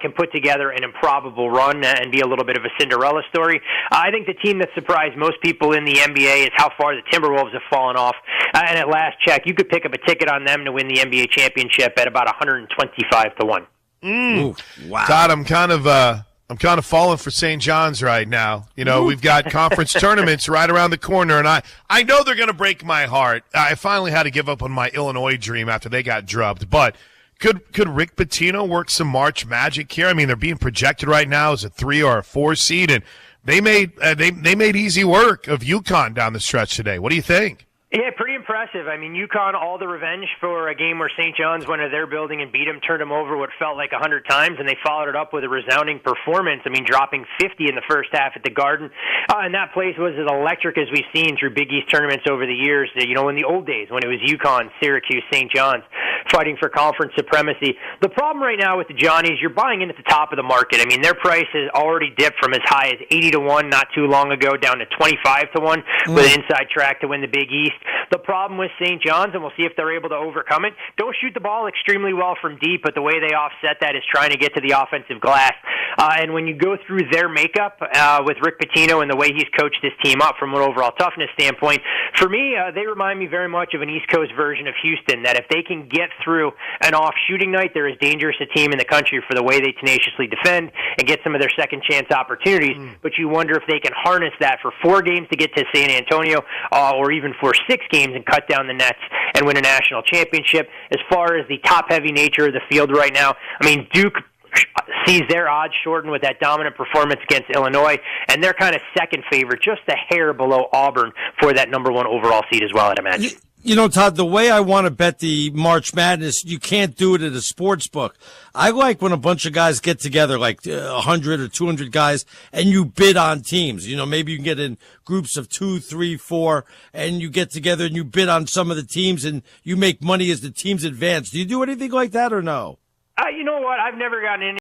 can put together an improbable run and be a little bit of a Cinderella story. I think the team that surprised most people in the NBA is how far the Timberwolves have fallen off. And at last check, you could pick up a ticket on them to win the NBA championship at about 125-1. Ooh, wow. Todd, I'm kind of falling for St. John's right now. We've got conference tournaments right around the corner, and I know they're going to break my heart. I finally had to give up on my Illinois dream after they got drubbed, but Could Rick Pitino work some March magic here? I mean, they're being projected right now as a 3 or a 4 seed, and they made easy work of UConn down the stretch today. What do you think? Yeah, pretty impressive. I mean, UConn, all the revenge for a game where St. John's went to their building and beat them, turned them over what felt like 100 times, and they followed it up with a resounding performance. I mean, dropping 50 in the first half at the Garden. And that place was as electric as we've seen through Big East tournaments over the years, in the old days when it was UConn, Syracuse, St. John's fighting for conference supremacy. The problem right now with the Johnnies, you're buying in at the top of the market. I mean, their price has already dipped from as high as 80-1 not too long ago down to 25-1 with an inside track to win the Big East. The problem with St. John's, and we'll see if they're able to overcome it, don't shoot the ball extremely well from deep, but the way they offset that is trying to get to the offensive glass. And when you go through their makeup with Rick Pitino and the way he's coached this team up from an overall toughness standpoint, for me, they remind me very much of an East Coast version of Houston, that if they can get through an off shooting night, they're as dangerous a team in the country for the way they tenaciously defend and get some of their second chance opportunities. But you wonder if they can harness that for 4 games to get to San Antonio or even for 6 games and cut down the nets and win a national championship. As far as the top-heavy nature of the field right now, I mean, Duke sees their odds shortened with that dominant performance against Illinois, and they're kind of second favorite, just a hair below Auburn for that number 1 overall seed as well, I'd imagine. Todd, the way I want to bet the March Madness, you can't do it at a sports book. I like when a bunch of guys get together, like 100 or 200 guys, and you bid on teams. Maybe you can get in groups of 2, 3, 4, and you get together and you bid on some of the teams, and you make money as the teams advance. Do you do anything like that or no? You know what? I've never gotten